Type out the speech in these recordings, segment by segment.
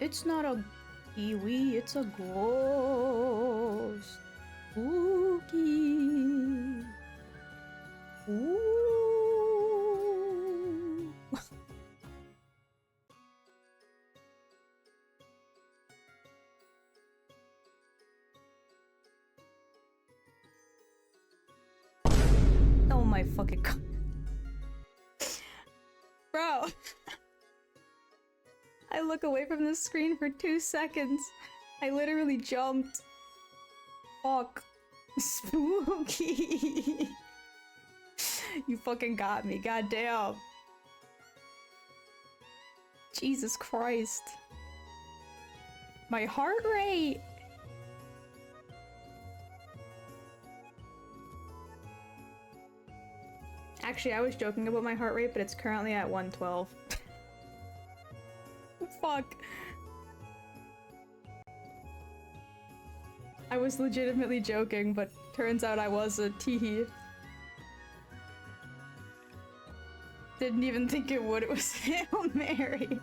It's not a kiwi, it's a ghost. Spooky. Ooh. Oh my fucking god. Bro. I look away from the screen for 2 seconds. I literally jumped. Fuck. Spooky. You fucking got me, goddamn. Jesus Christ. My heart rate. Actually, I was joking about my heart rate, but it's currently at 112. Fuck. I was legitimately joking, but turns out I wasn't. Teehee. Didn't even think it would. It was Hail Mary.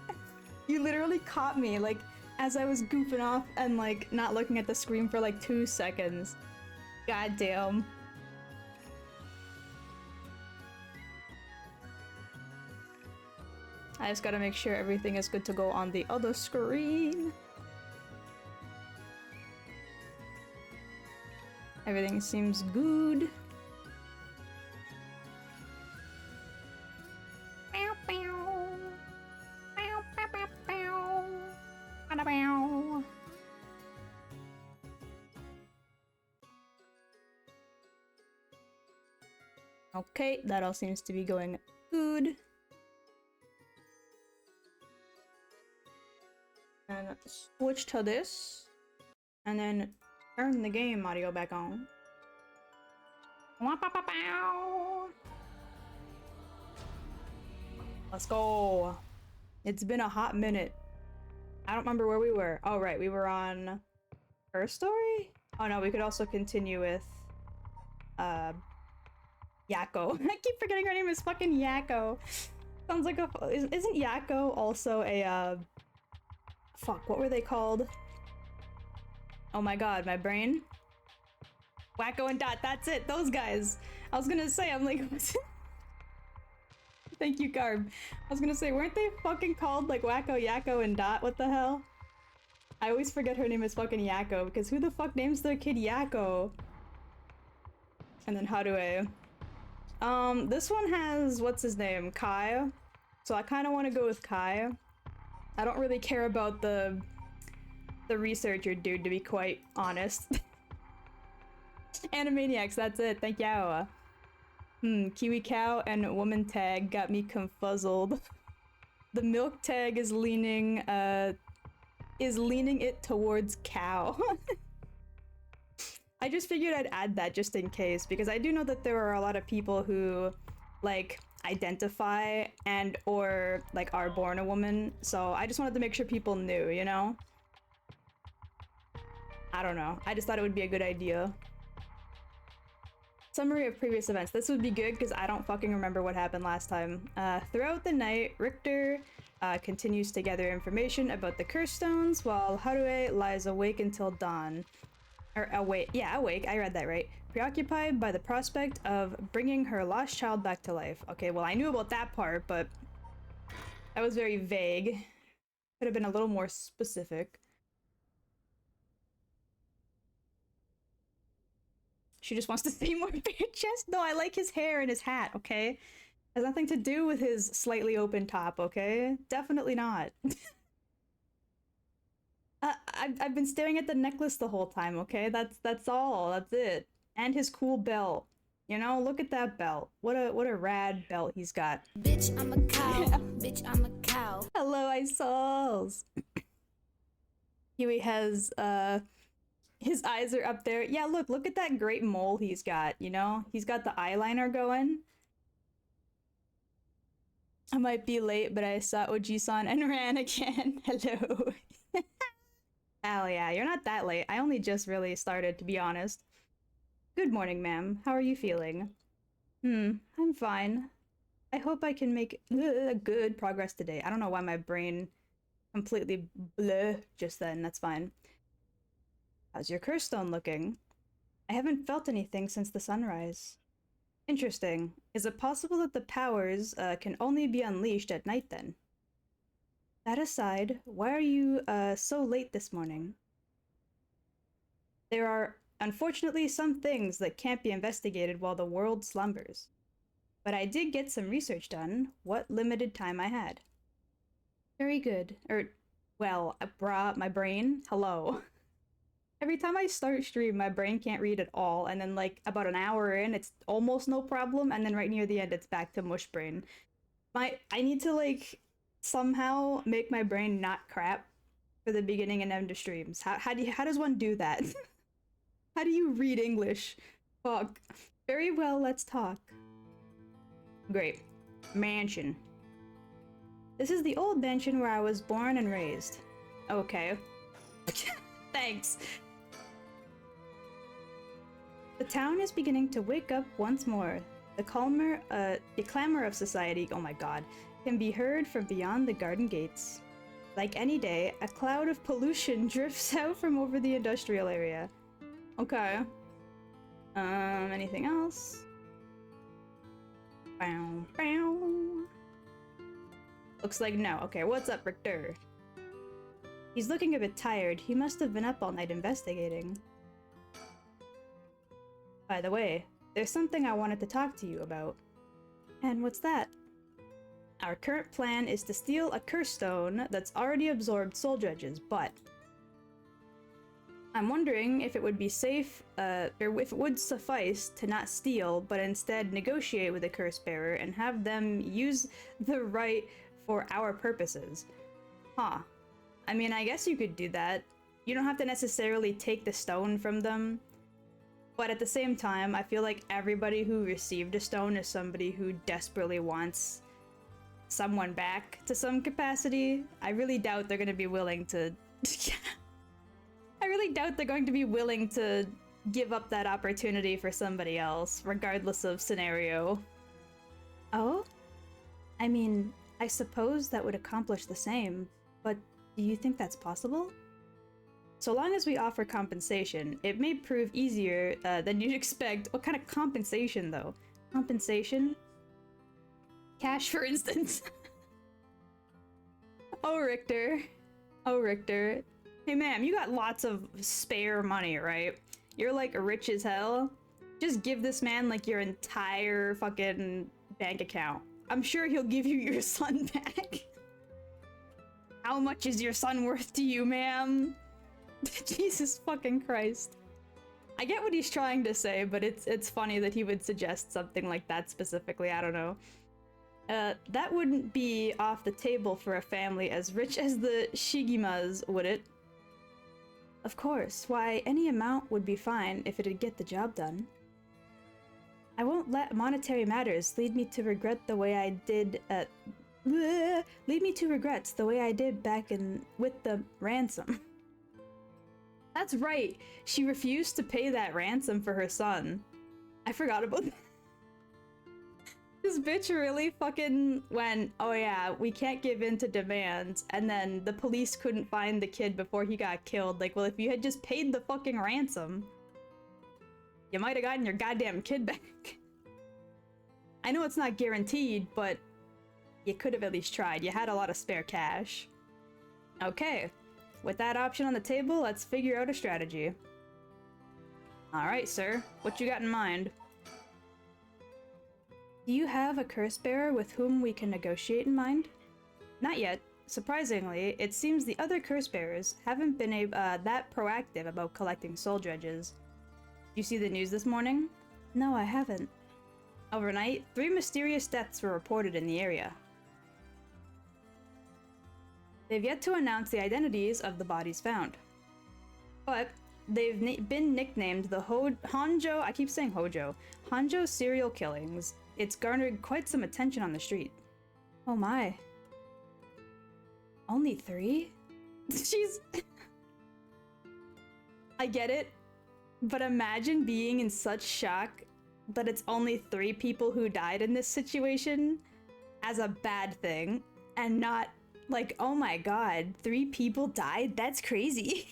You literally caught me, like, as I was goofing off and, like, not looking at the screen for, like, 2 seconds. Goddamn. I just gotta make sure everything is good to go on the other screen. Everything seems good. Okay, that all seems to be going good. And switch to this. And then turn the game audio back on. Let's go. It's been a hot minute. I don't remember where we were. Oh, right, we were on her story? Oh no, we could also continue with Yakko. I keep forgetting her name is fucking Yakko. Sounds like a isn't Yakko also a fuck, what were they called? Oh my god, my brain. Wacko and Dot, that's it, those guys. I was gonna say, I'm like, thank you, Garb. I was gonna say, weren't they fucking called like Wacko, Yakko, and Dot? What the hell? I always forget her name is fucking Yakko, because who the fuck names their kid Yakko? And then how do I... this one has, what's his name? Kai. So I kind of want to go with Kai. I don't really care about the researcher dude, to be quite honest. Animaniacs, that's it, thank you. Kiwi cow and woman tag got me confuzzled. The milk tag is leaning it towards cow. I just figured I'd add that just in case, because I do know that there are a lot of people who, like, identify and or, like, are born a woman, so I just wanted to make sure people knew, you know? I don't know. I just thought it would be a good idea. Summary of previous events. This would be good because I don't fucking remember what happened last time. Throughout the night, Richter continues to gather information about the curse stones, while Harue lies awake until dawn. Or awake. Yeah, awake. I read that right. Preoccupied by the prospect of bringing her lost child back to life. Okay, well, I knew about that part, but that was very vague. Could have been a little more specific. She just wants to see more bare chest? No, I like his hair and his hat, okay? Has nothing to do with his slightly open top, okay? Definitely not. I've been staring at the necklace the whole time, okay? That's all. That's it. And his cool belt. You know, look at that belt. What a rad belt he's got. Bitch, I'm a cow. Yeah. Bitch, I'm a cow. Hello, Isols. Huey has his eyes are up there. Yeah, look at that great mole he's got, you know? He's got the eyeliner going. I might be late, but I saw Oji-san and ran again. Hello. Hell yeah, you're not that late. I only just really started, to be honest. Good morning, ma'am. How are you feeling? I'm fine. I hope I can make good progress today. I don't know why my brain completely bleh just then. That's fine. How's your curse stone looking? I haven't felt anything since the sunrise. Interesting. Is it possible that the powers can only be unleashed at night then? That aside, why are you so late this morning? There are unfortunately some things that can't be investigated while the world slumbers. But I did get some research done, what limited time I had. Very good. Well, brah, my brain, hello. Every time I start stream, my brain can't read at all, and then like about an hour in, it's almost no problem, and then right near the end, it's back to mush brain. I need to like somehow make my brain not crap for the beginning and end of streams. How does one do that? How do you read English? Fuck. Very well, let's talk. Great. Mansion. This is the old mansion where I was born and raised. Okay. Thanks. The town is beginning to wake up once more. The clamor of society, oh my god, can be heard from beyond the garden gates. Like any day, a cloud of pollution drifts out from over the industrial area. Okay. Anything else? Bow, bow. Looks like no. Okay, what's up, Richter? He's looking a bit tired. He must have been up all night investigating. By the way, there's something I wanted to talk to you about. And what's that? Our current plan is to steal a curse stone that's already absorbed soul dredges, but I'm wondering if it would be safe, or if it would suffice to not steal, but instead negotiate with the curse bearer and have them use the right for our purposes. Huh. I mean, I guess you could do that. You don't have to necessarily take the stone from them. But at the same time, I feel like everybody who received a stone is somebody who desperately wants someone back to some capacity. I really doubt they're going to be willing to... I really doubt they're going to be willing to give up that opportunity for somebody else, regardless of scenario. Oh? I mean, I suppose that would accomplish the same, but do you think that's possible? So long as we offer compensation, it may prove easier than you'd expect. What kind of compensation, though? Compensation? Cash, for instance. Oh, Richter. Oh, Richter. Hey, ma'am, you got lots of spare money, right? You're, like, rich as hell. Just give this man, like, your entire fucking bank account. I'm sure he'll give you your son back. How much is your son worth to you, ma'am? Jesus fucking Christ. I get what he's trying to say, but it's funny that he would suggest something like that specifically. I don't know. That wouldn't be off the table for a family as rich as the Shigimas, would it? Of course. Why, any amount would be fine if it'd get the job done. I won't let monetary matters lead me to regret the way I did lead me to regrets the way I did back in with the ransom. That's right. She refused to pay that ransom for her son. I forgot about that. This bitch really fucking went, oh yeah, we can't give in to demands, and then the police couldn't find the kid before he got killed. Like, well, if you had just paid the fucking ransom, you might have gotten your goddamn kid back. I know it's not guaranteed, but you could have at least tried. You had a lot of spare cash. Okay. With that option on the table, let's figure out a strategy. Alright, sir. What you got in mind? Do you have a curse bearer with whom we can negotiate in mind? Not yet. Surprisingly, it seems the other curse bearers haven't been that proactive about collecting soul dredges. Did you see the news this morning? No, I haven't. Overnight, 3 mysterious deaths were reported in the area. They've yet to announce the identities of the bodies found. But they've been nicknamed the Honjo, I keep saying Hojo, Honjo serial killings. It's garnered quite some attention on the street. Oh my. Only 3? She's... I get it, but imagine being in such shock that it's only 3 people who died in this situation as a bad thing, and not Like, oh my god, 3 people died? That's crazy.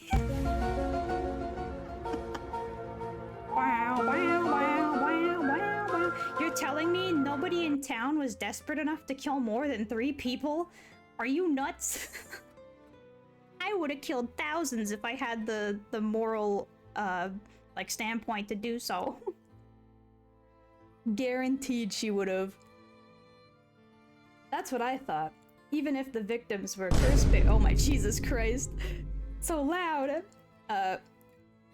Wow, wow, wow, wow, wow, wow. You're telling me nobody in town was desperate enough to kill more than 3 people? Are you nuts? I would have killed thousands if I had the moral, like, standpoint to do so. Guaranteed she would have. That's what I thought. Even if the victims were oh my Jesus Christ. So loud.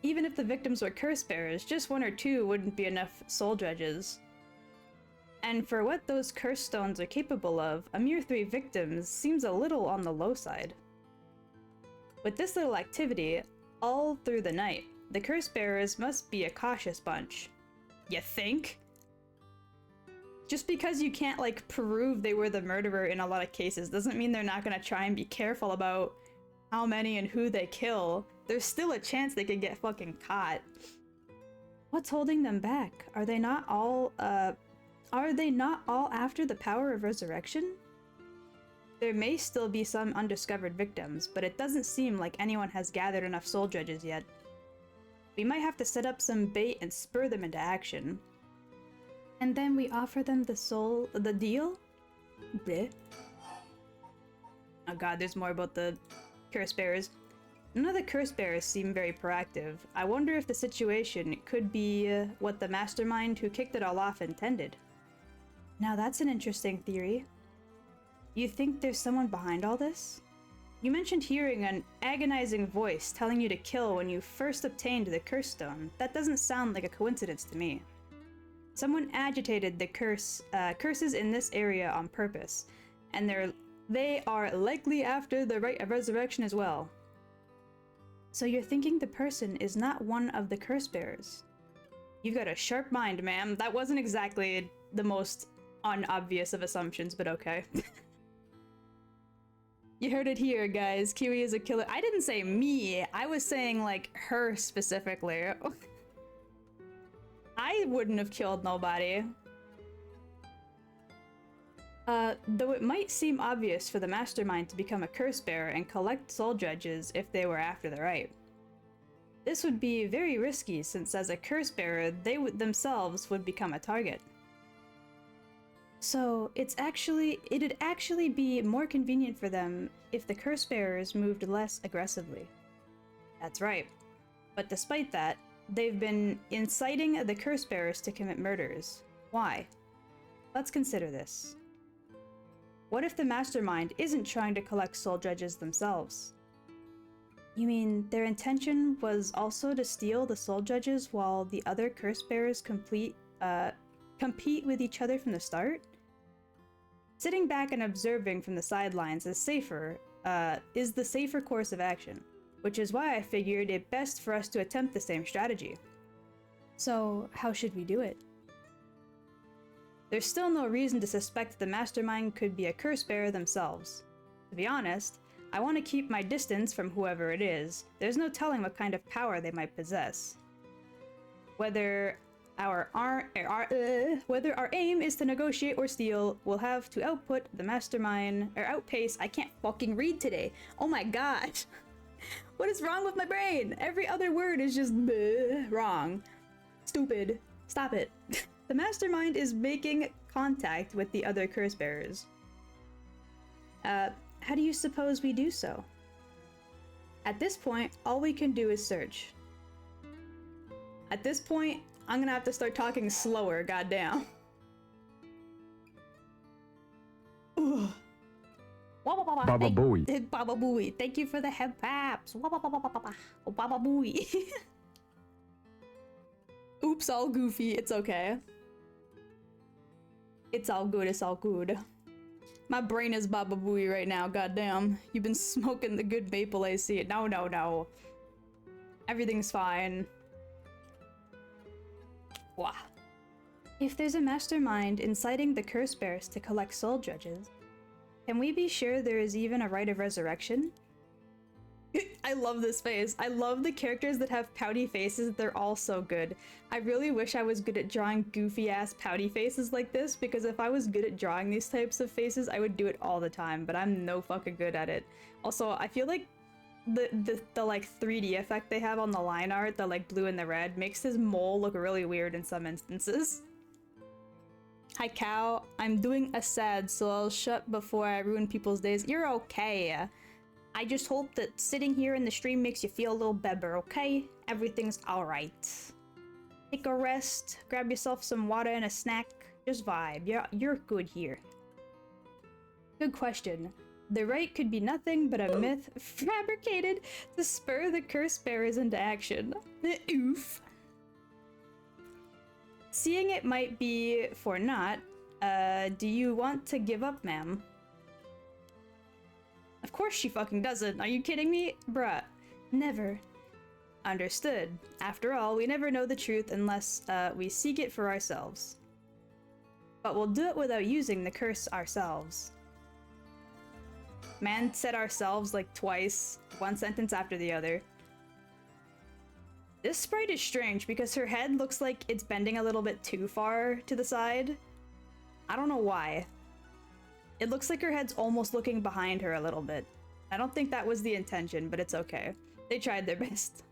Even if the victims were curse bearers, just 1 or 2 wouldn't be enough soul dredges. And for what those curse stones are capable of, a mere 3 victims seems a little on the low side. With this little activity, all through the night, the curse bearers must be a cautious bunch. You think? Just because you can't, like, prove they were the murderer in a lot of cases doesn't mean they're not gonna try and be careful about how many and who they kill. There's still a chance they could get fucking caught. What's holding them back? Are they not all after the power of resurrection? There may still be some undiscovered victims, but it doesn't seem like anyone has gathered enough soul dredges yet. We might have to set up some bait and spur them into action. And then we offer them the deal? Bleh. Oh god, there's more about the curse bearers. None of the curse bearers seem very proactive. I wonder if the situation could be what the mastermind who kicked it all off intended. Now that's an interesting theory. You think there's someone behind all this? You mentioned hearing an agonizing voice telling you to kill when you first obtained the curse stone. That doesn't sound like a coincidence to me. Someone agitated the curses in this area on purpose, and they are likely after the rite of resurrection as well. So you're thinking the person is not one of the curse bearers? You've got a sharp mind, ma'am. That wasn't exactly the most unobvious of assumptions, but okay. You heard it here, guys. Kiwi is a killer. I didn't say me. I was saying, like, her specifically. I wouldn't have killed nobody. Though it might seem obvious for the mastermind to become a curse bearer and collect soul dredges if they were after the rite. This would be very risky since as a curse bearer, they themselves would become a target. So it'd actually be more convenient for them if the curse bearers moved less aggressively. That's right. But despite that, they've been inciting the curse bearers to commit murders. Why? Let's consider this. What if the mastermind isn't trying to collect soul dredges themselves? You mean their intention was also to steal the soul dredges while the other curse bearers compete with each other from the start? Sitting back and observing from the sidelines is the safer course of action, which is why I figured it best for us to attempt the same strategy. So, how should we do it? There's still no reason to suspect the mastermind could be a curse bearer themselves. To be honest, I want to keep my distance from whoever it is. There's no telling what kind of power they might possess. Whether our aim is to negotiate or steal, we'll have to output the mastermind, or outpace. I can't fucking read today. Oh my god. What is wrong with my brain? Every other word is just wrong. Stupid. Stop it. The mastermind is making contact with the other curse bearers. How do you suppose we do so? At this point, all we can do is search. At this point, I'm gonna have to start talking slower, goddamn. Ugh. Baba Booey. Baba Booey. Thank you for the head paps. Baba Booey. Oops, all goofy. It's okay. It's all good. It's all good. My brain is Baba Booey right now. Goddamn. You've been smoking the good maple AC. No, no, no. Everything's fine. Wow. If there's a mastermind inciting the curse bearers to collect soul dredges, can we be sure there is even a rite of resurrection? I love this face. I love the characters that have pouty faces. They're all so good. I really wish I was good at drawing goofy ass pouty faces like this, because if I was good at drawing these types of faces, I would do it all the time, but I'm no fucking good at it. Also, I feel like the like 3D effect they have on the line art, the like blue and the red, makes his mole look really weird in some instances. Hi cow, I'm doing a sad, so I'll shut before I ruin people's days. You're okay. I just hope that sitting here in the stream makes you feel a little better, okay? Everything's alright. Take a rest, grab yourself some water and a snack. Just vibe. You're good here. Good question. The rite could be nothing but a myth fabricated to spur the curse bearers into action. Oof. Seeing it might be for naught, do you want to give up, ma'am? Of course she fucking doesn't. Are you kidding me? Bruh. Never. Understood. After all, we never know the truth unless we seek it for ourselves. But we'll do it without using the curse ourselves. Man said ourselves like twice, one sentence after the other. This sprite is strange because her head looks like it's bending a little bit too far to the side. I don't know why. It looks like her head's almost looking behind her a little bit. I don't think that was the intention, but it's okay. They tried their best.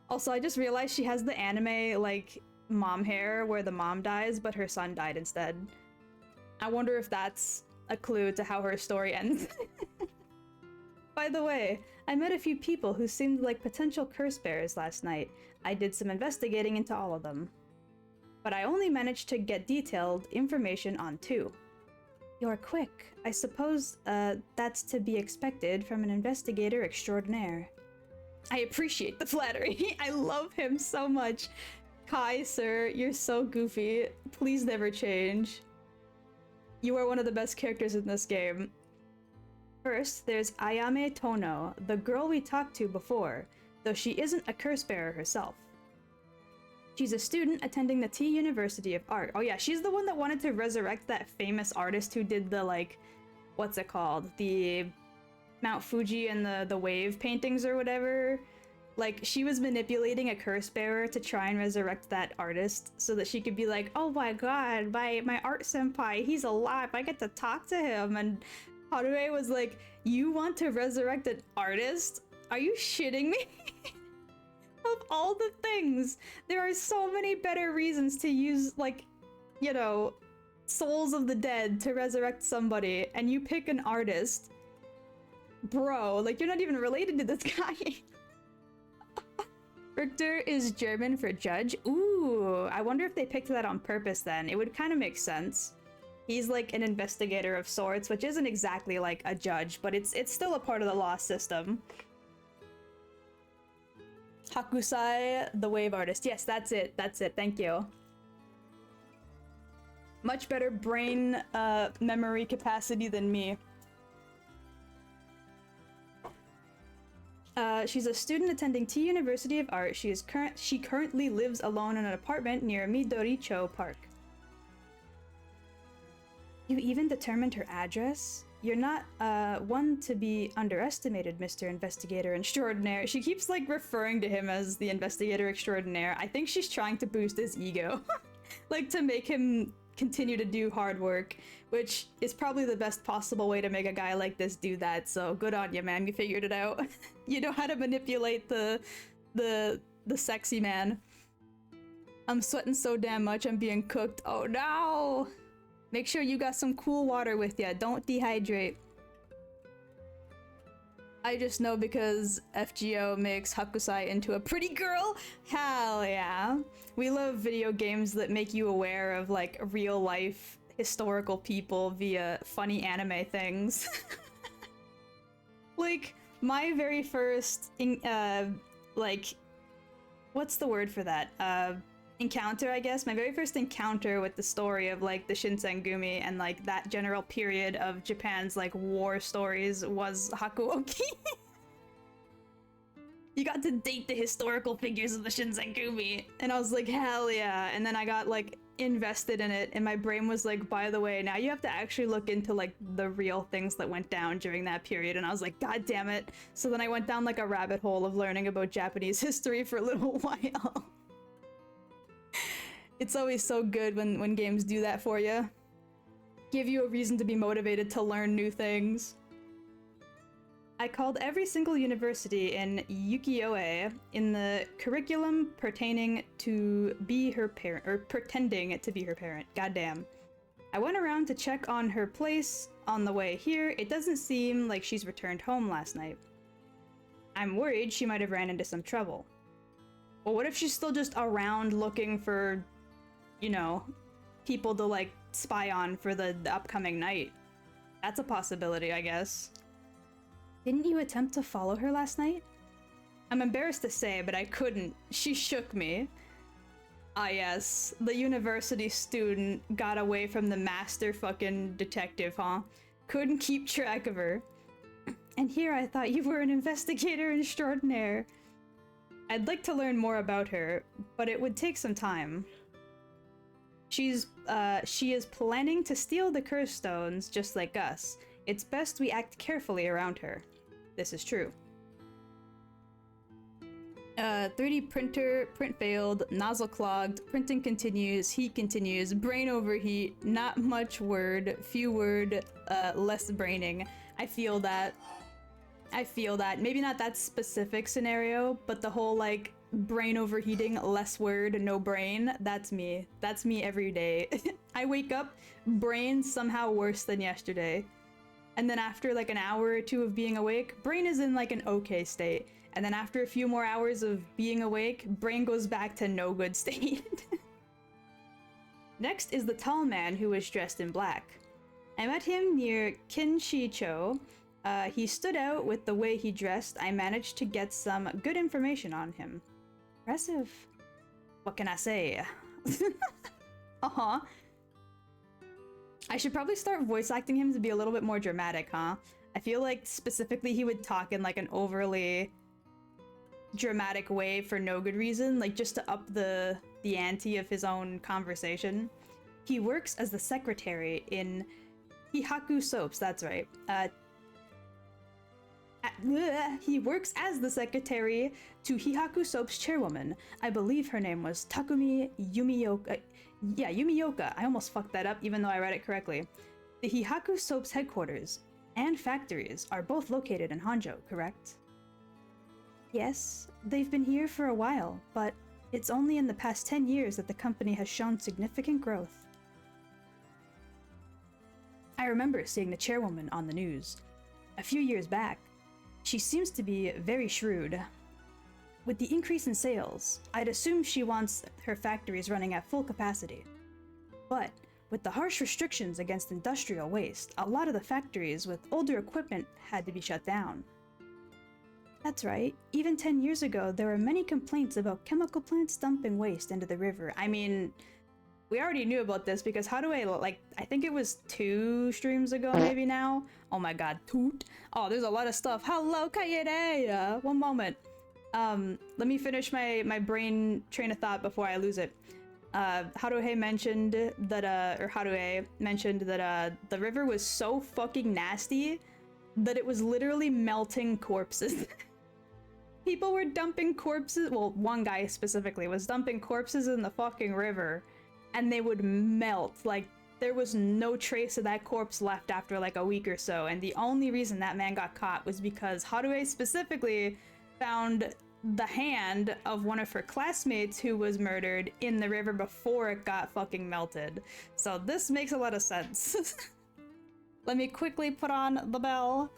Also, I just realized she has the anime, like, mom hair where the mom dies, but her son died instead. I wonder if that's a clue to how her story ends. By the way, I met a few people who seemed like potential curse bearers last night. I did some investigating into all of them. But I only managed to get detailed information on 2. You're quick. I suppose that's to be expected from an investigator extraordinaire. I appreciate the flattery. I love him so much. Kai, sir, you're so goofy. Please never change. You are one of the best characters in this game. First, there's Ayame Tono, the girl we talked to before, though she isn't a curse bearer herself. She's a student attending the T University of Art. Oh yeah, she's the one that wanted to resurrect that famous artist who did the, like, what's it called? The Mount Fuji and the wave paintings or whatever. Like, she was manipulating a curse bearer to try and resurrect that artist so that she could be like, oh my god, my art senpai, he's alive, I get to talk to him. And Harume was like, you want to resurrect an artist? Are you shitting me? Of all the things, there are so many better reasons to use, like, you know, souls of the dead to resurrect somebody, and you pick an artist. Bro, like, you're not even related to this guy. Richter is German for judge. Ooh, I wonder if they picked that on purpose then. It would kind of make sense. He's like an investigator of sorts, which isn't exactly like a judge, but it's still a part of the law system. Hakusai, the wave artist. Yes, that's it. That's it. Thank you. Much better brain memory capacity than me. She's a student attending T University of Art. She currently lives alone in an apartment near Midoricho Park. You even determined her address? You're not one to be underestimated, Mr. Investigator Extraordinaire. She keeps like referring to him as the Investigator Extraordinaire. I think she's trying to boost his ego. Like to make him continue to do hard work, which is probably the best possible way to make a guy like this do that. So good on you, man. You figured it out. You know how to manipulate the sexy man. I'm sweating so damn much I'm being cooked. Oh no! Make sure you got some cool water with ya. Don't dehydrate. I just know because FGO makes Hakusai into a pretty girl. Hell yeah. We love video games that make you aware of like real life historical people via funny anime things. Like my very first like what's the word for that? Encounter, I guess. My very first encounter with the story of like the Shinsengumi and like that general period of Japan's like war stories was Hakuoki. You got to date the historical figures of the Shinsengumi, and I was like, hell yeah. And then I got like invested in it, and my brain was like, by the way, now you have to actually look into like the real things that went down during that period. And I was like, god damn it. So then I went down like a rabbit hole of learning about Japanese history for a little while. It's always so good when games do that for you. Give you a reason to be motivated to learn new things. I called every single university in Ukiyo-e in the curriculum pertaining to be her parent, or pretending to be her parent. Goddamn. I went around to check on her place on the way here. It doesn't seem like she's returned home last night. I'm worried she might have ran into some trouble. Well, what if she's still just around looking for, you know, people to like spy on for the upcoming night? That's a possibility, I guess. Didn't you attempt to follow her last night? I'm embarrassed to say, but I couldn't. She shook me. Ah yes, the university student got away from the master fucking detective, huh? Couldn't keep track of her. And here I thought you were an investigator extraordinaire. I'd like to learn more about her, but it would take some time. She is planning to steal the curse stones just like us. It's best we act carefully around her. This is true. 3D printer, print failed, nozzle clogged, printing continues, heat continues, brain overheat, not much word, few word, less braining. I feel that. I feel that. Maybe not that specific scenario, but the whole like brain overheating, less word, no brain, that's me. That's me every day. I wake up, brain somehow worse than yesterday. And then after like an hour or two of being awake, brain is in like an okay state. And then after a few more hours of being awake, brain goes back to no good state. Next is the tall man who was dressed in black. I met him near Kinshicho. He stood out with the way he dressed. I managed to get some good information on him. Impressive. What can I say? Uh-huh. I should probably start voice acting him to be a little bit more dramatic, huh? I feel like specifically he would talk in like an overly dramatic way for no good reason, like just to up the ante of his own conversation. He works as the secretary in Hihaku Soaps, that's right. He works as the secretary to Hihaku Soap's chairwoman. I believe her name was Takumi Yumioka. Yeah, Yumioka. I almost fucked that up even though I read it correctly. The Hihaku Soap's headquarters and factories are both located in Honjo, correct? Yes, they've been here for a while, but it's only in the past 10 years that the company has shown significant growth. I remember seeing the chairwoman on the news a few years back. She seems to be very shrewd. With the increase in sales, I'd assume she wants her factories running at full capacity. But with the harsh restrictions against industrial waste, a lot of the factories with older equipment had to be shut down. That's right. Even 10 years ago, there were many complaints about chemical plants dumping waste into the river. I mean, we already knew about this because how do I think it was 2 streams ago maybe now? Oh my god, toot. Oh, there's a lot of stuff. Hello, Kaede! One moment. Let me finish my brain train of thought before I lose it. Haruhe mentioned that, the river was so fucking nasty that it was literally melting corpses. People were dumping corpses, well, one guy specifically was dumping corpses in the fucking river, and they would melt. Like, there was no trace of that corpse left after like a week or so, and the only reason that man got caught was because Haruhe specifically found the hand of one of her classmates who was murdered in the river before it got fucking melted. So this makes a lot of sense. Let me quickly put on the bell.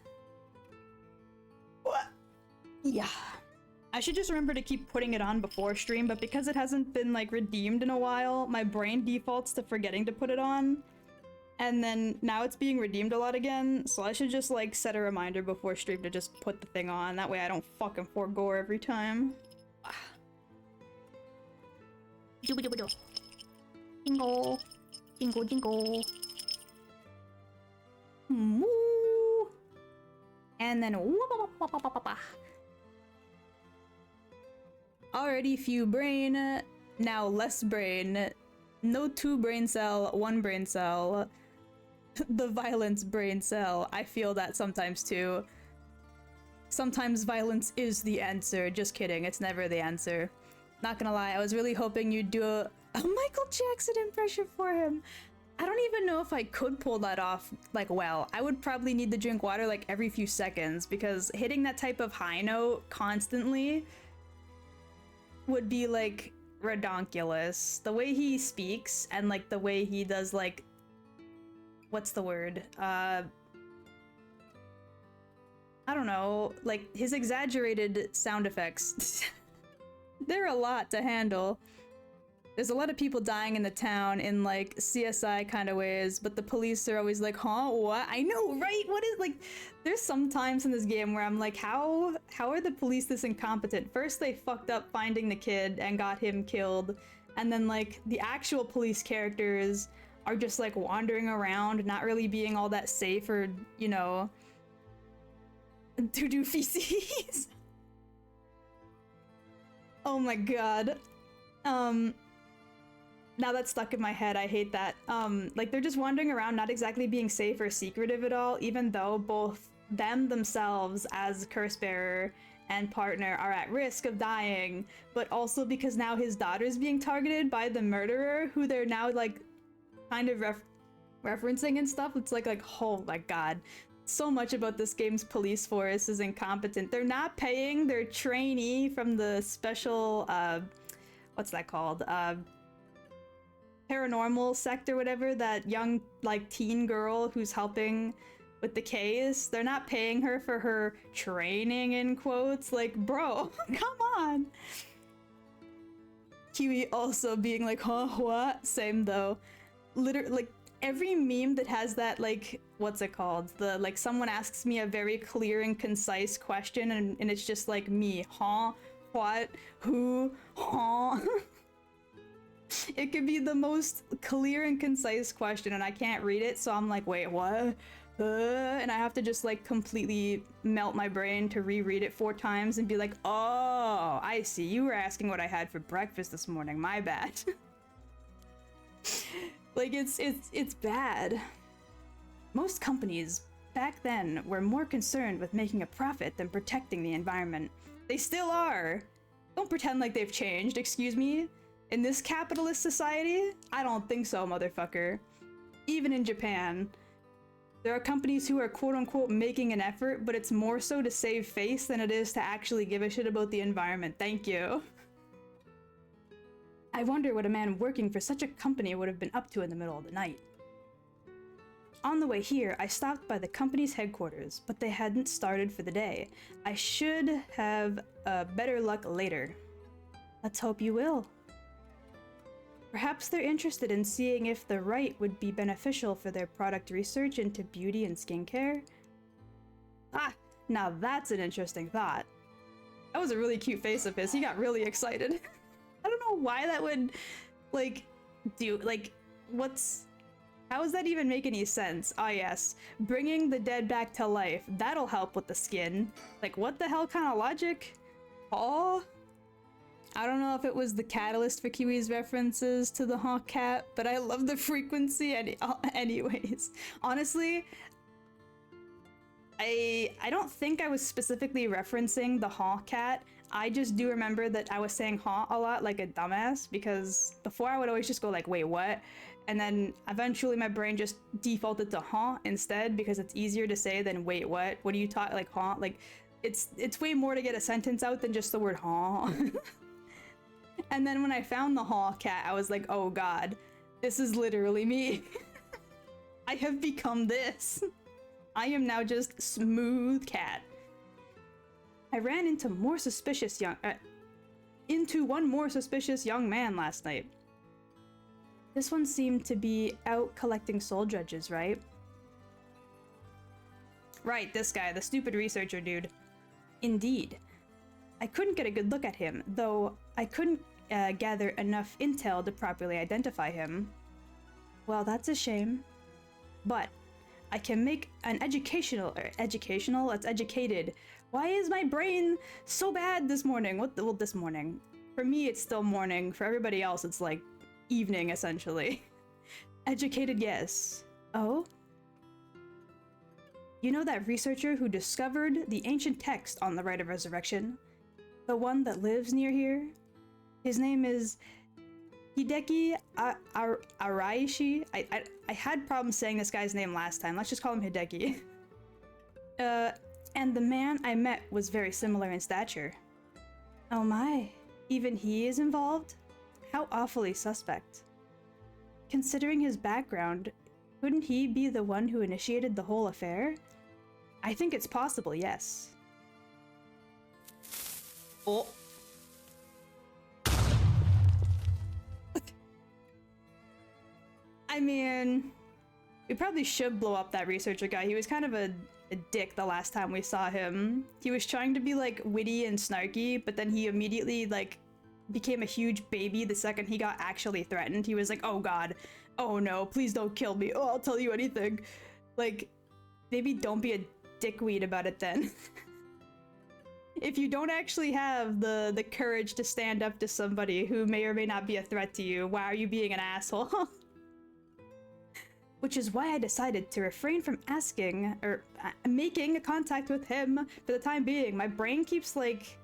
What? Yeah. I should just remember to keep putting it on before stream, but because it hasn't been like redeemed in a while, my brain defaults to forgetting to put it on. And then now it's being redeemed a lot again, so I should just like set a reminder before stream to just put the thing on. That way I don't fucking forego every time. Jingle. Jingle, jingle. Woo! And then already few brain, now less brain, No 2 brain cell, 1 brain cell. The violence brain cell. I feel that sometimes too. Sometimes violence is the answer. Just kidding, it's never the answer. Not gonna lie, I was really hoping you'd do a Michael Jackson impression for him. I don't even know if I could pull that off, like, well. I would probably need to drink water, like, every few seconds, because hitting that type of high note constantly would be, like, redonkulous. The way he speaks, and, like, the way he does, like... What's the word? I don't know. Like, his exaggerated sound effects. They're a lot to handle. There's a lot of people dying in the town in, like, CSI kind of ways, but the police are always like, huh, what? I know, right? What is, like, there's some times in this game where I'm like, how are the police this incompetent? First, they fucked up finding the kid and got him killed, and then, like, the actual police characters are just, like, wandering around, not really being all that safe or, you know, to do feces. Oh my god. Now that's stuck in my head, I hate that. Like, they're just wandering around, not exactly being safe or secretive at all, even though both them themselves as curse bearer and partner are at risk of dying, but also because now his daughter's being targeted by the murderer, who they're now, like, kind of referencing and stuff. It's like, oh my god. So much about this game's police force is incompetent. They're not paying their trainee from the special, what's that called? Paranormal sector, whatever, that young, like, teen girl who's helping with the case. They're not paying her for her training, in quotes. Like, bro, come on. Kiwi also being like, huh, what? Same though. Literally, like, every meme that has that, like, what's it called? The, like, someone asks me a very clear and concise question, and it's just like me, huh? What? Who? Huh? It could be the most clear and concise question, and I can't read it, so I'm like, wait, what? And I have to just, like, completely melt my brain to reread it 4 times and be like, oh, I see. You were asking what I had for breakfast this morning. My bad. Like, it's bad. Most companies back then were more concerned with making a profit than protecting the environment. They still are. Don't pretend like they've changed, excuse me. In this capitalist society? I don't think so, motherfucker. Even in Japan, there are companies who are quote-unquote making an effort, but it's more so to save face than it is to actually give a shit about the environment. Thank you. I wonder what a man working for such a company would have been up to in the middle of the night. On the way here, I stopped by the company's headquarters, but they hadn't started for the day. I should have better luck later. Let's hope you will. Perhaps they're interested in seeing if the right would be beneficial for their product research into beauty and skincare. Ah, now that's an interesting thought. That was a really cute face of his. He got really excited. I don't know why that would, like, how does that even make any sense? Ah, yes. Bringing the dead back to life. That'll help with the skin. Like, what the hell kind of logic? Oh? I don't know if it was the catalyst for Kiwi's references to the Hawk Cat, but I love the frequency anyways. Honestly, I don't think I was specifically referencing the Hawk Cat. I just do remember that I was saying "huh" a lot like a dumbass, because before I would always just go like, wait, what? And then eventually my brain just defaulted to "huh" instead, because it's easier to say than wait, what? What do you talk, like, huh? Like, it's way more to get a sentence out than just the word "huh." And then when I found the Hawk Cat, I was like, oh god, this is literally me. I have become this. I am now just smooth cat. I ran into one more suspicious young man last night. This one seemed to be out collecting soul judges, right? Right, this guy, the stupid researcher dude. Indeed. I couldn't get a good look at him, though I couldn't gather enough intel to properly identify him. Well, that's a shame. But I can make an educational, that's educated. Why is my brain so bad this morning? Well, this morning. For me, it's still morning. For everybody else, it's like evening, essentially. Educated, yes. Oh? You know that researcher who discovered the ancient text on the rite of resurrection? The one that lives near here? His name is Hideki Araishi. I had problems saying this guy's name last time. Let's just call him Hideki. And the man I met was very similar in stature. Oh my, even he is involved? How awfully suspect. Considering his background, couldn't he be the one who initiated the whole affair? I think it's possible, yes. Oh. I mean, we probably should blow up that researcher guy. He was kind of a dick the last time we saw him. He was trying to be like witty and snarky, but then he immediately like became a huge baby the second he got actually threatened. He was like, oh god, oh no, please don't kill me. Oh, I'll tell you anything. Like, maybe don't be a dickweed about it then. If you don't actually have the courage to stand up to somebody who may or may not be a threat to you, why are you being an asshole? Which is why I decided to refrain from asking or making a contact with him for the time being. My brain keeps like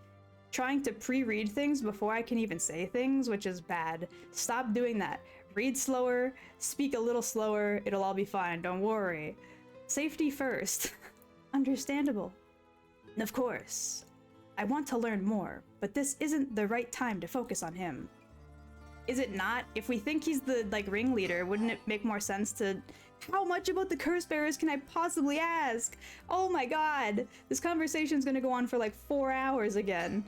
trying to pre-read things before I can even say things, which is bad. Stop doing that. Read slower, speak a little slower, it'll all be fine, don't worry. Safety first. Understandable. And of course, I want to learn more, but this isn't the right time to focus on him. Is it not? If we think he's the, like, ringleader, wouldn't it make more sense to... How much about the curse bearers can I possibly ask? Oh my god! This conversation's gonna go on for like 4 hours again.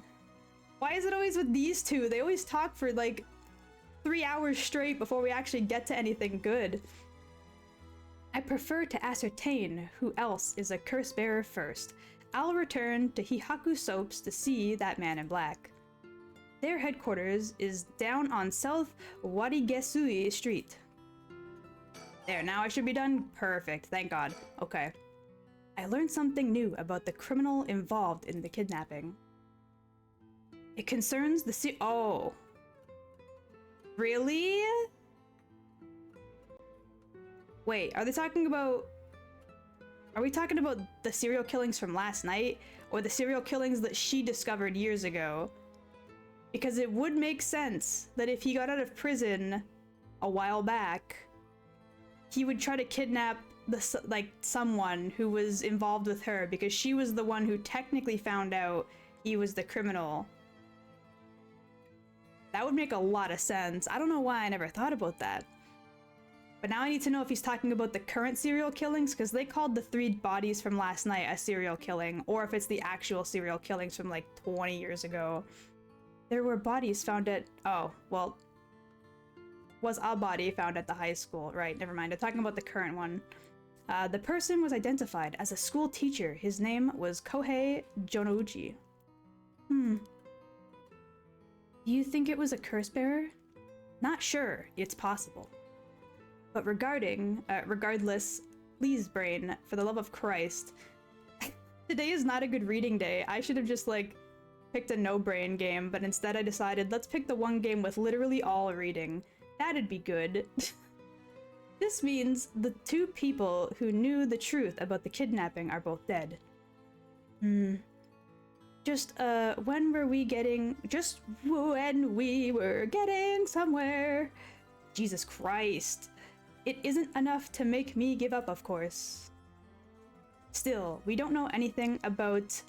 Why is it always with these two? They always talk for like 3 hours straight before we actually get to anything good. I prefer to ascertain who else is a curse bearer first. I'll return to Hihaku Soaps to see that man in black. Their headquarters is down on South Warigesui Street. There, now I should be done? Perfect, thank god. Okay. I learned something new about the criminal involved in the kidnapping. It concerns the oh. Really? Wait, are we talking about the serial killings from last night? Or the serial killings that she discovered years ago? Because it would make sense that if he got out of prison a while back, he would try to kidnap someone who was involved with her, because she was the one who technically found out he was the criminal. That would make a lot of sense. I don't know why I never thought about that. But now I need to know if he's talking about the current serial killings, because they called the 3 bodies from last night a serial killing, or if it's the actual serial killings from like 20 years ago. There were bodies found at... Oh, well... Was a body found at the high school. Right, never mind. I'm talking about the current one. The person was identified as a school teacher. His name was Kohei Jonouchi. Do you think it was a curse bearer? Not sure. It's possible. But regardless, please, brain, for the love of Christ. Today is not a good reading day. I should have just, like, picked a no-brain game, but instead I decided, let's pick the one game with literally all reading. That'd be good. This means the 2 people who knew the truth about the kidnapping are both dead. Just when we were getting somewhere. Jesus Christ. It isn't enough to make me give up, of course. Still, we don't know anything about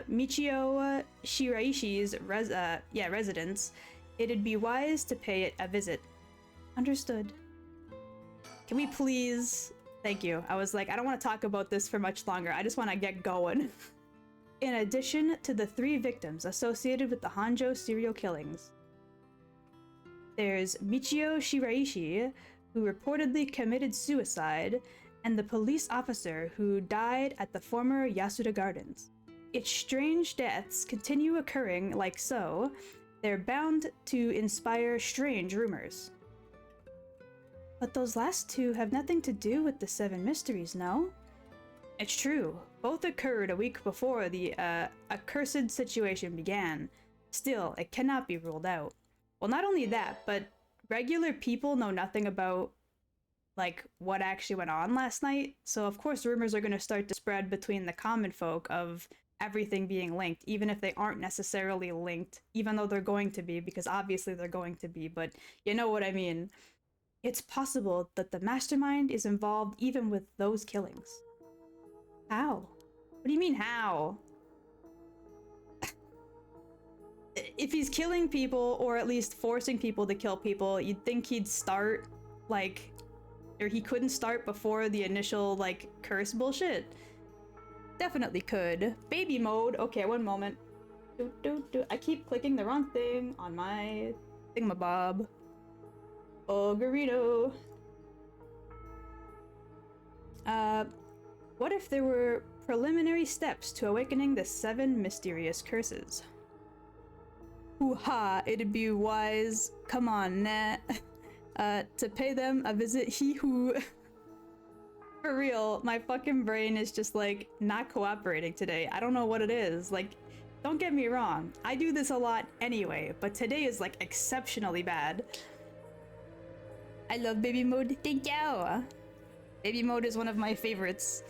Michio Shiraishi's residence. It'd be wise to pay it a visit. Understood. Can we please... Thank you. I was like, I don't want to talk about this for much longer. I just want to get going. In addition to the 3 victims associated with the Hanjo serial killings, there's Michio Shiraishi, who reportedly committed suicide, and the police officer who died at the former Yasuda Gardens. If strange deaths continue occurring like so, they're bound to inspire strange rumors. But those last 2 have nothing to do with the 7 mysteries, no? It's true. Both occurred a week before the accursed situation began. Still, it cannot be ruled out. Well, not only that, but regular people know nothing about like what actually went on last night. So of course rumors are going to start to spread between the common folk of everything being linked, even if they aren't necessarily linked, even though they're going to be, because obviously they're going to be, but you know what I mean. It's possible that the mastermind is involved even with those killings. How? What do you mean, how? If he's killing people, or at least forcing people to kill people, you'd think he'd start, like, or he couldn't start before the initial, like, curse bullshit. Definitely could. Baby mode. Okay, one moment. I keep clicking the wrong thing on my thingamabob. Oh, Garrido. What if there were preliminary steps to awakening the 7 mysterious curses? Hoo-ha, it'd be wise, come on, Nat, to pay them a visit, hee-hoo. For real, my fucking brain is just, like, not cooperating today. I don't know what it is. Like, don't get me wrong, I do this a lot anyway, but today is, like, exceptionally bad. I love baby mode, thank you! Baby mode is one of my favorites.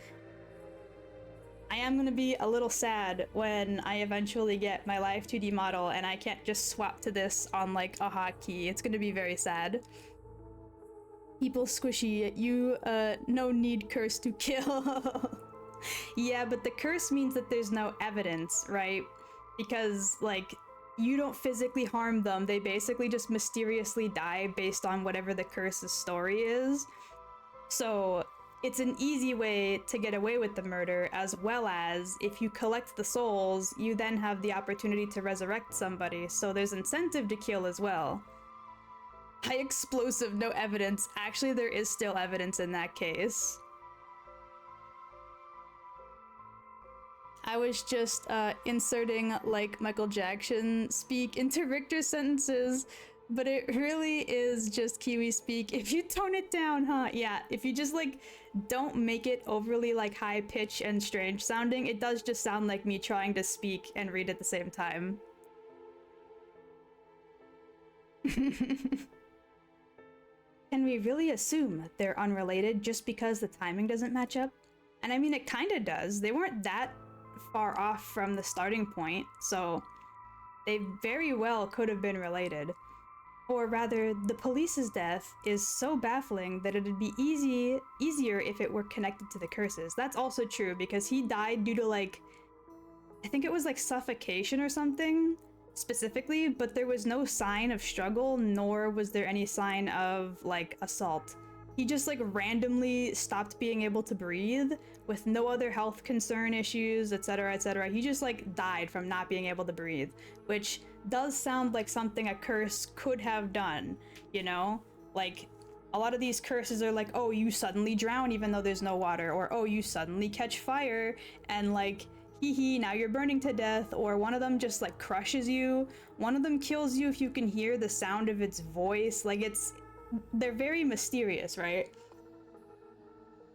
I am gonna be a little sad when I eventually get my live 2D model and I can't just swap to this on, like, a hotkey. It's gonna be very sad. People squishy, you, no need curse to kill. Yeah, but the curse means that there's no evidence, right? Because, like, you don't physically harm them, they basically just mysteriously die based on whatever the curse's story is. So, it's an easy way to get away with the murder, as well as, if you collect the souls, you then have the opportunity to resurrect somebody, so there's incentive to kill as well. High explosive, no evidence. Actually, there is still evidence in that case. I was just inserting, like, Michael Jackson speak into Richter's sentences, but it really is just Kiwi speak. If you tone it down, huh? Yeah, if you just, like, don't make it overly, like, high pitch and strange sounding, it does just sound like me trying to speak and read at the same time. Can we really assume they're unrelated just because the timing doesn't match up? And I mean, it kinda does. They weren't that far off from the starting point, so they very well could have been related. Or rather, the police's death is so baffling that it'd be easier if it were connected to the curses. That's also true, because he died due to, like, I think it was like suffocation or something specifically, but there was no sign of struggle, nor was there any sign of, like, assault. He just, like, randomly stopped being able to breathe with no other health concern issues, etc., etc. He just, like, died from not being able to breathe, which does sound like something a curse could have done, you know? Like, a lot of these curses are like, oh, you suddenly drown even though there's no water, or oh, you suddenly catch fire, and, like, hee, now you're burning to death, or one of them just, like, crushes you. One of them kills you if you can hear the sound of its voice. Like, they're very mysterious, right?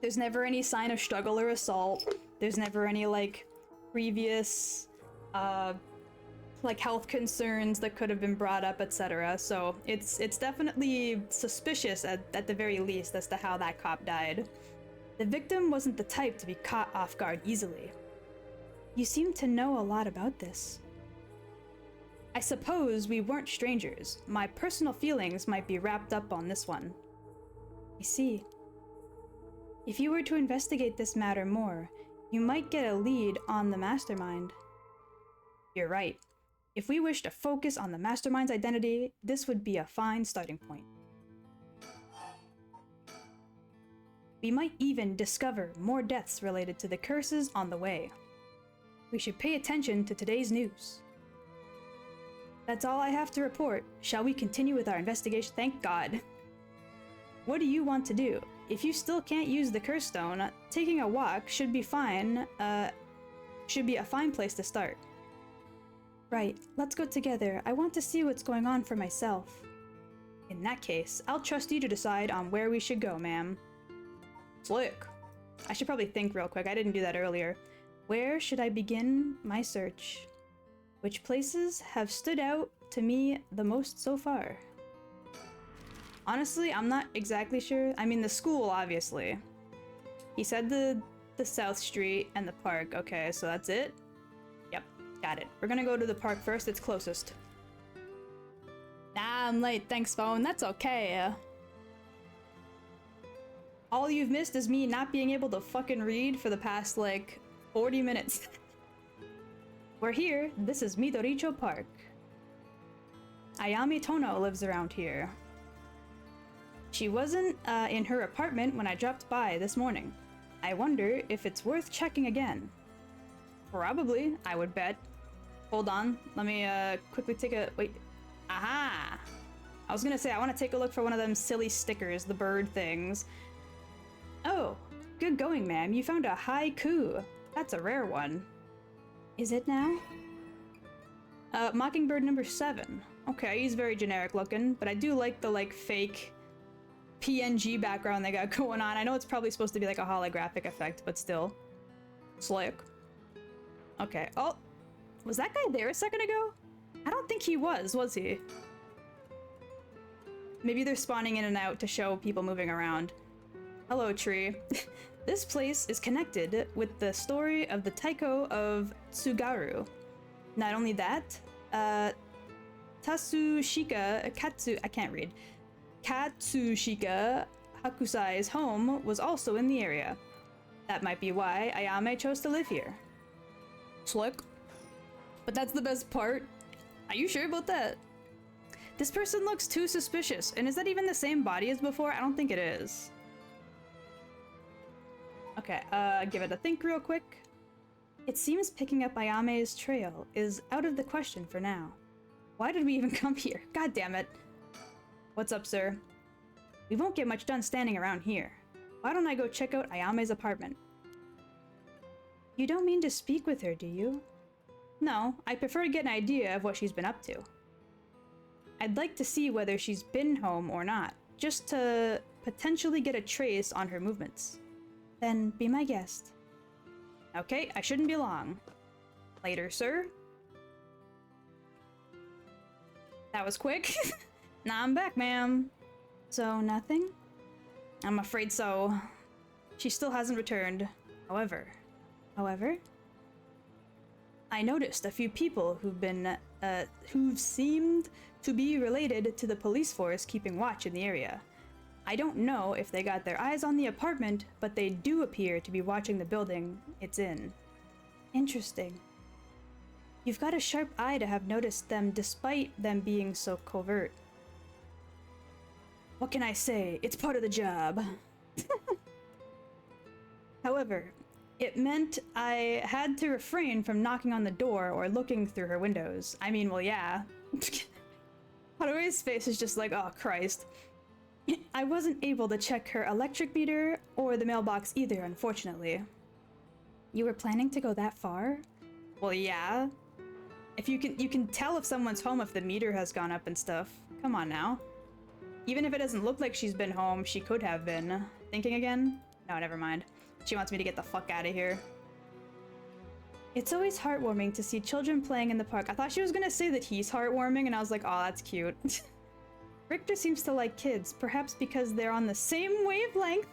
There's never any sign of struggle or assault. There's never any, like, previous, like, health concerns that could have been brought up, etc. So it's definitely suspicious at the very least as to how that cop died. The victim wasn't the type to be caught off guard easily. You seem to know a lot about this. I suppose we weren't strangers. My personal feelings might be wrapped up on this one. I see. If you were to investigate this matter more, you might get a lead on the mastermind. You're right. If we wish to focus on the mastermind's identity, this would be a fine starting point. We might even discover more deaths related to the curses on the way. We should pay attention to today's news. That's all I have to report. Shall we continue with our investigation? Thank God. What do you want to do? If you still can't use the curse stone, taking a walk should be fine. Should be a fine place to start. Right, let's go together. I want to see what's going on for myself. In that case, I'll trust you to decide on where we should go, ma'am. Slick. I should probably think real quick. I didn't do that earlier. Where should I begin my search? Which places have stood out to me the most so far? Honestly, I'm not exactly sure. I mean, the school, obviously. He said the South Street and the park. Okay, so that's it? Yep, got it. We're gonna go to the park first, it's closest. Nah, I'm late. Thanks, phone. That's okay. All you've missed is me not being able to fucking read for the past, like, 40 minutes. We're here. This is Midoricho Park. Ayame Tono lives around here. She wasn't in her apartment when I dropped by this morning. I wonder if it's worth checking again. Probably, I would bet. Hold on, let me quickly take a... wait. Aha! I was gonna say, I want to take a look for one of them silly stickers, the bird things. Oh, good going, ma'am. You found a haiku. That's a rare one. Is it now? Mockingbird number 7. Okay, he's very generic looking, but I do like the, like, fake PNG background they got going on. I know it's probably supposed to be like a holographic effect, but still. Slick. Okay, oh, was that guy there a second ago? I don't think he was he? Maybe they're spawning in and out to show people moving around. Hello, tree. This place is connected with the story of the Taiko of Tsugaru. Not only that, Tatsushika I can't read. Katsushika Hakusai's home was also in the area. That might be why Ayame chose to live here. Slick. But that's the best part. Are you sure about that? This person looks too suspicious, and is that even the same body as before? I don't think it is. Okay, give it a think real quick. It seems picking up Ayame's trail is out of the question for now. Why did we even come here? God damn it. What's up, sir? We won't get much done standing around here. Why don't I go check out Ayame's apartment? You don't mean to speak with her, do you? No, I prefer to get an idea of what she's been up to. I'd like to see whether she's been home or not, just to potentially get a trace on her movements. Then be my guest. Okay, I shouldn't be long. Later, sir. That was quick. Nah, I'm back, ma'am. So, nothing? I'm afraid so. She still hasn't returned. However, I noticed a few people who've seemed to be related to the police force keeping watch in the area. I don't know if they got their eyes on the apartment, but they do appear to be watching the building it's in. Interesting. You've got a sharp eye to have noticed them despite them being so covert. What can I say? It's part of the job. However, it meant I had to refrain from knocking on the door or looking through her windows. I mean, well, yeah. Harue's face is just like, oh, Christ. I wasn't able to check her electric meter or the mailbox either, unfortunately. You were planning to go that far? Well, yeah. If you can tell if someone's home if the meter has gone up and stuff. Come on now. Even if it doesn't look like she's been home, she could have been. Thinking again? No, never mind. She wants me to get the fuck out of here. It's always heartwarming to see children playing in the park. I thought she was gonna say that he's heartwarming, and I was like, oh, that's cute. Richter seems to like kids, perhaps because they're on the same wavelength.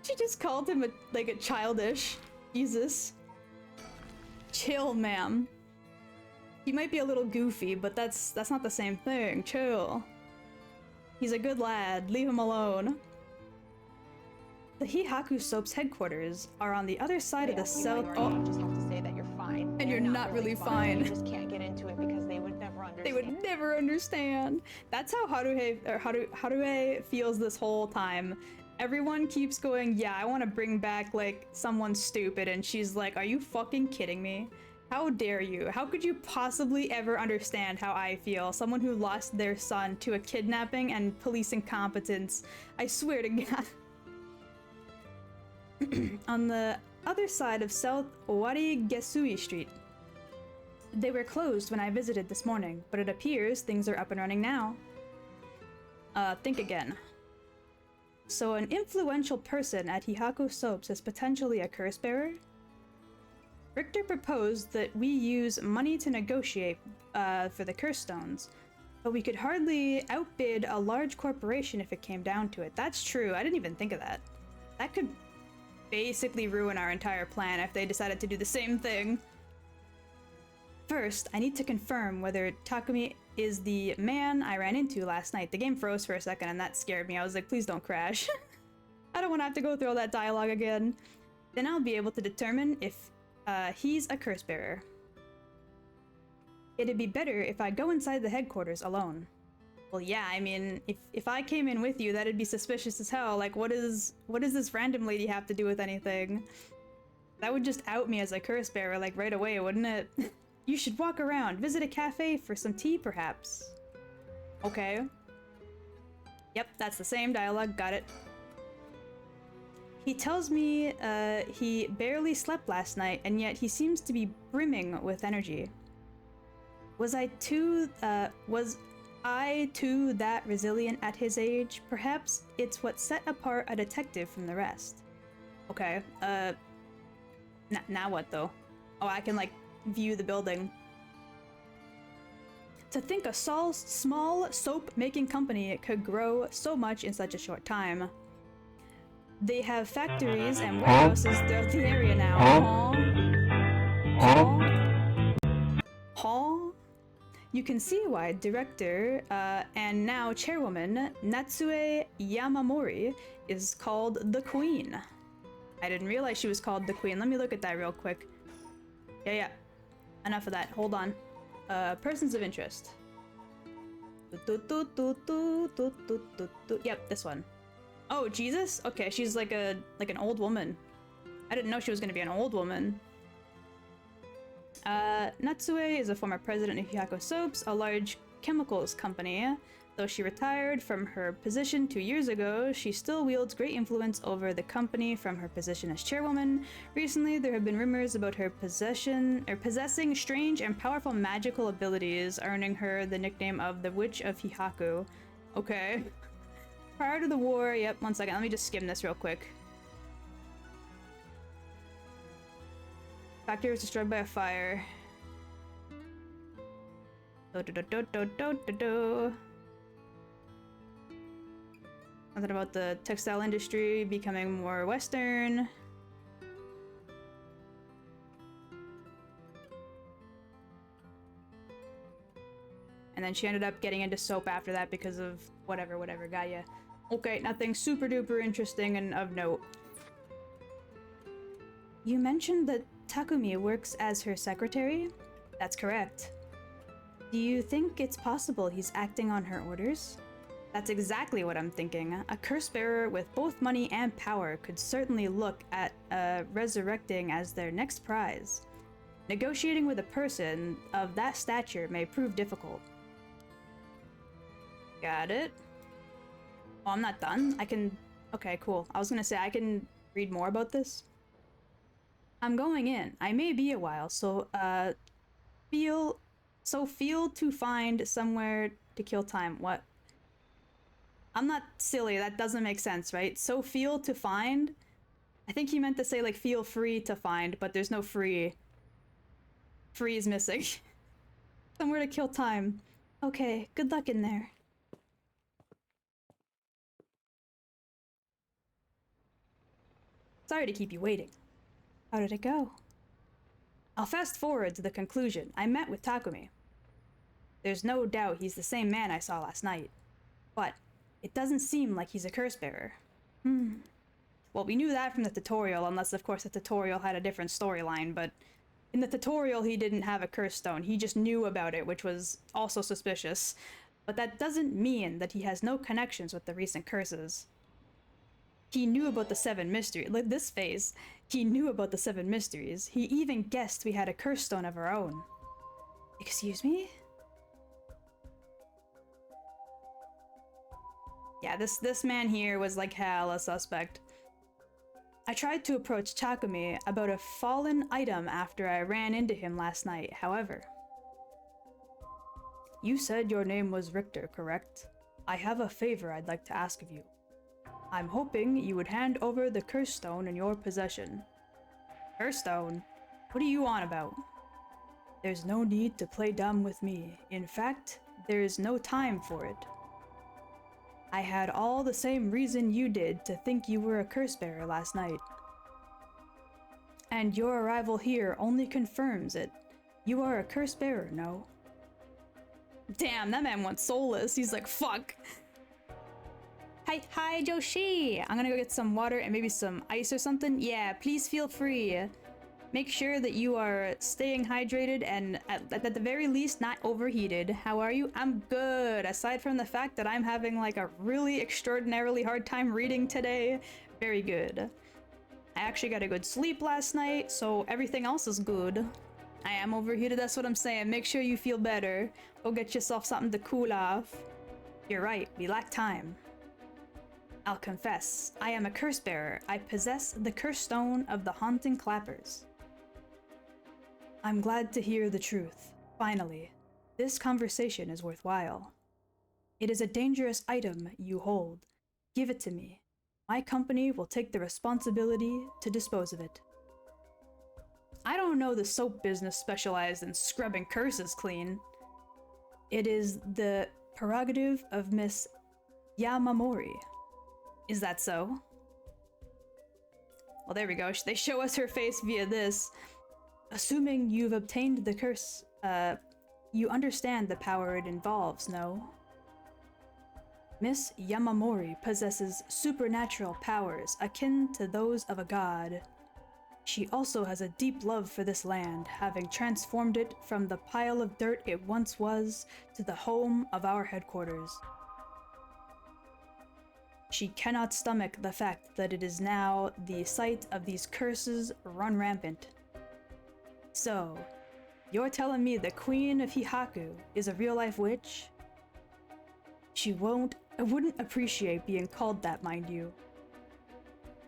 She just called him a childish. Jesus. Chill, ma'am. He might be a little goofy, but that's not the same thing. Chill. He's a good lad. Leave him alone. The Hihaku Soap's headquarters are on the other side of the south. Oh, you just have to say that you're fine. And you're not really fine. You just can't get into it because they would never understand. They would never understand. That's how Haruhe feels this whole time. Everyone keeps going, yeah, I want to bring back, like, someone stupid, and she's like, are you fucking kidding me? How dare you? How could you possibly ever understand how I feel? Someone who lost their son to a kidnapping and police incompetence. I swear to God. On the other side of South Warigesui Street. They were closed when I visited this morning, but it appears things are up and running now. Think again. So an influential person at Hihaku Soaps is potentially a curse bearer? Richter proposed that we use money to negotiate for the curse stones, But we could hardly outbid a large corporation if it came down to it. That's true. I didn't even think of that. That could basically ruin our entire plan if they decided to do the same thing. First, I need to confirm whether Takumi is the man I ran into last night. The game froze for a second and that scared me. I was like, please don't crash. I don't want to have to go through all that dialogue again. Then I'll be able to determine if he's a curse bearer. It'd be better if I go inside the headquarters alone. Well, yeah, I mean, if I came in with you, that'd be suspicious as hell. Like, what does this random lady have to do with anything? That would just out me as a curse bearer, like, right away, wouldn't it? You should walk around, visit a cafe for some tea, perhaps. Okay. Yep, that's the same dialogue, got it. He tells me he barely slept last night, and yet he seems to be brimming with energy. Was I too that resilient at his age? Perhaps it's what set apart a detective from the rest. Okay, now what though? Oh, I can like view the building. To think a small soap-making company could grow so much in such a short time. They have factories and warehouses throughout the area now. Huh? You can see why director and now chairwoman Natsue Yamamori is called the Queen. I didn't realize she was called the Queen. Let me look at that real quick. Yeah. Enough of that. Hold on. Persons of interest. Yep, this one. Oh, Jesus? Okay, she's like an old woman. I didn't know she was gonna be an old woman. Natsue is a former president of Hyako Soaps, a large chemicals company. Though she retired from her position 2 years ago, she still wields great influence over the company from her position as chairwoman. Recently, there have been rumors about her possessing strange and powerful magical abilities, earning her the nickname of the Witch of Hihaku. Okay. Prior to the war, yep, one second, let me just skim this real quick. Factory was destroyed by a fire. Something about the textile industry becoming more Western. And then she ended up getting into soap after that because of whatever, got ya. Okay, nothing super duper interesting and of note. You mentioned that Takumi works as her secretary? That's correct. Do you think it's possible he's acting on her orders? That's exactly what I'm thinking. A curse bearer with both money and power could certainly look at resurrecting as their next prize. Negotiating with a person of that stature may prove difficult. Got it. Oh, I'm not done. I can... Okay, cool. I was gonna say, I can read more about this. I'm going in. I may be a while, so, feel to find somewhere to kill time. What? I'm not silly. That doesn't make sense, right? So feel to find? I think he meant to say, like, feel free to find, but there's no free. Free is missing. Somewhere to kill time. Okay, good luck in there. Sorry to keep you waiting. How did it go? I'll fast forward to the conclusion. I met with Takumi. There's no doubt he's the same man I saw last night. But it doesn't seem like he's a curse bearer. Well, we knew that from the tutorial, unless of course the tutorial had a different storyline, but in the tutorial he didn't have a curse stone. He just knew about it, which was also suspicious. But that doesn't mean that he has no connections with the recent curses. He knew about the 7 mysteries. Like this phase, he knew about the 7 mysteries. He even guessed we had a curse stone of our own. Excuse me? Yeah, this man here was like hell a suspect. I tried to approach Takumi about a fallen item after I ran into him last night, however. You said your name was Richter, correct? I have a favor I'd like to ask of you. I'm hoping you would hand over the curse stone in your possession. Curse stone? What are you on about? There's no need to play dumb with me. In fact, there is no time for it. I had all the same reason you did to think you were a curse bearer last night. And your arrival here only confirms it. You are a curse bearer, no? Damn, that man went soulless. He's like, fuck. Hi, Joshi. I'm gonna go get some water and maybe some ice or something. Yeah, please feel free. Make sure that you are staying hydrated and at the very least not overheated. How are you? I'm good. Aside from the fact that I'm having like a really extraordinarily hard time reading today, very good. I actually got a good sleep last night, so everything else is good. I am overheated, that's what I'm saying. Make sure you feel better. Go get yourself something to cool off. You're right, we lack time. I'll confess, I am a curse bearer. I possess the curse stone of the haunting clappers. I'm glad to hear the truth. Finally, this conversation is worthwhile. It is a dangerous item you hold. Give it to me. My company will take the responsibility to dispose of it. I don't know the soap business specialized in scrubbing curses clean. It is the prerogative of Miss Yamamori. Is that so? Well, there we go. They show us her face via this. Assuming you've obtained the curse, you understand the power it involves, no? Miss Yamamori possesses supernatural powers akin to those of a god. She also has a deep love for this land, having transformed it from the pile of dirt it once was to the home of our headquarters. She cannot stomach the fact that it is now the site of these curses run rampant. So, you're telling me the Queen of Hihaku is a real-life witch? She wouldn't appreciate being called that, mind you.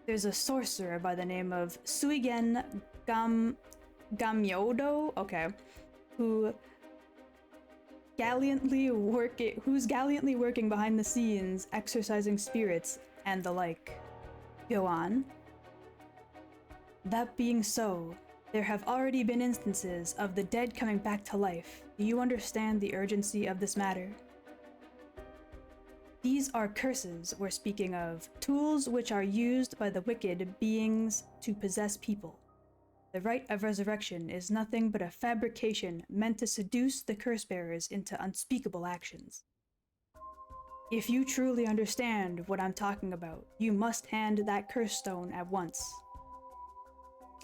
There's a sorcerer by the name of Suigen Gamyodo, okay, who's gallantly working behind the scenes, exorcising spirits and the like. Go on. That being so, there have already been instances of the dead coming back to life. Do you understand the urgency of this matter? These are curses we're speaking of, tools which are used by the wicked beings to possess people. The rite of resurrection is nothing but a fabrication meant to seduce the curse bearers into unspeakable actions. If you truly understand what I'm talking about, you must hand that curse stone at once.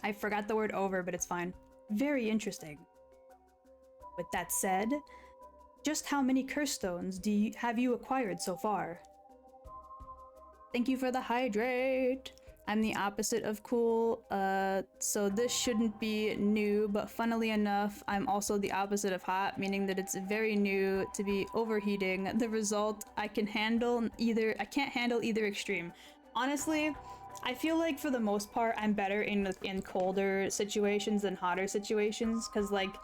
I forgot the word over, but it's fine. Very interesting. With that said, just how many curse stones have you acquired so far? Thank you for the hydrate! I'm the opposite of cool, so this shouldn't be new, but funnily enough, I'm also the opposite of hot, meaning that it's very new to be overheating. The result, I can't handle either extreme. Honestly, I feel like for the most part, I'm better in colder situations than hotter situations, because like,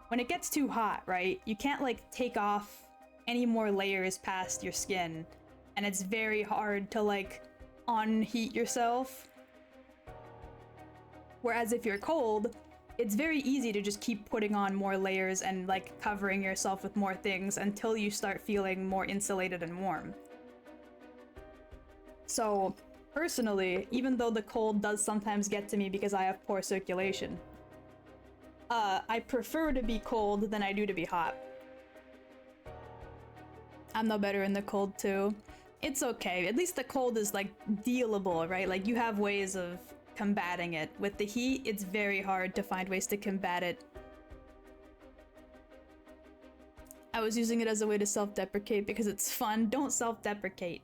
when it gets too hot, right, you can't like take off any more layers past your skin, and it's very hard to like unheat yourself. Whereas if you're cold, it's very easy to just keep putting on more layers and like covering yourself with more things until you start feeling more insulated and warm. So personally, even though the cold does sometimes get to me because I have poor circulation, I prefer to be cold than I do to be hot. I'm no better in the cold too. It's okay. At least the cold is like dealable, right? Like you have ways of combating it. With the heat, it's very hard to find ways to combat it. I was using it as a way to self-deprecate because it's fun. Don't self-deprecate.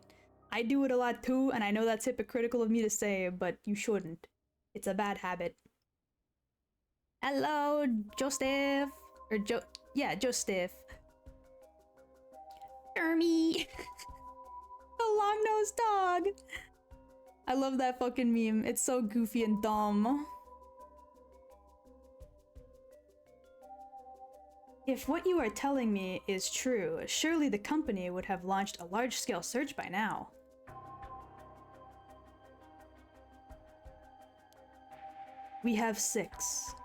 I do it a lot too, and I know that's hypocritical of me to say, but you shouldn't. It's a bad habit. Hello, Joseph. Or Joseph. Ermy. The long-nosed dog. I love that fucking meme. It's so goofy and dumb. If what you are telling me is true, surely the company would have launched a large-scale search by now. We have 6.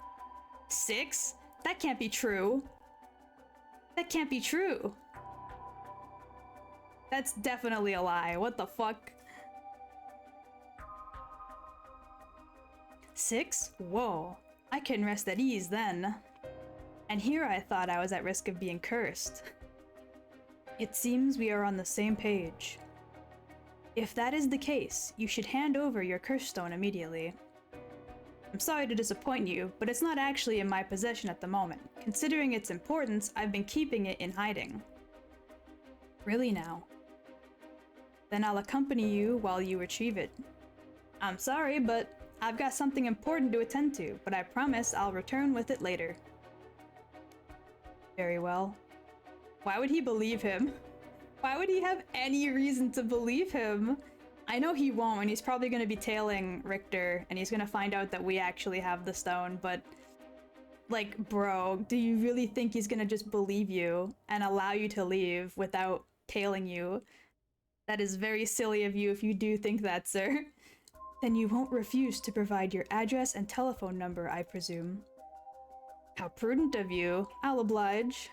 6? That can't be true. That can't be true. That's definitely a lie. What the fuck? 6? Whoa. I can rest at ease then. And here I thought I was at risk of being cursed. It seems we are on the same page. If that is the case, you should hand over your curse stone immediately. I'm sorry to disappoint you, but it's not actually in my possession at the moment. Considering its importance, I've been keeping it in hiding. Really now? Then I'll accompany you while you retrieve it. I'm sorry, but I've got something important to attend to, but I promise I'll return with it later. Very well. Why would he believe him? Why would he have any reason to believe him? I know he won't, and he's probably going to be tailing Richter, and he's going to find out that we actually have the stone, but... Like, bro, do you really think he's going to just believe you and allow you to leave without tailing you? That is very silly of you if you do think that, sir. Then you won't refuse to provide your address and telephone number, I presume. How prudent of you. I'll oblige.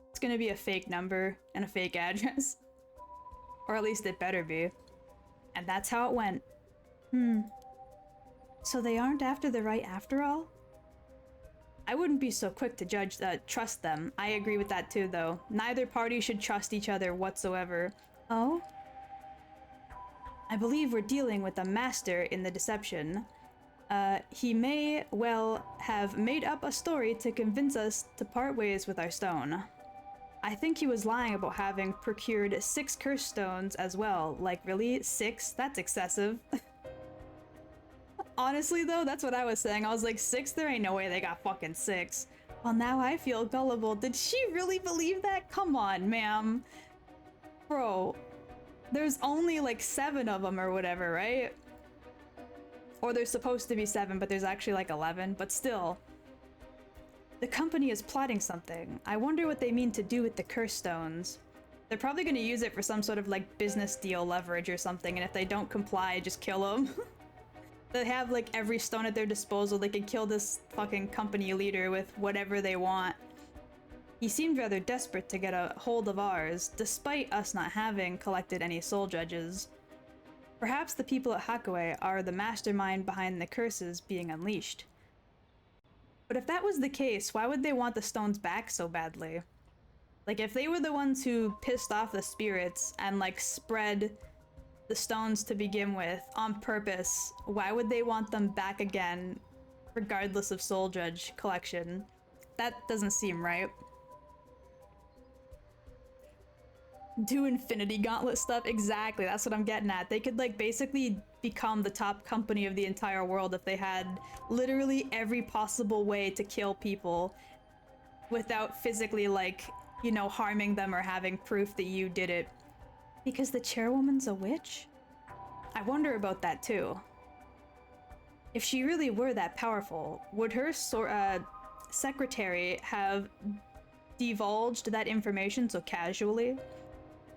It's gonna be a fake number and a fake address. Or at least it better be. And that's how it went. So they aren't after the right after all? I wouldn't be so quick to trust them. I agree with that too, though. Neither party should trust each other whatsoever. Oh? I believe we're dealing with a master in the deception. He may well have made up a story to convince us to part ways with our stone. I think he was lying about having procured 6 curse stones as well. Like, really? 6? That's excessive. Honestly, though, that's what I was saying. I was like, 6? There ain't no way they got fucking 6. Well, now I feel gullible. Did she really believe that? Come on, ma'am. Bro, there's only like 7 of them or whatever, right? Or there's supposed to be 7, but there's actually like 11, but still. The company is plotting something. I wonder what they mean to do with the curse stones. They're probably going to use it for some sort of like business deal leverage or something, and if they don't comply, just kill them. They have like every stone at their disposal. They can kill this fucking company leader with whatever they want. He seemed rather desperate to get a hold of ours, despite us not having collected any soul judges. Perhaps the people at Hakue are the mastermind behind the curses being unleashed. But if that was the case, why would they want the stones back so badly? Like, if they were the ones who pissed off the spirits and, like, spread the stones to begin with on purpose, why would they want them back again, regardless of soul judge collection? That doesn't seem right. Do Infinity Gauntlet stuff? Exactly, that's what I'm getting at. They could, like, basically become the top company of the entire world if they had literally every possible way to kill people without physically, like, you know, harming them or having proof that you did it. Because the chairwoman's a witch? I wonder about that too. If she really were that powerful, would her secretary have divulged that information so casually?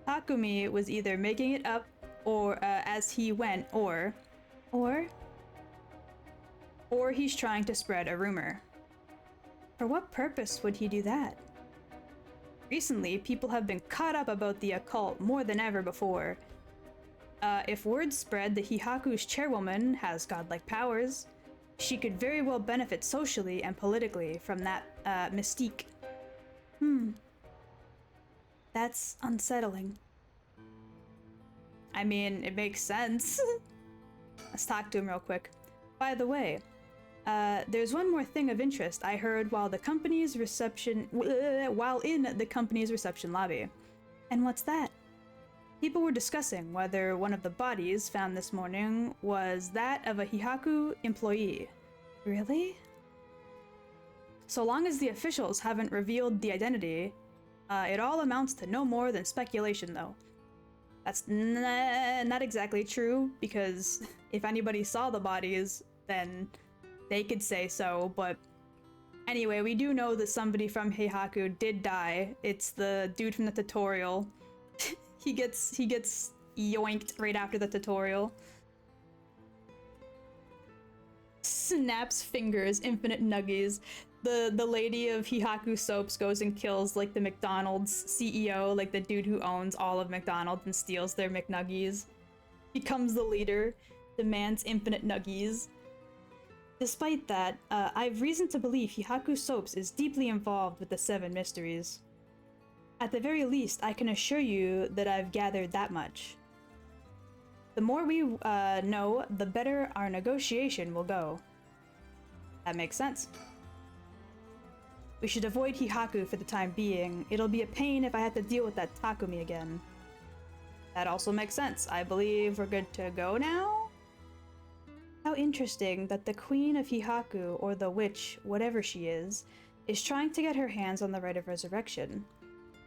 Takumi was either making it up or as he went, or he's trying to spread a rumor. For what purpose would he do that? Recently, people have been caught up about the occult more than ever before. If word spread that Hihaku's chairwoman has godlike powers, she could very well benefit socially and politically from that mystique. That's unsettling. I mean, it makes sense. Let's talk to him real quick. By the way, there's one more thing of interest I heard while in the company's reception lobby. And what's that? People were discussing whether one of the bodies found this morning was that of a Hihaku employee. Really? So long as the officials haven't revealed the identity, it all amounts to no more than speculation, though. That's not exactly true, because if anybody saw the bodies, then they could say so, but anyway, we do know that somebody from Heihaku did die. It's the dude from the tutorial. he gets yoinked right after the tutorial. Snaps fingers, infinite nuggies. the lady of Hihaku Soaps goes and kills like the McDonald's CEO, like the dude who owns all of McDonald's and steals their McNuggies. Becomes the leader, demands infinite nuggies. Despite that, I've reason to believe Hihaku Soaps is deeply involved with the 7 mysteries. At the very least, I can assure you that I've gathered that much. The more we know, the better our negotiation will go. That makes sense. We should avoid Hihaku for the time being. It'll be a pain if I have to deal with that Takumi again. That also makes sense. I believe we're good to go now? How interesting that the Queen of Hihaku, or the witch, whatever she is trying to get her hands on the right of resurrection.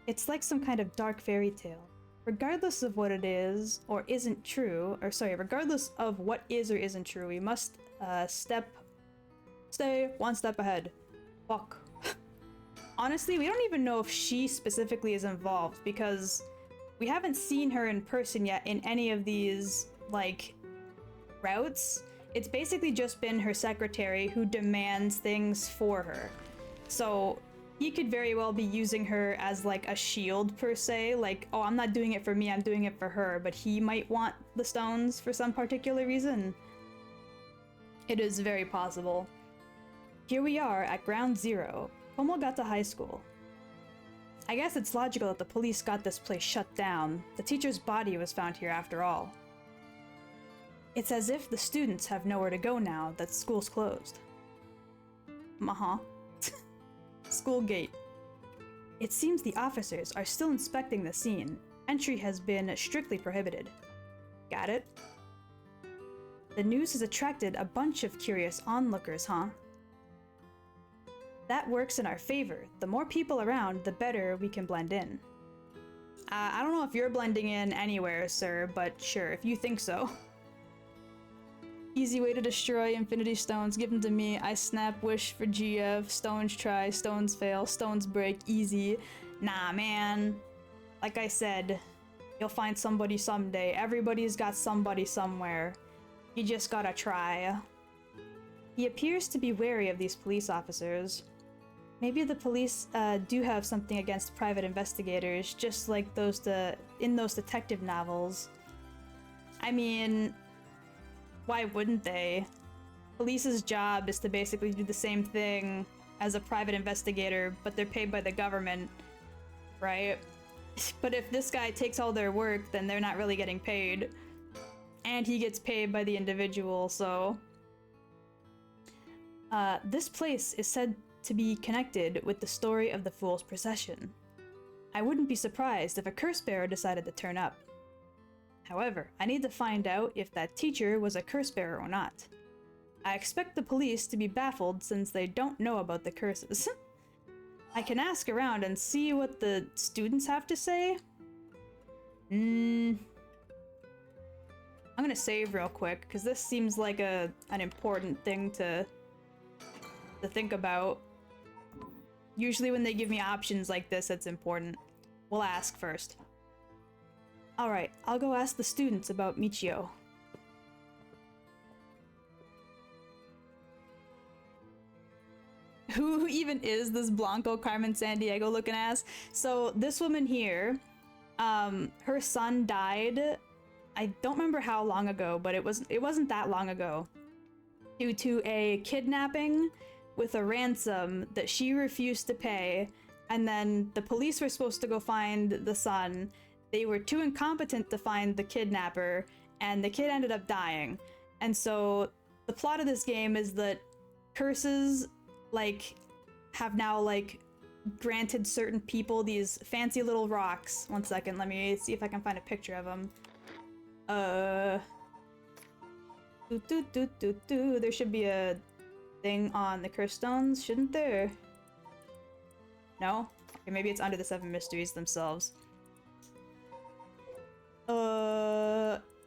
It's like some kind of dark fairy tale. Regardless of what it is or isn't true, regardless of what is or isn't true, we must stay one step ahead. Fuck. Honestly, we don't even know if she specifically is involved because we haven't seen her in person yet in any of these, like, routes. It's basically just been her secretary who demands things for her. So he could very well be using her as like a shield per se, like, oh, I'm not doing it for me, I'm doing it for her, but he might want the stones for some particular reason. It is very possible. Here we are at Ground Zero, Komogata High School. I guess it's logical that the police got this place shut down. The teacher's body was found here after all. It's as if the students have nowhere to go now that school's closed. School gate. It seems the officers are still inspecting the scene. Entry has been strictly prohibited. Got it? The news has attracted a bunch of curious onlookers, huh? That works in our favor. The more people around, the better we can blend in. I don't know if you're blending in anywhere, sir, but sure, if you think so. Easy way to destroy Infinity Stones. Give them to me. I snap, wish for GF. Stones try, stones fail, stones break. Easy. Nah, man. Like I said, you'll find somebody someday. Everybody's got somebody somewhere. You just gotta try. He appears to be wary of these police officers. Maybe the police do have something against private investigators, just like in those detective novels. I mean, why wouldn't they? Police's job is to basically do the same thing as a private investigator, but they're paid by the government, right? But if this guy takes all their work, then they're not really getting paid. And he gets paid by the individual, so... this place is said to be connected with the story of the Fool's Procession. I wouldn't be surprised if a curse bearer decided to turn up. However, I need to find out if that teacher was a curse bearer or not. I expect the police to be baffled since they don't know about the curses. I can ask around and see what the students have to say. I'm gonna save real quick, because this seems like an important thing to think about. Usually when they give me options like this, it's important. We'll ask first. Alright, I'll go ask the students about Michio. Who even is this Blanco Carmen Sandiego looking ass? So this woman here, her son died, I don't remember how long ago, but it wasn't that long ago, due to a kidnapping with a ransom that she refused to pay, and then the police were supposed to go find the son. They were too incompetent to find the kidnapper, and the kid ended up dying. And so the plot of this game is that curses, like, have now, like, granted certain people these fancy little rocks. One second, let me see if I can find a picture of them. There should be a thing on the curse stones, shouldn't there? No? Okay, maybe it's under the 7 mysteries themselves.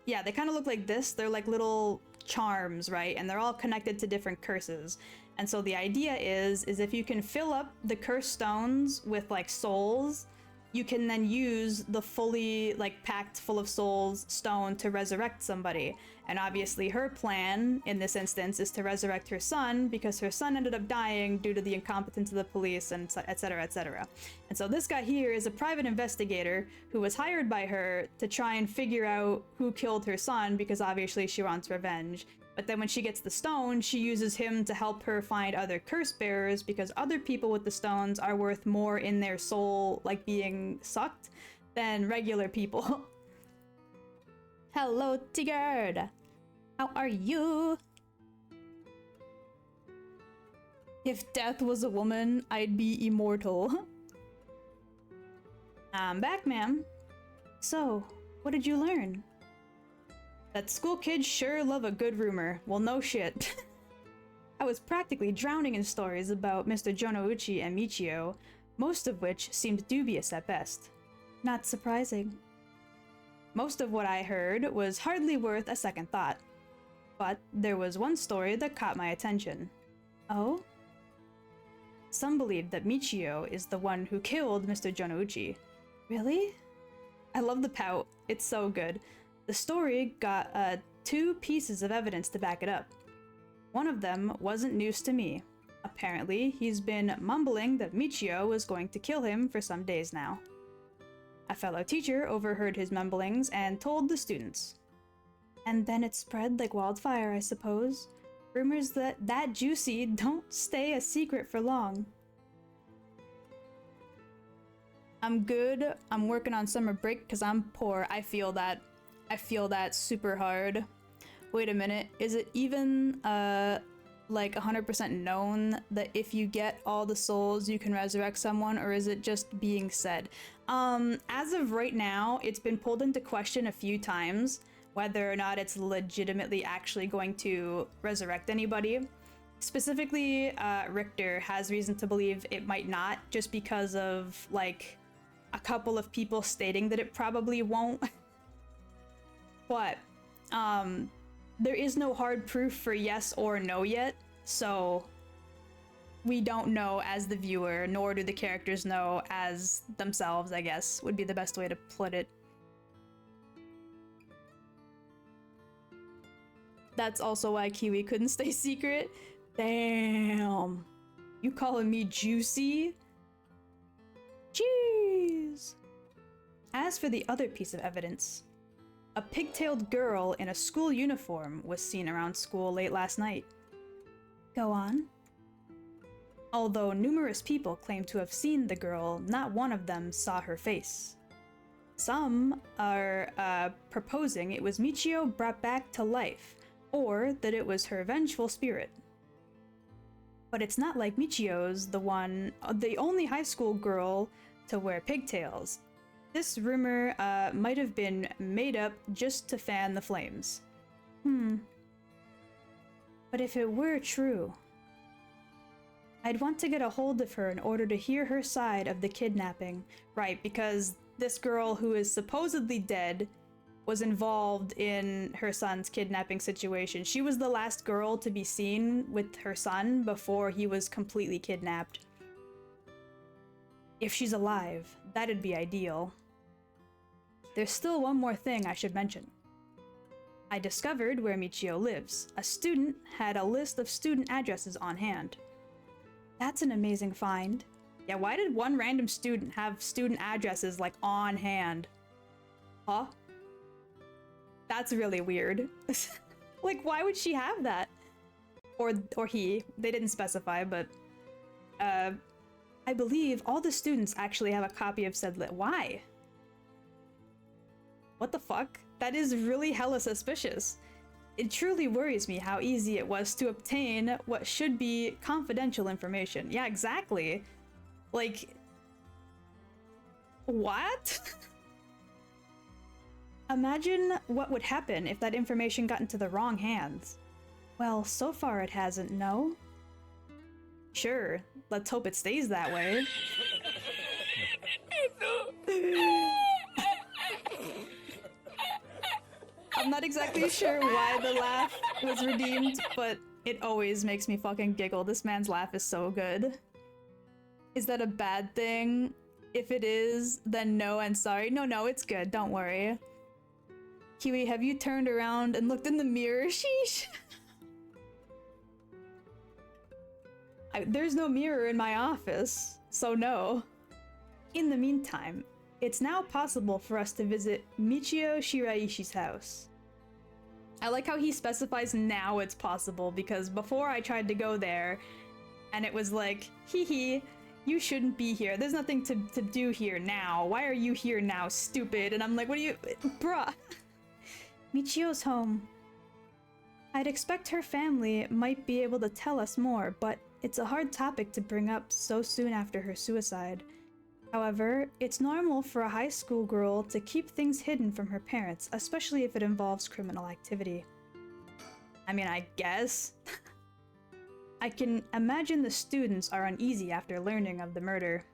Yeah, they kind of look like this. They're like little charms, right? And they're all connected to different curses. And so the idea is if you can fill up the curse stones with like souls, you can then use the fully like packed full of souls stone to resurrect somebody. And obviously her plan in this instance is to resurrect her son because her son ended up dying due to the incompetence of the police and etc, etc. And so this guy here is a private investigator who was hired by her to try and figure out who killed her son because obviously she wants revenge. But then when she gets the stone, she uses him to help her find other curse bearers because other people with the stones are worth more in their soul, like being sucked, than regular people. Hello, Tigard! How are you? If death was a woman, I'd be immortal. I'm back, ma'am. So, what did you learn? That school kids sure love a good rumor. Well, no shit. I was practically drowning in stories about Mr. Jonouchi and Michio, most of which seemed dubious at best. Not surprising. Most of what I heard was hardly worth a second thought. But there was one story that caught my attention. Oh? Some believe that Michio is the one who killed Mr. Jonouchi. Really? I love the pout. It's so good. The story got 2 pieces of evidence to back it up. One of them wasn't news to me. Apparently, he's been mumbling that Michio was going to kill him for some days now. A fellow teacher overheard his mumblings and told the students. And then it spread like wildfire, I suppose. Rumors that juicy don't stay a secret for long. I'm good. I'm working on summer break because I'm poor. I feel that super hard. Wait a minute. Is it even like 100% known that if you get all the souls you can resurrect someone, or is it just being said? As of right now, it's been pulled into question a few times whether or not it's legitimately actually going to resurrect anybody. Specifically, Richter has reason to believe it might not, just because of like a couple of people stating that it probably won't. But there is no hard proof for yes or no yet, so we don't know as the viewer, nor do the characters know as themselves, I guess, would be the best way to put it. That's also why Kiwi couldn't stay secret. Damn. You calling me juicy? Jeez. As for the other piece of evidence, a pigtailed girl in a school uniform was seen around school late last night. Go on. Although numerous people claim to have seen the girl, not one of them saw her face. Some are proposing it was Michio brought back to life, or that it was her vengeful spirit. But it's not like Michio's the only high school girl to wear pigtails. This rumor might have been made up just to fan the flames. But if it were true, I'd want to get a hold of her in order to hear her side of the kidnapping. Right, because this girl who is supposedly dead was involved in her son's kidnapping situation. She was the last girl to be seen with her son before he was completely kidnapped. If she's alive, that'd be ideal. There's still one more thing I should mention. I discovered where Michio lives. A student had a list of student addresses on hand. That's an amazing find. Yeah, why did one random student have student addresses, like, on hand? Huh? That's really weird. Like, why would she have that? Or he. They didn't specify, but... I believe all the students actually have a copy of said list. Why? What the fuck? That is really hella suspicious. It truly worries me how easy it was to obtain what should be confidential information. Yeah, exactly. Like... what? Imagine what would happen if that information got into the wrong hands. Well, so far it hasn't, no? Sure, let's hope it stays that way. I'm not exactly sure why the laugh was redeemed, but it always makes me fucking giggle. This man's laugh is so good. Is that a bad thing? If it is, then no and sorry. No, it's good, don't worry. Kiwi, have you turned around and looked in the mirror? Sheesh. There's no mirror in my office, so no. In the meantime, it's now possible for us to visit Michio Shiraishi's house. I like how he specifies now it's possible, because before I tried to go there, and it was like, hee hee, you shouldn't be here. There's nothing to do here now. Why are you here now, stupid? And I'm like, what are you... Bruh. Michio's home. I'd expect her family might be able to tell us more, but it's a hard topic to bring up so soon after her suicide. However, it's normal for a high school girl to keep things hidden from her parents, especially if it involves criminal activity. I mean, I guess. I can imagine the students are uneasy after learning of the murder.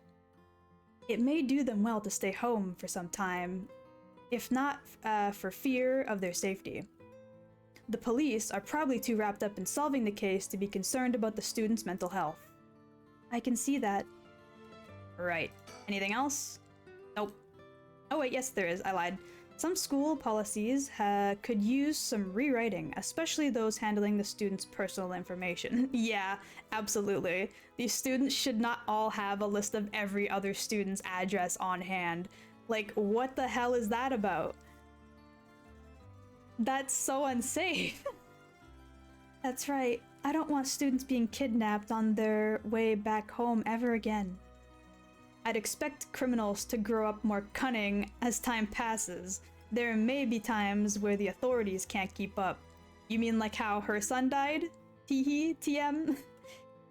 It may do them well to stay home for some time, if not for fear of their safety. The police are probably too wrapped up in solving the case to be concerned about the students' mental health. I can see that. Right. Anything else? Nope. Oh wait, yes there is. I lied. Some school policies could use some rewriting, especially those handling the students' personal information. Yeah, absolutely. These students should not all have a list of every other student's address on hand. Like, what the hell is that about? That's so unsafe. That's right. I don't want students being kidnapped on their way back home ever again. I'd expect criminals to grow up more cunning as time passes. There may be times where the authorities can't keep up. You mean like how her son died? Teehee, TM?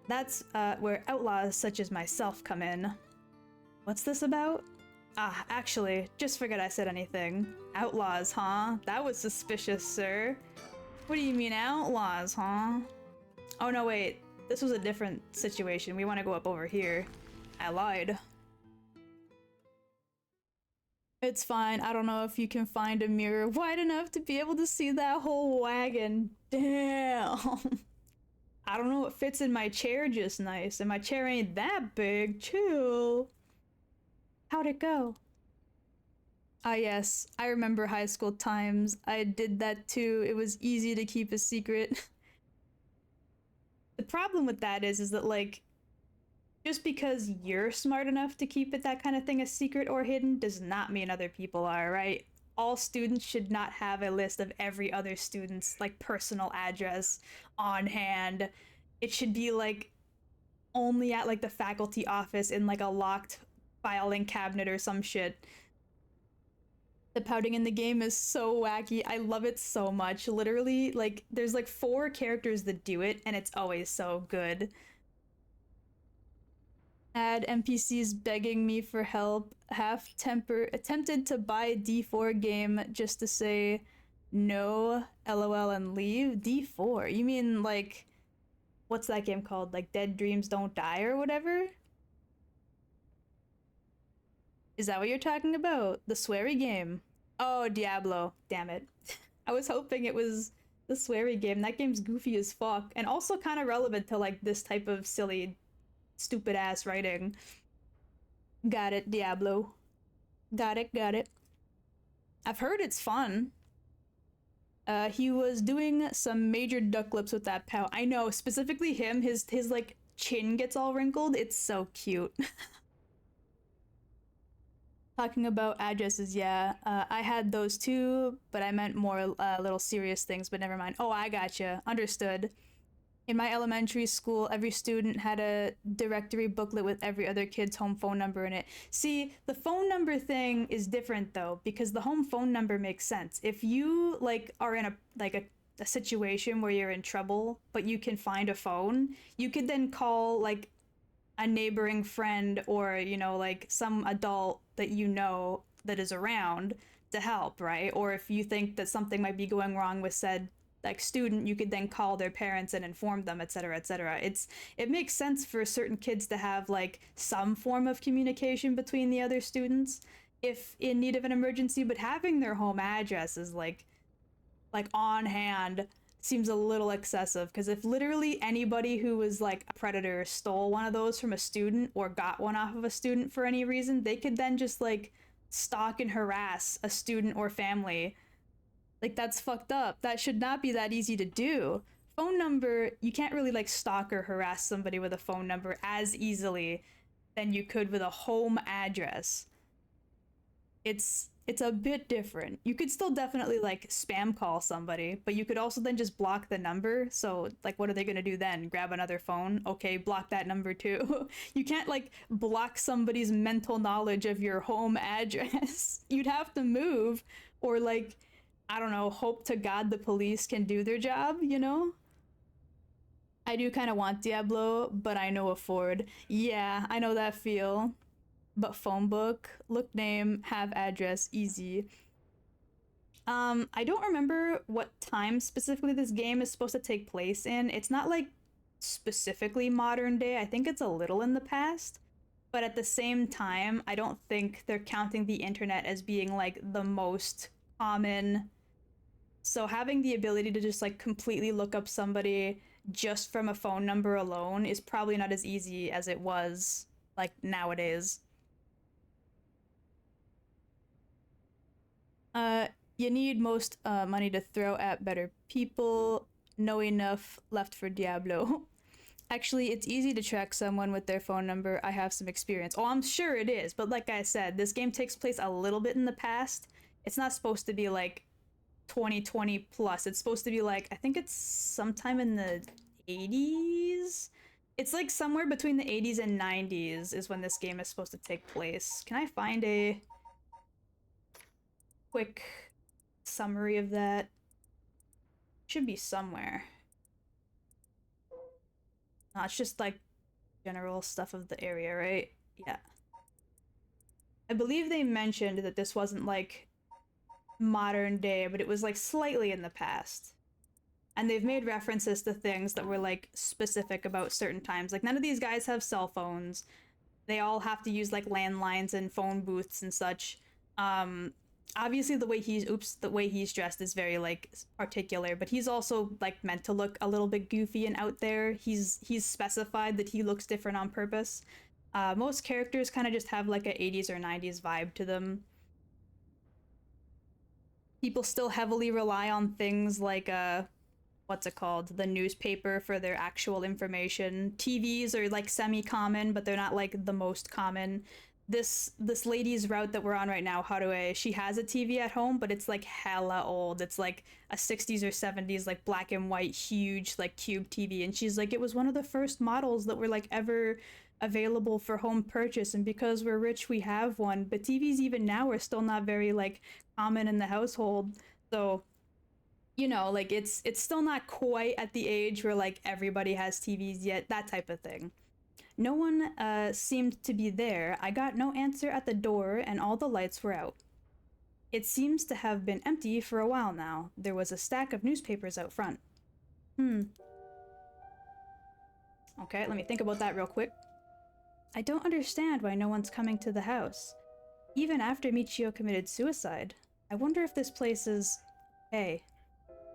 That's where outlaws such as myself come in. What's this about? Ah, actually, just forget I said anything. Outlaws, huh? That was suspicious, sir. What do you mean outlaws, huh? Oh no, wait. This was a different situation. We want to go up over here. I lied. It's fine. I don't know if you can find a mirror wide enough to be able to see that whole wagon. Damn. I don't know what fits in my chair just nice, and my chair ain't that big. Chill. How'd it go? Ah yes, I remember high school times. I did that too. It was easy to keep a secret. The problem with that is that like, just because you're smart enough to keep it that kind of thing a secret or hidden does not mean other people are, right? All students should not have a list of every other student's like personal address on hand. It should be like only at like the faculty office in like a locked filing cabinet or some shit. The pouting in the game is so wacky. I love it so much. Literally, like, there's like 4 characters that do it, and it's always so good. Add NPCs begging me for help. Attempted to buy D4 game just to say no, LOL, and leave. D4? You mean like, what's that game called? Like Dead Dreams Don't Die or whatever? Is that what you're talking about? The sweary game? Oh, Diablo. Damn it. I was hoping it was the sweary game. That game's goofy as fuck. And also kind of relevant to like this type of silly, stupid ass writing. Got it, Diablo. Got it, got it. I've heard it's fun. He was doing some major duck lips with that pout. I know, specifically him, his like chin gets all wrinkled. It's so cute. Talking about addresses, yeah. I had those too, but I meant more little serious things, but never mind. Oh, I gotcha. Understood. In my elementary school, every student had a directory booklet with every other kid's home phone number in it. See, the phone number thing is different though, because the home phone number makes sense. If you like are in a situation where you're in trouble, but you can find a phone, you could then call like a neighboring friend or, you know, like some adult that you know that is around to help, right? Or if you think that something might be going wrong with said like student, you could then call their parents and inform them, etc., etc. It makes sense for certain kids to have like some form of communication between the other students if in need of an emergency, but having their home address is like on hand seems a little excessive, because if literally anybody who was like a predator stole one of those from a student or got one off of a student for any reason, they could then just like stalk and harass a student or family Like, that's fucked up. That should not be that easy to do. Phone number, you can't really like stalk or harass somebody with a phone number as easily than you could with a home address. It's a bit different. You could still definitely like spam call somebody, but you could also then just block the number. So like what are they going to do then? Grab another phone? Okay, block that number too. You can't like block somebody's mental knowledge of your home address. You'd have to move or like I don't know, hope to God the police can do their job, you know? I do kind of want Diablo, but I know afford. Yeah, I know that feel. But phone book, look name, have address, easy. I don't remember what time specifically this game is supposed to take place in. It's not like specifically modern day. I think it's a little in the past. But at the same time, I don't think they're counting the internet as being like the most common. So having the ability to just like completely look up somebody just from a phone number alone is probably not as easy as it was like nowadays. You need most money to throw at better people. No enough left for Diablo. Actually, it's easy to track someone with their phone number. I have some experience. Oh, I'm sure it is, but like I said, this game takes place a little bit in the past. It's not supposed to be like 2020 plus. It's supposed to be like, I think it's sometime in the 80s? It's like somewhere between the 80s and 90s is when this game is supposed to take place. Can I find a quick summary of that? Should be somewhere. No, it's just like general stuff of the area, right? Yeah. I believe they mentioned that this wasn't like modern day, but it was like slightly in the past. And they've made references to things that were like specific about certain times. Like none of these guys have cell phones. They all have to use like landlines and phone booths and such. Obviously the way he's dressed is very like particular, but he's also like meant to look a little bit goofy and out there. He's specified that he looks different on purpose. Most characters kind of just have like a 80s or 90s vibe to them. People still heavily rely on things like what's it called? The newspaper for their actual information. TVs are like semi-common, but they're not like the most common. This lady's route that we're on right now, she has a TV at home, but it's like hella old. It's like a 60s or 70s like black and white huge like cube TV, and she's like, it was one of the first models that were like ever available for home purchase, and because we're rich we have one. But TVs even now are still not very like common in the household. So you know, like it's still not quite at the age where like everybody has TVs yet, that type of thing. No one seemed to be there. I got no answer at the door and all the lights were out. It seems to have been empty for a while now. There was a stack of newspapers out front. Okay, let me think about that real quick. I don't understand why no one's coming to the house. Even after Michio committed suicide. I wonder if this place is... Hey.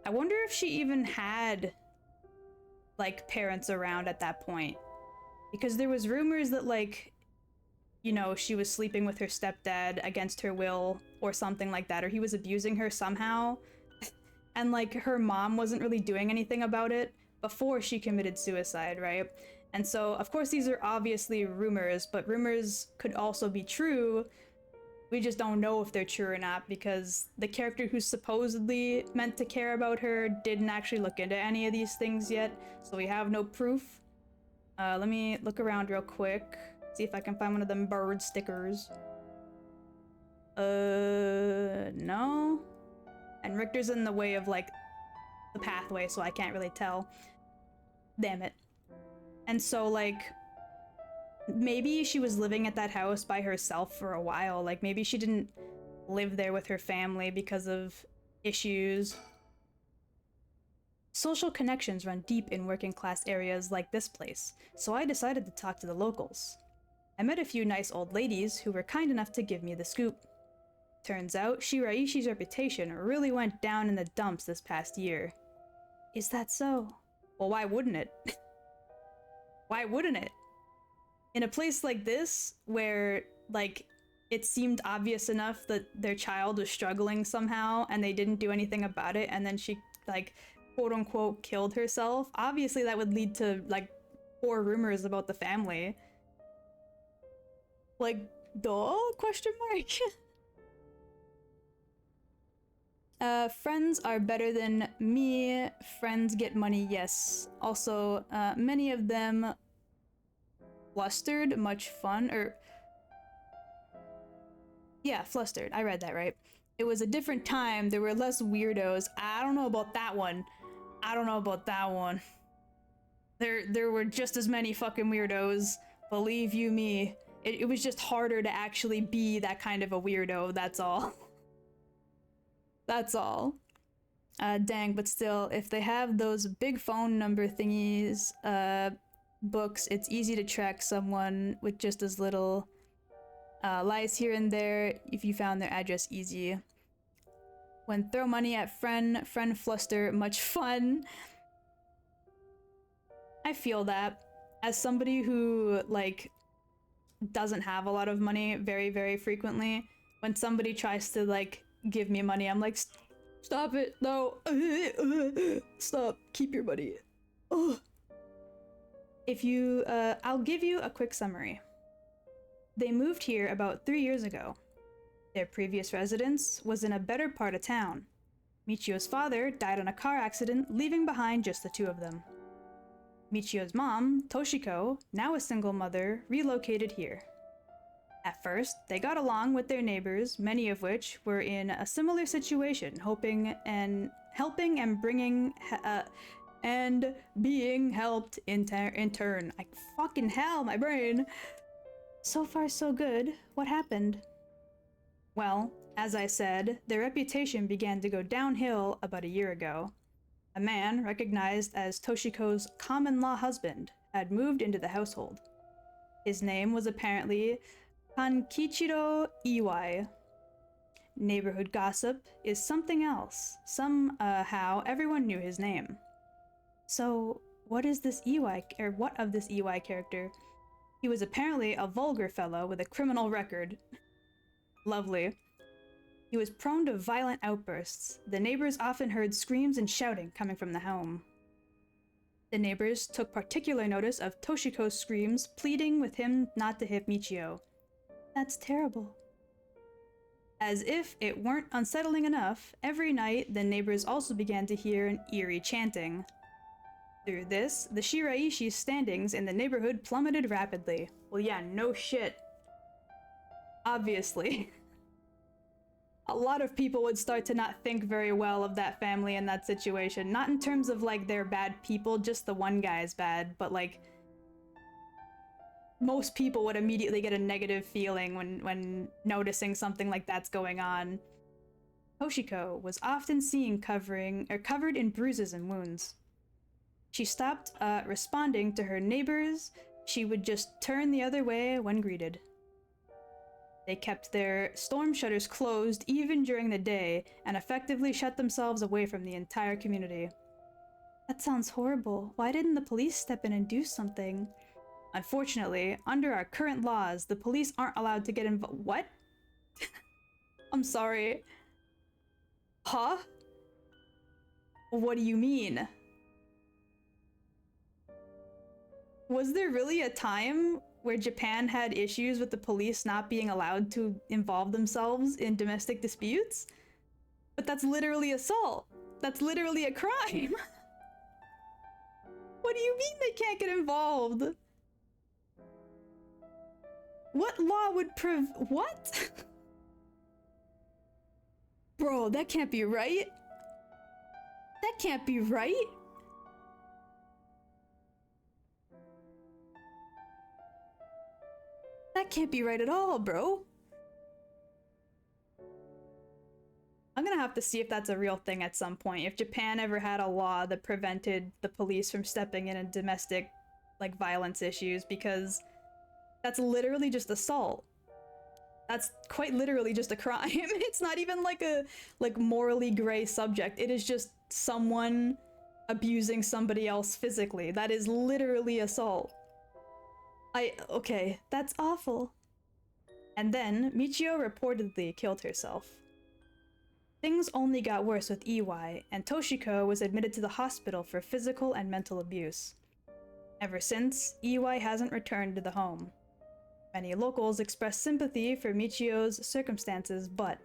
I wonder if she even had like parents around at that point. Because there was rumors that like, you know, she was sleeping with her stepdad against her will or something like that, or he was abusing her somehow. And like her mom wasn't really doing anything about it before she committed suicide, right? And so of course these are obviously rumors, but rumors could also be true. We just don't know if they're true or not because the character who's supposedly meant to care about her didn't actually look into any of these things yet, so we have no proof. Let me look around real quick, see if I can find one of them bird stickers. No. And Richter's in the way of like the pathway, so I can't really tell. Damn it. And so like, maybe she was living at that house by herself for a while. Like maybe she didn't live there with her family because of issues. Social connections run deep in working class areas like this place, so I decided to talk to the locals. I met a few nice old ladies who were kind enough to give me the scoop. Turns out Shiraishi's reputation really went down in the dumps this past year. Is that so? Well, why wouldn't it? Why wouldn't it? In a place like this, where, like, it seemed obvious enough that their child was struggling somehow and they didn't do anything about it, and then she, like, quote unquote killed herself. Obviously that would lead to, like, poor rumors about the family. Like, duh? Question mark? Friends are better than me. Friends get money, yes. Also, many of them flustered, much fun, or... Yeah, flustered. I read that right. It was a different time. There were less weirdos. I don't know about that one. I don't know about that one. There were just as many fucking weirdos. Believe you me. It was just harder to actually be that kind of a weirdo, that's all. That's all. Dang, but still, if they have those big phone number thingies, books, it's easy to track someone with just as little lies here and there if you found their address easy. When throw money at friend fluster, much fun. I feel that. As somebody who, like, doesn't have a lot of money very, very frequently, when somebody tries to, like, give me money, I'm like, stop it, no, stop, keep your money. Ugh. If you, I'll give you a quick summary. They moved here about 3 years ago. Their previous residence was in a better part of town. Michio's father died in a car accident, leaving behind just the two of them. Michio's mom, Toshiko, now a single mother, relocated here. At first, they got along with their neighbors, many of which were in a similar situation, helping and bringing and being helped in turn. Like, fucking hell, my brain. So far, so good. What happened? Well, as I said, their reputation began to go downhill about a year ago. A man, recognized as Toshiko's common-law husband, had moved into the household. His name was apparently Kankichiro Iwai. Neighborhood gossip is something else. Somehow everyone knew his name. So, what of this Iwai character? He was apparently a vulgar fellow with a criminal record. Lovely. He was prone to violent outbursts. The neighbors often heard screams and shouting coming from the home. The neighbors took particular notice of Toshiko's screams, pleading with him not to hit Michio. That's terrible. As if it weren't unsettling enough, every night the neighbors also began to hear an eerie chanting. Through this, the Shiraishi's standings in the neighborhood plummeted rapidly. Well, yeah, no shit. Obviously. A lot of people would start to not think very well of that family in that situation. Not in terms of, like, they're bad people, just the one guy's bad, but, like, most people would immediately get a negative feeling when noticing something like that's going on. Toshiko was often seen covered in bruises and wounds. She stopped responding to her neighbors. She would just turn the other way when greeted. They kept their storm shutters closed even during the day and effectively shut themselves away from the entire community. That sounds horrible. Why didn't the police step in and do something? Unfortunately, under our current laws, the police aren't allowed to get involved. What? I'm sorry. Huh? What do you mean? Was there really a time where Japan had issues with the police not being allowed to involve themselves in domestic disputes? But that's literally assault. That's literally a crime. What do you mean they can't get involved? What law would what? Bro, that can't be right. That can't be right. That can't be right at all, bro. I'm gonna have to see if that's a real thing at some point. If Japan ever had a law that prevented the police from stepping in domestic, like, violence issues, because that's literally just assault. That's quite literally just a crime. It's not even like a, like, morally gray subject. It is just someone abusing somebody else physically. That is literally assault. Okay, that's awful. And then Michio reportedly killed herself. Things only got worse with EY, and Toshiko was admitted to the hospital for physical and mental abuse. Ever since, EY hasn't returned to the home. Many locals expressed sympathy for Michio's circumstances, but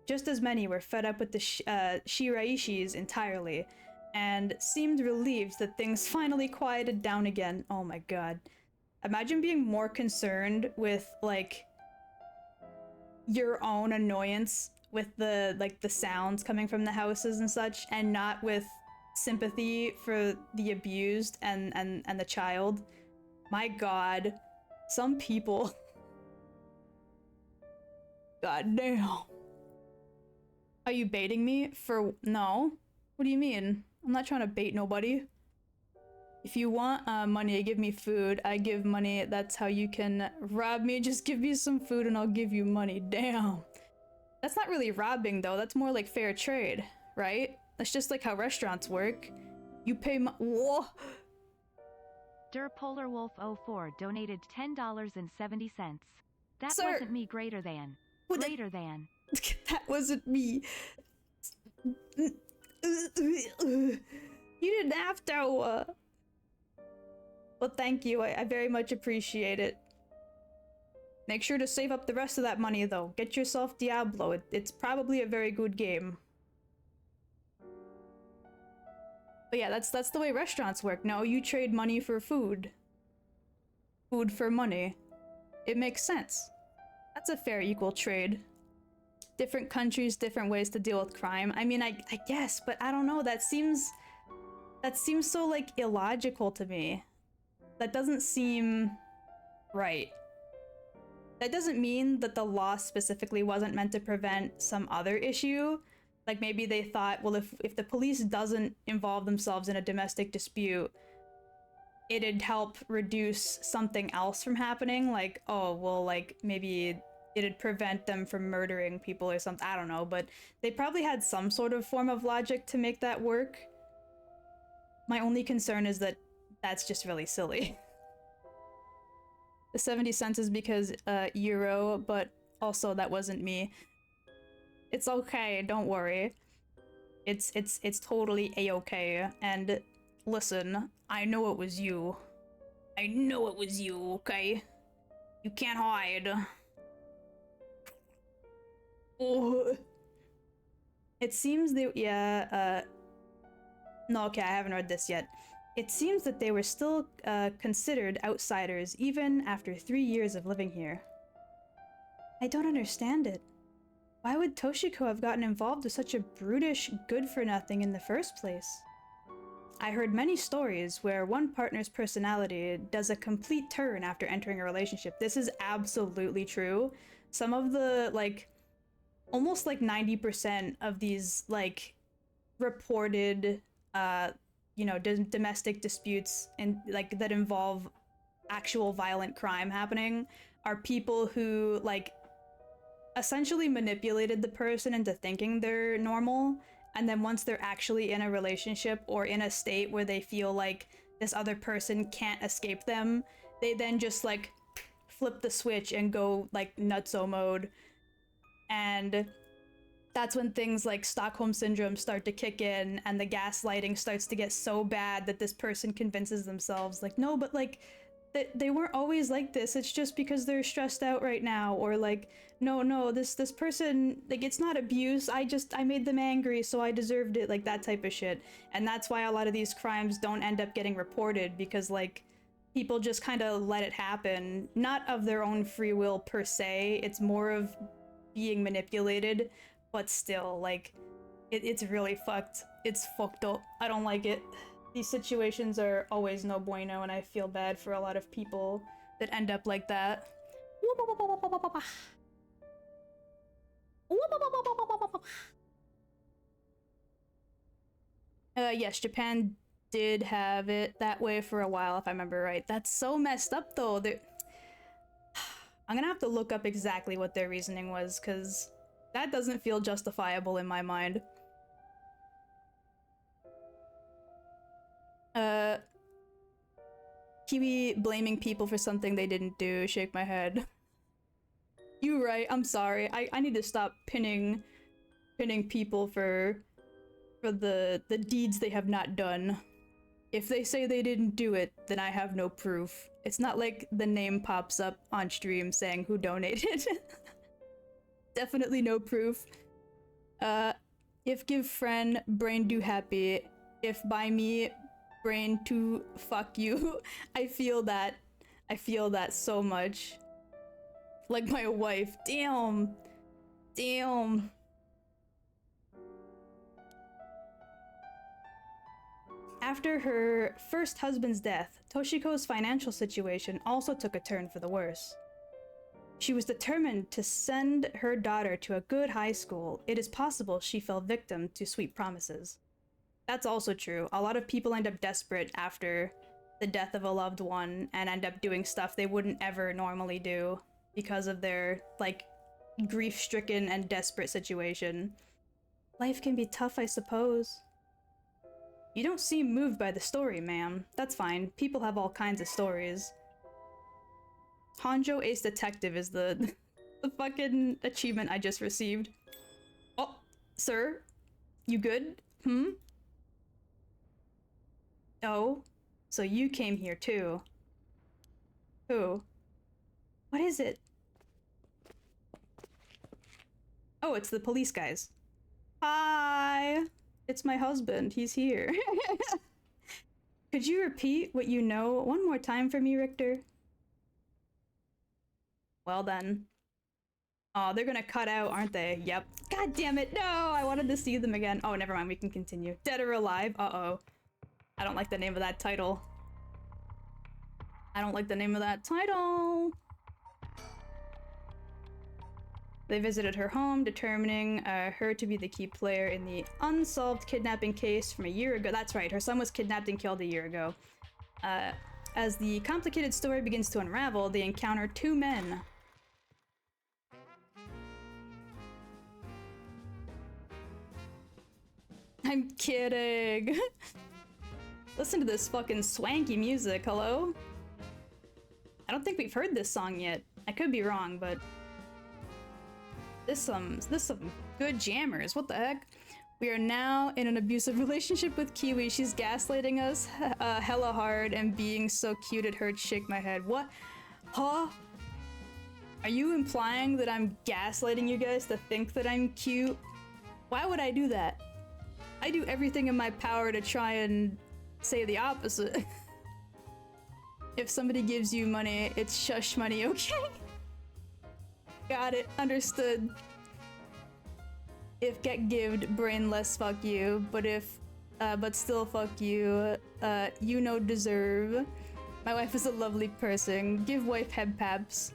just as many were fed up with the Shiraishis entirely, and seemed relieved that things finally quieted down again. Oh my god. Imagine being more concerned with, like, your own annoyance with the sounds coming from the houses and such, and not with sympathy for the abused and the child. My god. Some people. God damn. Are you baiting me for— no? What do you mean? I'm not trying to bait nobody. If you want money, give me food. I give money. That's how you can rob me. Just give me some food and I'll give you money. Damn. That's not really robbing though. That's more like fair trade, right? That's just like how restaurants work. You pay whoa. DurPolarWolf04 donated $10.70. That Sir. wasn't me greater than. What the— Greater than. That wasn't me. You didn't have to. Well, thank you. I very much appreciate it. Make sure to save up the rest of that money, though. Get yourself Diablo. It's probably a very good game. But yeah, that's the way restaurants work. No, you trade money for food. Food for money. It makes sense. That's a fair, equal trade. Different countries, different ways to deal with crime. I mean, I guess, but I don't know. That seems so, like, illogical to me. That doesn't seem right. That doesn't mean that the law specifically wasn't meant to prevent some other issue. Like, maybe they thought, well, if the police doesn't involve themselves in a domestic dispute, it'd help reduce something else from happening. Like, oh, well, like, maybe it'd prevent them from murdering people or something. I don't know, but they probably had some sort of form of logic to make that work. My only concern is that that's just really silly. The 70 cents is because euro, but also that wasn't me. It's okay, don't worry. It's totally a-okay. And listen, I know it was you. I know it was you, okay? You can't hide. Oh. It seems they— no, okay, I haven't read this yet. It seems that they were still considered outsiders even after 3 years of living here. I don't understand it. Why would Toshiko have gotten involved with such a brutish good-for-nothing in the first place? I heard many stories where one partner's personality does a complete turn after entering a relationship. This is absolutely true. Some of the, like, almost like 90% of these, like, reported, you know, domestic disputes and like that involve actual violent crime happening are people who, like, essentially manipulated the person into thinking they're normal, and then once they're actually in a relationship or in a state where they feel like this other person can't escape them, they then just, like, flip the switch and go, like, nutso mode. And that's when things like Stockholm Syndrome start to kick in, and the gaslighting starts to get so bad that this person convinces themselves, like, no, but, like, they weren't always like this, it's just because they're stressed out right now, or, like, no, this person, like, it's not abuse, I made them angry, so I deserved it, like, that type of shit. And that's why a lot of these crimes don't end up getting reported, because, like, people just kind of let it happen, not of their own free will per se, it's more of being manipulated. But still, like, it's really fucked. It's fucked up. I don't like it. These situations are always no bueno, and I feel bad for a lot of people that end up like that. Yes, Japan did have it that way for a while, if I remember right. That's so messed up, though. I'm gonna have to look up exactly what their reasoning was, because that doesn't feel justifiable in my mind. Kiwi blaming people for something they didn't do. Shake my head. You right, I'm sorry. I need to stop pinning people for the deeds they have not done. If they say they didn't do it, then I have no proof. It's not like the name pops up on stream saying who donated. Definitely no proof. If give friend, brain do happy. If by me, brain to fuck you. I feel that so much. Like my wife. Damn. Damn. After her first husband's death, Toshiko's financial situation also took a turn for the worse. She was determined to send her daughter to a good high school. It is possible she fell victim to sweet promises. That's also true. A lot of people end up desperate after the death of a loved one and end up doing stuff they wouldn't ever normally do because of their, like, grief-stricken and desperate situation. Life can be tough, I suppose. You don't seem moved by the story, ma'am. That's fine. People have all kinds of stories. Hanjo Ace Detective is the fucking achievement I just received. Oh, sir? You good? Oh, so you came here too. Who? What is it? Oh, it's the police guys. Hi! It's my husband. He's here. Could you repeat what you know one more time for me, Richter? Well then. Oh, they're gonna cut out, aren't they? Yep. God damn it, no! I wanted to see them again. Oh, never mind, we can continue. Dead or Alive? Uh-oh. I don't like the name of that title. I don't like the name of that title! They visited her home, determining her to be the key player in the unsolved kidnapping case from a year ago. That's right, her son was kidnapped and killed a year ago. As the complicated story begins to unravel, they encounter two men. I'm kidding. Listen to this fucking swanky music, hello? I don't think we've heard this song yet. I could be wrong, but this some good jammers. What the heck? We are now in an abusive relationship with Kiwi. She's gaslighting us hella hard and being so cute it hurts. Shake my head. What? Huh? Are you implying that I'm gaslighting you guys to think that I'm cute? Why would I do that? I do everything in my power to try and say the opposite. If somebody gives you money, it's shush money, okay? Got it. Understood. If get gived, brainless, fuck you. But if, but still fuck you, you know deserve. My wife is a lovely person. Give wife head paps.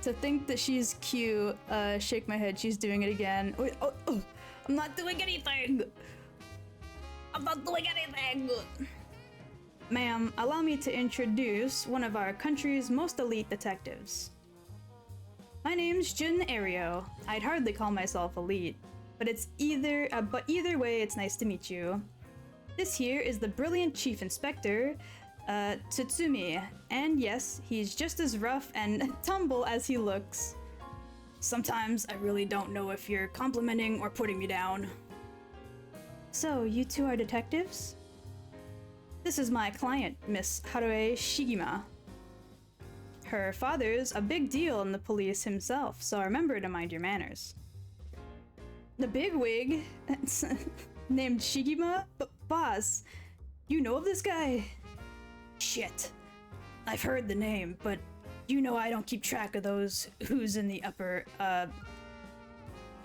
To think that she's cute, shake my head, she's doing it again. Wait, oh, I'm not doing anything! I'm not doing anything! Ma'am, allow me to introduce one of our country's most elite detectives. My name's Jun Ario. I'd hardly call myself elite, but either way, it's nice to meet you. This here is the brilliant Chief Inspector, Tsutsumi, and yes, he's just as rough and tumble as he looks. Sometimes I really don't know if you're complimenting or putting me down. So, you two are detectives? This is my client, Miss Harue Shigima. Her father's a big deal in the police himself, so remember to mind your manners. The bigwig, named Shigima? Boss, you know of this guy? Shit. I've heard the name, but you know I don't keep track of those who's in the upper,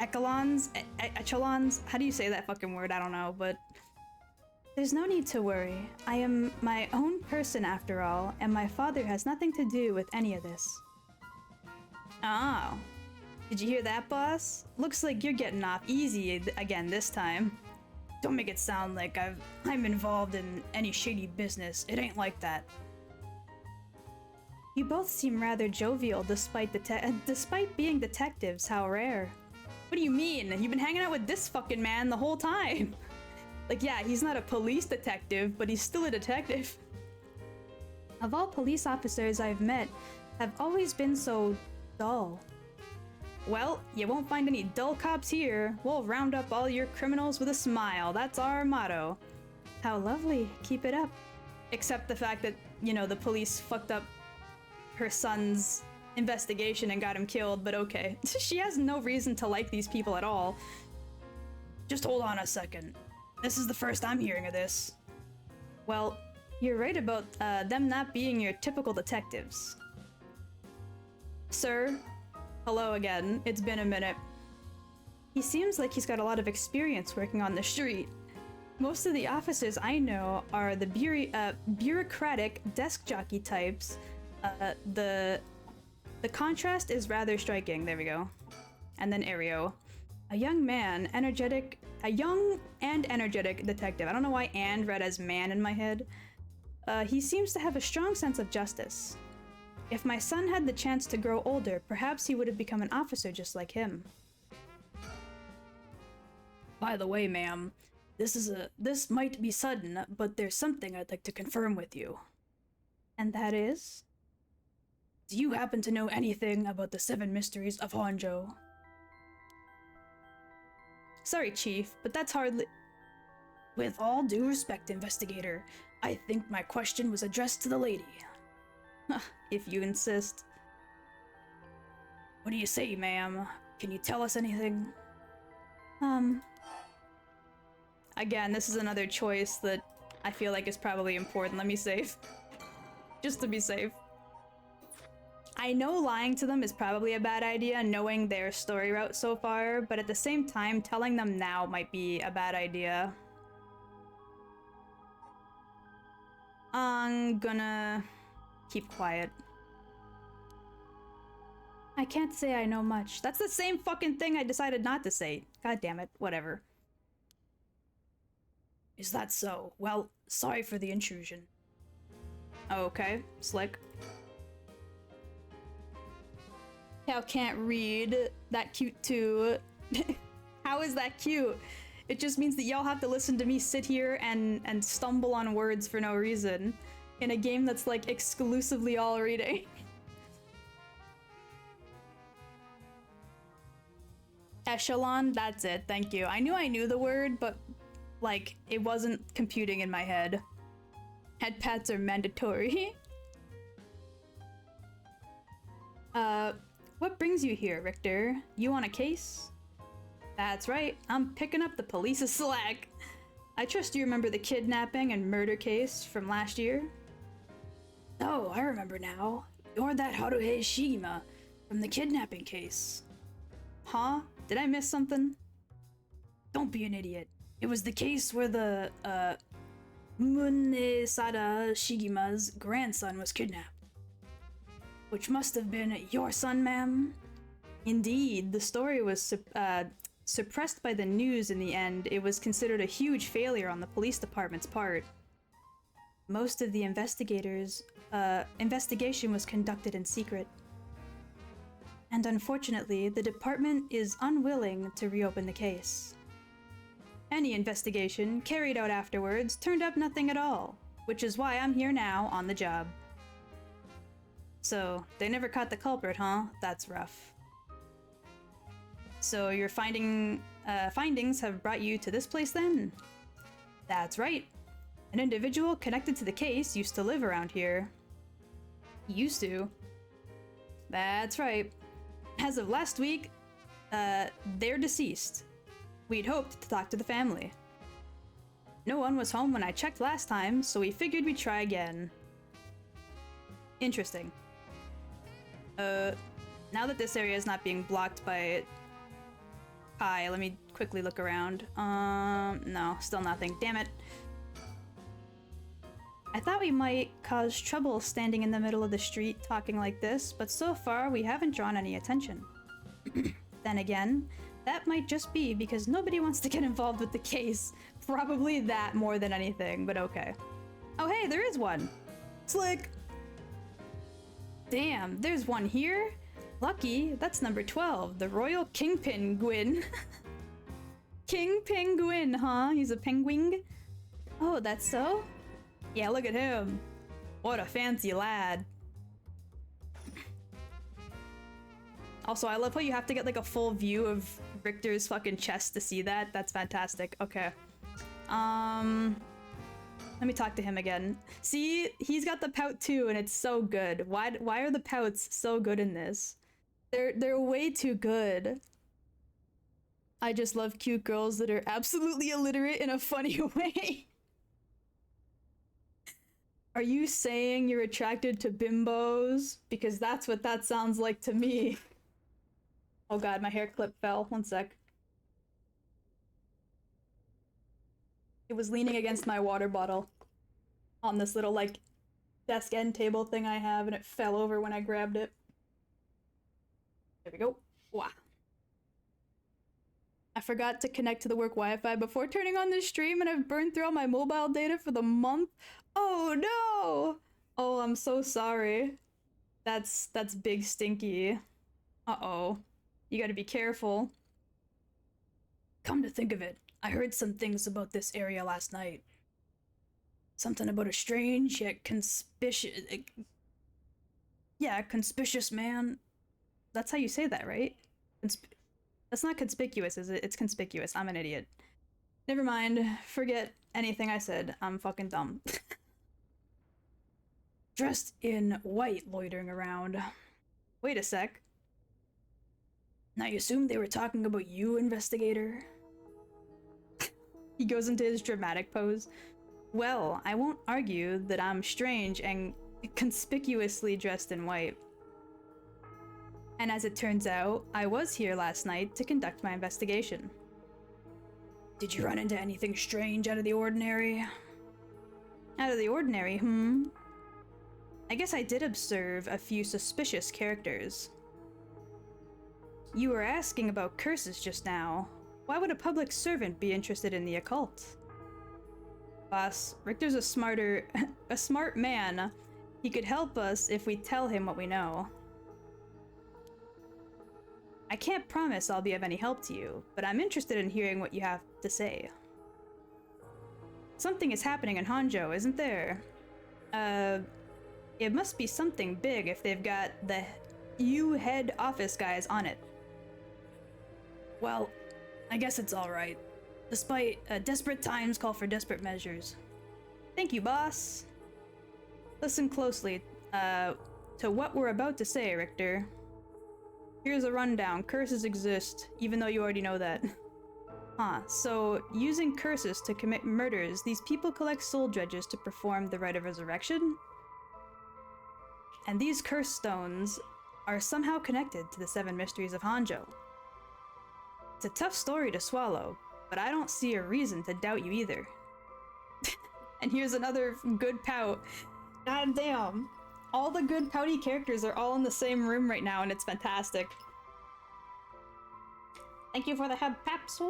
echelons? Echelons? How do you say that fucking word? I don't know, but there's no need to worry. I am my own person after all, and my father has nothing to do with any of this. Oh. Did you hear that, boss? Looks like you're getting off easy again this time. Don't make it sound like I'm involved in any shady business. It ain't like that. You both seem rather jovial despite being detectives. How rare. What do you mean? You've been hanging out with this fucking man the whole time. Like, yeah, he's not a police detective, but he's still a detective. Of all police officers I've met, have always been so dull. Well, you won't find any dull cops here. We'll round up all your criminals with a smile. That's our motto. How lovely. Keep it up. Except the fact that, you know, the police fucked up her son's investigation and got him killed, but okay. She has no reason to like these people at all. Just hold on a second. This is the first I'm hearing of this. Well, you're right about them not being your typical detectives. Sir, hello again. It's been a minute. He seems like he's got a lot of experience working on the street. Most of the officers I know are the bureaucratic desk jockey types. The contrast is rather striking. There we go. And then Aereo. A young and energetic detective. I don't know why "and" read as "man" in my head. He seems to have a strong sense of justice. If my son had the chance to grow older, perhaps he would have become an officer just like him. By the way, ma'am, this might be sudden, but there's something I'd like to confirm with you. And that is? Do you happen to know anything about the 7 mysteries of Honjo? Sorry, Chief, but that's hardly... With all due respect, investigator, I think my question was addressed to the lady. If you insist. What do you say, ma'am? Can you tell us anything? Again, this is another choice that I feel like is probably important. Let me save. Just to be safe. I know lying to them is probably a bad idea, knowing their story route so far, but at the same time, telling them now might be a bad idea. I'm gonna keep quiet. I can't say I know much. That's the same fucking thing I decided not to say. God damn it, whatever. Is that so? Well, sorry for the intrusion. Okay, slick. Cal can't read. That cute too. How is that cute? It just means that y'all have to listen to me sit here and stumble on words for no reason in a game that's like exclusively all reading. Echelon, that's it, thank you. I knew the word, but like it wasn't computing in my head. Head pats are mandatory. What brings you here, Richter? You on a case? That's right, I'm picking up the police's slack. I trust you remember the kidnapping and murder case from last year? Oh, I remember now. You're that Haruhei Shigima from the kidnapping case. Huh? Did I miss something? Don't be an idiot. It was the case where the, Munesada Shigima's grandson was kidnapped. Which must have been your son, ma'am? Indeed, the story was suppressed by the news in the end. It was considered a huge failure on the police department's part. Most of the investigation was conducted in secret. And unfortunately, the department is unwilling to reopen the case. Any investigation carried out afterwards turned up nothing at all, which is why I'm here now on the job. So, they never caught the culprit, huh? That's rough. So your findings have brought you to this place then? That's right. An individual connected to the case used to live around here. Used to? That's right. As of last week, they're deceased. We'd hoped to talk to the family. No one was home when I checked last time, so we figured we'd try again. Interesting. Now that this area is not being blocked by Kai, let me quickly look around. No, still nothing. Damn it. I thought we might cause trouble standing in the middle of the street talking like this, but so far we haven't drawn any attention. Then again, that might just be because nobody wants to get involved with the case. Probably that more than anything, but okay. Oh hey, there is one! Slick! Damn, there's one here? Lucky, that's number 12, the Royal King Penguin. King Penguin, huh? He's a penguin? Oh, that's so? Yeah, look at him. What a fancy lad. Also, I love how you have to get like a full view of Richter's fucking chest to see that. That's fantastic. Okay. Let me talk to him again. See, he's got the pout too, and it's so good. Why are the pouts so good in this? They're way too good. I just love cute girls that are absolutely illiterate in a funny way. Are you saying you're attracted to bimbos? Because that's what that sounds like to me. Oh god, my hair clip fell. One sec. It was leaning against my water bottle on this little, like, desk end table thing I have, and it fell over when I grabbed it. There we go. Wow. I forgot to connect to the work Wi-Fi before turning on this stream, and I've burned through all my mobile data for the month. Oh no! Oh, I'm so sorry. That's big stinky. Uh-oh. You gotta be careful. Come to think of it, I heard some things about this area last night. Something about a strange yet conspicuous... Yeah, conspicuous man. That's how you say that, right? That's not conspicuous, is it? It's conspicuous. I'm an idiot. Never mind. Forget anything I said. I'm fucking dumb. Dressed in white, loitering around. Wait a sec. Now you assume they were talking about you, investigator? He goes into his dramatic pose. Well, I won't argue that I'm strange and conspicuously dressed in white. And as it turns out, I was here last night to conduct my investigation. Did you run into anything strange out of the ordinary? Out of the ordinary, I guess I did observe a few suspicious characters. You were asking about curses just now. Why would a public servant be interested in the occult? Boss, Richter's a smart man. He could help us if we tell him what we know. I can't promise I'll be of any help to you, but I'm interested in hearing what you have to say. Something is happening in Hanzhou, isn't there? It must be something big if they've got the head office guys on it. Well, I guess it's alright. Despite desperate times call for desperate measures. Thank you, boss. Listen closely to what we're about to say, Richter. Here's a rundown. Curses exist, even though you already know that. So using curses to commit murders, these people collect soul dredges to perform the rite of resurrection? And these curse stones are somehow connected to the 7 mysteries of Hanzhou. It's a tough story to swallow, but I don't see a reason to doubt you either. And here's another good pout. God damn. All the good pouty characters are all in the same room right now, and it's fantastic. Thank you for the head paps.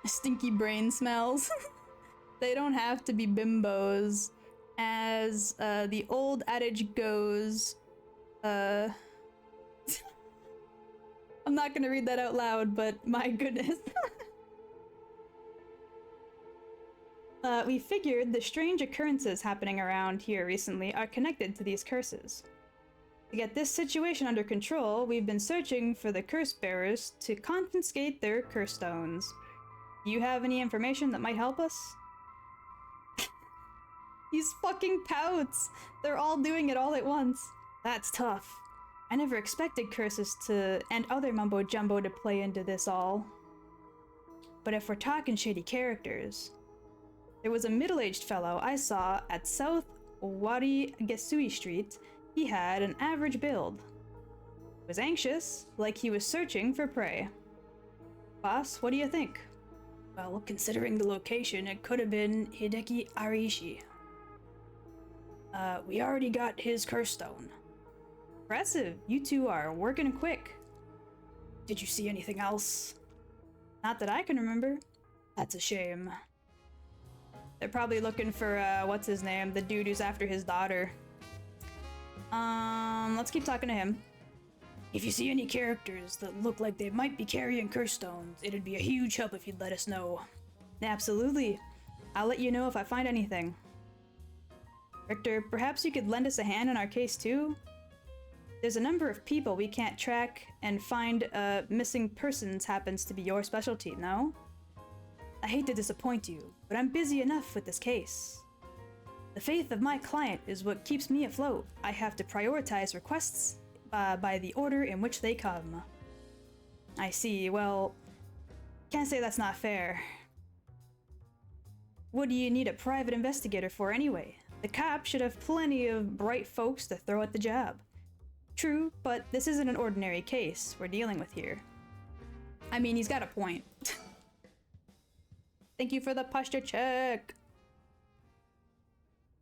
Stinky brain smells. They don't have to be bimbos. As the old adage goes, I'm not gonna read that out loud, but my goodness. We figured the strange occurrences happening around here recently are connected to these curses. To get this situation under control, we've been searching for the curse bearers to confiscate their curse stones. Do you have any information that might help us? These fucking pouts! They're all doing it all at once. That's tough. I never expected curses and other mumbo-jumbo to play into this all. But if we're talking shady characters... There was a middle-aged fellow I saw at South Warigesui Street. He had an average build. He was anxious, like he was searching for prey. Boss, what do you think? Well, considering the location, it could have been Hideki Arishi. We already got his curse stone. Impressive, you two are working quick. Did you see anything else? Not that I can remember. That's a shame. They're probably looking for, what's his name? The dude who's after his daughter. Let's keep talking to him. If you see any characters that look like they might be carrying curse stones, it'd be a huge help if you'd let us know. Absolutely. I'll let you know if I find anything. Richter, perhaps you could lend us a hand in our case too? There's a number of people we can't track, and find missing persons happens to be your specialty, no? I hate to disappoint you, but I'm busy enough with this case. The faith of my client is what keeps me afloat. I have to prioritize requests by the order in which they come. I see. Well, can't say that's not fair. What do you need a private investigator for anyway? The cop should have plenty of bright folks to throw at the job. True, but this isn't an ordinary case we're dealing with here. I mean, he's got a point. Thank you for the posture check.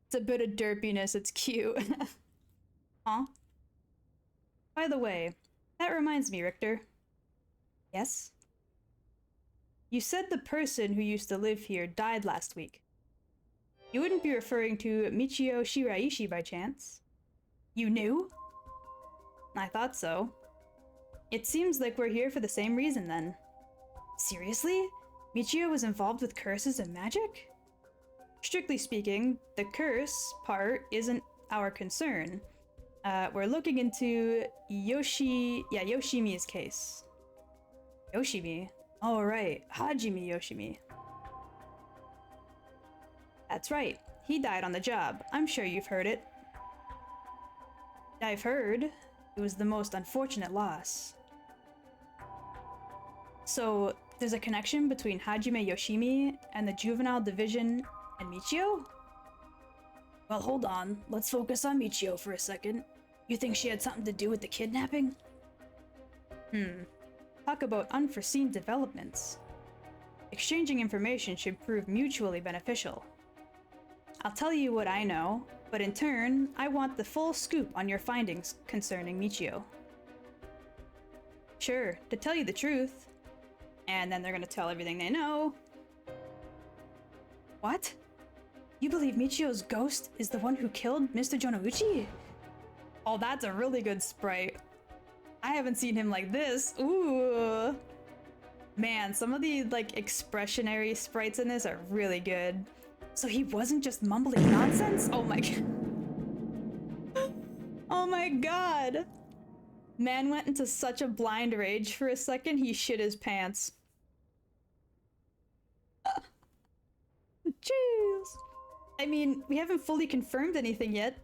It's a bit of derpiness, it's cute. Huh? By the way, that reminds me, Richter. Yes? You said the person who used to live here died last week. You wouldn't be referring to Michio Shiraishi by chance? You knew? I thought so. It seems like we're here for the same reason then. Seriously? Michio was involved with curses and magic? Strictly speaking, the curse part isn't our concern. We're looking into Yoshimi's case. Yoshimi? Oh right, Hajime Yoshimi. That's right, he died on the job. I'm sure you've heard it. I've heard. It was the most unfortunate loss. So, there's a connection between Hajime Yoshimi and the juvenile division and Michio? Well, hold on. Let's focus on Michio for a second. You think she had something to do with the kidnapping? Talk about unforeseen developments. Exchanging information should prove mutually beneficial. I'll tell you what I know, but in turn, I want the full scoop on your findings concerning Michio. Sure, to tell you the truth. And then they're gonna tell everything they know. What? You believe Michio's ghost is the one who killed Mr. Jonouchi? Oh, that's a really good sprite. I haven't seen him like this. Ooh. Man, some of the like expressionary sprites in this are really good. So he wasn't just mumbling nonsense? Oh my god. Oh my god. Man went into such a blind rage for a second, he shit his pants. Jeez. I mean, we haven't fully confirmed anything yet,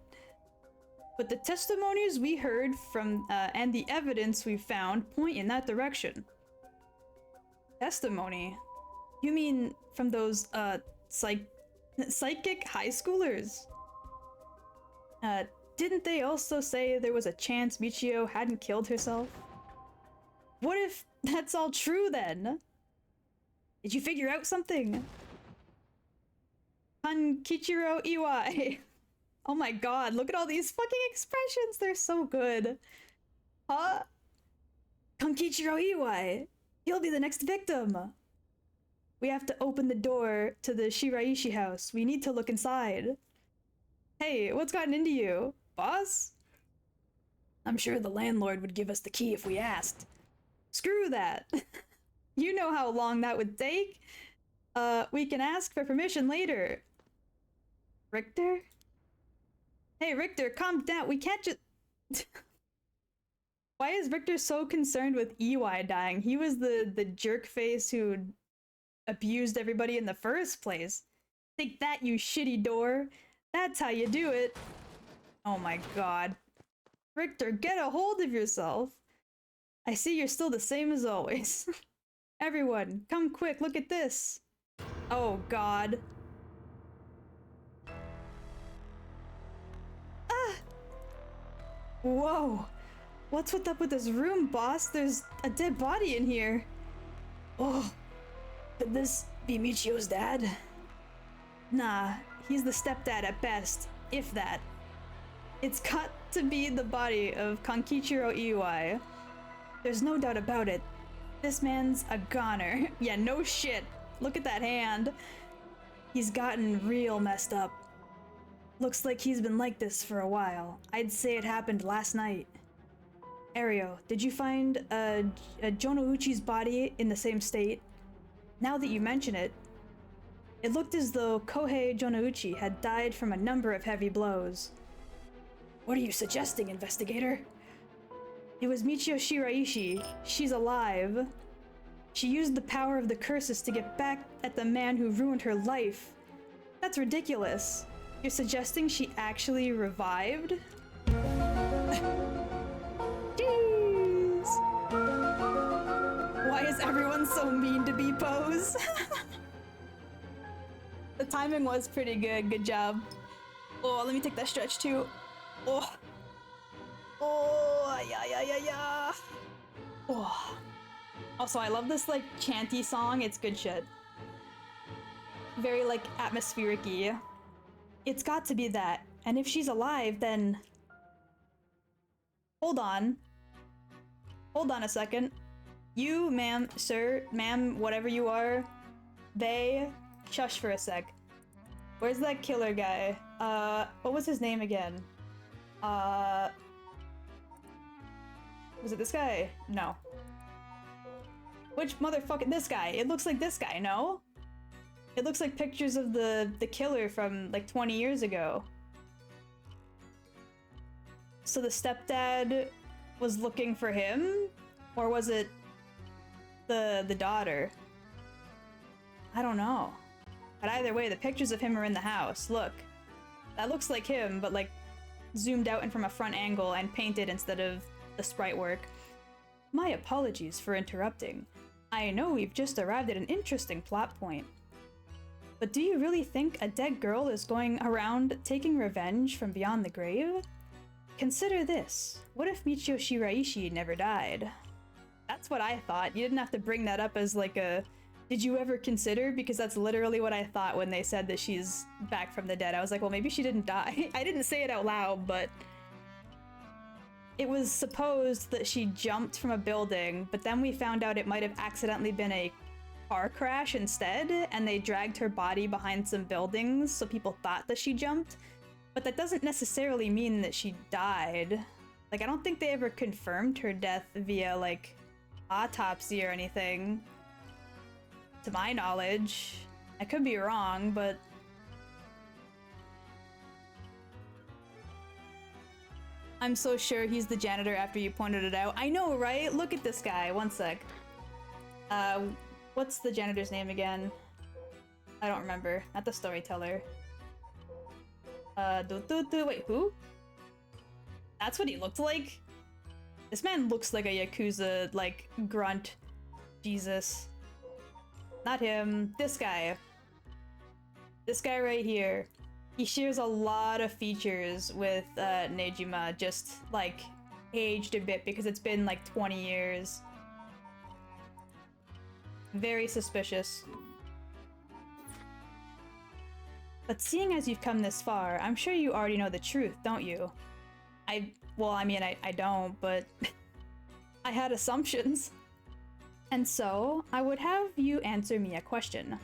but the testimonies we heard from and the evidence we found point in that direction. Testimony? You mean from those psychic high schoolers? Didn't they also say there was a chance Michio hadn't killed herself? What if that's all true then? Did you figure out something? Kankichiro Iwai. Oh my god, look at all these fucking expressions, they're so good. Huh? Kankichiro Iwai. He'll be the next victim. We have to open the door to the Shiraishi house. We need to look inside. Hey, what's gotten into you? Boss? I'm sure the landlord would give us the key if we asked. Screw that. You know how long that would take. We can ask for permission later. Richter? Hey, Richter, calm down. We can't just... Why is Richter so concerned with EY dying? He was the jerk face who abused everybody in the first place. Take that, you shitty door. That's how you do it. Oh my god. Richter, get a hold of yourself. I see you're still the same as always. Everyone, come quick, look at this. Oh god. Ah! Whoa. What's up with this room, boss? There's a dead body in here. Oh. Could this be Michio's dad? Nah, he's the stepdad at best, if that. It's got to be the body of Kankichiro Iwai. There's no doubt about it. This man's a goner. Yeah, no shit. Look at that hand. He's gotten real messed up. Looks like he's been like this for a while. I'd say it happened last night. Ario, did you find Jonouchi's body in the same state? Now that you mention it, it looked as though Kohei Jonouchi had died from a number of heavy blows. What are you suggesting, investigator? It was Michio Shiraishi. She's alive. She used the power of the curses to get back at the man who ruined her life. That's ridiculous. You're suggesting she actually revived? Jeez. Why is everyone so mean to be Pose? The timing was pretty good. Good job. Oh, let me take that stretch too. Oh. Oh, yeah. Oh. Also, I love this, like, chanty song. It's good shit. Very, like, atmospheric-y. It's got to be that. And if she's alive, then... Hold on. Hold on a second. You, ma'am, sir, ma'am, whatever you are, they... Shush for a sec. Where's that killer guy? What was his name again? Was it this guy? No. Which motherfucker? This guy. It looks like this guy, no? It looks like pictures of the killer from like 20 years ago. So the stepdad was looking for him? Or was it the daughter? I don't know. But either way, the pictures of him are in the house. Look. That looks like him, but like zoomed out and from a front angle and painted instead of the sprite work. My apologies for interrupting. I know we've just arrived at an interesting plot point. But do you really think a dead girl is going around taking revenge from beyond the grave? Consider this. What if Michio Shiraishi never died? That's what I thought. You didn't have to bring that up as like a... Did you ever consider? Because that's literally what I thought when they said that she's back from the dead. I was like, well, maybe she didn't die. I didn't say it out loud, but... It was supposed that she jumped from a building, but then we found out it might have accidentally been a car crash instead, and they dragged her body behind some buildings, so people thought that she jumped. But that doesn't necessarily mean that she died. Like, I don't think they ever confirmed her death via, like, autopsy or anything. To my knowledge. I could be wrong, but... I'm so sure he's the janitor after you pointed it out. I know, right? Look at this guy. One sec. What's the janitor's name again? I don't remember. Not the storyteller. Wait, who? That's what he looked like? This man looks like a Yakuza, like, grunt. Jesus. Not him. This guy. This guy right here. He shares a lot of features with Nejima, just, like, aged a bit because it's been, like, 20 years. Very suspicious. But seeing as you've come this far, I'm sure you already know the truth, don't you? Well, I mean, I don't, but I had assumptions. And so, I would have you answer me a question.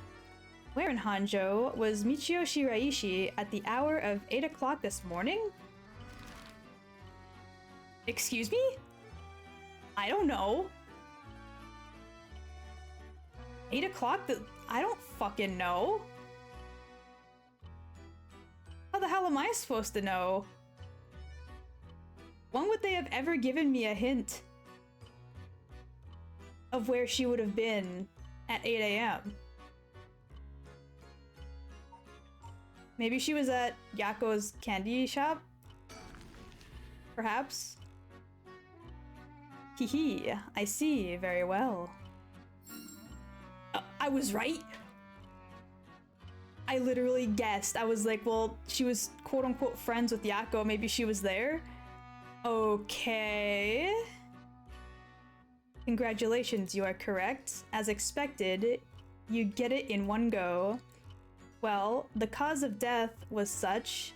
Where in Hanjo was Michio Shiraishi at the hour of 8 o'clock this morning? Excuse me? I don't know. 8 o'clock? I don't fucking know. How the hell am I supposed to know? When would they have ever given me a hint of where she would have been at 8 a.m.? Maybe she was at Yako's candy shop? Perhaps? Hee, I see, very well. I was right? I literally guessed. I was like, well, she was quote-unquote friends with Yako, maybe she was there? Okay. Congratulations, you are correct. As expected, you get it in one go. Well, the cause of death was such,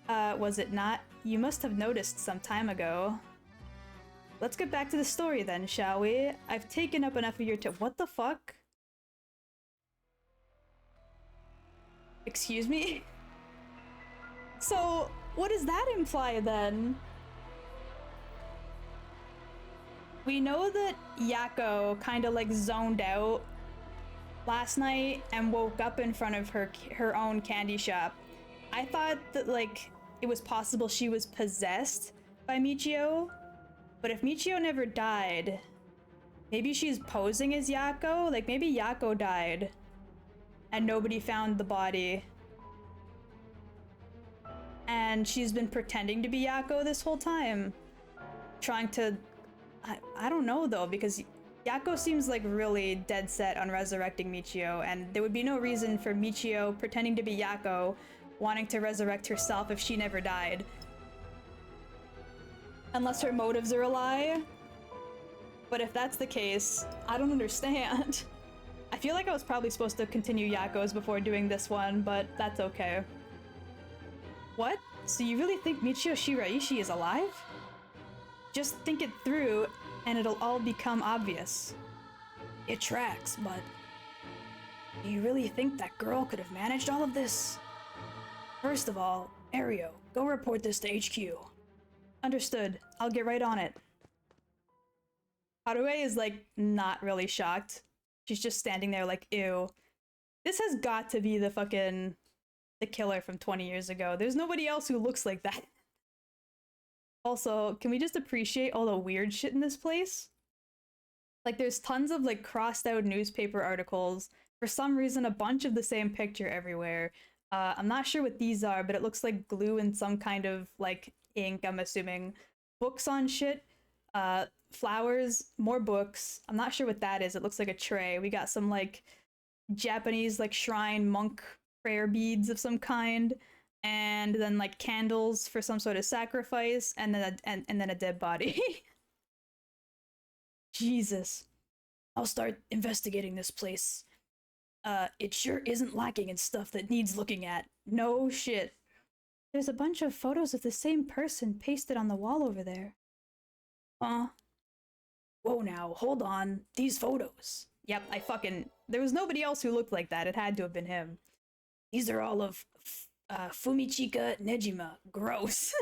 was it not? You must have noticed some time ago. Let's get back to the story then, shall we? I've taken up enough of your time. What the fuck? Excuse me? So, what does that imply then? We know that Yako kind of like zoned out last night and woke up in front of her own candy shop. I thought that like it was possible she was possessed by Michio, But if Michio never died, maybe she's posing as Yako? Like, maybe Yako died and nobody found the body. And she's been pretending to be Yako this whole time. Trying to... I don't know, though, because Yako seems like really dead set on resurrecting Michio, and there would be no reason for Michio pretending to be Yako wanting to resurrect herself if she never died. Unless her motives are a lie. But if that's the case, I don't understand. I feel like I was probably supposed to continue Yako's before doing this one, but that's okay. What? So you really think Michio Shiraishi is alive? Just think it through, and it'll all become obvious. It tracks, but... do you really think that girl could have managed all of this? First of all, Ario, go report this to HQ. Understood. I'll get right on it. Haruo is, like, not really shocked. She's just standing there like, ew. This has got to be the killer from 20 years ago. There's nobody else who looks like that. Also, can we just appreciate all the weird shit in this place? Like, there's tons of, like, crossed out newspaper articles. For some reason, a bunch of the same picture everywhere. I'm not sure what these are, but it looks like glue and some kind of, like, ink, I'm assuming. Books on shit. Flowers, more books. I'm not sure what that is. It looks like a tray. We got some, like, Japanese, like, shrine monk prayer beads of some kind. And then, like, candles for some sort of sacrifice. And then a dead body. Jesus. I'll start investigating this place. It sure isn't lacking in stuff that needs looking at. No shit. There's a bunch of photos of the same person pasted on the wall over there. Whoa now, hold on. These photos. Yep, there was nobody else who looked like that. It had to have been him. These are all of Fumichika Nejima. Gross.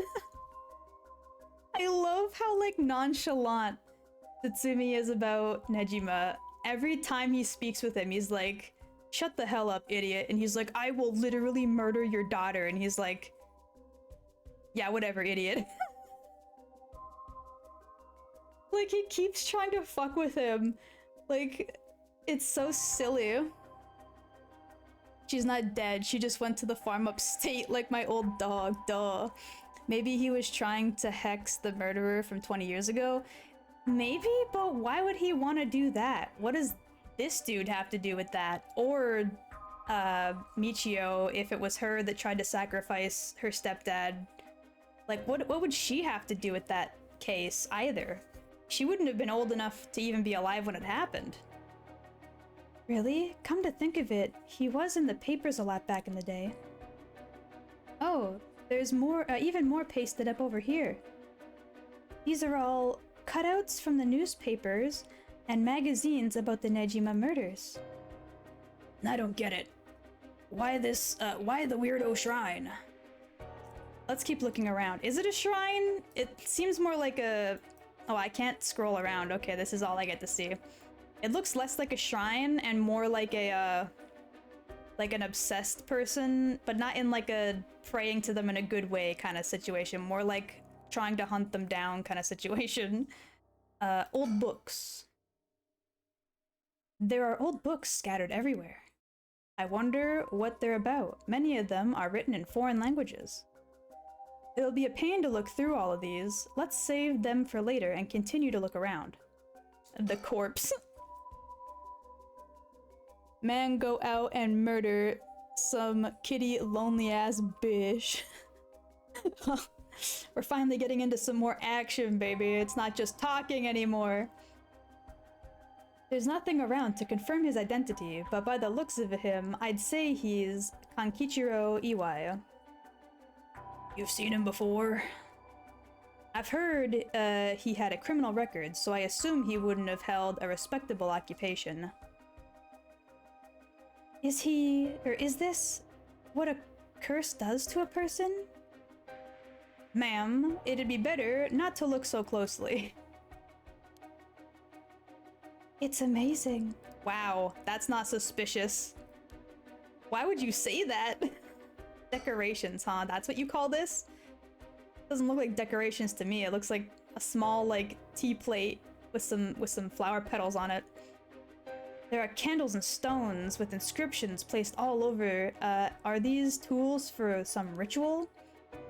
I love how, like, nonchalant Tatsumi is about Nejima. Every time he speaks with him, he's like, shut the hell up, idiot. And he's like, I will literally murder your daughter. And he's like, yeah, whatever, idiot. Like, he keeps trying to fuck with him. Like, it's so silly. She's not dead. She just went to the farm upstate like my old dog. Duh. Maybe he was trying to hex the murderer from 20 years ago. Maybe, but why would he want to do that? What does this dude have to do with that? Or Michio, if it was her that tried to sacrifice her stepdad. Like, what would she have to do with that case either? She wouldn't have been old enough to even be alive when it happened. Really? Come to think of it, he was in the papers a lot back in the day. Oh, there's more, even more pasted up over here. These are all cutouts from the newspapers and magazines about the Nejima murders. I don't get it. Why the weirdo shrine? Let's keep looking around. Is it a shrine? It seems more like a... Oh, I can't scroll around. Okay, this is all I get to see. It looks less like a shrine and more like a, like an obsessed person, but not in like a praying to them in a good way kind of situation. More like trying to hunt them down kind of situation. Old books. There are old books scattered everywhere. I wonder what they're about. Many of them are written in foreign languages. It'll be a pain to look through all of these. Let's save them for later and continue to look around. The corpse. Man go out and murder some kitty lonely ass bitch. We're finally getting into some more action, baby. It's not just talking anymore. There's nothing around to confirm his identity, but by the looks of him, I'd say he's Kankichiro Iwai. You've seen him before? I've heard he had a criminal record, so I assume he wouldn't have held a respectable occupation. Is this what a curse does to a person? Ma'am, it'd be better not to look so closely. It's amazing. Wow, that's not suspicious. Why would you say that? Decorations, huh? That's what you call this? Doesn't look like decorations to me. It looks like a small like tea plate with some flower petals on it. There are candles and stones with inscriptions placed all over. Are these tools for some ritual?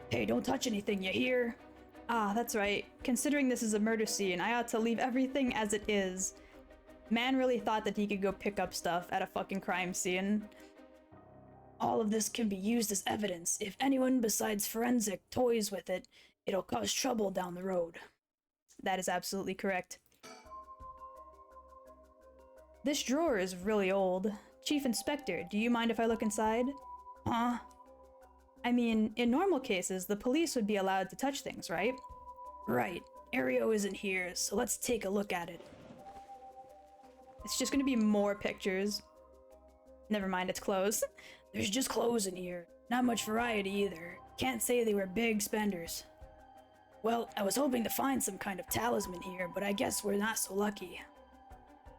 Hey, don't touch anything, you hear? Ah, that's right. Considering this is a murder scene, I ought to leave everything as it is. Man really thought that he could go pick up stuff at a fucking crime scene. All of this can be used as evidence. If anyone besides forensic toys with it, it'll cause trouble down the road. That is absolutely correct. This drawer is really old. Chief Inspector, do you mind if I look inside? Huh? I mean, in normal cases, the police would be allowed to touch things, right? Right. Ario isn't here, so let's take a look at it. It's just gonna be more pictures. Never mind, it's clothes. There's just clothes in here. Not much variety either. Can't say they were big spenders. Well, I was hoping to find some kind of talisman here, but I guess we're not so lucky.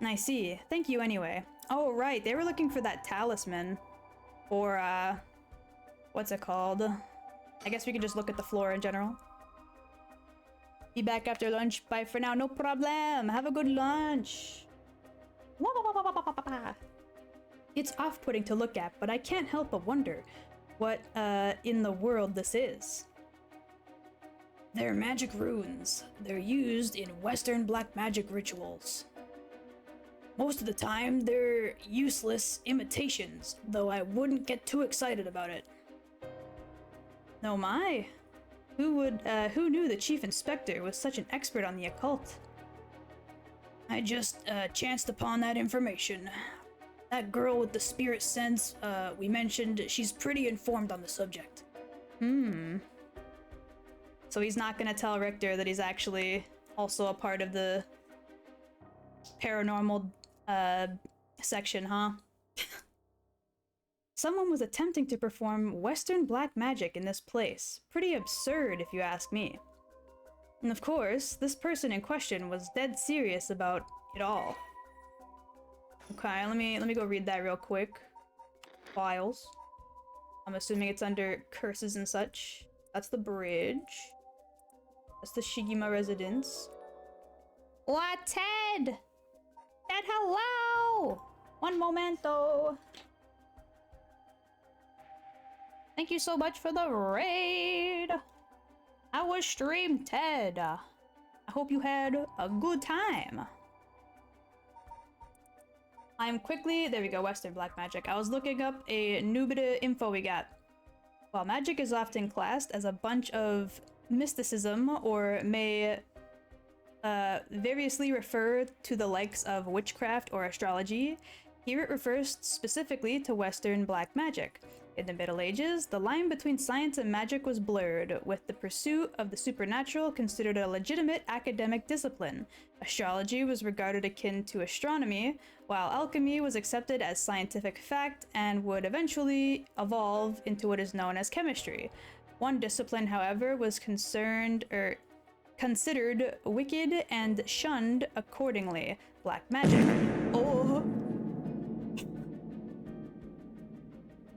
I see. Thank you anyway. Oh, right. They were looking for that talisman. Or, what's it called? I guess we could just look at the floor in general. Be back after lunch. Bye for now. No problem. Have a good lunch. It's off-putting to look at, but I can't help but wonder what, in the world this is. They're magic runes. They're used in Western black magic rituals. Most of the time, they're useless imitations, though I wouldn't get too excited about it. No my. Who knew the Chief Inspector was such an expert on the occult? I just, chanced upon that information. That girl with the spirit sense, we mentioned, she's pretty informed on the subject. So he's not gonna tell Richter that he's actually also a part of the paranormal, section, huh? Someone was attempting to perform Western black magic in this place. Pretty absurd, if you ask me. And of course, this person in question was dead serious about it all. Okay, let me go read that real quick. Files. I'm assuming it's under curses and such. That's the bridge. That's the Shigima residence. What, Ted? Ted, hello! One momento. Thank you so much for the raid. How was stream, Ted? I hope you had a good time. I'm quickly, there we go, Western black magic. I was looking up a new bit of info we got. While magic is often classed as a bunch of mysticism, or may variously refer to the likes of witchcraft or astrology, here it refers specifically to Western black magic. In the Middle Ages, the line between science and magic was blurred, with the pursuit of the supernatural considered a legitimate academic discipline. Astrology was regarded akin to astronomy, while alchemy was accepted as scientific fact and would eventually evolve into what is known as chemistry. One discipline, however, was considered wicked and shunned accordingly: black magic. Oh.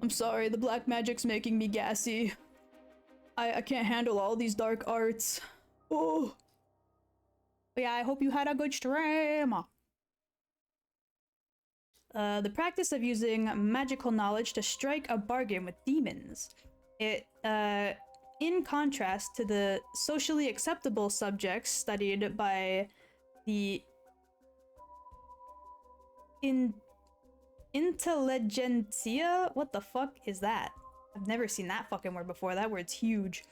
I'm sorry, the black magic's making me gassy. I can't handle all these dark arts. Oh. But yeah, I hope you had a good stream. The practice of using magical knowledge to strike a bargain with demons. It, in contrast to the socially acceptable subjects studied by the intelligentsia? What the fuck is that? I've never seen that fucking word before. That word's huge.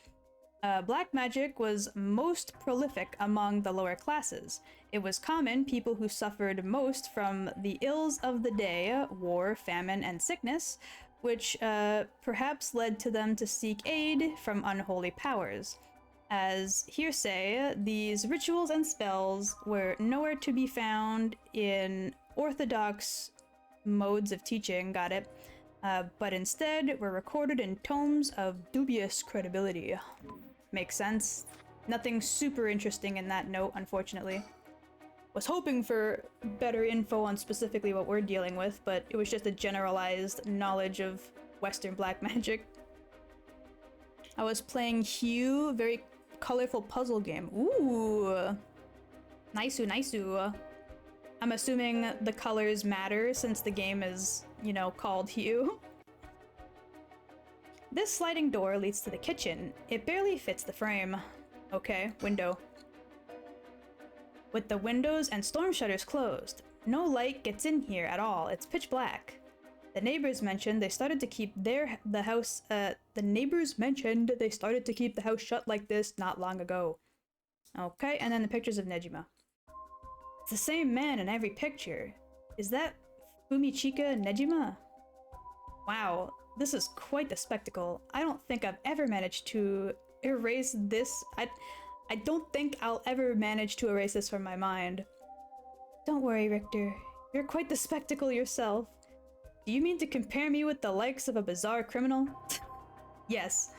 Black magic was most prolific among the lower classes. It was common people who suffered most from the ills of the day, war, famine, and sickness, which perhaps led to them to seek aid from unholy powers. As hearsay, these rituals and spells were nowhere to be found in orthodox modes of teaching, got it, but instead were recorded in tomes of dubious credibility. Makes sense. Nothing super interesting in that note, unfortunately. Was hoping for better info on specifically what we're dealing with, but it was just a generalized knowledge of Western black magic. I was playing Hue very colorful puzzle game. Ooh. Nice-oo, nice-oo. I'm assuming the colors matter since the game is, you know, called Hue. This sliding door leads to the kitchen. It barely fits the frame. Okay, window. With the windows and storm shutters closed, no light gets in here at all. It's pitch black. The neighbors mentioned they started to keep the house shut like this not long ago. Okay, and then the pictures of Nejima. It's the same man in every picture. Is that Fumichika Nejima? Wow, this is quite the spectacle. I don't think I've ever managed to erase this. I don't think I'll ever manage to erase this from my mind. Don't worry, Richter. You're quite the spectacle yourself. Do you mean to compare me with the likes of a bizarre criminal? Yes.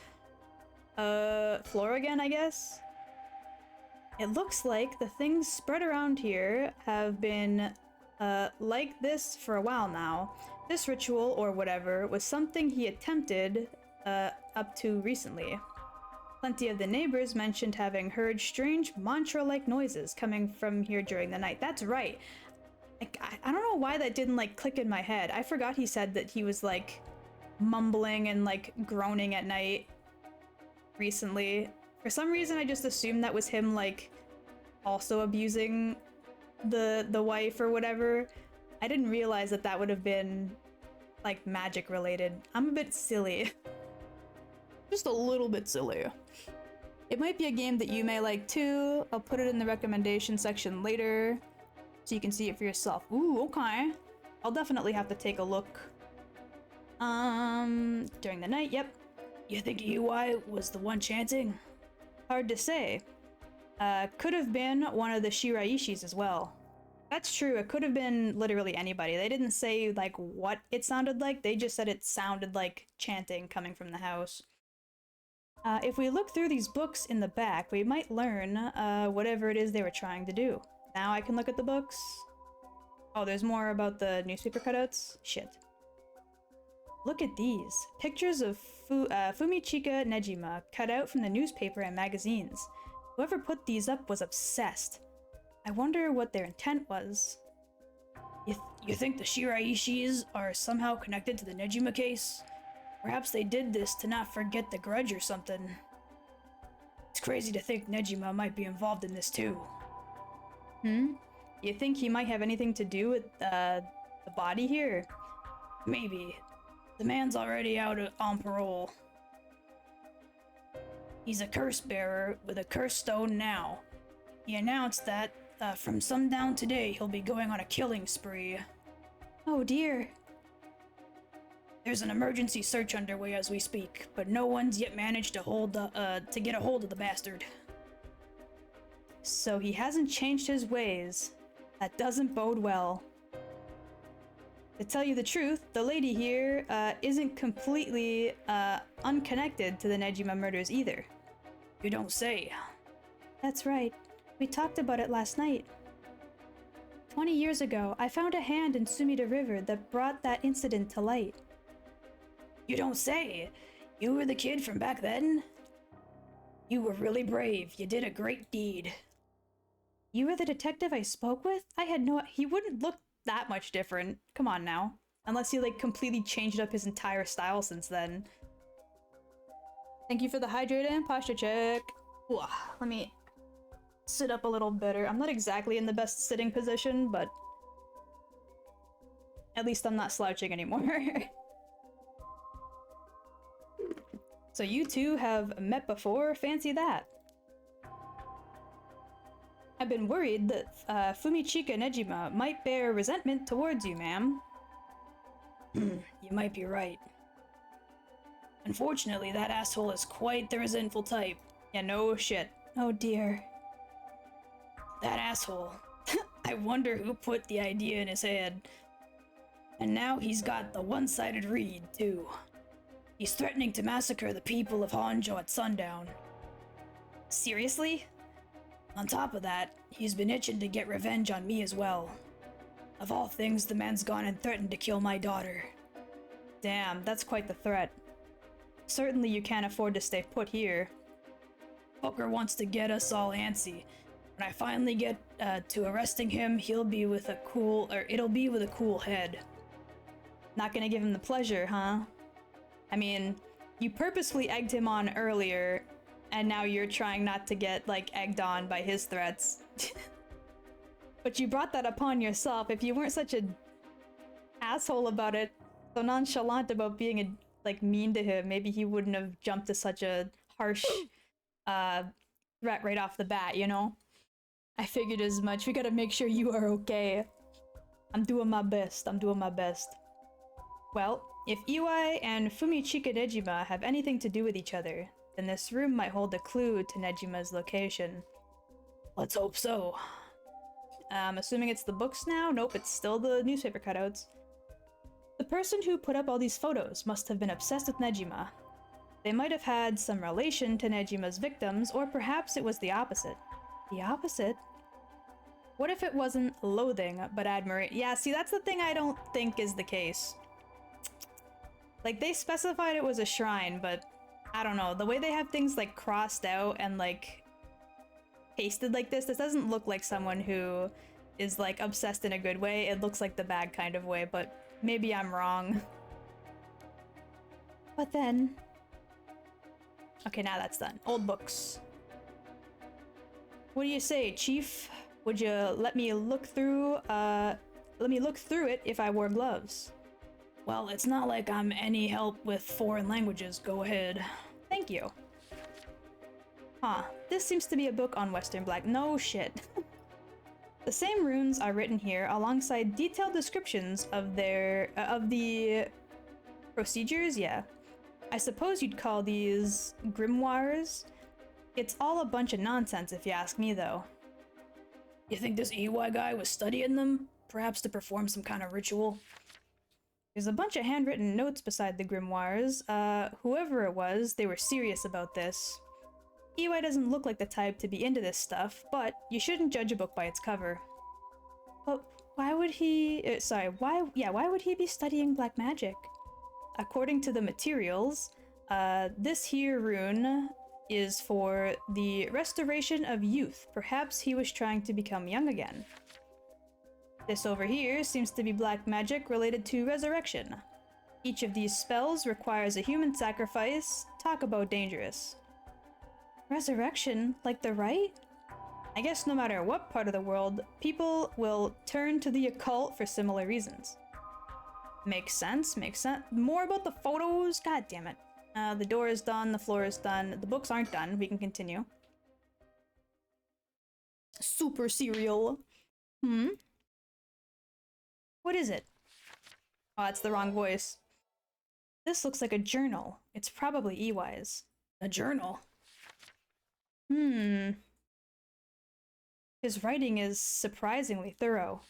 Floor again, I guess? It looks like the things spread around here have been, like this for a while now. This ritual, or whatever, was something he attempted, up to recently. Plenty of the neighbors mentioned having heard strange mantra-like noises coming from here during the night. That's right. I don't know why that didn't, like, click in my head. I forgot he said that he was, like, mumbling and, like, groaning at night recently. For some reason, I just assumed that was him, like, also abusing the wife or whatever. I didn't realize that that would have been, like, magic related. I'm a bit silly. Just a little bit silly. It might be a game that you may like too. I'll put it in the recommendation section later so you can see it for yourself. Ooh, okay. I'll definitely have to take a look. During the night, yep. You think UI was the one chanting? Hard to say. Could have been one of the Shiraishis as well. That's true, it could have been literally anybody. They didn't say, like, what it sounded like, they just said it sounded like chanting coming from the house. If we look through these books in the back, we might learn, whatever it is they were trying to do. Now I can look at the books. Oh, there's more about the newspaper cutouts? Shit. Look at these. Pictures of Fumichika Nejima cut out from the newspaper and magazines. Whoever put these up was obsessed. I wonder what their intent was. You think the Shiraishis are somehow connected to the Nejima case? Perhaps they did this to not forget the grudge or something. It's crazy to think Nejima might be involved in this too. You think he might have anything to do with the body here? Maybe. The man's already out on parole. He's a curse bearer with a curse stone now. He announced that from sundown today he'll be going on a killing spree. Oh dear. There's an emergency search underway as we speak, but no one's yet managed to get a hold of the bastard. So he hasn't changed his ways. That doesn't bode well. To tell you the truth, the lady here isn't completely unconnected to the Nejima murders either. You don't say. That's right. We talked about it last night. 20 years ago, I found a hand in Sumida River that brought that incident to light. You don't say. You were the kid from back then? You were really brave. You did a great deed. You were the detective I spoke with? I had no... He wouldn't look that much different. Come on now. Unless he, like, completely changed up his entire style since then. Thank you for the hydrate and posture check. Ooh, let me sit up a little better. I'm not exactly in the best sitting position, but at least I'm not slouching anymore. So you two have met before? Fancy that. I've been worried that Fumichika Nejima might bear resentment towards you, ma'am. You might be right. Unfortunately, that asshole is quite the resentful type. Yeah, no shit. Oh dear. That asshole. I wonder who put the idea in his head. And now he's got the one-sided read, too. He's threatening to massacre the people of Honjo at sundown. Seriously? On top of that, he's been itching to get revenge on me as well. Of all things, the man's gone and threatened to kill my daughter. Damn, that's quite the threat. Certainly you can't afford to stay put here. fucker wants to get us all antsy. When I finally get to arresting him, it'll be with a cool head. Not gonna give him the pleasure, huh? I mean, you purposefully egged him on earlier, and now you're trying not to get, like, egged on by his threats. But you brought that upon yourself. If you weren't such a asshole about it, so nonchalant about being, like, mean to him, maybe he wouldn't have jumped to such a harsh, threat right off the bat, you know? I figured as much. We gotta make sure you are okay. I'm doing my best. Well, if Iwai and Fumichika Nejima have anything to do with each other, then this room might hold a clue to Nejima's location. Let's hope so. Assuming it's the books now? Nope, it's still the newspaper cutouts. The person who put up all these photos must have been obsessed with Nejima. They might have had some relation to Nejima's victims, or perhaps it was the opposite. The opposite? What if it wasn't loathing, but admiration? Yeah, see, that's the thing I don't think is the case. Like, they specified it was a shrine, but I don't know. The way they have things, like, crossed out and, like, pasted like this doesn't look like someone who is, like, obsessed in a good way. It looks like the bad kind of way, but maybe I'm wrong. But then... Okay, now that's done. Old books. What do you say, Chief? Would you let me look through it if I wore gloves? Well, it's not like I'm any help with foreign languages. Go ahead. Thank you. Huh. This seems to be a book on Western Black. No shit. The same runes are written here alongside detailed descriptions of the procedures, yeah. I suppose you'd call these grimoires. It's all a bunch of nonsense if you ask me, though. You think this Iwai guy was studying them? Perhaps to perform some kind of ritual? There's a bunch of handwritten notes beside the grimoires. Whoever it was, they were serious about this. Iwai doesn't look like the type to be into this stuff, but you shouldn't judge a book by its cover. But why would he... why would he be studying black magic? According to the materials, this here rune is for the restoration of youth. Perhaps he was trying to become young again. This over here seems to be black magic related to resurrection. Each of these spells requires a human sacrifice. Talk about dangerous. Resurrection? Like the rite? I guess no matter what part of the world, people will turn to the occult for similar reasons. Makes sense, makes sense. More about the photos? God damn it. The door is done, the floor is done, the books aren't done. We can continue. Super serial. What is it? Oh, it's the wrong voice. This looks like a journal. It's probably Iwai's. A journal? His writing is surprisingly thorough.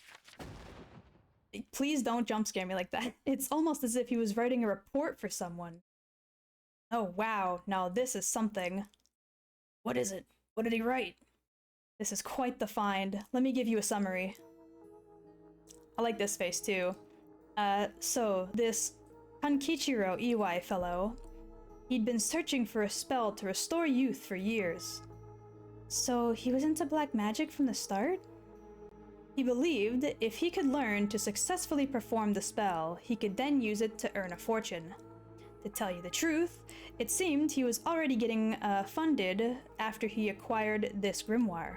Please don't jump scare me like that. It's almost as if he was writing a report for someone. Oh wow, now this is something. What is it? What did he write? This is quite the find. Let me give you a summary. I like this face too. So this Kankichiro Iwai fellow, he'd been searching for a spell to restore youth for years. So he was into black magic from the start? He believed if he could learn to successfully perform the spell, he could then use it to earn a fortune. To tell you the truth, it seemed he was already getting funded after he acquired this grimoire.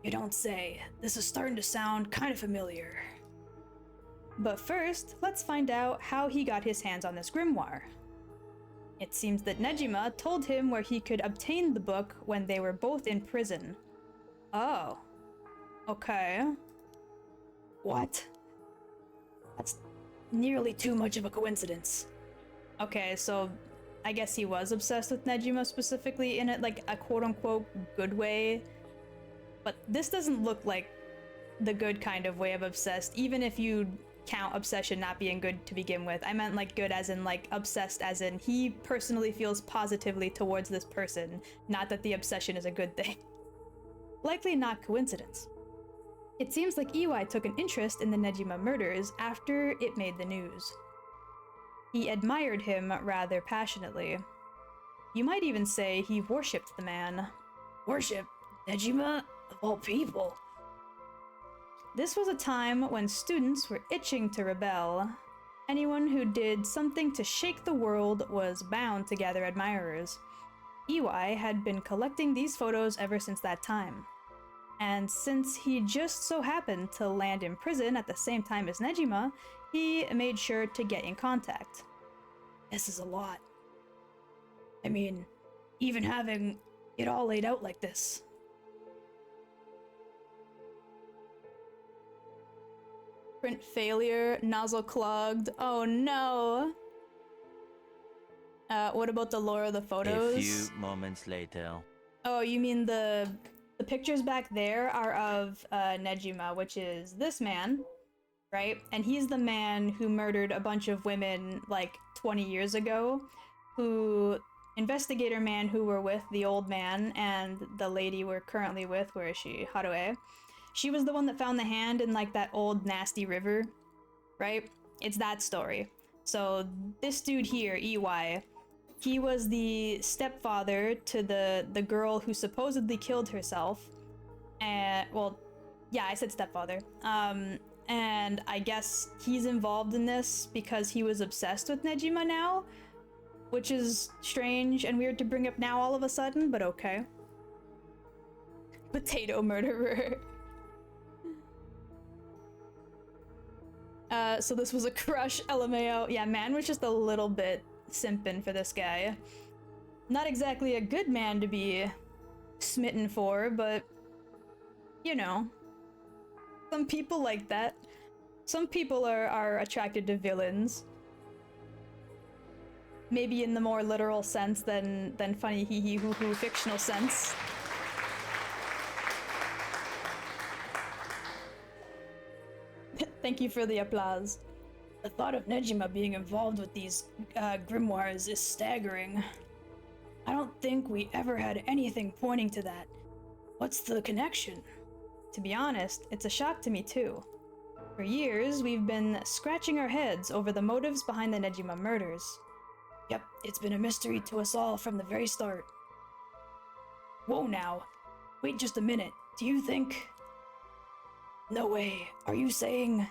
You don't say. This is starting to sound kind of familiar. But first, let's find out how he got his hands on this grimoire. It seems that Nejima told him where he could obtain the book when they were both in prison. Oh. Okay. What? That's nearly too much of a coincidence. Okay, so I guess he was obsessed with Nejima specifically in it, like a quote-unquote good way. But this doesn't look like the good kind of way of obsessed, even if you count obsession not being good to begin with. I meant like good as in like obsessed as in he personally feels positively towards this person, not that the obsession is a good thing. Likely not coincidence. It seems like Iwai took an interest in the Nejima murders after it made the news. He admired him rather passionately. You might even say he worshipped the man. Worship Nejima of all people. This was a time when students were itching to rebel. Anyone who did something to shake the world was bound to gather admirers. EY had been collecting these photos ever since that time. And since he just so happened to land in prison at the same time as Nejima, he made sure to get in contact. This is a lot. I mean, even having it all laid out like this. Print failure, nozzle clogged. Oh no! What about the lore of the photos? A few moments later. Oh, you mean the pictures back there are of Nejima, which is this man, right? And he's the man who murdered a bunch of women like 20 years ago, who investigator man who were with the old man and the lady we're currently with, where is she? Harue. She was the one that found the hand in like that old nasty river, right? It's that story. So this dude here, EY, he was the stepfather to the girl who supposedly killed herself. And well, yeah, I said stepfather. And I guess he's involved in this because he was obsessed with Nejima now, which is strange and weird to bring up now all of a sudden, but okay. Potato murderer. So this was a crush, LMAO. Yeah, man was just a little bit simping for this guy. Not exactly a good man to be smitten for, but you know, some people like that. Some people are attracted to villains. Maybe in the more literal sense than funny hee hee hoo hoo fictional sense. Thank you for the applause. The thought of Nejima being involved with these grimoires is staggering. I don't think we ever had anything pointing to that. What's the connection? To be honest, it's a shock to me too. For years, we've been scratching our heads over the motives behind the Nejima murders. Yep, it's been a mystery to us all from the very start. Whoa now. Wait just a minute. Do you think... No way. Are you saying...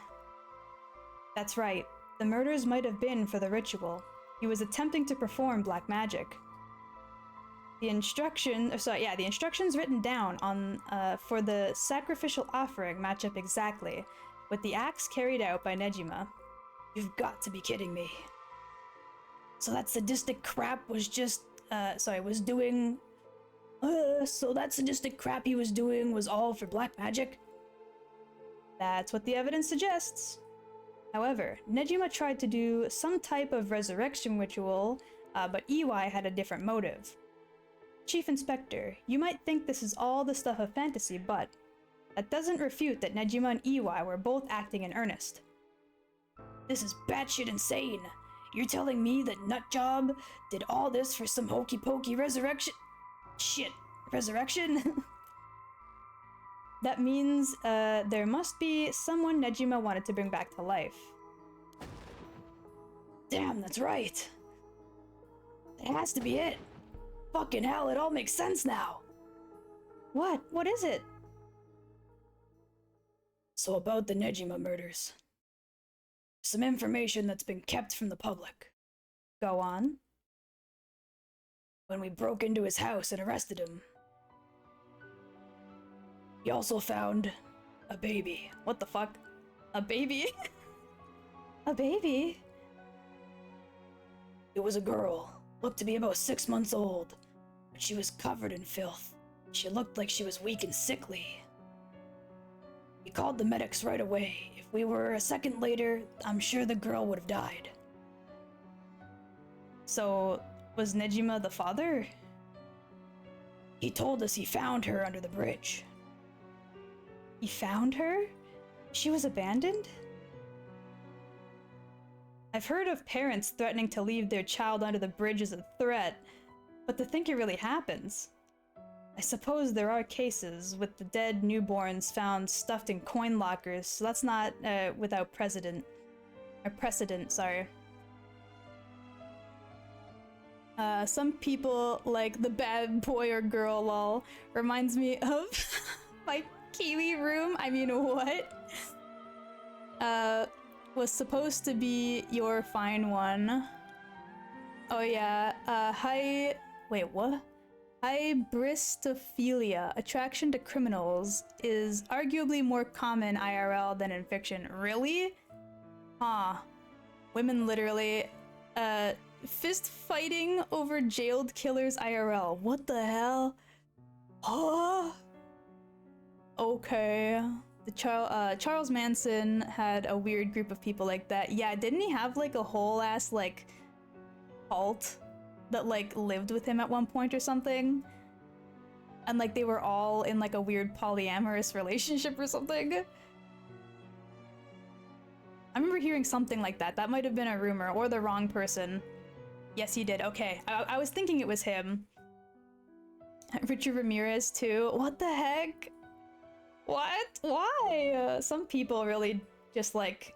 That's right. The murders might have been for the ritual. He was attempting to perform black magic. The instructions written down on for the sacrificial offering match up exactly with the acts carried out by Nejima. You've got to be kidding me. So that sadistic crap was just, was doing... so that sadistic crap he was doing was all for black magic? That's what the evidence suggests. However, Nejima tried to do some type of resurrection ritual, but EY had a different motive. Chief Inspector, you might think this is all the stuff of fantasy, but that doesn't refute that Nejima and EY were both acting in earnest. This is batshit insane. You're telling me that Nutjob did all this for some hokey pokey resurrection? Shit, resurrection? That means there must be someone Nejima wanted to bring back to life. Damn, that's right. That has to be it. Fucking hell, it all makes sense now. What? What is it? So about the Nejima murders. Some information that's been kept from the public. Go on. When we broke into his house and arrested him, we also found a baby. What the fuck? A baby? A baby? It was a girl, looked to be about 6 months old, but she was covered in filth. She looked like she was weak and sickly. We called the medics right away. If we were a second later, I'm sure the girl would have died. So, was Nejima the father? He told us he found her under the bridge. He found her? She was abandoned? I've heard of parents threatening to leave their child under the bridge as a threat, but to think it really happens. I suppose there are cases with the dead newborns found stuffed in coin lockers, so that's not without precedent. Or precedent, sorry. Some people like the bad boy or girl lol reminds me of my Kiwi room. I mean, what? Was supposed to be your fine one. Oh yeah, wait, what? Hybristophilia, attraction to criminals, is arguably more common IRL than in fiction. Really? Huh. Women literally, fist fighting over jailed killers IRL. What the hell? Huh? Okay. The Charles Manson had a weird group of people like that. Yeah, didn't he have like a whole ass like cult that like lived with him at one point or something? And like they were all in like a weird polyamorous relationship or something. I remember hearing something like that. That might have been a rumor or the wrong person. Yes, he did. Okay, I was thinking it was him. Richard Ramirez too. What the heck? What? Why? Some people really just like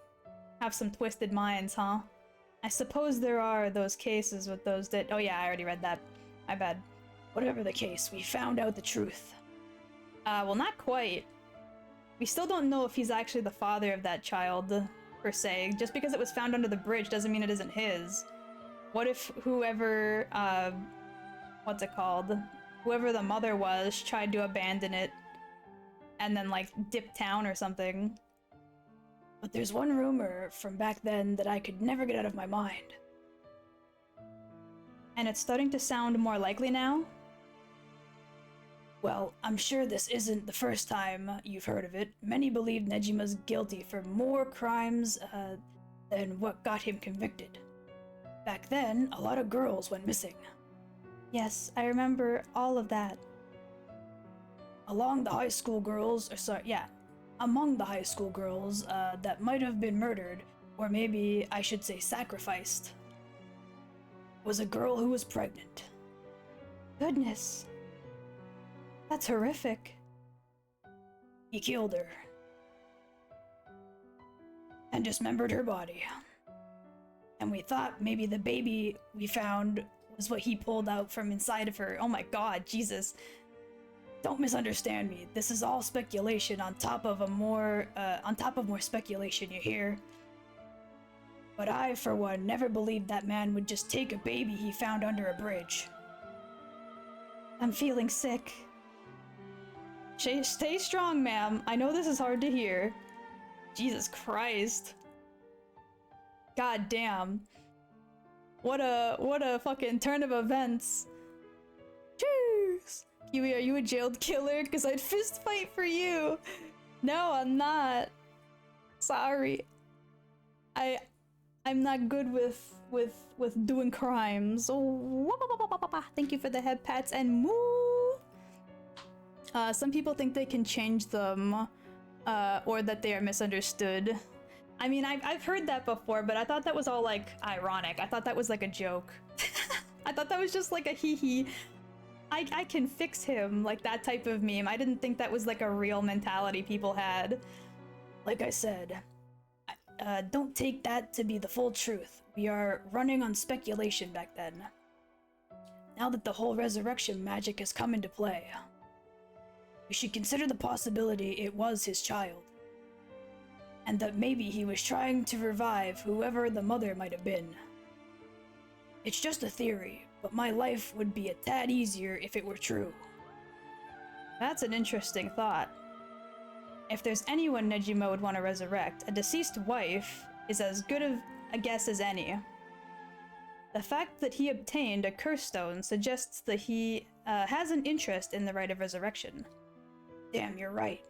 have some twisted minds, huh? I suppose there are those cases with those that— oh yeah, I already read that. My bad. Whatever the case, we found out the truth. Well, not quite. We still don't know if he's actually the father of that child, per se. Just because it was found under the bridge doesn't mean it isn't his. What if whoever, what's it called? Whoever the mother was tried to abandon it and then, like, dip town or something. But there's one rumor from back then that I could never get out of my mind. And it's starting to sound more likely now? Well, I'm sure this isn't the first time you've heard of it. Many believe Nejima's guilty for more crimes than what got him convicted. Back then, a lot of girls went missing. Yes, I remember all of that. Among the high school girls that might have been murdered, or maybe I should say sacrificed, was a girl who was pregnant. Goodness. That's horrific. He killed her and dismembered her body. And we thought maybe the baby we found was what he pulled out from inside of her. Oh my god, Jesus. Don't misunderstand me. This is all speculation on top of more speculation, you hear? But I, for one, never believed that man would just take a baby he found under a bridge. I'm feeling sick. Stay strong, ma'am. I know this is hard to hear. Jesus Christ. God damn. What a fucking turn of events. Jeez. Kiwi, are you a jailed killer? Cause I'd fist fight for you. No, I'm not. Sorry. I'm not good with doing crimes. Oh, thank you for the head pats and moo. Some people think they can change them, or that they are misunderstood. I mean, I've heard that before, but I thought that was all, like, ironic. I thought that was, like, a joke. I thought that was just, like, a hee-hee. I can fix him, like, that type of meme. I didn't think that was, like, a real mentality people had. Like I said, don't take that to be the full truth. We are running on speculation back then. Now that the whole resurrection magic has come into play, we should consider the possibility it was his child. And that maybe he was trying to revive whoever the mother might have been. It's just a theory, but my life would be a tad easier if it were true. That's an interesting thought. If there's anyone Nejima would want to resurrect, a deceased wife is as good of a guess as any. The fact that he obtained a curse stone suggests that he has an interest in the rite of resurrection. Damn, you're right.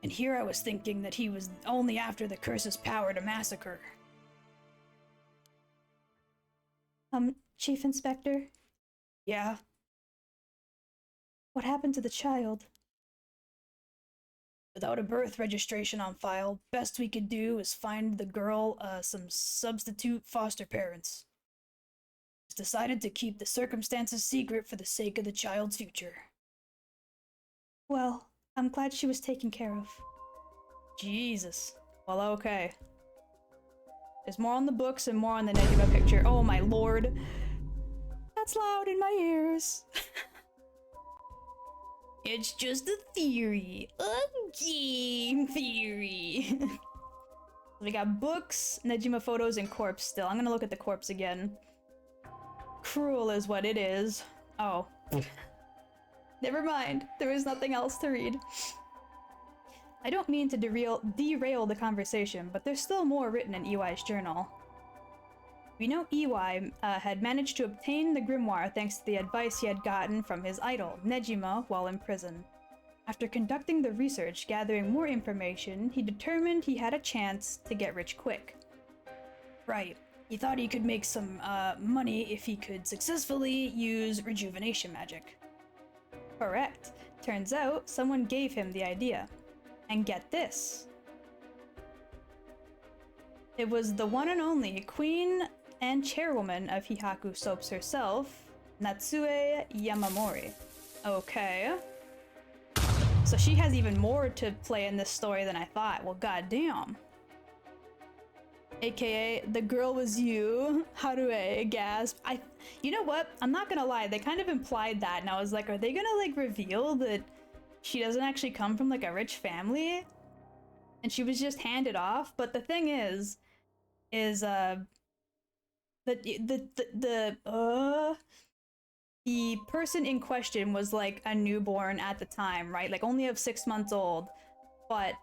And here I was thinking that he was only after the curse's power to massacre. Chief Inspector? Yeah? What happened to the child? Without a birth registration on file, best we could do is find the girl some substitute foster parents. It's decided to keep the circumstances secret for the sake of the child's future. Well, I'm glad she was taken care of. Jesus. Well, okay. There's more on the books and more on the Nejima picture. Oh my lord. That's loud in my ears. It's just a theory. A game theory. We got books, Nejima photos, and corpse still. I'm gonna look at the corpse again. Cruel is what it is. Oh. Never mind. There is nothing else to read. I don't mean to derail the conversation, but there's still more written in EY's journal. We know EY had managed to obtain the grimoire thanks to the advice he had gotten from his idol, Nejima, while in prison. After conducting the research, gathering more information, he determined he had a chance to get rich quick. Right. He thought he could make some money if he could successfully use rejuvenation magic. Correct. Turns out, someone gave him the idea. And get this. It was the one and only queen and chairwoman of Hihaku Soaps herself, Natsue Yamamori. Okay. So she has even more to play in this story than I thought. Well, goddamn. AKA, the girl was you. Harue, gasp. You know what? I'm not gonna lie, they kind of implied that, and I was like, are they gonna, like, reveal that she doesn't actually come from, like, a rich family? And she was just handed off? But the thing is the person in question was like a newborn at the time, right? Like only of 6 months old. But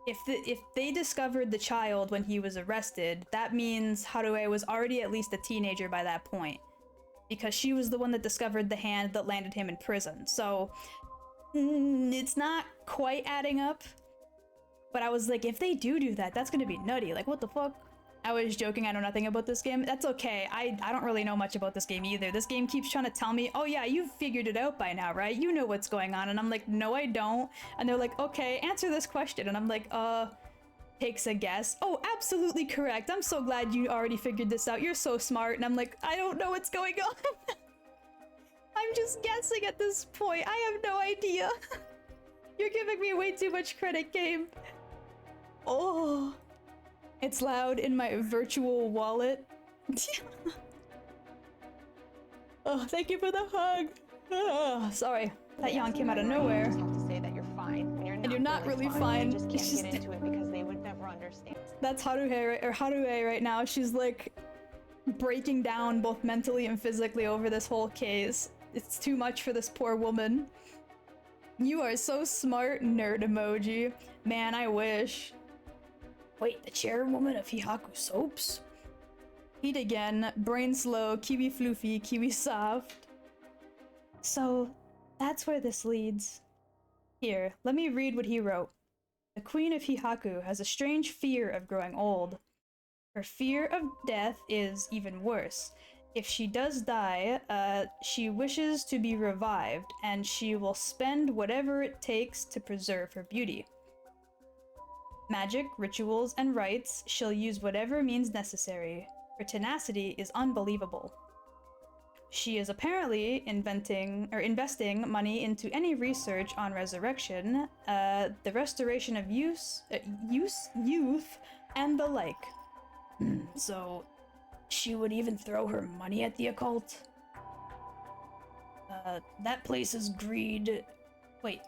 if they discovered the child when he was arrested, that means Harue was already at least a teenager by that point, because she was the one that discovered the hand that landed him in prison. So it's not quite adding up. But I was like, if they do that, that's gonna be nutty. Like, what the fuck? I was joking, I know nothing about this game. That's okay, I don't really know much about this game either. This game keeps trying to tell me, oh yeah, you've figured it out by now, right? You know what's going on. And I'm like, no, I don't. And they're like, okay, answer this question. And I'm like, takes a guess. Oh, absolutely correct. I'm so glad you already figured this out. You're so smart. And I'm like, I don't know what's going on. I'm just guessing at this point. I have no idea. You're giving me way too much credit, game. Oh, it's loud in my virtual wallet. Oh, thank you for the hug. Oh, sorry, that yawn came out of nowhere. You just have to say that you're fine when you're not. And you're not really fine. You just can't get into it because they would never understand. That's Harue right now. She's like breaking down both mentally and physically over this whole case. It's too much for this poor woman. You are so smart, nerd emoji. Man, I wish. Wait, the chairwoman of Hihaku Soaps? Eat again, brain slow, kiwi floofy, kiwi soft. So, that's where this leads. Here, let me read what he wrote. The queen of Hihaku has a strange fear of growing old. Her fear of death is even worse. If she does die, she wishes to be revived, and she will spend whatever it takes to preserve her beauty. Magic, rituals, and rites, she'll use whatever means necessary. Her tenacity is unbelievable. She is apparently investing money into any research on resurrection, the restoration of youth, and the like. So, she would even throw her money at the occult? That place's greed... Wait.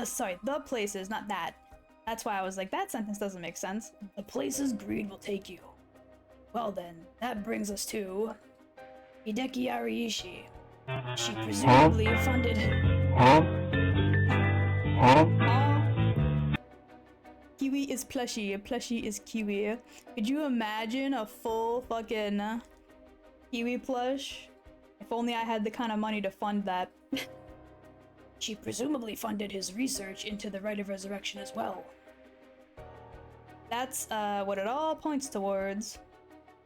Sorry, the places, not that. That's why I was like, that sentence doesn't make sense. The place's greed will take you. Well then, that brings us to... Hideki Ariishi. She presumably funded... Kiwi is plushy, plushie is kiwi. Could you imagine a full fucking kiwi plush? If only I had the kind of money to fund that. She presumably funded his research into the Rite of Resurrection as well. That's what it all points towards.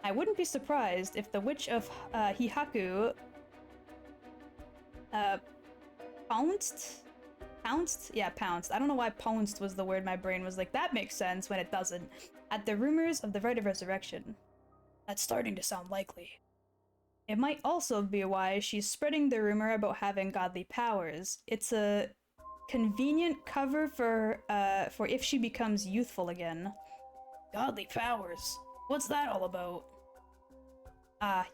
I wouldn't be surprised if the Witch of Hihaku pounced? Yeah, pounced. I don't know why pounced was the word my brain was like, that makes sense when it doesn't. At the rumors of the Rite of Resurrection. That's starting to sound likely. It might also be why she's spreading the rumor about having godly powers. It's a convenient cover for if she becomes youthful again. Godly powers? What's that all about?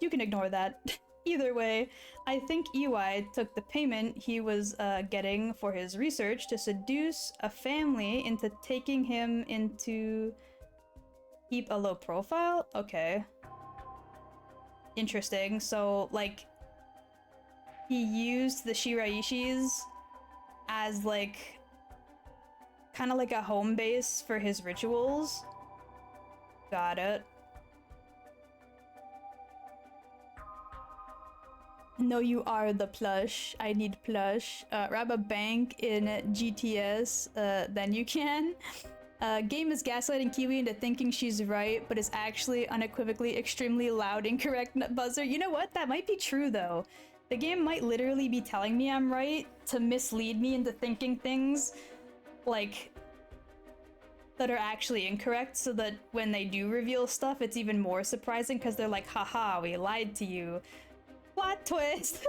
You can ignore that. Either way, I think EY took the payment he was getting for his research to seduce a family into taking him into keep a low profile? Okay. Interesting. So, like, he used the Shiraishis as, like, kind of like a home base for his rituals. Got it. No, you are the plush. I need plush. Rob a bank in GTS, then you can. Game is gaslighting Kiwi into thinking she's right, but is actually unequivocally extremely loud, incorrect buzzer. You know what? That might be true, though. The game might literally be telling me I'm right to mislead me into thinking things, like, that are actually incorrect, so that when they do reveal stuff, it's even more surprising, because they're like, haha, we lied to you. Plot twist!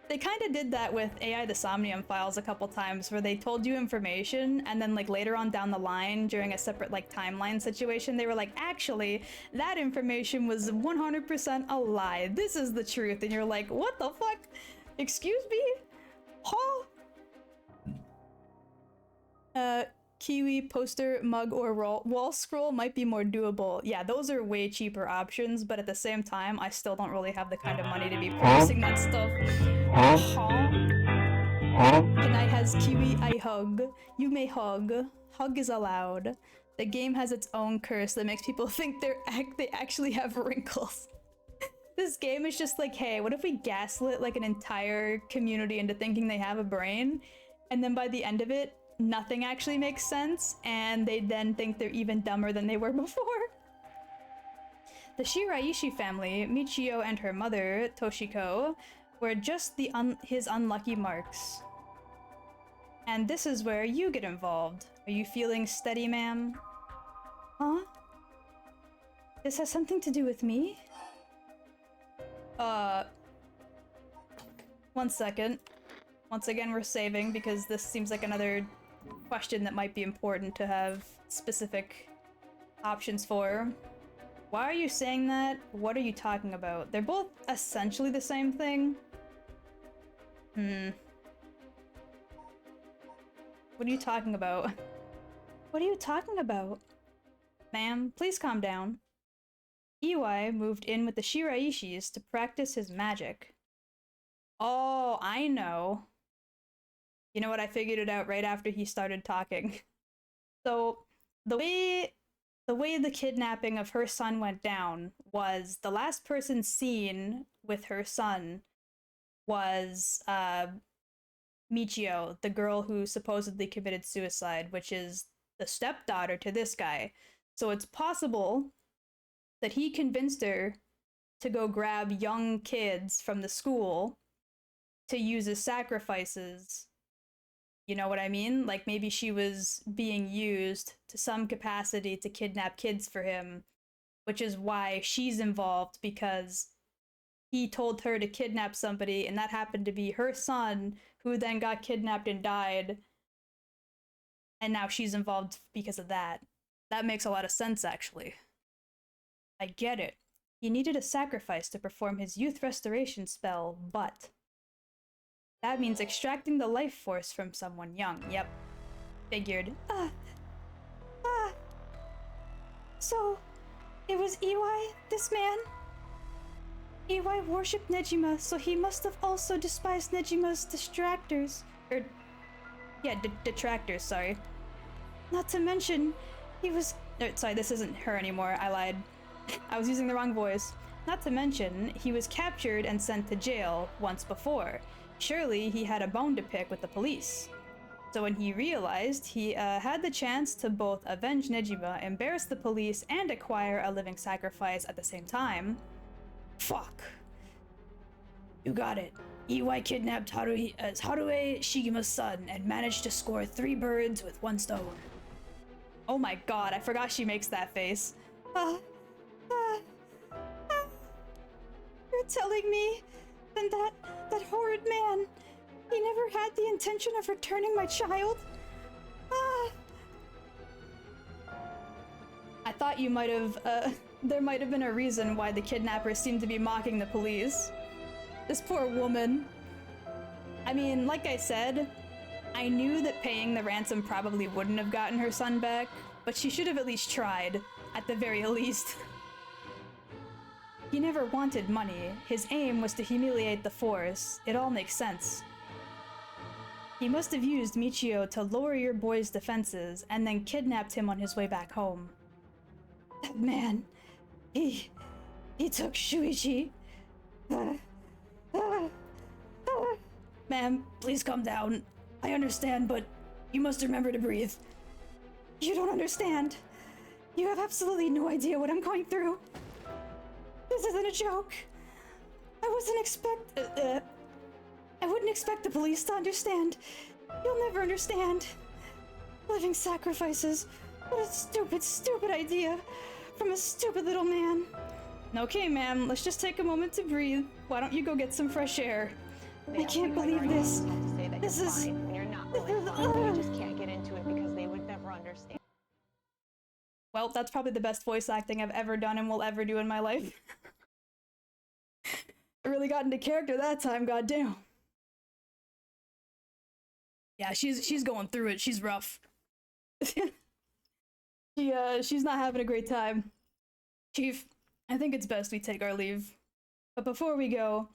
They kind of did that with AI the Somnium files a couple times, where they told you information, and then like later on down the line, during a separate like timeline situation, they were like, actually, that information was 100% a lie. This is the truth. And you're like, what the fuck? Excuse me? Huh? Kiwi, poster, mug, or wall scroll might be more doable. Yeah, those are way cheaper options, but at the same time, I still don't really have the kind of money to be purchasing that stuff. Good night has Kiwi, I hug. You may hug. Hug is allowed. The game has its own curse that makes people think they actually have wrinkles. This game is just like, hey, what if we gaslit like an entire community into thinking they have a brain, and then by the end of it, nothing actually makes sense, and they then think they're even dumber than they were before. The Shiraishi family, Michio and her mother, Toshiko, were just his unlucky marks. And this is where you get involved. Are you feeling steady, ma'am? Huh? This has something to do with me? One second. Once again, we're saving because this seems like another question that might be important to have specific options for. Why are you saying that? What are you talking about? They're both essentially the same thing. What are you talking about? What are you talking about? Ma'am, please calm down. EY moved in with the Shiraishis to practice his magic. Oh, I know. You know what? I figured it out right after he started talking. So, the way the kidnapping of her son went down was the last person seen with her son was Michio, the girl who supposedly committed suicide, which is the stepdaughter to this guy. So it's possible that he convinced her to go grab young kids from the school to use as sacrifices. You know what I mean? Like, maybe she was being used to some capacity to kidnap kids for him, which is why she's involved, because he told her to kidnap somebody, and that happened to be her son, who then got kidnapped and died, and now she's involved because of that. That makes a lot of sense, actually. I get it. He needed a sacrifice to perform his youth restoration spell, but that means extracting the life force from someone young. Yep. Figured. So, it was EY, this man? EY worshipped Nejima, so he must have also despised Nejima's detractors. Detractors, sorry. Not to mention, he was... sorry, this isn't her anymore, I lied. I was using the wrong voice. Not to mention, he was captured and sent to jail once before. Surely he had a bone to pick with the police. So when he realized he had the chance to both avenge Nejima, embarrass the police, and acquire a living sacrifice at the same time... Fuck. You got it. EY kidnapped Harue Shigima's son and managed to score 3 birds with 1 stone. Oh my god, I forgot she makes that face. You're telling me then that horrid man, he never had the intention of returning my child? I thought you might have there might have been a reason why the kidnappers seemed to be mocking the police. This poor woman. I mean, like I said, I knew that paying the ransom probably wouldn't have gotten her son back, but she should have at least tried, at the very least. He never wanted money. His aim was to humiliate the Force. It all makes sense. He must have used Michio to lower your boy's defenses and then kidnapped him on his way back home. That man, he took Shuichi. Ma'am, please calm down. I understand, but you must remember to breathe. You don't understand. You have absolutely no idea what I'm going through. This isn't a joke. I wouldn't expect the police to understand. You'll never understand. Living sacrifices. What a stupid, stupid idea. From a stupid little man. Okay, ma'am, let's just take a moment to breathe. Why don't you go get some fresh air? I can't believe this. This is... When you're not really fine, you just can't get into it because they would never understand. Well, that's probably the best voice acting I've ever done and will ever do in my life. I really got into character that time, goddamn. Yeah, she's going through it. She's rough. She's not having a great time. Chief, I think it's best we take our leave. But before we go,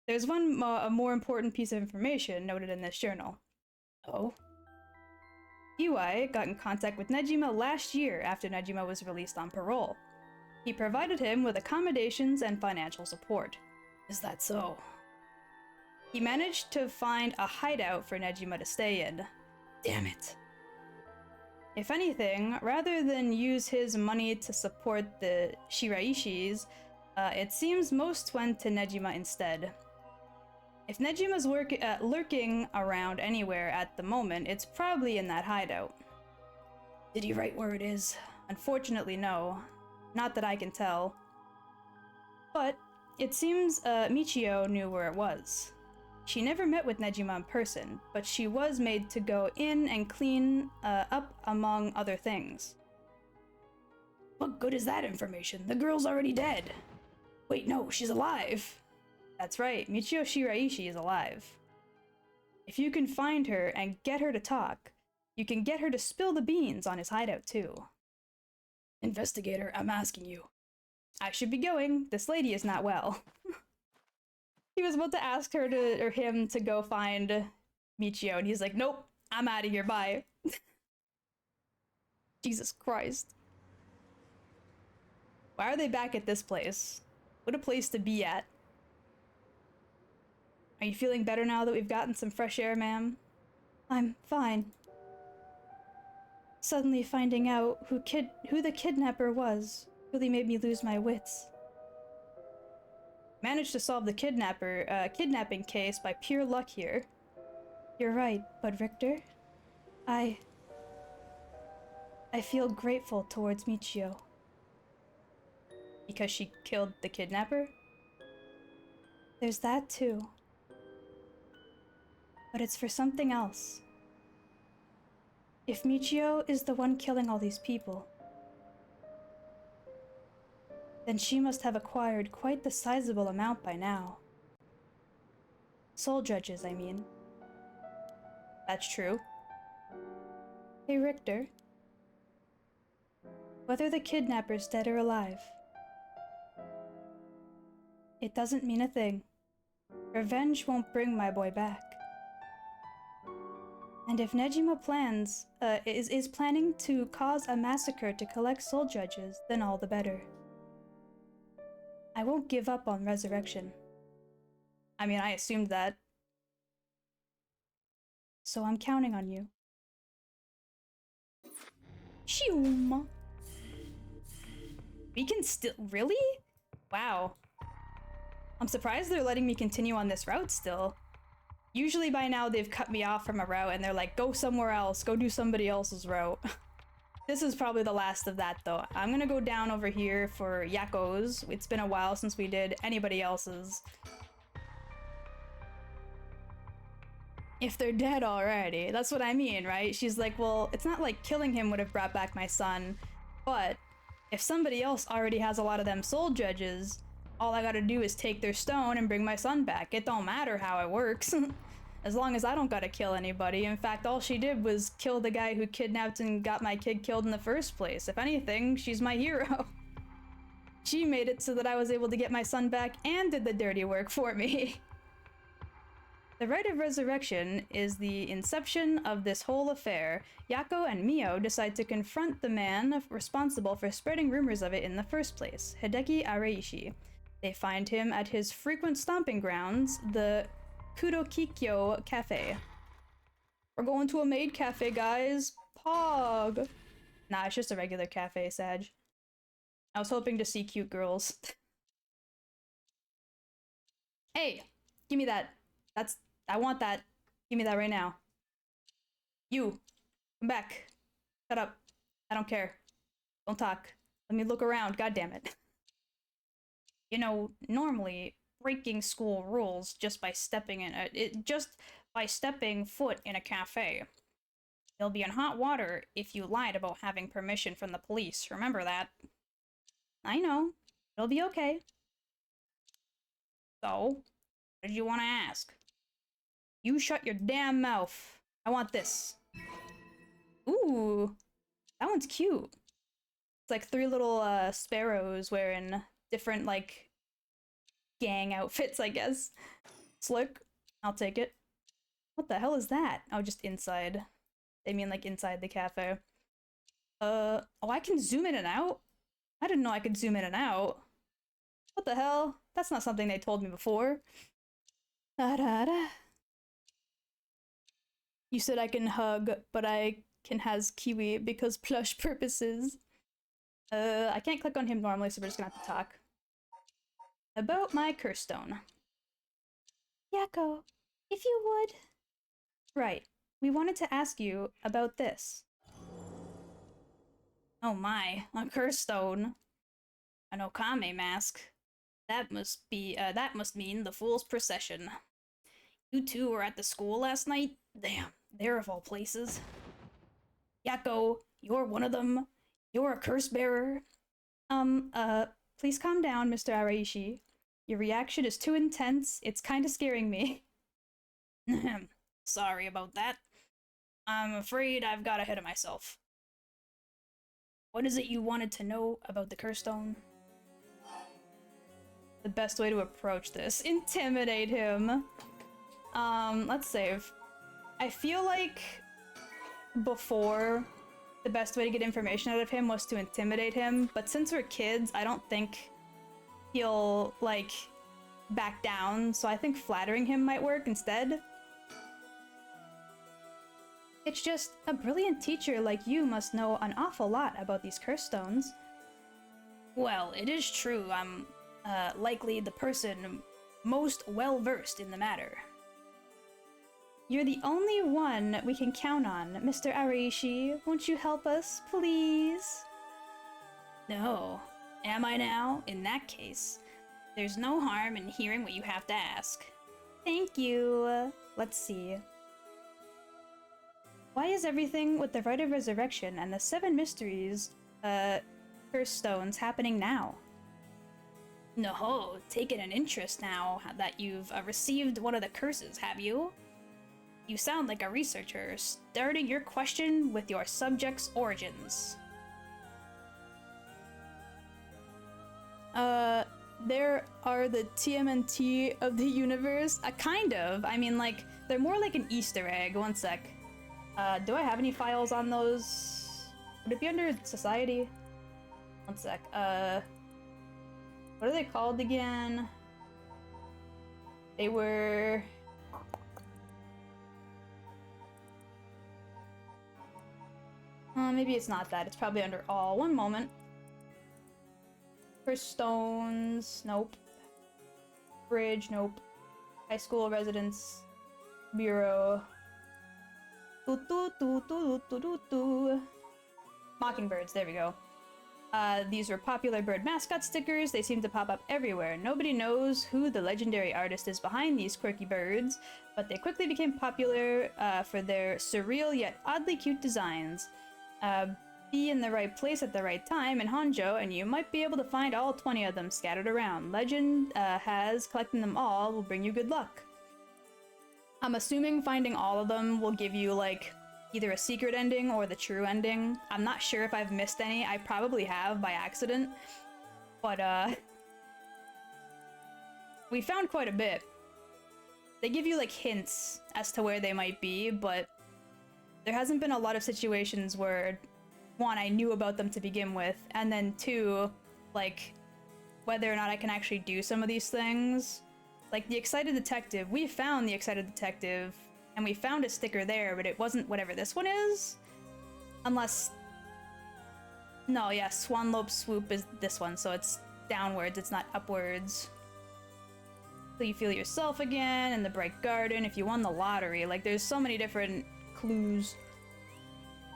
there's a more important piece of information noted in this journal. Oh? Kiwis got in contact with Nejima last year after Nejima was released on parole. He provided him with accommodations and financial support. Is that so? He managed to find a hideout for Nejima to stay in. Damn it. If anything, rather than use his money to support the Shiraishis, it seems most went to Nejima instead. If Nejima's lurking around anywhere at the moment, it's probably in that hideout. Did he write where it is? Unfortunately, no. Not that I can tell. But it seems Michio knew where it was. She never met with Nejima in person, but she was made to go in and clean up among other things. What good is that information? The girl's already dead. Wait, no, she's alive. That's right, Michio Shiraishi is alive. If you can find her and get her to talk, you can get her to spill the beans on his hideout too. Investigator, I'm asking you. I should be going. This lady is not well. He was about to ask her or him to go find Michio, and he's like, nope, I'm out of here, bye. Jesus Christ. Why are they back at this place? What a place to be at. Are you feeling better now that we've gotten some fresh air, ma'am? I'm fine. Suddenly finding out who the kidnapper was really made me lose my wits. Managed to solve the kidnapping case by pure luck here. You're right, but Richter, I feel grateful towards Michio. Because she killed the kidnapper? There's that too. But it's for something else. If Michio is the one killing all these people, then she must have acquired quite the sizable amount by now. Soul judges, I mean. That's true. Hey, Richter. Whether the kidnapper's dead or alive, it doesn't mean a thing. Revenge won't bring my boy back. And if Nejima is planning to cause a massacre to collect soul judges, then all the better. I won't give up on resurrection. I mean, I assumed that. So I'm counting on you. Shoom. We can still... Really? Wow. I'm surprised they're letting me continue on this route still. Usually by now they've cut me off from a route and they're like, go somewhere else, go do somebody else's route. This is probably the last of that though. I'm gonna go down over here for Yako's. It's been a while since we did anybody else's. If they're dead already, that's what I mean, right? She's like, well, it's not like killing him would have brought back my son, but If somebody else already has a lot of them soul judges, all I gotta do is take their stone and bring my son back. It don't matter how it works. As long as I don't gotta kill anybody. In fact, all she did was kill the guy who kidnapped and got my kid killed in the first place. If anything, she's my hero. She made it so that I was able to get my son back and did the dirty work for me. The rite of resurrection is the inception of this whole affair. Yako and Mio decide to confront the man responsible for spreading rumors of it in the first place, Hideki Araishi. They find him at his frequent stomping grounds, the Kurokikyo Cafe. We're going to a maid cafe, guys. Pog! Nah, it's just a regular cafe, Sag. I was hoping to see cute girls. Hey! Give me that. I want that. Give me that right now. You! Come back. Shut up. I don't care. Don't talk. Let me look around, God damn it. You know, normally, breaking school rules just by stepping foot in a cafe. You'll be in hot water if you lied about having permission from the police. Remember that. I know. It'll be okay. So, what did you want to ask? You shut your damn mouth. I want this. Ooh. That one's cute. It's like 3 little sparrows wearing different, like, gang outfits, I guess. Slick. I'll take it. What the hell is that? Oh, just inside. They mean like inside the cafe. Oh, I can zoom in and out? I didn't know I could zoom in and out. What the hell? That's not something they told me before. Da-da-da. You said I can hug, but I can has Kiwi because plush purposes. I can't click on him normally, so we're just gonna have to talk. About my curse stone. Yako, if you would. Right. We wanted to ask you about this. Oh my, a curse stone. An Okame mask. That must mean the Fool's Procession. You two were at the school last night? Damn, there of all places. Yako, you're one of them. You're a curse bearer. Please calm down, Mr. Araishi. Your reaction is too intense. It's kinda scaring me. Sorry about that. I'm afraid I've got ahead of myself. What is it you wanted to know about the curse stone? The best way to approach this. Intimidate him. Let's save. I feel like before the best way to get information out of him was to intimidate him, but since we're kids, I don't think he'll, like, back down, so I think flattering him might work instead. It's just, a brilliant teacher like you must know an awful lot about these curse stones. Well, it is true, I'm, likely the person most well-versed in the matter. You're the only one we can count on, Mr. Araishi. Won't you help us, please? No. Am I now? In that case, there's no harm in hearing what you have to ask. Thank you. Let's see. Why is everything with the Rite of Resurrection and the 7 Mysteries, curse stones happening now? No, taken an interest now that you've received one of the curses, have you? You sound like a researcher, starting your question with your subject's origins. There are the TMNT of the universe? Kind of. I mean, like, they're more like an Easter egg. One sec. Do I have any files on those? Would it be under Society? One sec. What are they called again? They were... maybe it's not that. It's probably under all. One moment. Curse stones. Nope. Bridge. Nope. High school residence. Bureau. Mockingbirds. There we go. These were popular bird mascot stickers. They seem to pop up everywhere. Nobody knows who the legendary artist is behind these quirky birds, but they quickly became popular for their surreal yet oddly cute designs. be in the right place at the right time in Honjo, and you might be able to find all 20 of them scattered around. Legend has collecting them all will bring you good luck. I'm assuming finding all of them will give you, like, either a secret ending or the true ending. I'm not sure if I've missed any. I probably have by accident. But, we found quite a bit. They give you, like, hints as to where they might be, but there hasn't been a lot of situations where, one, I knew about them to begin with, and then two, like, whether or not I can actually do some of these things. Like, the Excited Detective, we found the Excited Detective, and we found a sticker there, but it wasn't whatever this one is. Unless... No, yeah, Swanlope Swoop is this one, so it's downwards, it's not upwards. So you feel yourself again, in the Bright Garden, if you won the lottery. Like, there's so many different clues.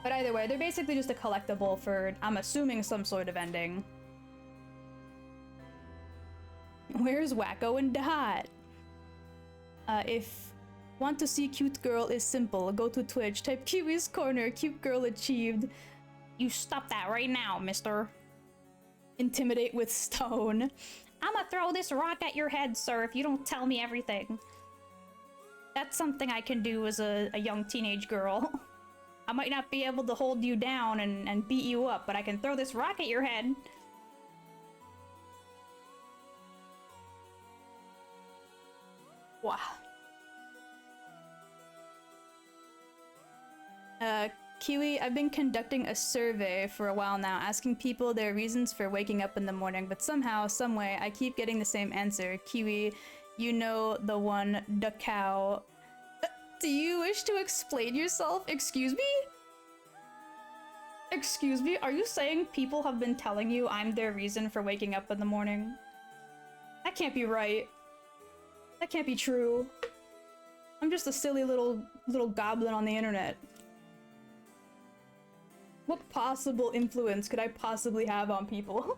But either way, they're basically just a collectible for, I'm assuming, some sort of ending. Where's Wacko and Dot? If want to see cute girl is simple, go to Twitch, type Kiwis Corner, cute girl achieved. You stop that right now, mister. Intimidate with stone. I'ma throw this rock at your head, sir, if you don't tell me everything. That's something I can do as a young teenage girl. I might not be able to hold you down and beat you up, but I can throw this rock at your head. Wow. Kiwi, I've been conducting a survey for a while now, asking people their reasons for waking up in the morning, but somehow, someway, I keep getting the same answer. Kiwi, you know the one, the cow. Do you wish to explain yourself? Excuse me? Excuse me? Are you saying people have been telling you I'm their reason for waking up in the morning? That can't be right. That can't be true. I'm just a silly little goblin on the internet. What possible influence could I possibly have on people?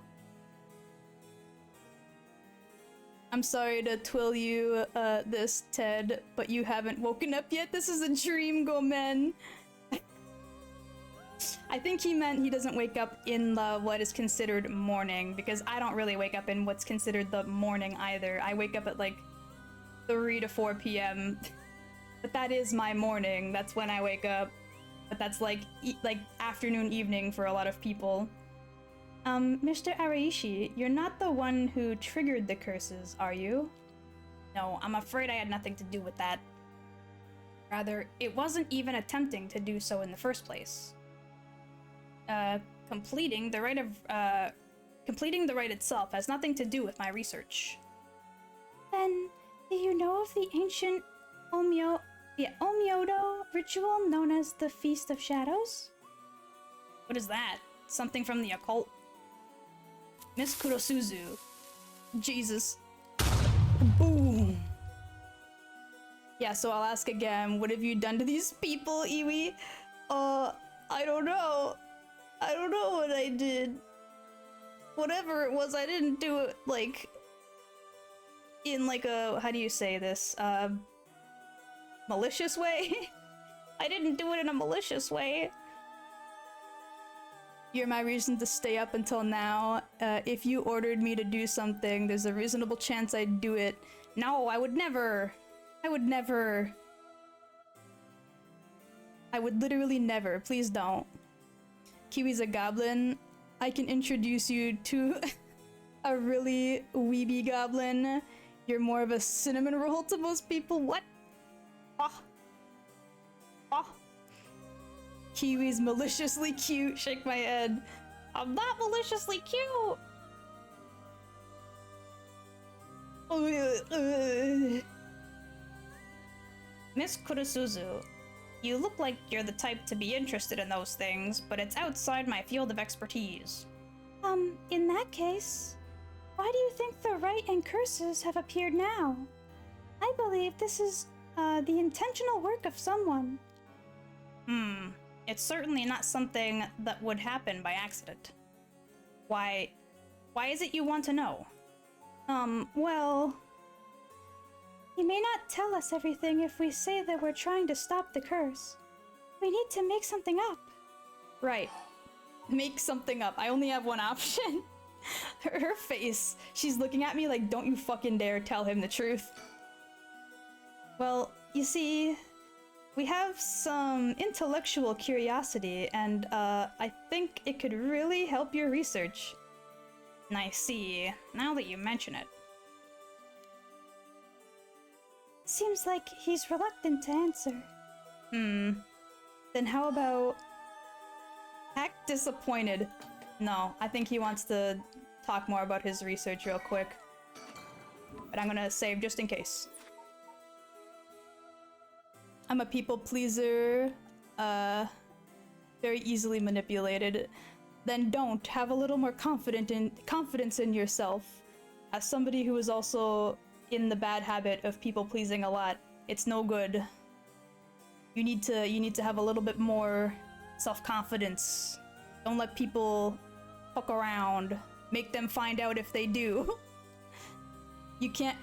I'm sorry to twill you this, Ted, but you haven't woken up yet. This is a dream, Gomen. I think he meant he doesn't wake up in the what is considered morning, because I don't really wake up in what's considered the morning either. I wake up at like 3 to 4 p.m. But that is my morning. That's when I wake up. But that's like afternoon, evening for a lot of people. Mr. Araishi, you're not the one who triggered the curses, are you? No, I'm afraid I had nothing to do with that. Rather, it wasn't even attempting to do so in the first place. Completing the rite itself has nothing to do with my research. Then, do you know of the ancient Omyodo ritual known as the Feast of Shadows? What is that? Something from the occult? Miss Kurosuzu. Jesus. Boom. Yeah, so I'll ask again, what have you done to these people, Iwi? I don't know. I don't know what I did. Whatever it was, I didn't do it, like, in like a, how do you say this, malicious way? I didn't do it in a malicious way. You're my reason to stay up until now. If you ordered me to do something, there's a reasonable chance I'd do it. No, I would never. I would never. I would literally never. Please don't. Kiwi's a goblin. I can introduce you to a really weeby goblin. You're more of a cinnamon roll to most people. What? Oh. Oh. Kiwi's maliciously cute. Shake my head. I'm not maliciously cute. Miss Kurosuzu, you look like you're the type to be interested in those things, but it's outside my field of expertise. In that case, why do you think the rite and curses have appeared now? I believe this is, the intentional work of someone. It's certainly not something that would happen by accident. Why is it you want to know? Well... You may not tell us everything if we say that we're trying to stop the curse. We need to make something up. Right. make something up. I only have one option. Her face. She's looking at me like, don't you fucking dare tell him the truth. Well, you see, we have some intellectual curiosity, and I think it could really help your research. I see, now that you mention it. Seems like he's reluctant to answer. Then how about... Act disappointed. No, I think he wants to talk more about his research real quick. But I'm gonna save just in case. I'm a people pleaser, very easily manipulated. Then don't have a little more confidence in yourself. As somebody who is also in the bad habit of people pleasing a lot, it's no good. You need to have a little bit more self-confidence. Don't let people fuck around. Make them find out if they do. You can't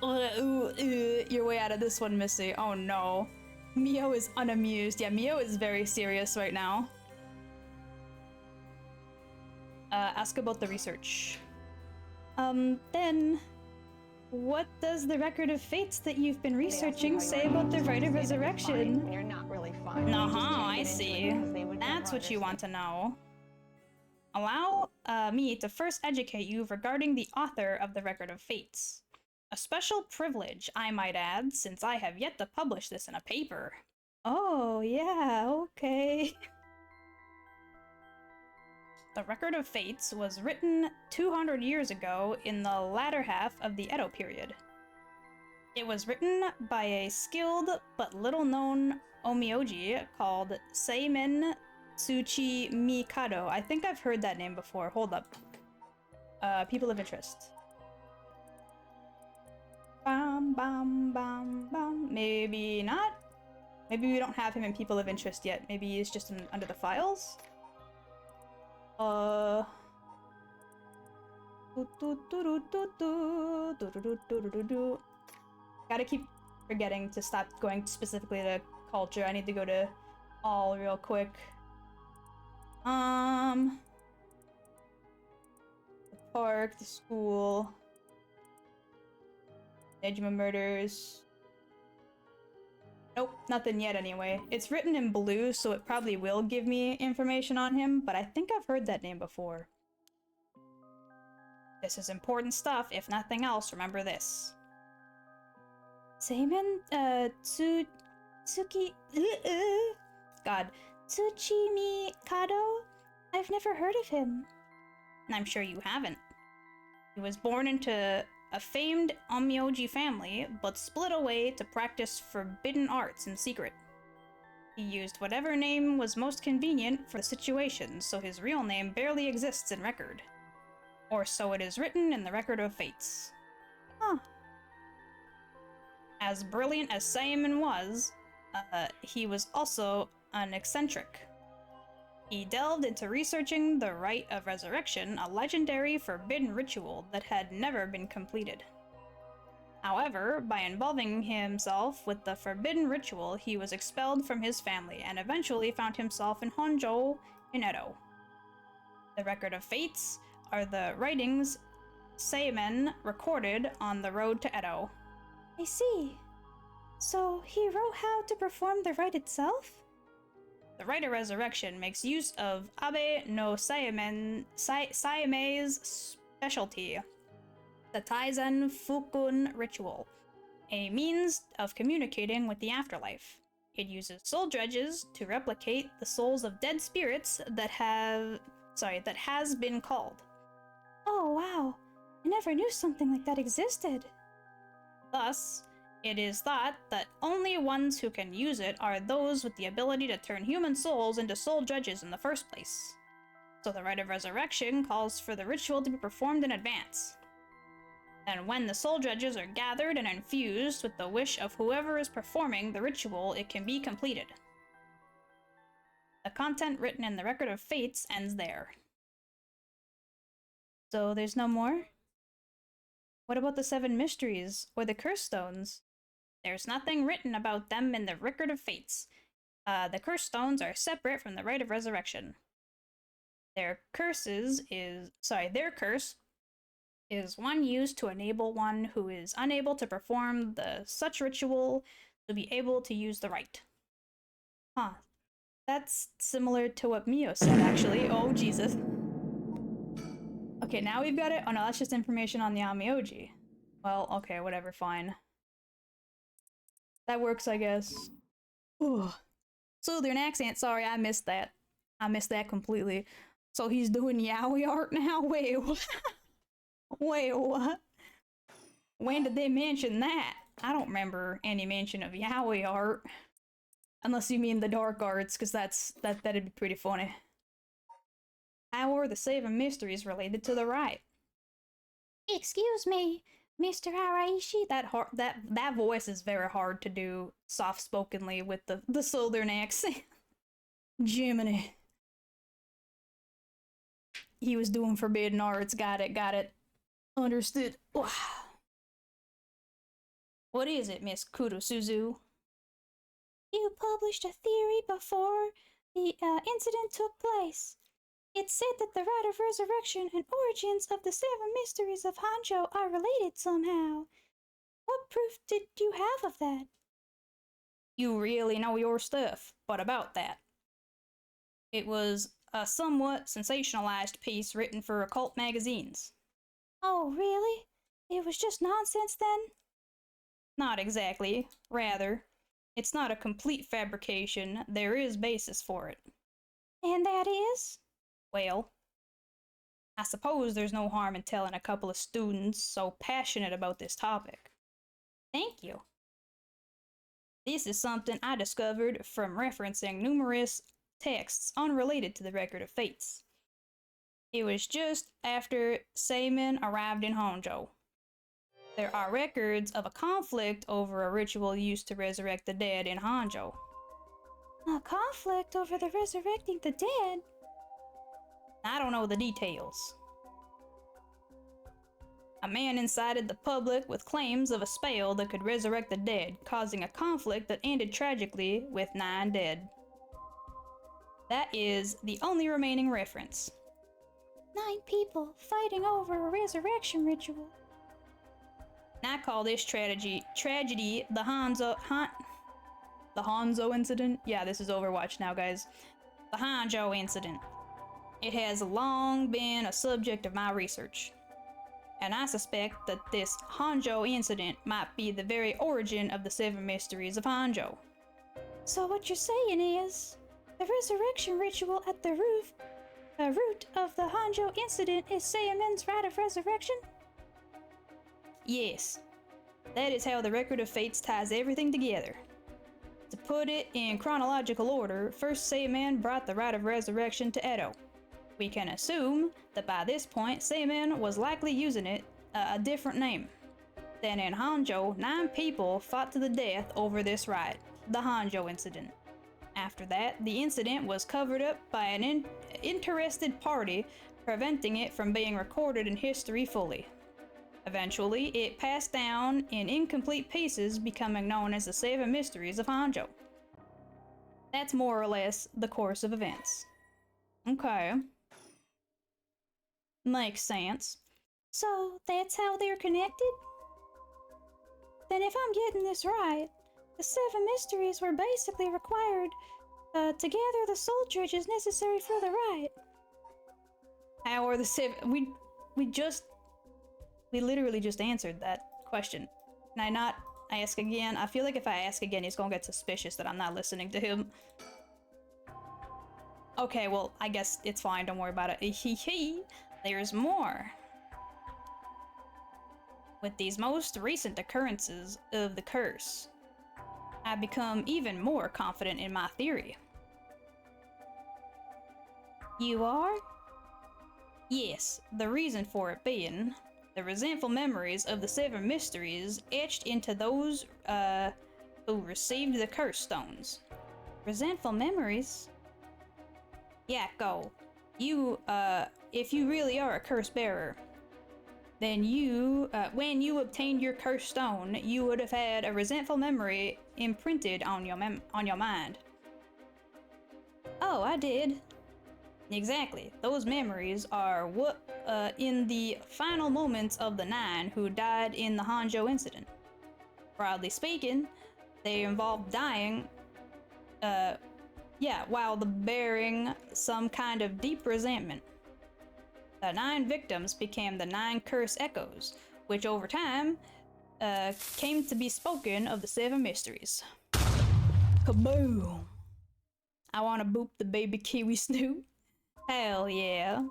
your way out of this one, Missy. Oh no. Mio is unamused. Yeah, Mio is very serious right now. Ask about the research. Then, what does the record of fates that you've been researching say about the rite of resurrection? You're not really fine. I see. That's what you want to know. Allow me to first educate you regarding the author of the record of fates. A special privilege, I might add, since I have yet to publish this in a paper. Oh, yeah, okay. The Record of Fates was written 200 years ago in the latter half of the Edo period. It was written by a skilled but little-known omyoji called Seimen Tsuchi Mikado. I think I've heard that name before. Hold up. People of interest. Bam, bam, bam, bam. Maybe not. Maybe we don't have him in People of Interest yet. Maybe he's just under the files? Gotta keep forgetting to stop going specifically to culture. I need to go to all real quick. The park, the school. Nejima murders. Nope, nothing yet anyway. It's written in blue, so it probably will give me information on him, but I think I've heard that name before. This is important stuff. If nothing else, remember this. Seimen, Tsuki... God. Tsuchimi Kado? I've never heard of him. I'm sure you haven't. He was born into a famed onmyoji family, but split away to practice forbidden arts in secret. He used whatever name was most convenient for the situation, so his real name barely exists in record. Or so it is written in the Record of Fates. Huh. As brilliant as Simon was, he was also an eccentric. He delved into researching the Rite of Resurrection, a legendary forbidden ritual that had never been completed. However, by involving himself with the forbidden ritual, he was expelled from his family and eventually found himself in Honjo in Edo. The Record of Fates are the writings Seimen recorded on the road to Edo. I see. So he wrote how to perform the rite itself? The Rite of Resurrection makes use of Abe no Saime's specialty, the Taizen Fukun ritual, a means of communicating with the afterlife. It uses soul dredges to replicate the souls of dead spirits that has been called. Oh wow, I never knew something like that existed. Thus, it is thought that only ones who can use it are those with the ability to turn human souls into soul dredges in the first place. So the Rite of Resurrection calls for the ritual to be performed in advance. And when the soul dredges are gathered and infused with the wish of whoever is performing the ritual, it can be completed. The content written in the Record of Fates ends there. So there's no more? What about the 7 mysteries, or the curse stones? There's nothing written about them in the Record of Fates. The curse stones are separate from the Rite of Resurrection. Their curse is one used to enable one who is unable to perform such ritual to be able to use the rite. Huh. That's similar to what Mio said, actually. Oh, Jesus. Okay, now we've got it. Oh no, that's just information on the Amioji. Well, okay, whatever, fine. That works, I guess. Ooh. Southern accent, sorry, I missed that. I missed that completely. So he's doing yaoi art now? Wait, what? Wait, what? When did they mention that? I don't remember any mention of yaoi art. Unless you mean the dark arts, because that'd be pretty funny. How are the 7 mysteries related to the rite? Excuse me, Mr. Haraishi. That voice is very hard to do soft-spokenly with the southern accent. Jiminy. He was doing forbidden arts. Got it. Understood. What is it, Miss Kurosuzu? You published a theory before the incident took place. It said that the rite of resurrection and origins of the 7 mysteries of Hanjo are related somehow. What proof did you have of that? You really know your stuff. What about that? It was a somewhat sensationalized piece written for occult magazines. Oh, really? It was just nonsense then? Not exactly. Rather, it's not a complete fabrication. There is basis for it. And that is? Well, I suppose there's no harm in telling a couple of students so passionate about this topic. Thank you. This is something I discovered from referencing numerous texts unrelated to the Record of Fates. It was just after Seimin arrived in Honjo. There are records of a conflict over a ritual used to resurrect the dead in Honjo. A conflict over the resurrecting the dead? I don't know the details. A man incited the public with claims of a spell that could resurrect the dead, causing a conflict that ended tragically with 9 dead. That is the only remaining reference. 9 people fighting over a resurrection ritual. I call this tragedy the Hanzo incident. Yeah, this is Overwatch now, guys. The Hanjo incident. It has long been a subject of my research, and I suspect that this Hanjo incident might be the very origin of the 7 mysteries of Hanjo. So what you're saying is, the resurrection ritual at the root of the Hanjo incident is Seimin's rite of resurrection? Yes, that is how the Record of Fates ties everything together. To put it in chronological order, first Seimin brought the rite of resurrection to Edo. We can assume that by this point, Seimin was likely using it a different name. Then in Hanjo, 9 people fought to the death over this rite, the Hanjo incident. After that, the incident was covered up by an interested party, preventing it from being recorded in history fully. Eventually, it passed down in incomplete pieces, becoming known as the 7 Mysteries of Hanjo. That's more or less the course of events. Okay. Makes sense. So, that's how they're connected? Then if I'm getting this right, the 7 mysteries were basically required to gather the soul treasures necessary for the rite. How are the 7... We literally just answered that question. Can I not ask again? I feel like if I ask again, he's gonna get suspicious that I'm not listening to him. Okay, well, I guess it's fine. Don't worry about it. There's more. With these most recent occurrences of the curse, I've become even more confident in my theory. You are? Yes, the reason for it being the resentful memories of the 7 mysteries etched into those who received the curse stones. Resentful memories? Yeah, go. You, if you really are a curse bearer, then you, when you obtained your curse stone, you would have had a resentful memory imprinted on your mind. Oh, I did. Exactly. Those memories are what, in the final moments of the 9 who died in the Hanjo incident. Broadly speaking, they involve dying, while bearing some kind of deep resentment. The 9 victims became the 9 curse echoes, which over time, came to be spoken of the 7 mysteries. Kaboom! I wanna boop the baby kiwi snoot. Hell yeah.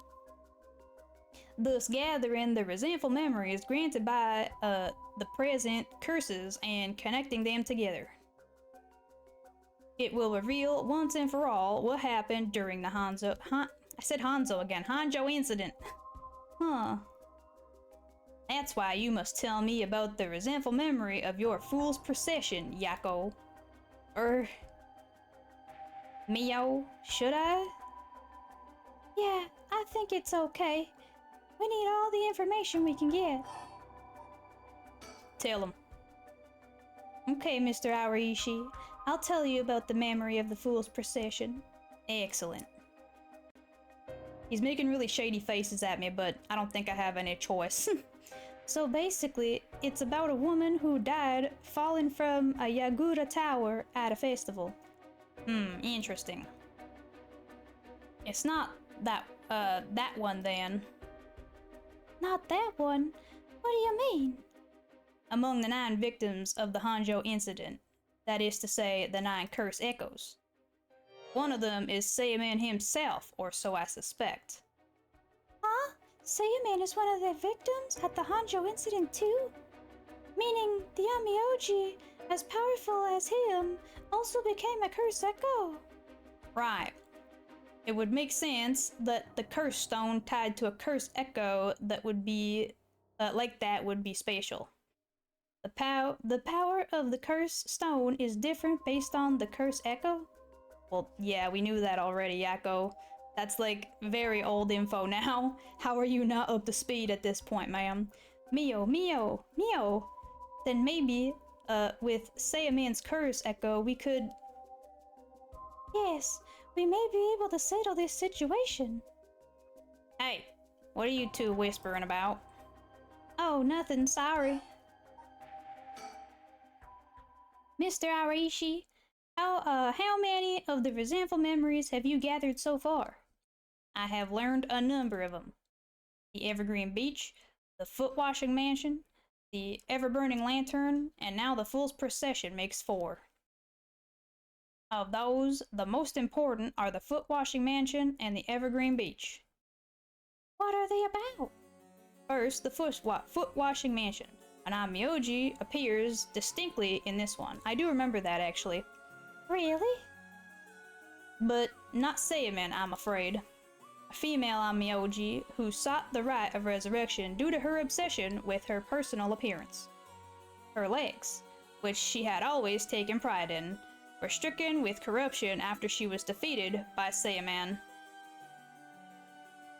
Thus gathering the resentful memories granted by the present curses and connecting them together. It will reveal once and for all what happened during the Hanzo incident. Huh. That's why you must tell me about the resentful memory of your fool's procession, Yakko. Mio, should I? Yeah, I think it's okay. We need all the information we can get. Tell him. Okay, Mr. Aoishi. I'll tell you about the memory of the fool's procession. Excellent. He's making really shady faces at me, but I don't think I have any choice. So basically, it's about a woman who died falling from a Yagura tower at a festival. Interesting. It's not that one then. Not that one? What do you mean? Among the 9 victims of the Hanjo incident, that is to say, the 9 curse echoes. One of them is Seiyaman himself, or so I suspect. Huh? Seiyaman is one of the victims at the Hanjo incident too? Meaning the Amioji, as powerful as him, also became a curse echo? Right. It would make sense that the curse stone tied to a curse echo that would be like that would be spatial. The power of the curse stone is different based on the curse echo? Well, yeah, we knew that already, Yakko. That's like very old info now. How are you not up to speed at this point, ma'am? Mio. Then maybe, with Seiyaman's curse echo, we could... Yes, we may be able to settle this situation. Hey, what are you two whispering about? Oh, nothing, sorry. Mr. Aoishi, how many of the resentful memories have you gathered so far? I have learned a number of them. The Evergreen Beach, the Foot Washing Mansion, the Ever-Burning Lantern, and now the Fool's Procession makes 4. Of those, the most important are the Foot Washing Mansion and the Evergreen Beach. What are they about? First, the Foot Washing Mansion. An Amioji appears distinctly in this one. I do remember that, actually. Really? But not Seiyaman, I'm afraid. A female Amioji who sought the right of resurrection due to her obsession with her personal appearance. Her legs, which she had always taken pride in, were stricken with corruption after she was defeated by Seiyaman.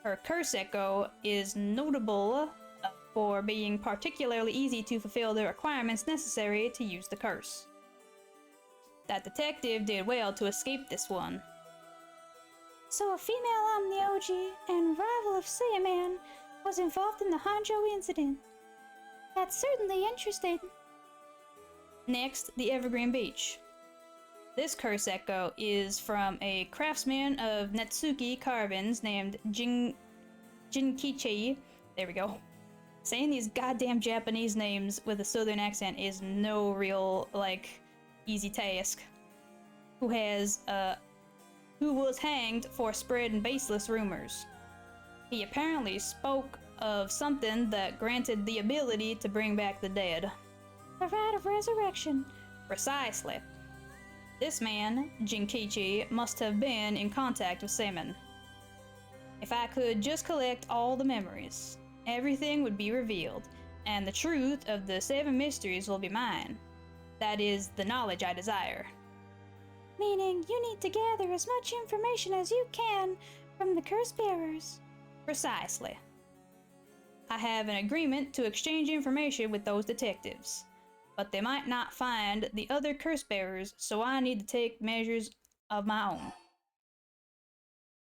Her curse echo is notable for being particularly easy to fulfill the requirements necessary to use the curse. That detective did well to escape this one. So a female Amnioji and rival of Seiyaman was involved in the Hanjo incident. That's certainly interesting. Next, the Evergreen Beach. This curse echo is from a craftsman of Netsuki carvings named Jinkichi. There we go. Saying these goddamn Japanese names with a southern accent is no real, easy task. Who was hanged for spreading baseless rumors. He apparently spoke of something that granted the ability to bring back the dead. The right of resurrection. Precisely. This man, Jinkichi, must have been in contact with Seiyaman. If I could just collect all the memories, everything would be revealed, and the truth of the 7 mysteries will be mine. That is the knowledge I desire. Meaning you need to gather as much information as you can from the curse bearers. Precisely. I have an agreement to exchange information with those detectives, but they might not find the other curse bearers, so I need to take measures of my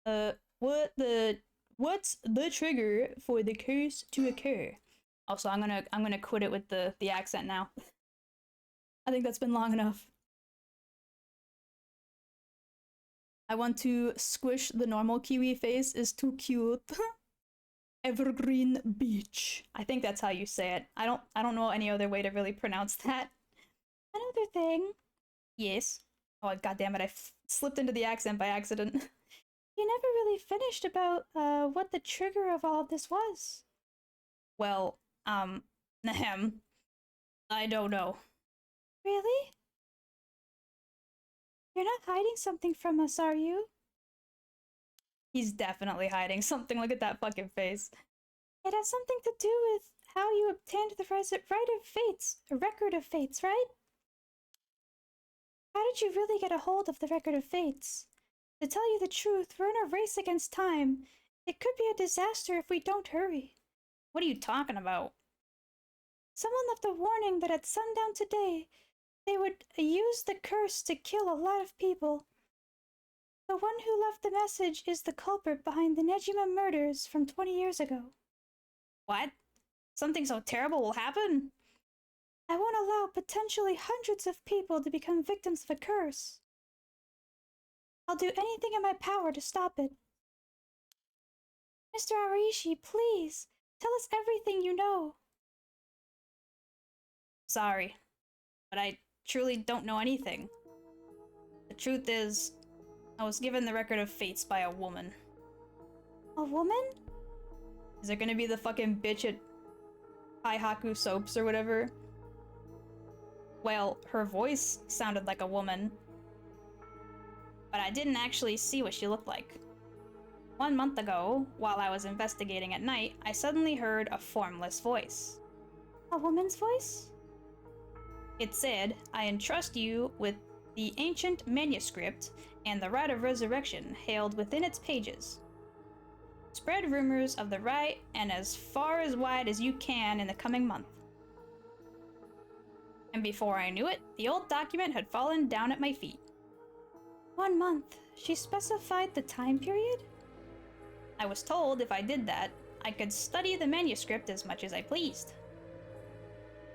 own. what's the trigger for the curse to occur? Also, I'm gonna quit it with the accent now. I think that's been long enough. I want to squish the normal Kiwi face is too cute. Evergreen Beach. I think that's how you say it. I don't know any other way to really pronounce that. Another thing. Yes. Oh god damn it, I slipped into the accent by accident. You never really finished about what the trigger of all of this was. Well, nahem. I don't know. Really? You're not hiding something from us, are you? He's definitely hiding something. Look at that fucking face. It has something to do with how you obtained the right of fates, a record of fates, right? How did you really get a hold of the record of fates? To tell you the truth, we're in a race against time. It could be a disaster if we don't hurry. What are you talking about? Someone left a warning that at sundown today, they would use the curse to kill a lot of people. The one who left the message is the culprit behind the Nejima murders from 20 years ago. What? Something so terrible will happen? I won't allow potentially hundreds of people to become victims of a curse. I'll do anything in my power to stop it. Mr. Arishi, please, tell us everything you know. Sorry, but I truly don't know anything. The truth is, I was given the record of fates by a woman. A woman? Is it gonna be the fucking bitch at Haku Soaps or whatever? Well, her voice sounded like a woman, but I didn't actually see what she looked like. 1 month ago, while I was investigating at night, I suddenly heard a formless voice. A woman's voice? It said, I entrust you with the ancient manuscript and the rite of resurrection hailed within its pages. Spread rumors of the rite and as far as wide as you can in the coming month. And before I knew it, the old document had fallen down at my feet. 1 month? She specified the time period? I was told if I did that, I could study the manuscript as much as I pleased.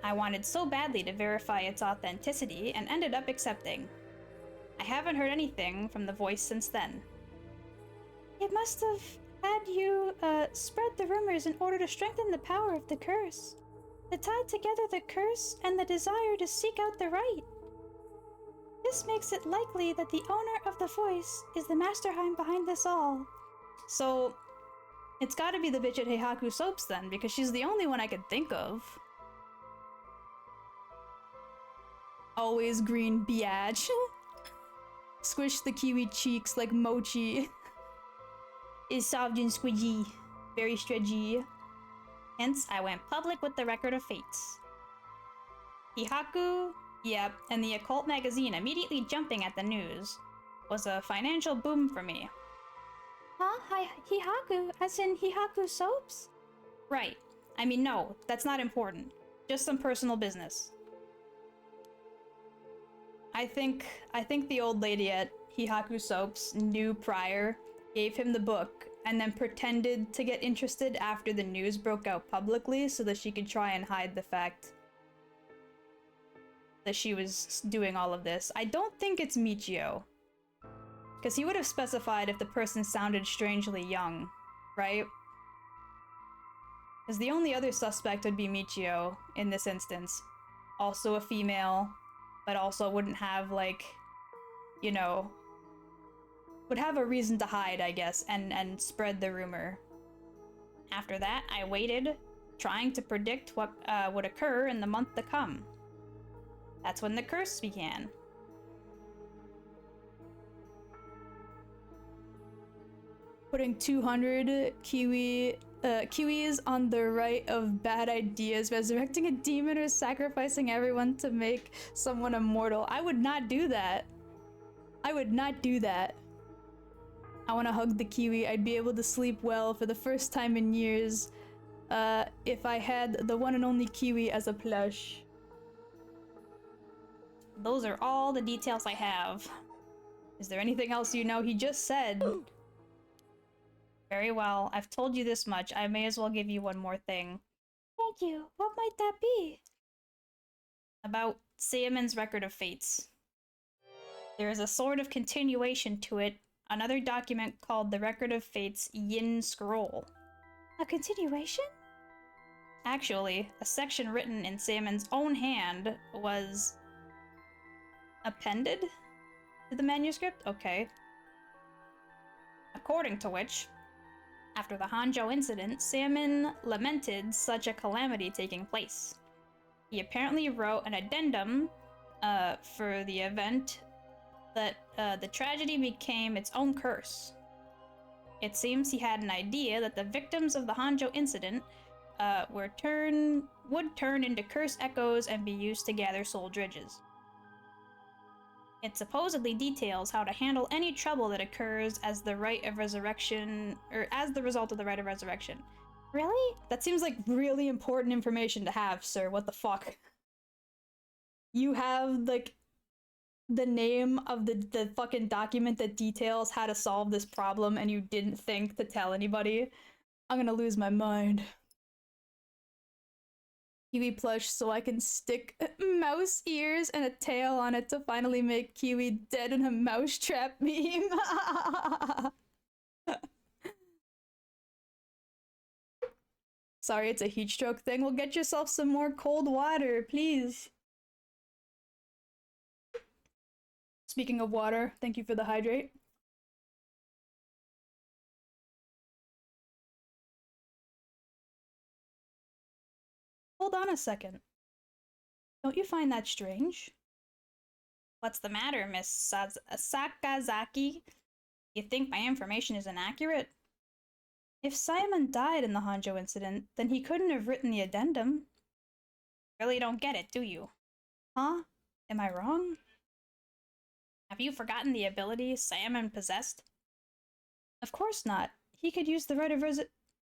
I wanted so badly to verify its authenticity and ended up accepting. I haven't heard anything from the voice since then. It must have had you spread the rumors in order to strengthen the power of the curse. To tie together the curse and the desire to seek out the right. This makes it likely that the owner of the voice is the mastermind behind this all. So, it's gotta be the bitch at Heihaku Soaps then, because she's the only one I could think of. Always green biatch. Squish the kiwi cheeks like mochi. Is soft and squidgy. Very stretchy. Hence, I went public with the record of fates. Heihaku, yep, and the occult magazine immediately jumping at the news was a financial boom for me. Huh? Heihaku? As in Heihaku Soaps? Right. I mean, no, that's not important. Just some personal business. I think the old lady at Heihaku Soaps knew prior, gave him the book, and then pretended to get interested after the news broke out publicly so that she could try and hide the fact that she was doing all of this. I don't think it's Michio. Because he would have specified if the person sounded strangely young, right? Because the only other suspect would be Michio in this instance. Also a female, but also wouldn't have, like, you know, would have a reason to hide, I guess, and spread the rumor. After that, I waited, trying to predict what would occur in the month to come. That's when the curse began. Putting 200 Kiwis on the right of bad ideas, resurrecting a demon, or sacrificing everyone to make someone immortal. I would not do that. I would not do that. I want to hug the Kiwi. I'd be able to sleep well for the first time in years if I had the one and only Kiwi as a plush. Those are all the details I have. Is there anything else you know? He just said... Very well. I've told you this much. I may as well give you one more thing. Thank you. What might that be? About Sayaman's Record of Fates. There is a sort of continuation to it, another document called the Record of Fates Yin Scroll. A continuation? Actually, a section written in Sayaman's own hand was appended to the manuscript? Okay. According to which, after the Hanzhou incident, Sayaman lamented such a calamity taking place. He apparently wrote an addendum for the event that the tragedy became its own curse. It seems he had an idea that the victims of the Hanzhou incident would turn into cursed echoes and be used to gather soul dredges. It supposedly details how to handle any trouble that occurs as the rite of resurrection, or as the result of the rite of resurrection. Really? That seems like really important information to have, sir. What the fuck? You have, like, the name of the fucking document that details how to solve this problem, and you didn't think to tell anybody? I'm gonna lose my mind. Kiwi plush so I can stick mouse ears and a tail on it to finally make Kiwi dead in a mousetrap meme. Sorry, it's a heat stroke thing. Well, get yourself some more cold water, please. Speaking of water, thank you for the hydrate. Hold on a second. Don't you find that strange? What's the matter, Miss Sakazaki? You think my information is inaccurate? If Simon died in the Hanzhou incident, then he couldn't have written the addendum. Really don't get it, do you? Huh? Am I wrong? Have you forgotten the ability Simon possessed? Of course not. He could use the rite of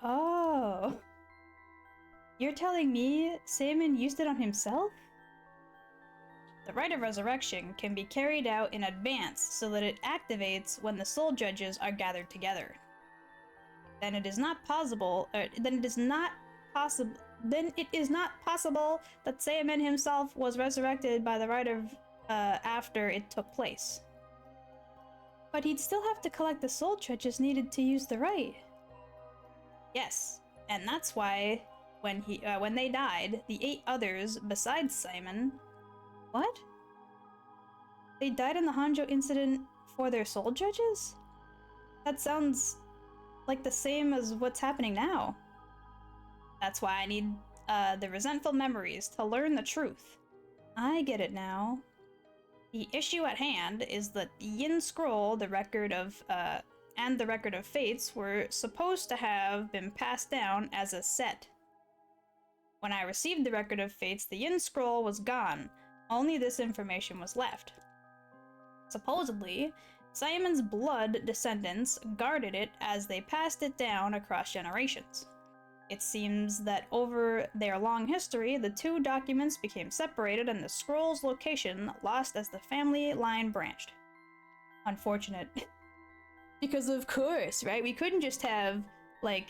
Oh. You're telling me Simon used it on himself? The rite of resurrection can be carried out in advance so that it activates when the soul judges are gathered together. Then it is not possible that Sayaman himself was resurrected by the rite of after it took place. But he'd still have to collect the soul judges needed to use the rite. Yes, and that's why when they died, the 8 others besides Simon. What? They died in the Hanzhou incident for their soul judges? That sounds like the same as what's happening now. That's why I need the resentful memories to learn the truth. I get it now. The issue at hand is that the Yin Scroll, the record of and the Record of Fates were supposed to have been passed down as a set. When I received the Record of Fates, the Yin Scroll was gone. Only this information was left. Supposedly, Simon's blood descendants guarded it as they passed it down across generations. It seems that over their long history, the 2 documents became separated and the scroll's location lost as the family line branched. Unfortunate. Because of course, right? We couldn't just have, like,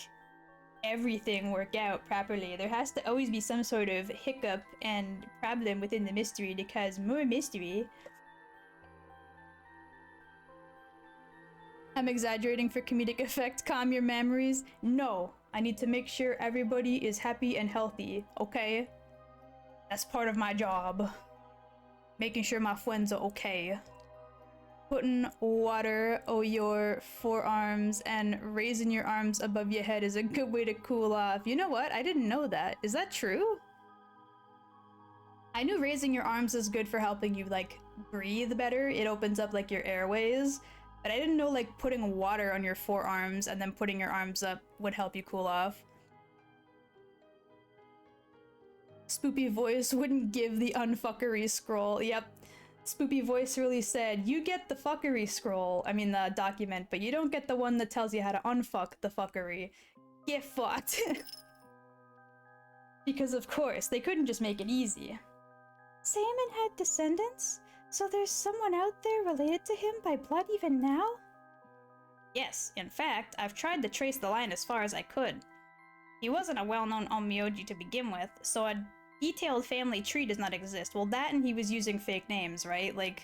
everything work out properly. There has to always be some sort of hiccup and problem within the mystery to cause more mystery. I'm exaggerating for comedic effect. Calm your memories. No, I need to make sure everybody is happy and healthy, okay? That's part of my job. Making sure my friends are okay. Putting water on your forearms and raising your arms above your head is a good way to cool off. You know what? I didn't know that. Is that true? I knew raising your arms is good for helping you, like, breathe better. It opens up, like, your airways. But I didn't know, like, putting water on your forearms and then putting your arms up would help you cool off. Spoopy voice wouldn't give the unfuckery scroll. Yep. Spoopy voice really said, you get the fuckery scroll, I mean the document, but you don't get the one that tells you how to unfuck the fuckery. Get fucked. Because of course, they couldn't just make it easy. Simon had descendants? So there's someone out there related to him by blood even now? Yes, in fact, I've tried to trace the line as far as I could. He wasn't a well-known onmyoji to begin with, so a detailed family tree does not exist. Well, that and he was using fake names, right? Like,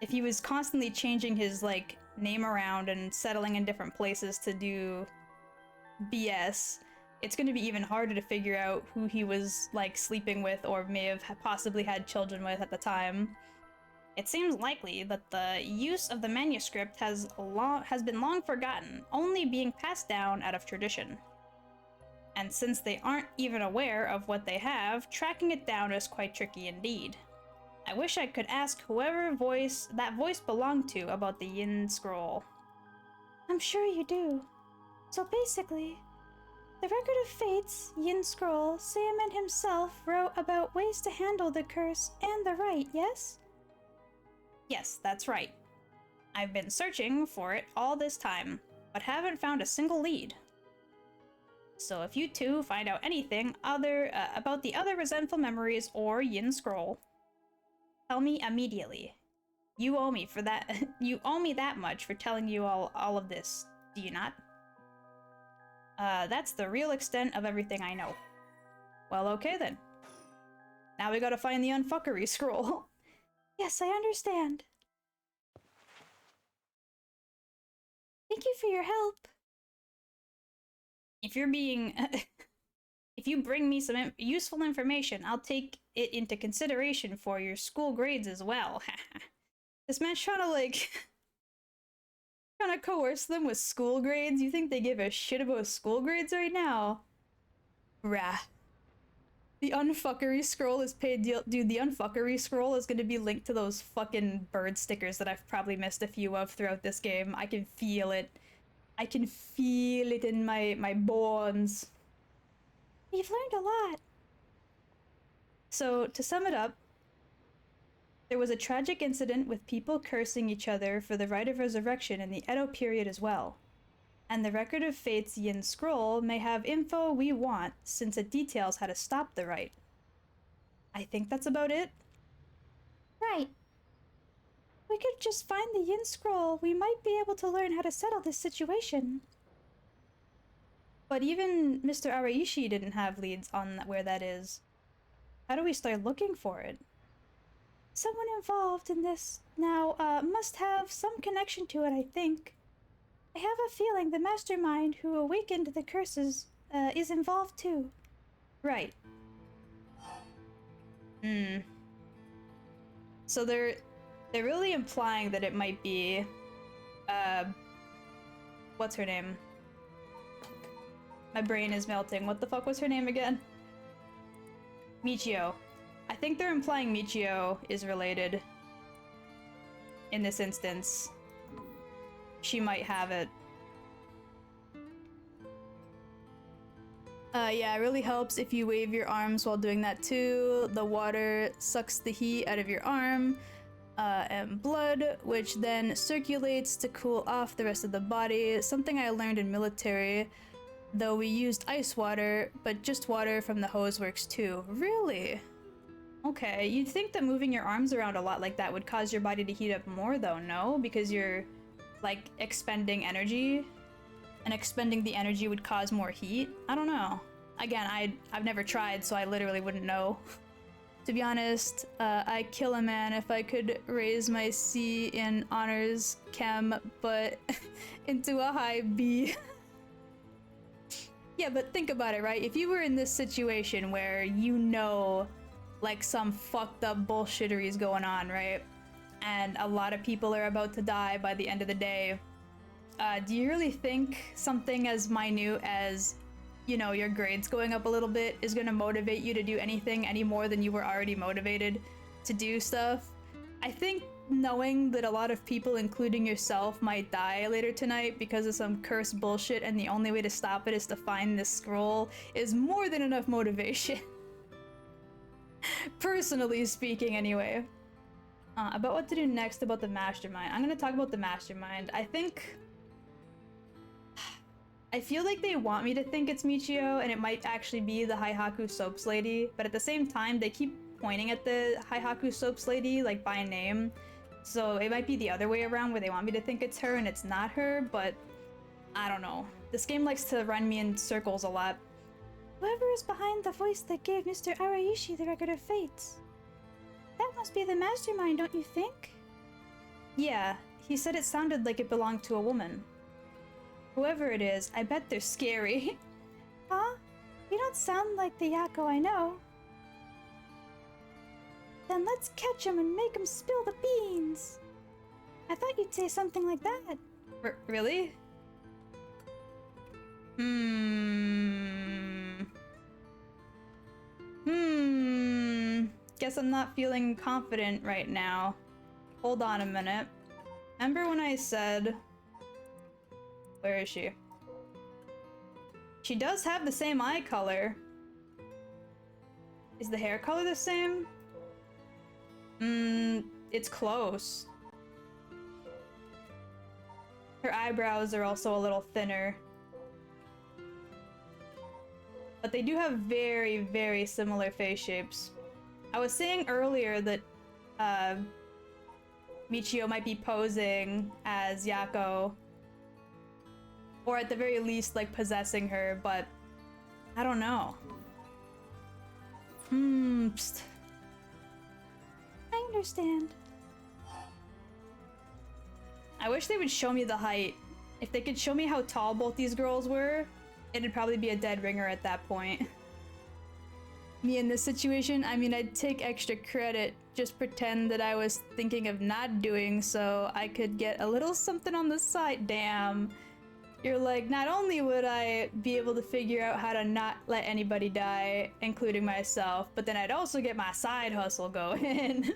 if he was constantly changing his, like, name around and settling in different places to do BS, it's going to be even harder to figure out who he was, like, sleeping with or may have possibly had children with at the time. It seems likely that the use of the manuscript has been long forgotten, only being passed down out of tradition. And since they aren't even aware of what they have, tracking it down is quite tricky indeed. I wish I could ask whoever that voice belonged to about the Yin Scroll. I'm sure you do. So basically, the Record of Fates, Yin Scroll, Saiyaman himself wrote about ways to handle the curse and the rite, yes? Yes, that's right. I've been searching for it all this time, but haven't found a single lead. So if you two find out anything about the other resentful memories or Yin Scroll, tell me immediately. You owe me for that. You owe me that much for telling you all of this, do you not? That's the real extent of everything I know. Well, okay then. Now we gotta find the unfuckery scroll. Yes, I understand. Thank you for your help. If you're being... if you bring me some useful information, I'll take it into consideration for your school grades as well. This man's trying to, like... trying to coerce them with school grades? You think they give a shit about school grades right now? Rah. The unfuckery scroll is paid deal. Dude, the unfuckery scroll is gonna be linked to those fucking bird stickers that I've probably missed a few of throughout this game. I can feel it. I can feel it in my bones. We've learned a lot. So, to sum it up, there was a tragic incident with people cursing each other for the rite of resurrection in the Edo period as well. And the Record of Fate's Yin Scroll may have info we want, since it details how to stop the rite. I think that's about it. Right. We could just find the Yin Scroll. We might be able to learn how to settle this situation. But even Mr. Araishi didn't have leads on where that is. How do we start looking for it? Someone involved in this now must have some connection to it, I think. I have a feeling the mastermind who awakened the curses is involved too. Right. So they're really implying that it might be what's her name? My brain is melting. What the fuck was her name again? Michio. I think they're implying Michio is related in this instance. She might have it. Yeah, it really helps if you wave your arms while doing that too. The water sucks the heat out of your arm and blood, which then circulates to cool off the rest of the body. Something I learned in military, though we used ice water, but just water from the hose works too. Really? Okay, you'd think that moving your arms around a lot like that would cause your body to heat up more though, no? Because you're, like, expending energy, and expending the energy would cause more heat? I don't know. Again, I've never tried, so I literally wouldn't know. To be honest, I'd kill a man if I could raise my C in honors chem, but into a high B. Yeah, but think about it, right? If you were in this situation where you know, like, some fucked up bullshittery is going on, right? And a lot of people are about to die by the end of the day. Do you really think something as minute as, you know, your grades going up a little bit is going to motivate you to do anything any more than you were already motivated to do stuff? I think knowing that a lot of people, including yourself, might die later tonight because of some cursed bullshit and the only way to stop it is to find this scroll is more than enough motivation. Personally speaking, anyway. About what to do next about the mastermind. I'm gonna talk about the mastermind. I feel like they want me to think it's Michio, and it might actually be the Haihaku Soaps lady, but at the same time, they keep pointing at the Haihaku Soaps lady, like, by name, So it might be the other way around where they want me to think it's her and it's not her, but I don't know. This game likes to run me in circles a lot. Whoever is behind the voice that gave Mr. Araishi the Record of Fates. That must be the mastermind, don't you think? Yeah, he said it sounded like it belonged to a woman. Whoever it is, I bet they're scary. Huh? You don't sound like the Yakko I know. Then let's catch him and make him spill the beans. I thought you'd say something like that. Really? Guess I'm not feeling confident right now. Hold on a minute. Remember when I said... Where is she? She does have the same eye color. Is the hair color the same? It's close. Her eyebrows are also a little thinner. But they do have very, very similar face shapes. I was saying earlier that Michio might be posing as Yakko. Or at the very least, like, possessing her, but I don't know. Psst. I understand. I wish they would show me the height. If they could show me how tall both these girls were, it'd probably be a dead ringer at that point. Me in this situation, I mean, I'd take extra credit, just pretend that I was thinking of not doing so I could get a little something on the side. Damn. You're like, not only would I be able to figure out how to not let anybody die, including myself, but then I'd also get my side hustle going.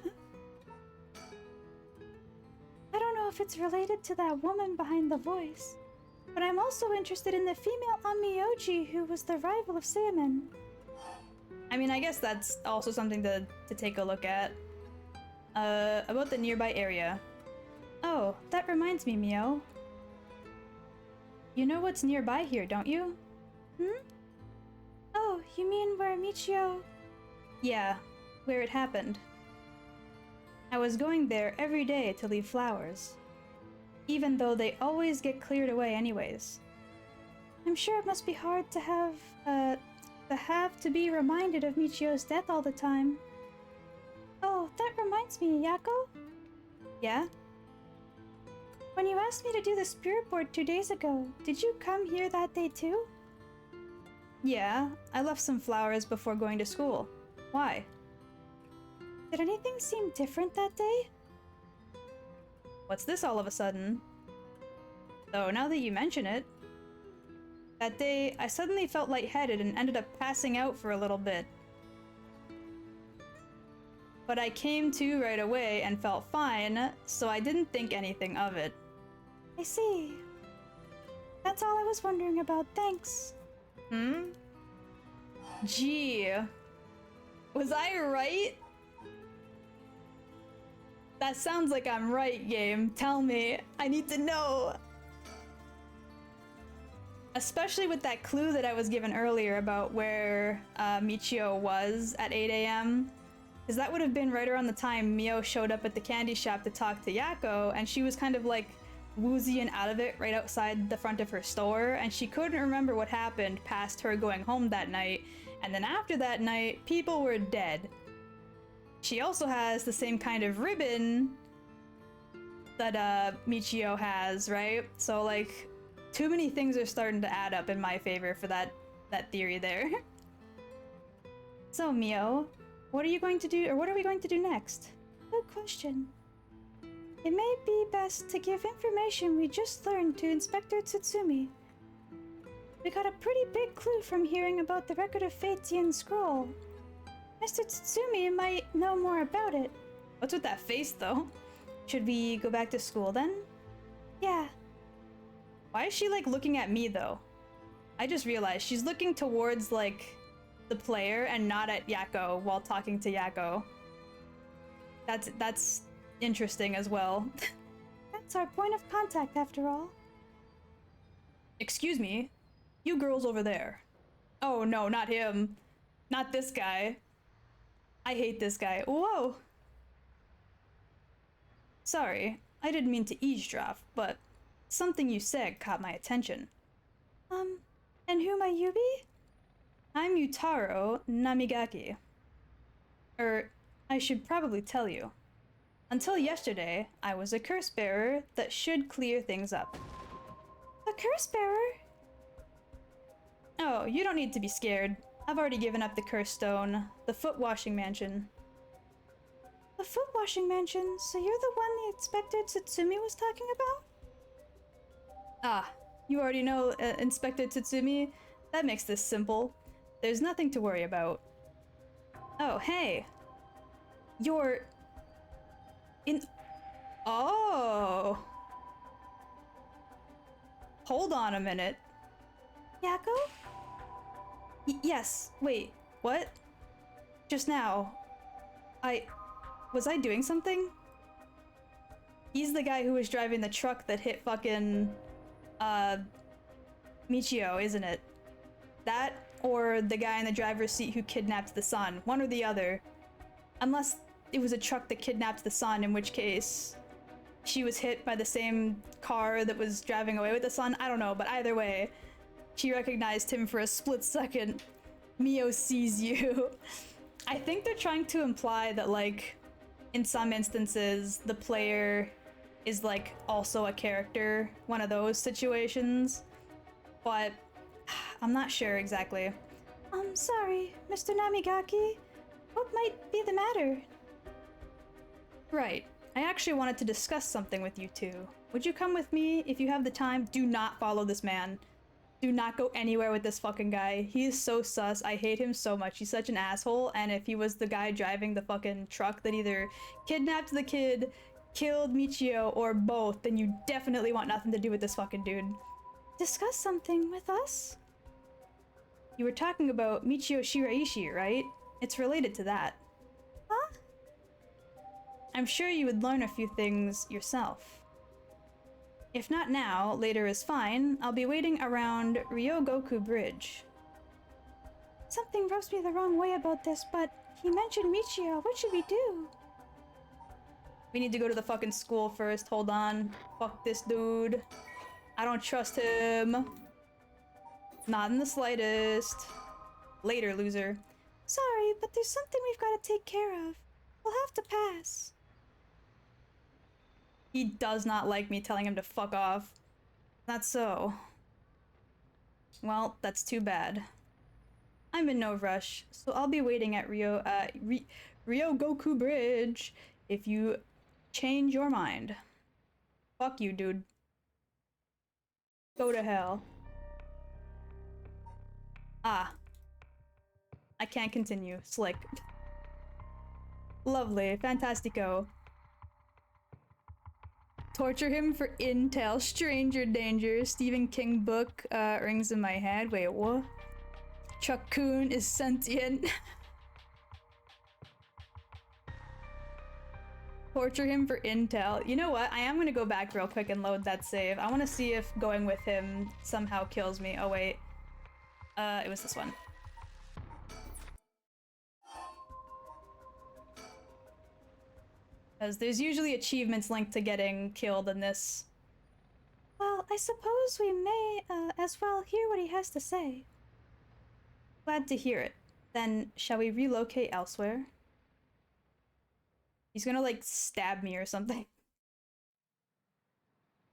I don't know if it's related to that woman behind the voice, but I'm also interested in the female Amioji who was the rival of Salmon. I mean, I guess that's also something to take a look at. About the nearby area. Oh, that reminds me, Mio. You know what's nearby here, don't you? Oh, you mean where Michio... Yeah, where it happened. I was going there every day to leave flowers. Even though they always get cleared away anyways. I'm sure it must be hard to have to be reminded of Michio's death all the time. Oh, that reminds me, Yakko. Yeah? When you asked me to do the spirit board 2 days ago, did you come here that day too? Yeah, I left some flowers before going to school. Why? Did anything seem different that day? What's this all of a sudden? Though, now that you mention it, that day I suddenly felt lightheaded and ended up passing out for a little bit. But I came to right away and felt fine, so I didn't think anything of it. I see. That's all I was wondering about, thanks. Gee. Was I right? That sounds like I'm right, game. Tell me. I need to know. Especially with that clue that I was given earlier about where Michio was at 8 a.m. Because that would have been right around the time Mio showed up at the candy shop to talk to Yakko, and she was kind of like woozy and out of it right outside the front of her store, and she couldn't remember what happened past her going home that night, and then after that night, people were dead. She also has the same kind of ribbon that Michio has, right? So like, too many things are starting to add up in my favor for that theory there. So Mio, what are you going to do, or what are we going to do next? Good question. It may be best to give information we just learned to Inspector Tsutsumi. We got a pretty big clue from hearing about the Record of Fate-Tien scroll. Mr. Tsutsumi might know more about it. What's with that face, though? Should we go back to school, then? Yeah. Why is she, like, looking at me, though? I just realized she's looking towards, like, the player and not at Yakko while talking to Yakko. That's interesting as well. That's our point of contact, after all. Excuse me? You girls over there. Oh, no, not him. Not this guy. I hate this guy. Whoa! Sorry, I didn't mean to eavesdrop, but something you said caught my attention. And who might you be? I'm Yutaro Namigaki. I should probably tell you. Until yesterday, I was a curse bearer that should clear things up. A curse bearer? Oh, you don't need to be scared. I've already given up the curse stone, the foot washing mansion. The foot washing mansion? So you're the one the Inspector Tsutsumi was talking about? Ah, you already know Inspector Tsutsumi? That makes this simple. There's nothing to worry about. Oh, hey. You're... in... Oh! Hold on a minute. Yako? Yes, wait, what? Just now. Was I doing something? He's the guy who was driving the truck that hit fucking... Michio, isn't it? That, or the guy in the driver's seat who kidnapped the son. One or the other. Unless it was a truck that kidnapped the son, in which case she was hit by the same car that was driving away with the son. I don't know, but either way, she recognized him for a split second. Mio sees you. I think they're trying to imply that, like, in some instances, the player is, like, also a character. One of those situations. But I'm not sure exactly. I'm sorry, Mr. Namigaki. What might be the matter? Right. I actually wanted to discuss something with you two. Would you come with me if you have the time? Do not follow this man. Do not go anywhere with this fucking guy. He is so sus. I hate him so much. He's such an asshole. And if he was the guy driving the fucking truck that either kidnapped the kid, killed Michio, or both, then you definitely want nothing to do with this fucking dude. Discuss something with us? You were talking about Michio Shiraishi, right? It's related to that. Huh? I'm sure you would learn a few things yourself. If not now, later is fine. I'll be waiting around Ryogoku Bridge. Something rubs me the wrong way about this, but he mentioned Michio. What should we do? We need to go to the fucking school first. Hold on. Fuck this dude. I don't trust him. Not in the slightest. Later, loser. Sorry, but there's something we've got to take care of. We'll have to pass. He does not like me telling him to fuck off. That's so. Well, that's too bad. I'm in no rush, so I'll be waiting at Ryogoku Bridge if you change your mind. Fuck you, dude. Go to hell. Ah. I can't continue. Slick. Lovely. Fantastico. Torture him for intel. Stranger danger. Stephen King book rings in my head. Wait, what? Chuck-kun is sentient. Torture him for intel. You know what? I am gonna go back real quick and load that save. I want to see if going with him somehow kills me. Oh wait. It was this one. Because there's usually achievements linked to getting killed in this. Well, I suppose we may, as well hear what he has to say. Glad to hear it. Then, shall we relocate elsewhere? He's gonna, like, stab me or something.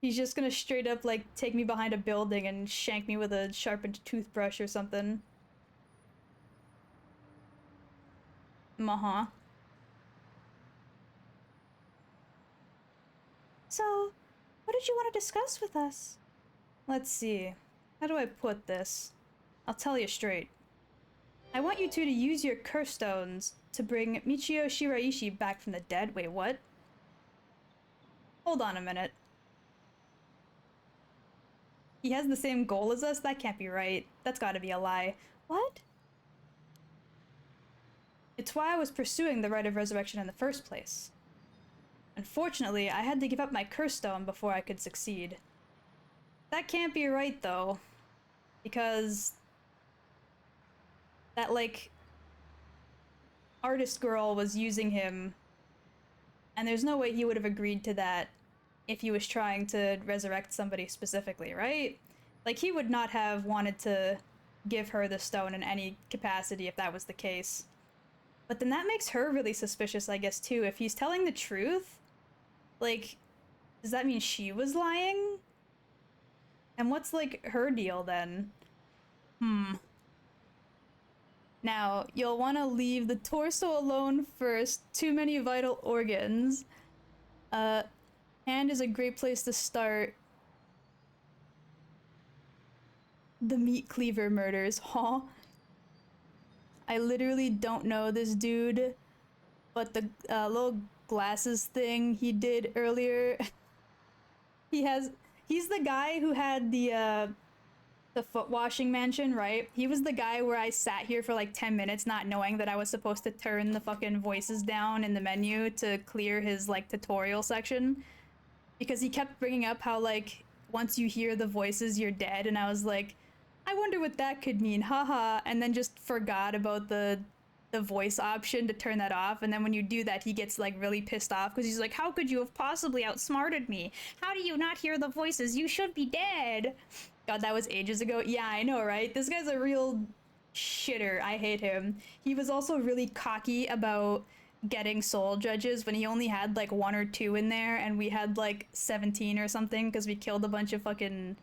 He's just gonna straight up, like, take me behind a building and shank me with a sharpened toothbrush or something. Uh-huh. So, what did you want to discuss with us? Let's see. How do I put this? I'll tell you straight. I want you two to use your curse stones to bring Michio Shiraishi back from the dead. Wait, what? Hold on a minute. He has the same goal as us? That can't be right. That's gotta be a lie. What? It's why I was pursuing the rite of resurrection in the first place. Unfortunately, I had to give up my curse stone before I could succeed. That can't be right, though. Because that, like, artist girl was using him And there's no way he would have agreed to that if he was trying to resurrect somebody specifically, right? Like, he would not have wanted to give her the stone in any capacity if that was the case. But then that makes her really suspicious, I guess, too. If he's telling the truth, like, does that mean she was lying? And what's, like, her deal then? Now, you'll want to leave the torso alone first. Too many vital organs. Hand is a great place to start. The meat cleaver murders, huh? I literally don't know this dude, but the little glasses thing he did earlier, he's the guy who had the foot washing mansion, right? He was the guy where I sat here for like 10 minutes not knowing that I was supposed to turn the fucking voices down in the menu to clear his like tutorial section. Because he kept bringing up how like, once you hear the voices, you're dead, and I was like, I wonder what that could mean, haha, and then just forgot about the voice option to turn that off, and then when you do that, he gets like really pissed off, because he's like, how could you have possibly outsmarted me? How do you not hear the voices? You should be dead! God, that was ages ago. Yeah, I know, right? This guy's a real shitter. I hate him. He was also really cocky about getting soul judges when he only had like 1 or 2 in there, and we had like 17 or something because we killed a bunch of fucking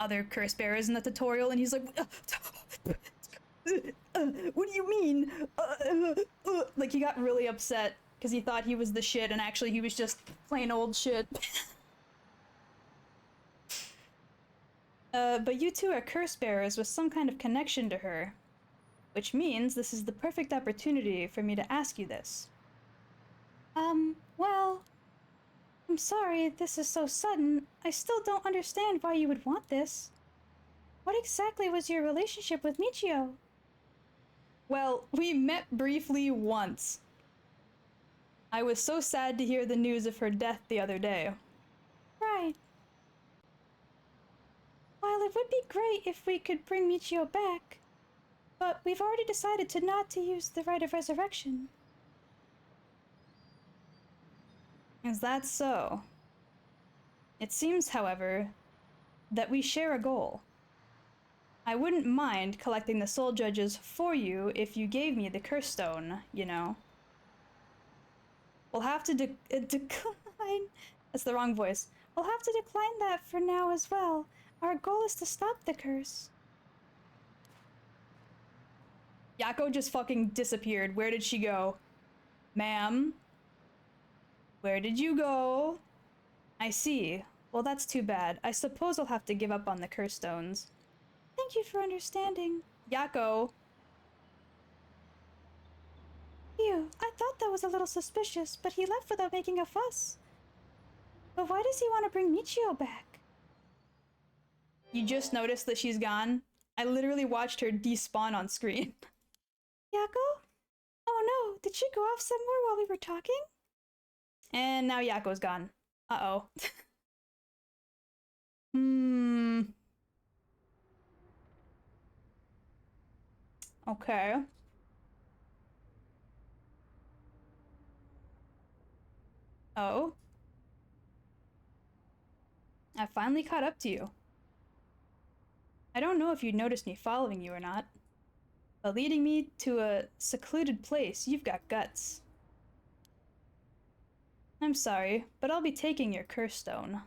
other curse bearers in the tutorial, and he's like, what do you mean? Like, he got really upset because he thought he was the shit, and actually he was just plain old shit. But you two are curse bearers with some kind of connection to her, which means this is the perfect opportunity for me to ask you this. Well, I'm sorry this is so sudden. I still don't understand why you would want this. What exactly was your relationship with Michio? Well, we met briefly once. I was so sad to hear the news of her death the other day. Right. While it would be great if we could bring Michio back, but we've already decided not to use the rite of resurrection. Is that so? It seems, however, that we share a goal. I wouldn't mind collecting the soul judges for you if you gave me the curse stone, you know. We'll have to decline. That's the wrong voice. We'll have to decline that for now as well. Our goal is to stop the curse. Yako just fucking disappeared. Where did she go? Ma'am? Where did you go? I see. Well, that's too bad. I suppose I'll have to give up on the curse stones. Thank you for understanding. Yako! Phew, I thought that was a little suspicious, but he left without making a fuss. But why does he want to bring Michio back? You just noticed that she's gone? I literally watched her despawn on screen. Yako? Oh no, did she go off somewhere while we were talking? And now Yako's gone. Uh-oh. Okay. Oh. I finally caught up to you. I don't know if you noticed me following you or not, but leading me to a secluded place, you've got guts. I'm sorry, but I'll be taking your curse stone.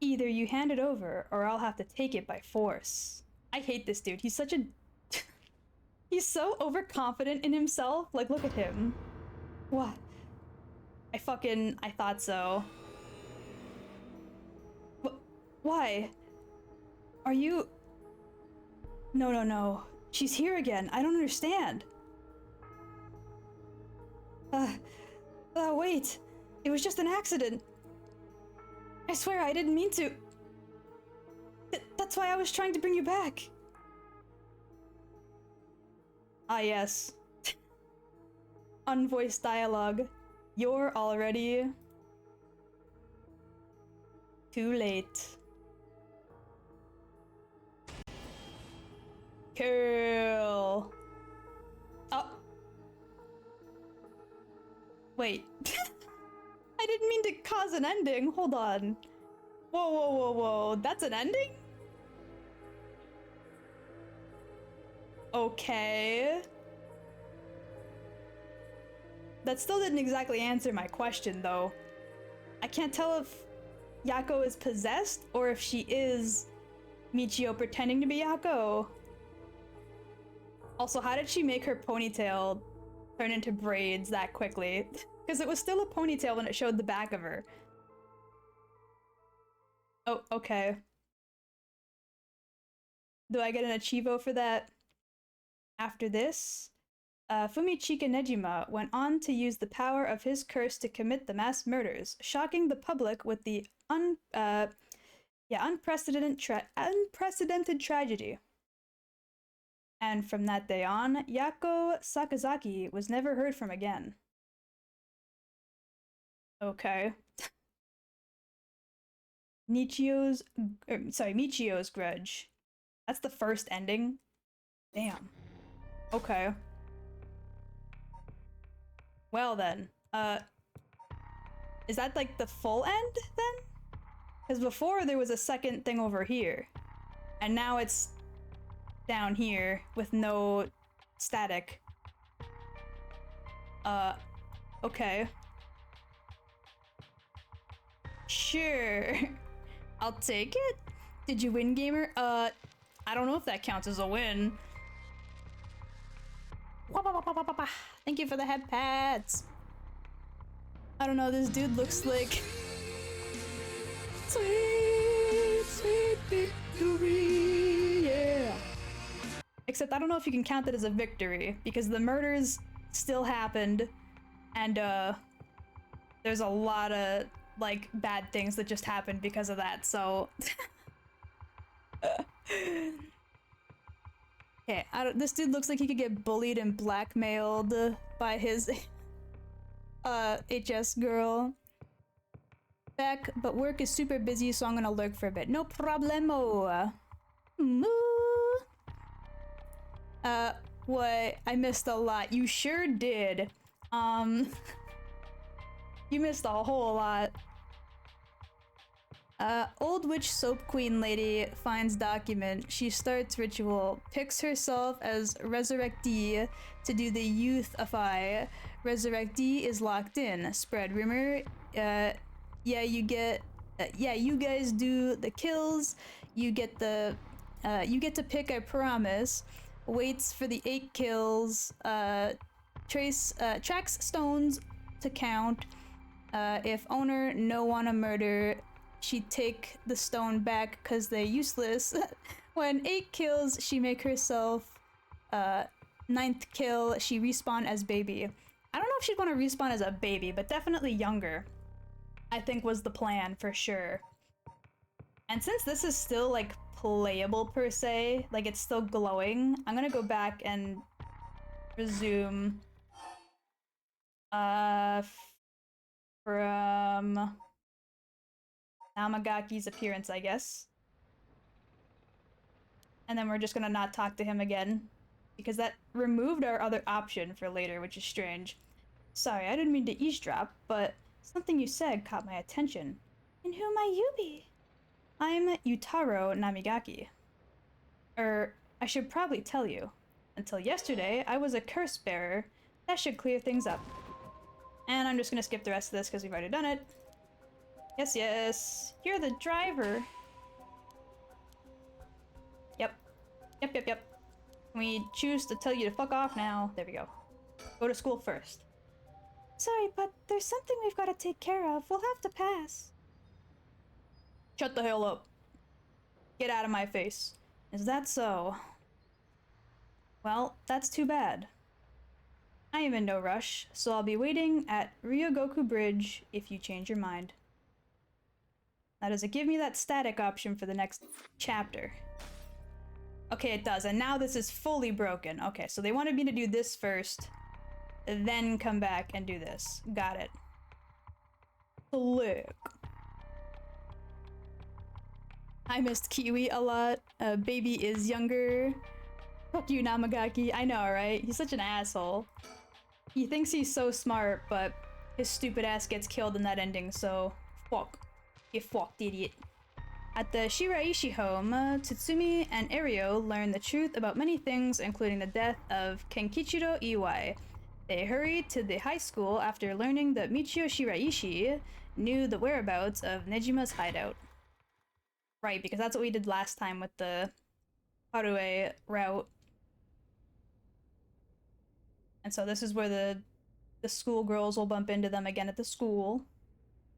Either you hand it over, or I'll have to take it by force. I hate this dude. He's such a... He's so overconfident in himself. Like, look at him. What? I thought so. Why? Are you... No. She's here again. I don't understand. Wait. It was just an accident. I swear I didn't mean to. That's why I was trying to bring you back. Ah, yes. Unvoiced dialogue. You're already... too late. Cool. Oh. Wait. didn't it cause an ending? Hold on. Whoa, whoa, whoa, whoa. That's an ending? Okay. That still didn't exactly answer my question, though. I can't tell if Yako is possessed or if she is Michio pretending to be Yako. Also, how did she make her ponytail turn into braids that quickly? Because it was still a ponytail when it showed the back of her. Oh, okay. Do I get an Achivo for that? After this, Fumichika Nejima went on to use the power of his curse to commit the mass murders, shocking the public with the unprecedented tragedy. And from that day on, Yako Sakazaki was never heard from again. Okay. Michio's grudge. That's the first ending? Damn. Okay. Well then, is that like the full end then? Because before there was a second thing over here, and now it's down here with no static. Okay. Sure. I'll take it. Did you win, gamer? I don't know if that counts as a win. Thank you for the head pats. I don't know, this dude looks like sweet, sweet victory, yeah. Except I don't know if you can count that as a victory, because the murders still happened, and there's a lot of like bad things that just happened because of that, so okay, this dude looks like he could get bullied and blackmailed by his HS girl. Back, but work is super busy, so I'm gonna lurk for a bit. No problemo. Moo. What? I missed a lot. You sure did. You missed a whole lot. Old witch soap queen lady finds document. She starts ritual. Picks herself as resurrectee to do the youthify. Resurrectee is locked in. Spread rumor. Yeah, you get. Yeah, you guys do the kills. You get the. You get to pick. I promise. Waits for the 8 kills. Tracks stones to count. If owner no wanna murder, she take the stone back cause they're useless. When 8 kills, she make herself 9th kill, she respawn as baby. I don't know if she'd want to respawn as a baby, but definitely younger, I think was the plan for sure. And since this is still like playable per se, like it's still glowing, I'm gonna go back and resume from Namagaki's appearance, I guess. And then we're just gonna not talk to him again, because that removed our other option for later, which is strange. Sorry, I didn't mean to eavesdrop, but something you said caught my attention. And who might you be? I'm Yutaro Namigaki. I should probably tell you. Until yesterday, I was a curse bearer. That should clear things up. And I'm just gonna skip the rest of this because we've already done it. Yes, yes. You're the driver. Yep. Yep. Can we choose to tell you to fuck off now? There we go. Go to school first. Sorry, but there's something we've got to take care of. We'll have to pass. Shut the hell up. Get out of my face. Is that so? Well, that's too bad. I am in no rush, so I'll be waiting at Ryogoku Bridge if you change your mind. Now, does it give me that static option for the next chapter? Okay, it does, and now this is fully broken. Okay, so they wanted me to do this first, then come back and do this. Got it. Look. I missed Kiwi a lot. Baby is younger. Fuck you, Namagaki. I know, right? He's such an asshole. He thinks he's so smart, but his stupid ass gets killed in that ending, so fuck. You fucked, idiot. At the Shiraishi home, Tsutsumi and Eryo learn the truth about many things, including the death of Kenkichiro Iwai. They hurry to the high school after learning that Michio Shiraishi knew the whereabouts of Nejima's hideout. Right, because that's what we did last time with the Harue route. And so this is where the schoolgirls will bump into them again at the school.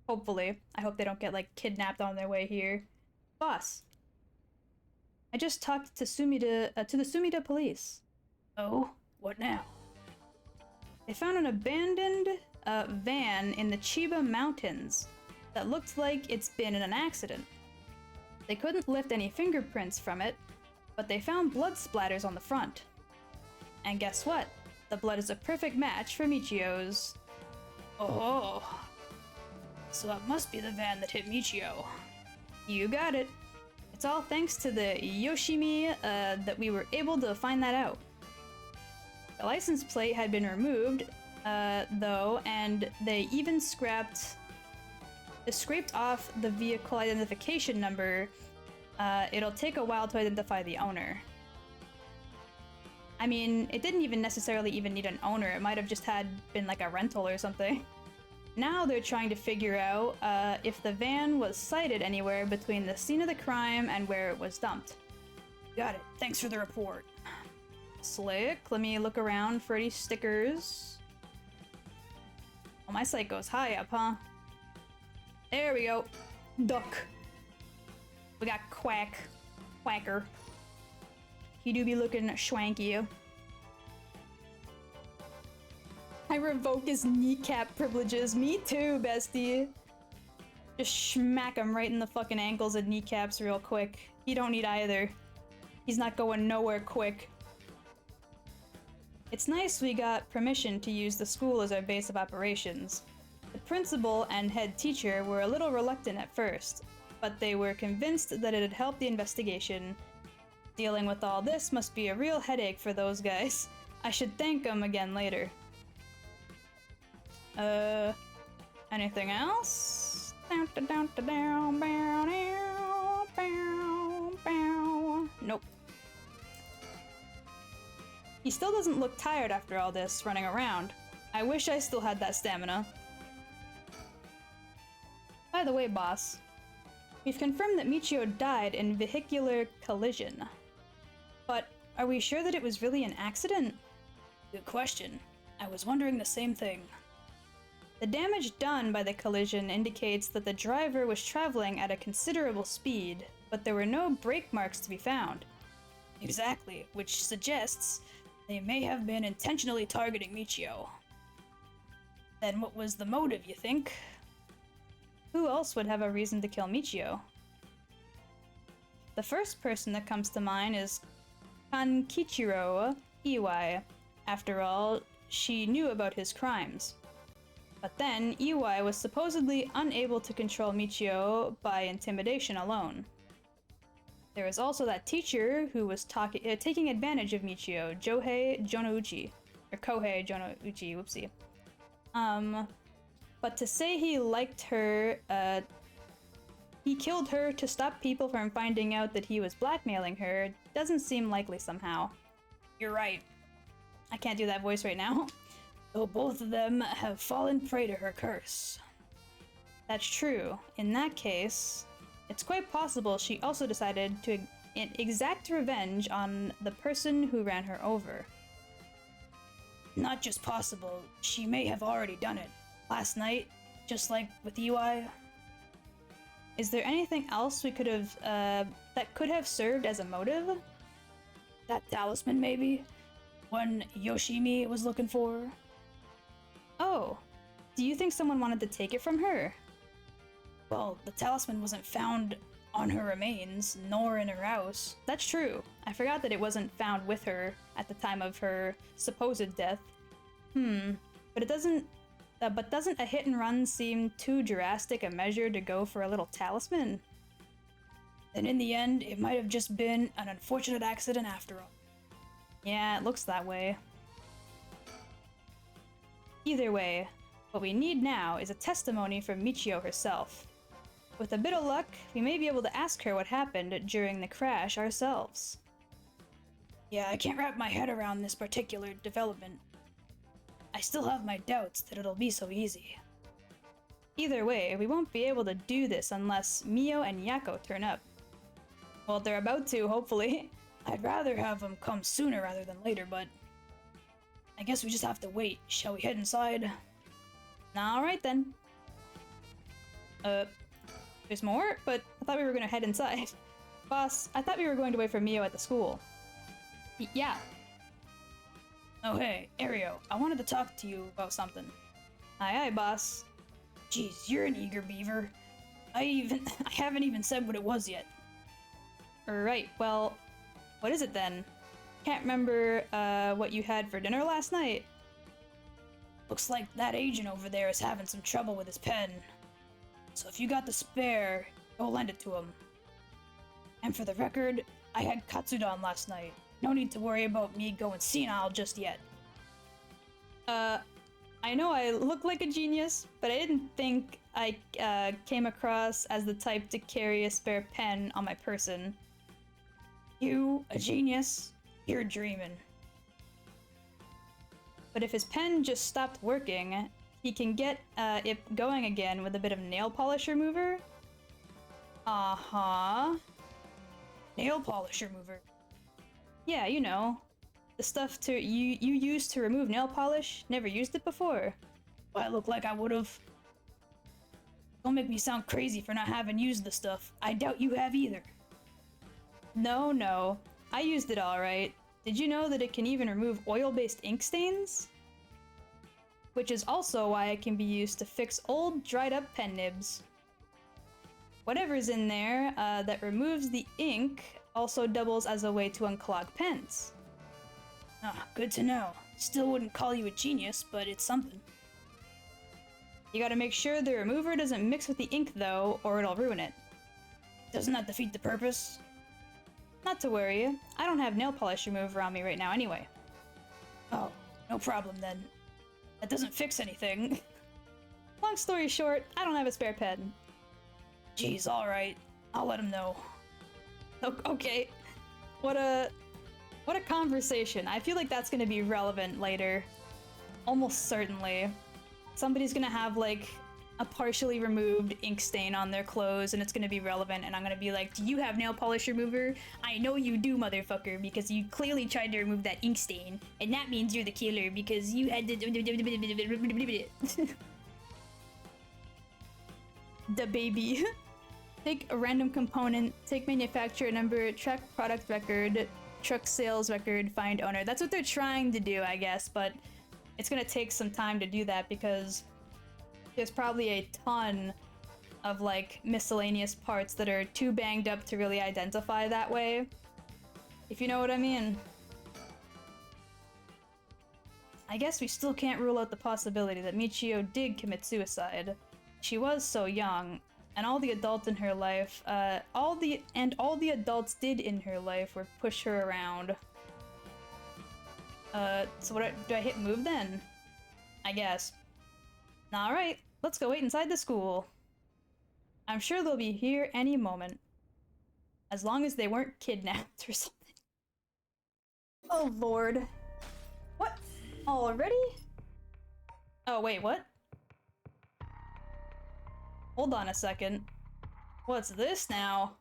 Hopefully. I hope they don't get, like, kidnapped on their way here. Boss. I just talked to the Sumida police. Oh, what now? They found an abandoned van in the Chiba Mountains that looked like it's been in an accident. They couldn't lift any fingerprints from it, but they found blood splatters on the front. And guess what? The blood is a perfect match for Michio's. Oh. So that must be the van that hit Michio. You got it. It's all thanks to the Yoshimi that we were able to find that out. The license plate had been removed, though, and they even scraped off the vehicle identification number. It'll take a while to identify the owner. I mean, it didn't even necessarily even need an owner. It might have just been like a rental or something. Now they're trying to figure out if the van was sighted anywhere between the scene of the crime and where it was dumped. Got it. Thanks for the report. Slick. Let me look around for any stickers. Oh, my sight goes high up, huh? There we go. Duck. We got Quacker. He do be looking schwanky. I revoke his kneecap privileges. Me too, bestie. Just smack him right in the fucking ankles and kneecaps real quick. He don't need either. He's not going nowhere quick. It's nice we got permission to use the school as our base of operations. The principal and head teacher were a little reluctant at first, but they were convinced that it'd help the investigation. Dealing with all this must be a real headache for those guys. I should thank them again later. Anything else? Nope. He still doesn't look tired after all this running around. I wish I still had that stamina. By the way, boss, we've confirmed that Michio died in vehicular collision. But are we sure that it was really an accident? Good question. I was wondering the same thing. The damage done by the collision indicates that the driver was traveling at a considerable speed, but there were no brake marks to be found. Exactly, which suggests they may have been intentionally targeting Michio. Then what was the motive, you think? Who else would have a reason to kill Michio? The first person that comes to mind is Kankichiro Iwai. After all, she knew about his crimes. But then, Iwai was supposedly unable to control Michio by intimidation alone. There was also that teacher who was taking advantage of Michio, Kohei Jonouchi, whoopsie. But to say he liked her, he killed her to stop people from finding out that he was blackmailing her doesn't seem likely somehow. You're right. I can't do that voice right now. Though both of them have fallen prey to her curse. That's true. In that case, it's quite possible she also decided to exact revenge on the person who ran her over. Not just possible, she may have already done it. Last night, just like with Iwai. Is there anything else we could have, that could have served as a motive? That talisman, maybe? One Yoshimi was looking for? Oh, do you think someone wanted to take it from her? Well, the talisman wasn't found on her remains, nor in her house. That's true. I forgot that it wasn't found with her at the time of her supposed death. But it doesn't... but doesn't a hit and run seem too drastic a measure to go for a little talisman? Then in the end, it might have just been an unfortunate accident after all. Yeah, it looks that way. Either way, What we need now is a testimony from Michio herself. With a bit of luck, we may be able to ask her what happened during the crash ourselves. Yeah, I can't wrap my head around this particular development. I still have my doubts that it'll be so easy. Either way, we won't be able to do this unless Mio and Yako turn up. Well, they're about to, hopefully. I'd rather have them come sooner rather than later, but I guess we just have to wait. Shall we head inside? Alright then. There's more? But I thought we were gonna head inside. Boss, I thought we were going to wait for Mio at the school. Yeah. Oh hey, Ario, I wanted to talk to you about something. Aye, boss. Jeez, you're an eager beaver. I haven't even said what it was yet. Right, well, what is it then? Can't remember, what you had for dinner last night. Looks like that agent over there is having some trouble with his pen. So if you got the spare, go lend it to him. And for the record, I had Katsudon last night. No need to worry about me going senile just yet. I know I look like a genius, but I didn't think I, came across as the type to carry a spare pen on my person. You, a genius? You're dreaming. But if his pen just stopped working, he can get, it going again with a bit of nail polish remover. Uh-huh. Nail polish remover? Yeah, you know. The stuff you use to remove nail polish. Never used it before. Well, I look like I would've. Don't make me sound crazy for not having used the stuff. I doubt you have either. No. I used it alright. Did you know that it can even remove oil-based ink stains? Which is also why it can be used to fix old, dried-up pen nibs. Whatever's in there that removes the ink also doubles as a way to unclog pens. Ah, good to know. Still wouldn't call you a genius, but it's something. You gotta make sure the remover doesn't mix with the ink though, or it'll ruin it. Doesn't that defeat the purpose? Not to worry, I don't have nail polish remover on me right now anyway. Oh, no problem then. That doesn't fix anything. Long story short, I don't have a spare pen. Geez, alright. I'll let him know. Okay. What a conversation. I feel like that's gonna be relevant later. Almost certainly. Somebody's gonna have, like, a partially removed ink stain on their clothes, and it's gonna be relevant, and I'm gonna be like, do you have nail polish remover? I know you do, motherfucker, because you clearly tried to remove that ink stain, and that means you're the killer, because you had to... The baby. Take a random component, take manufacturer number, track product record, truck sales record, find owner. That's what they're trying to do, I guess, but it's gonna take some time to do that because there's probably a ton of, like, miscellaneous parts that are too banged up to really identify that way. If you know what I mean. I guess we still can't rule out the possibility that Michio did commit suicide. She was so young, and all the adults in her life, all the adults did in her life were push her around. So do I hit move then? I guess. Alright, let's go wait inside the school. I'm sure they'll be here any moment. As long as they weren't kidnapped or something. Oh lord. What? Already? Oh wait, what? Hold on a second. What's this now?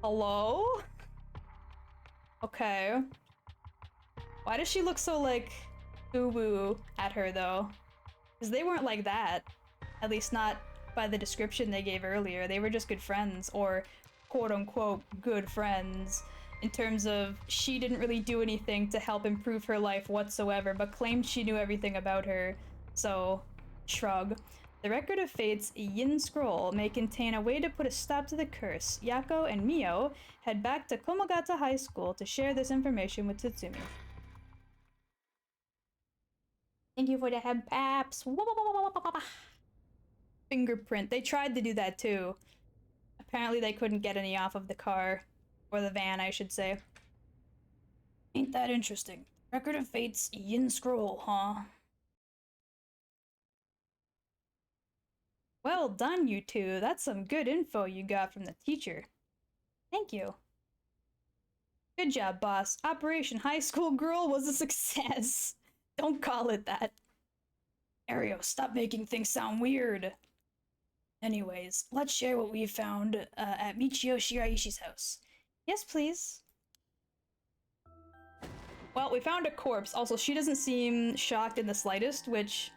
Hello? Okay. Why does she look so, like, boo-boo at her, though? Because they weren't like that. At least not by the description they gave earlier. They were just good friends, or quote-unquote good friends, in terms of she didn't really do anything to help improve her life whatsoever, but claimed she knew everything about her, so... Shrug. The Record of Fate's Yin Scroll may contain a way to put a stop to the curse. Yako and Mio head back to Komogata High School to share this information with Tatsumi. Thank you for the head paps. Fingerprint. They tried to do that too. Apparently they couldn't get any off of the car. Or the van, I should say. Ain't that interesting? Record of Fate's Yin Scroll, huh? Well done, you two. That's some good info you got from the teacher. Thank you. Good job, boss. Operation High School Girl was a success. Don't call it that. Ario, stop making things sound weird. Anyways, let's share what we found at Michio Shiraishi's house. Yes, please. Well, we found a corpse. Also, she doesn't seem shocked in the slightest, which,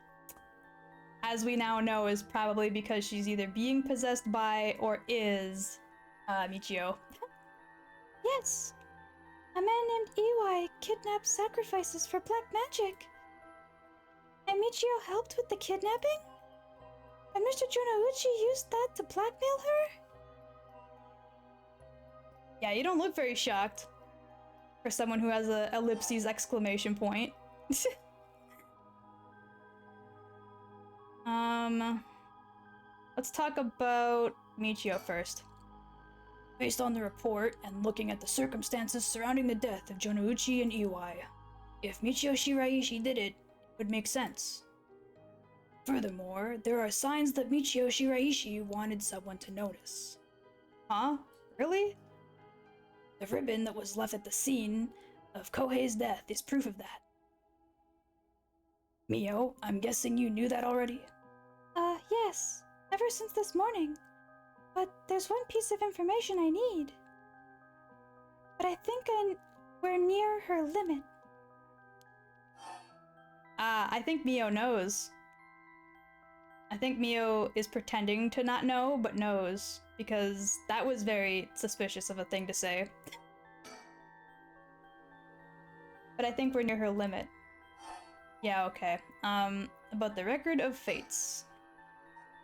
as we now know, is probably because she's either being possessed by or is Michio. Yes. A man named Iwai kidnapped sacrifices for black magic. And Michio helped with the kidnapping? And Mr. Jonouchi used that to blackmail her? Yeah, you don't look very shocked for someone who has a ellipses exclamation point. Let's talk about Michio first. Based on the report and looking at the circumstances surrounding the death of Jonouchi and Iwai, if Michio Shiraishi did it, it would make sense. Furthermore, there are signs that Michio Shiraishi wanted someone to notice. Huh? Really? The ribbon that was left at the scene of Kohei's death is proof of that. Mio, I'm guessing you knew that already? Yes. Ever since this morning. But there's one piece of information I need. But I think we're near her limit. I think Mio knows. I think Mio is pretending to not know, but knows, because that was very suspicious of a thing to say. But I think we're near her limit. Yeah, okay. About the Record of Fates.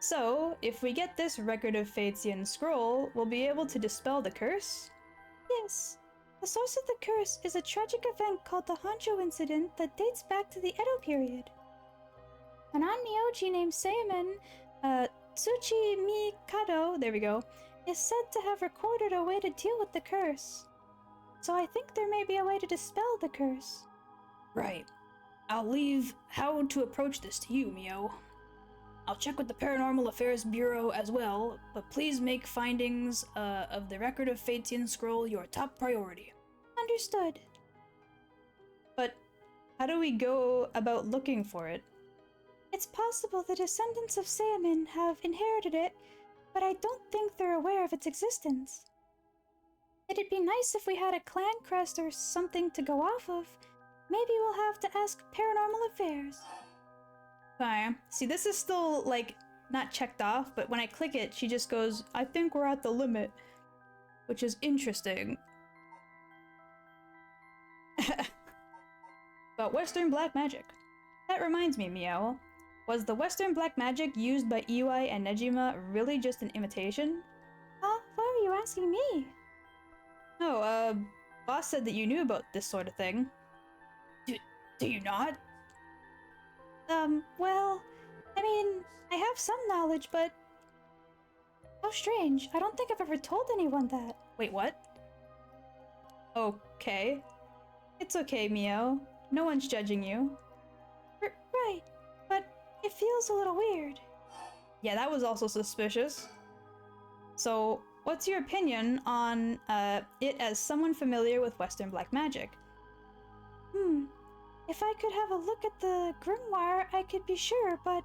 So, if we get this Record of Fatesian scroll, we'll be able to dispel the curse? Yes. The source of the curse is a tragic event called the Honjo incident that dates back to the Edo period. A non-Myoji named Seimen, Tsuchi Mikado, there we go, is said to have recorded a way to deal with the curse. So I think there may be a way to dispel the curse. Right. I'll leave how to approach this to you, Mio. I'll check with the Paranormal Affairs Bureau as well, but please make findings of the Record of Fatesian scroll your top priority. Understood. But how do we go about looking for it? It's possible the descendants of Seimen have inherited it, but I don't think they're aware of its existence. It'd be nice if we had a clan crest or something to go off of. Maybe we'll have to ask Paranormal Affairs. Okay. See, this is still, like, not checked off, but when I click it, she just goes, I think we're at the limit. Which is interesting. About Western black magic. That reminds me, Mio. Was the Western black magic used by Iwai and Nejima really just an imitation? Huh? Why are you asking me? No, boss said that you knew about this sort of thing. Do you not? Well, I mean, I have some knowledge, but... How strange. I don't think I've ever told anyone that. Wait, what? Okay. It's okay, Mio. No one's judging you. Right, but it feels a little weird. Yeah, that was also suspicious. So, what's your opinion on it as someone familiar with Western black magic? If I could have a look at the grimoire, I could be sure, but...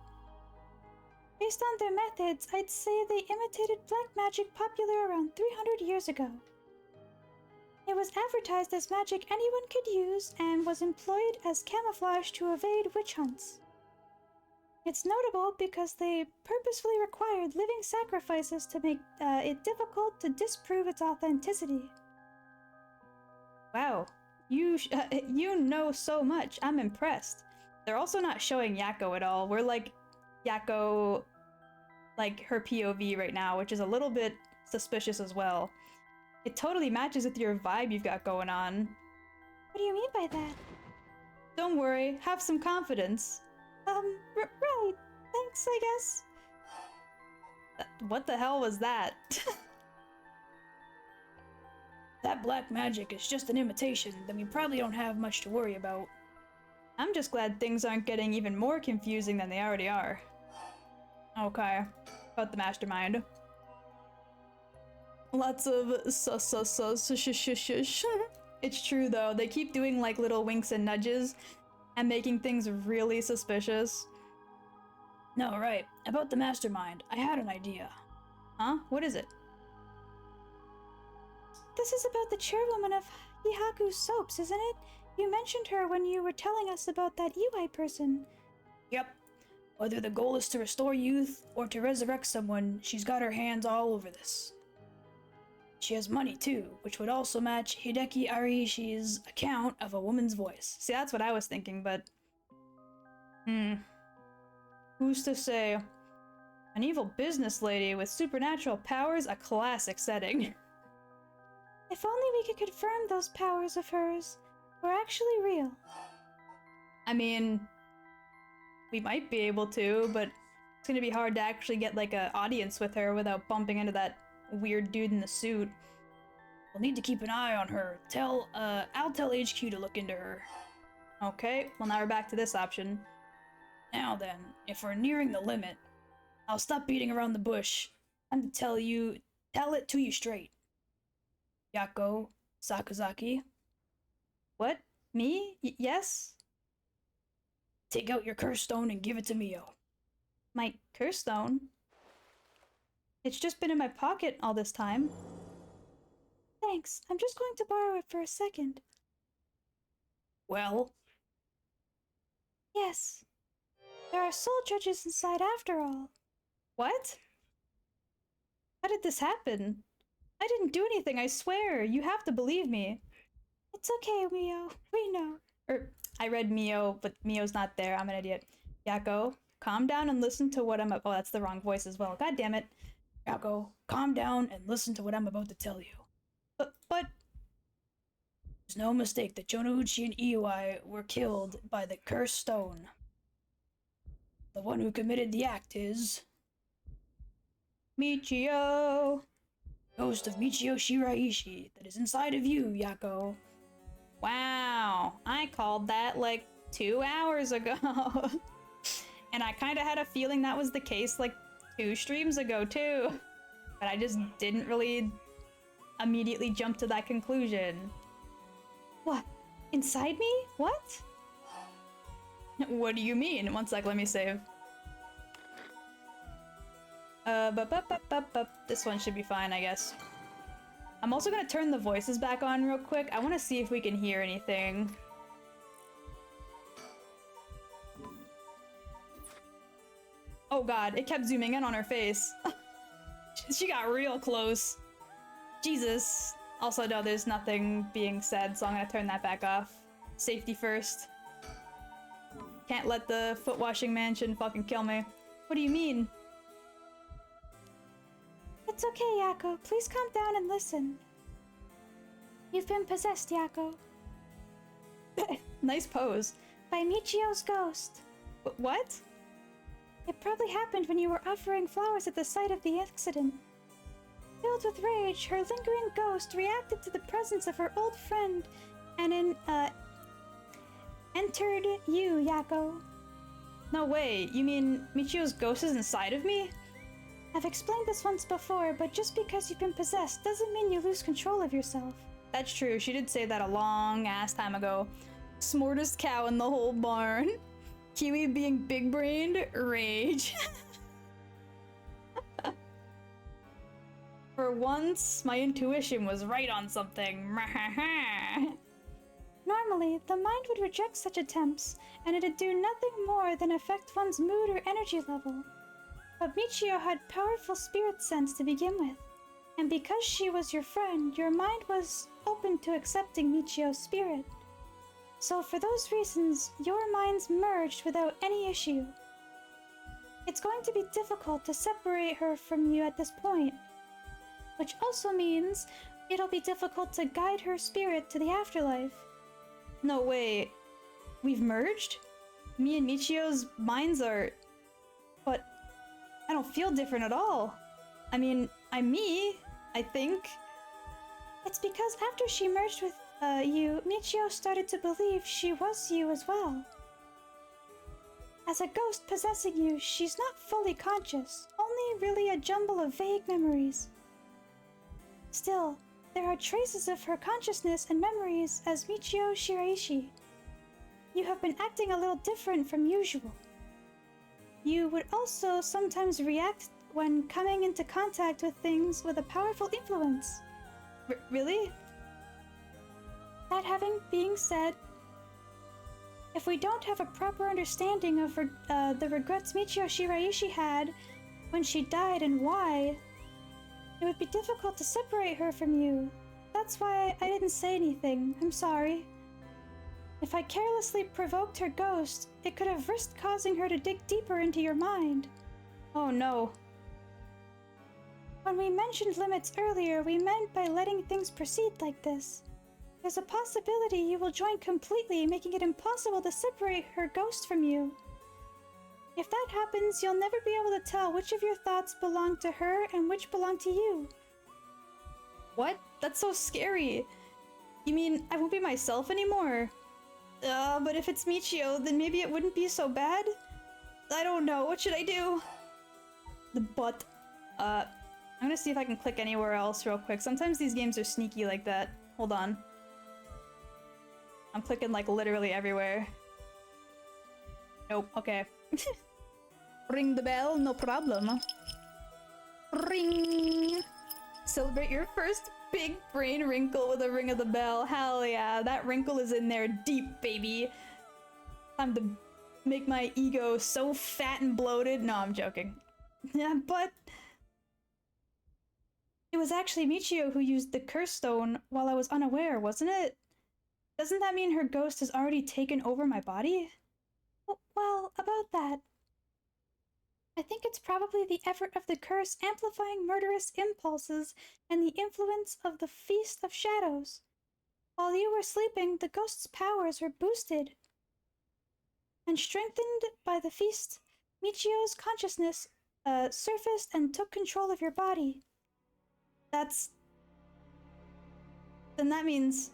Based on their methods, I'd say they imitated black magic popular around 300 years ago. It was advertised as magic anyone could use and was employed as camouflage to evade witch hunts. It's notable because they purposefully required living sacrifices to make it difficult to disprove its authenticity. Wow, you know so much. I'm impressed. They're also not showing Yako at all. We're like Yako, like her POV right now, which is a little bit suspicious as well. It totally matches with your vibe you've got going on. What do you mean by that? Don't worry, have some confidence. Right. Thanks, I guess. What the hell was that? That black magic is just an imitation, then we probably don't have much to worry about. I'm just glad things aren't getting even more confusing than they already are. Okay. about the mastermind. Lots of shush. It's true though, they keep doing like little winks and nudges and making things really suspicious. No, right. About the mastermind, I had an idea. Huh? What is it? This is about the chairwoman of Hihaku Soaps, isn't it? You mentioned her when you were telling us about that UI person. Yep. Whether the goal is to restore youth or to resurrect someone, she's got her hands all over this. She has money too, which would also match Hideki Arihishi's account of a woman's voice. See, that's what I was thinking, but... Who's to say? An evil business lady with supernatural powers, a classic setting. If only we could confirm those powers of hers were actually real. I mean, we might be able to, but it's gonna be hard to actually get like an audience with her without bumping into that weird dude in the suit. We'll need to keep an eye on her. I'll tell HQ to look into her. Okay, well now we're back to this option. Now then, if we're nearing the limit, I'll stop beating around the bush. I'm to tell it to you straight. Yako Sakazaki, What? Me? Yes? take out your curse stone and give it to Mio. My curse stone? It's just been in my pocket all this time. Thanks, I'm just going to borrow it for a second. Well, Yes. There are soul judges inside after all. What? How did this happen? I didn't do anything, I swear. You have to believe me. It's okay, Mio. We know. I read Mio, but Mio's not there. I'm an idiot. Yako, calm down and listen to what oh, that's the wrong voice as well. God damn it. Yako, calm down and listen to what I'm about to tell you. But There's no mistake that Jonouchi and Iwai were killed by the cursed stone. The one who committed the act is Michio. ghost of Michio Shiraishi that is inside of you, Yako. Wow, I called that like 2 hours ago. And I kind of had a feeling that was the case like 2 streams ago too. But I just didn't really immediately jump to that conclusion. What? Inside me? What? What do you mean? One sec, let me save. This one should be fine, I guess. I'm also gonna turn the voices back on real quick. I want to see if we can hear anything. Oh god, it kept zooming in on her face. She got real close. Jesus. Also, no, there's nothing being said, so I'm gonna turn that back off. Safety first. Can't let the foot washing mansion fucking kill me. What do you mean? It's okay, Yako. Please calm down and listen. You've been possessed, Yako. Nice pose. By Michio's ghost. What? It probably happened when you were offering flowers at the site of the accident. Filled with rage, her lingering ghost reacted to the presence of her old friend and entered you, Yako. No way, you mean Michio's ghost is inside of me? I've explained this once before, but just because you've been possessed doesn't mean you lose control of yourself. That's true, she did say that a long ass time ago. Smartest cow in the whole barn. Kiwi being big-brained, rage. For once, my intuition was right on something. Normally, the mind would reject such attempts, and it'd do nothing more than affect one's mood or energy level. But Michio had powerful spirit sense to begin with, and because she was your friend, your mind was open to accepting Michio's spirit. So for those reasons, your minds merged without any issue. It's going to be difficult to separate her from you at this point, which also means it'll be difficult to guide her spirit to the afterlife. No, wait. We've merged? Me and Michio's minds are... But I don't feel different at all. I mean, I'm me, I think. It's because after she merged with you, Michio started to believe she was you as well. As a ghost possessing you, she's not fully conscious, only only really a jumble of vague memories. Still, there are traces of her consciousness and memories as Michio Shiraishi. You have been acting a little different from usual. You would also sometimes react when coming into contact with things with a powerful influence. Really? That having being said, if we don't have a proper understanding of the regrets Michio Shiraishi had when she died and why, it would be difficult to separate her from you. That's why I didn't say anything. I'm sorry. If I carelessly provoked her ghost, it could have risked causing her to dig deeper into your mind. Oh no. When we mentioned limits earlier, we meant by letting things proceed like this. There's a possibility you will join completely, making it impossible to separate her ghost from you. If that happens, you'll never be able to tell which of your thoughts belong to her and which belong to you. What? That's so scary. You mean I won't be myself anymore? But if it's Michio, then maybe it wouldn't be so bad? I don't know. What should I do? The butt. I'm gonna see if I can click anywhere else real quick. Sometimes these games are sneaky like that. Hold on. I'm clicking like literally everywhere. Nope. Okay. Ring the bell, no problem. Ring! Celebrate your first big brain wrinkle with a ring of the bell. Hell yeah, that wrinkle is in there deep, baby. Time to make my ego so fat and bloated. No, I'm joking. Yeah, but it was actually Michio who used the curse stone while I was unaware, wasn't it? Doesn't that mean her ghost has already taken over my body? Well, about that. I think it's probably the effort of the curse amplifying murderous impulses and the influence of the Feast of Shadows. While you were sleeping, the ghost's powers were boosted and strengthened by the feast. Michio's consciousness surfaced and took control of your body. Then that means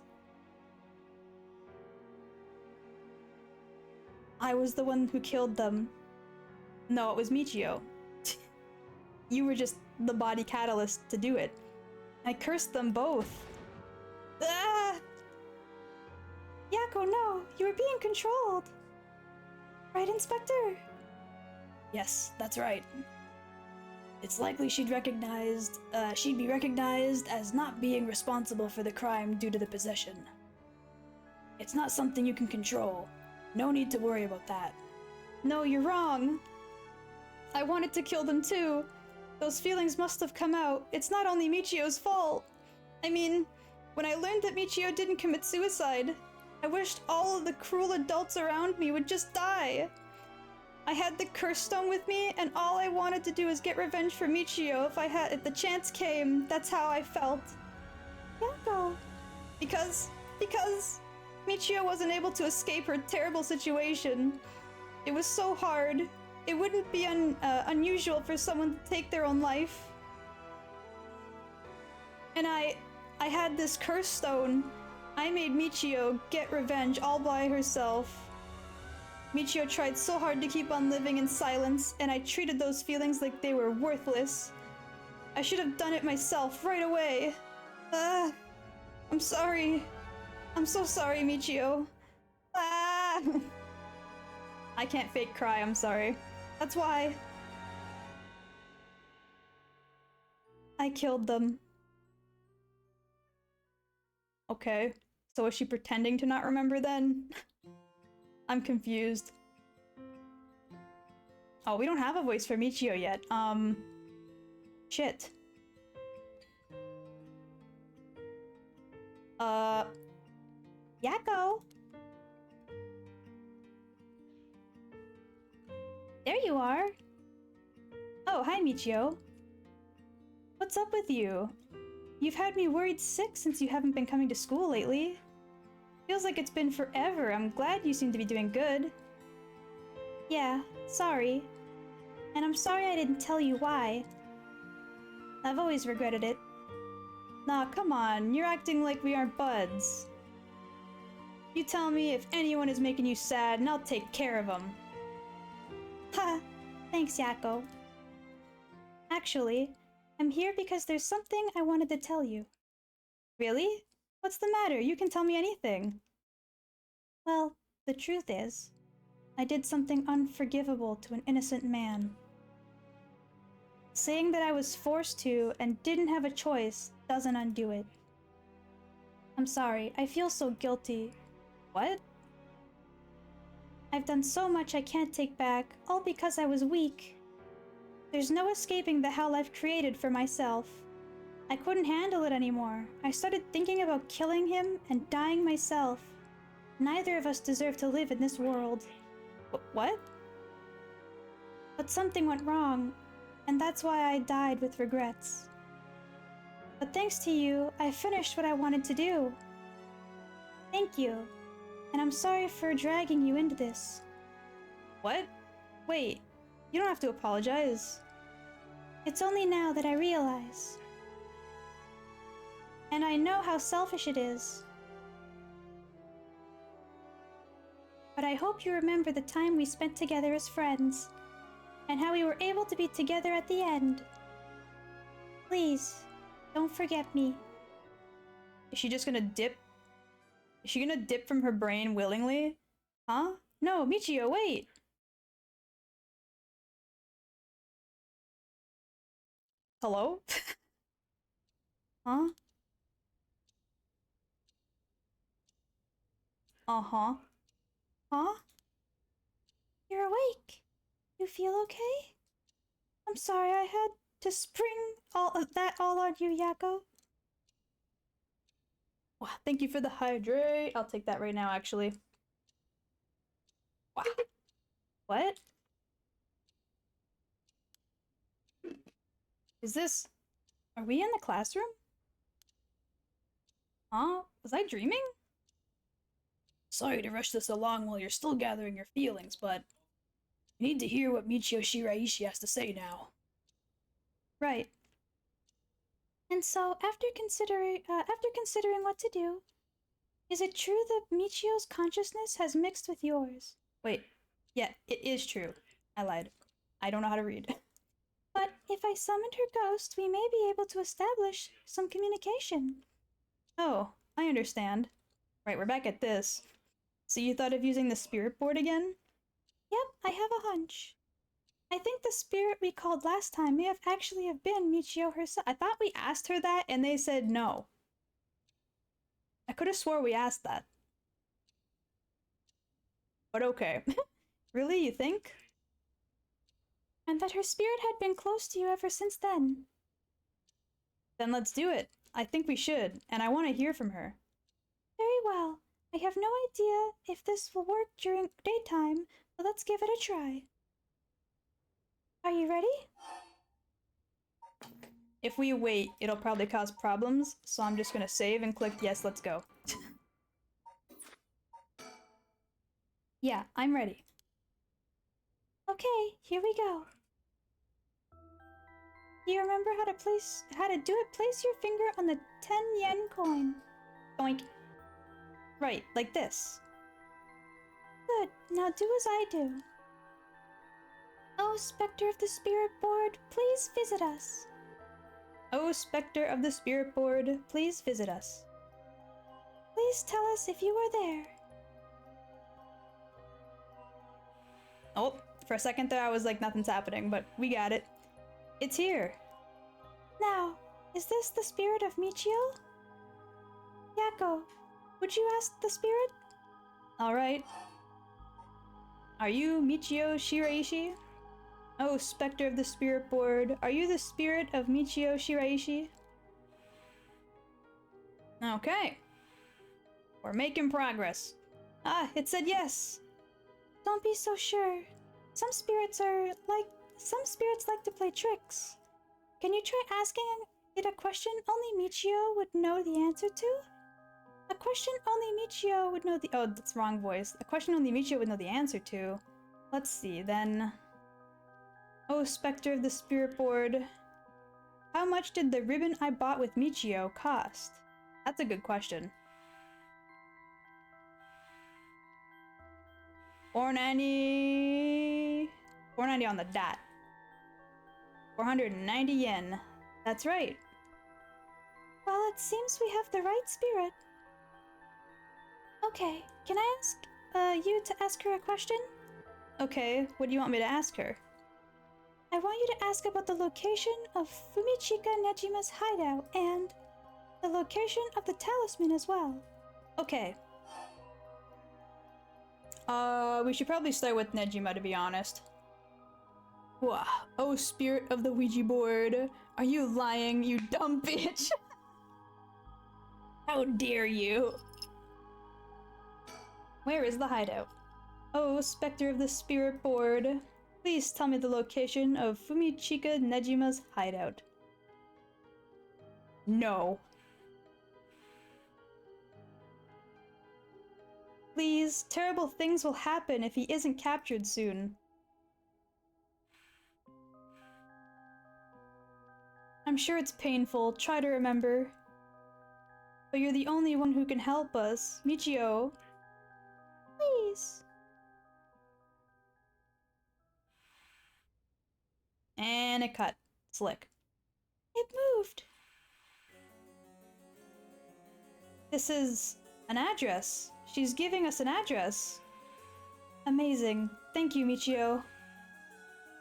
I was the one who killed them. No, it was Michio. You were just the body catalyst to do it. I cursed them both. Ah! Yako, no! You were being controlled! Right, Inspector? Yes, that's right. It's likely she'd be recognized as not being responsible for the crime due to the possession. It's not something you can control. No need to worry about that. No, you're wrong. I wanted to kill them too. Those feelings must have come out. It's not only Michio's fault. I mean, when I learned that Michio didn't commit suicide, I wished all of the cruel adults around me would just die. I had the curse stone with me, and all I wanted to do was get revenge for Michio if the chance came. That's how I felt. Yako! Because Michio wasn't able to escape her terrible situation. It was so hard. It wouldn't be unusual for someone to take their own life. And I had this curse stone. I made Michio get revenge all by herself. Michio tried so hard to keep on living in silence, and I treated those feelings like they were worthless. I should have done it myself right away. I'm sorry. I'm so sorry, Michio. Ah! I can't fake cry, I'm sorry. That's why. I killed them. Okay, so is she pretending to not remember then? I'm confused. Oh, we don't have a voice for Michio yet. Shit. Yako! There you are! Oh, hi, Michio. What's up with you? You've had me worried sick since you haven't been coming to school lately. Feels like it's been forever. I'm glad you seem to be doing good. Yeah, sorry. And I'm sorry I didn't tell you why. I've always regretted it. Nah, come on. You're acting like we aren't buds. You tell me if anyone is making you sad, and I'll take care of them. Ha! Thanks, Yako. Actually, I'm here because there's something I wanted to tell you. Really? What's the matter? You can tell me anything. Well, the truth is, I did something unforgivable to an innocent man. Saying that I was forced to and didn't have a choice doesn't undo it. I'm sorry, I feel so guilty. What? I've done so much I can't take back, all because I was weak. There's no escaping the hell I've created for myself. I couldn't handle it anymore. I started thinking about killing him and dying myself. Neither of us deserve to live in this world. What? But something went wrong, and that's why I died with regrets. But thanks to you, I finished what I wanted to do. Thank you, and I'm sorry for dragging you into this. What? Wait, you don't have to apologize. It's only now that I realize. And I know how selfish it is. But I hope you remember the time we spent together as friends, and how we were able to be together at the end. Please, don't forget me. Is she just gonna dip? Is she gonna dip from her brain willingly? Huh? No, Michio, wait! Hello? Huh? Uh-huh. Huh? You're awake. You feel okay? I'm sorry I had to spring all of that all on you, Yako. Wow, thank you for the hydrate. I'll take that right now, actually. Wow. What? Is this... Are we in the classroom? Huh? Was I dreaming? Sorry to rush this along while you're still gathering your feelings, but you need to hear what Michio Shiraishi has to say now. Right. And so, after considering what to do, is it true that Michio's consciousness has mixed with yours? Wait. Yeah, it is true. I lied. I don't know how to read. But if I summoned her ghost, we may be able to establish some communication. Oh, I understand. Right, we're back at this. So you thought of using the spirit board again? Yep, I have a hunch. I think the spirit we called last time may have actually have been Michio herself. I thought we asked her that and they said no. I could have swore we asked that. But okay. Really, you think? And that her spirit had been close to you ever since then. Then let's do it. I think we should, and I want to hear from her. Very well. I have no idea if this will work during daytime, but let's give it a try. Are you ready? If we wait, it'll probably cause problems, so I'm just gonna save and click yes, let's go. Yeah, I'm ready. Okay, here we go. Do you remember how to do it? Place your finger on the 10 yen coin. Boink. Right, like this. Good, now do as I do. Oh, Spectre of the Spirit Board, please visit us. Oh, Spectre of the Spirit Board, please visit us. Please tell us if you are there. Oh, for a second there I was like nothing's happening, but we got it. It's here. Now, is this the spirit of Michio? Yako, would you ask the spirit? Alright. Are you Michio Shiraishi? Oh, Spectre of the Spirit Board, are you the spirit of Michio Shiraishi? Okay. We're making progress. Ah, it said yes. Don't be so sure. Some spirits like to play tricks. Can you try asking it a question only Michio would know the answer to? A question only Michio would know the— Oh, that's wrong voice. A question only Michio would know the answer to. Let's see, then. Oh, Spectre of the Spirit Board. How much did the ribbon I bought with Michio cost? That's a good question. 490 on the dot. 490 yen. That's right. Well, it seems we have the right spirit. Okay, can I ask you to ask her a question? Okay, what do you want me to ask her? I want you to ask about the location of Fumichika Nejima's hideout and the location of the talisman as well. Okay. We should probably start with Nejima, to be honest. Wah. Oh, spirit of the Ouija board. Are you lying, you dumb bitch? How dare you? Where is the hideout? Oh, specter of the spirit board. Please tell me the location of Fumichika Nejima's hideout. No. Please, terrible things will happen if he isn't captured soon. I'm sure it's painful, try to remember. But you're the only one who can help us, Michio. Please. And it cut. Slick. It moved. This is an address. She's giving us an address. Amazing. Thank you, Michio.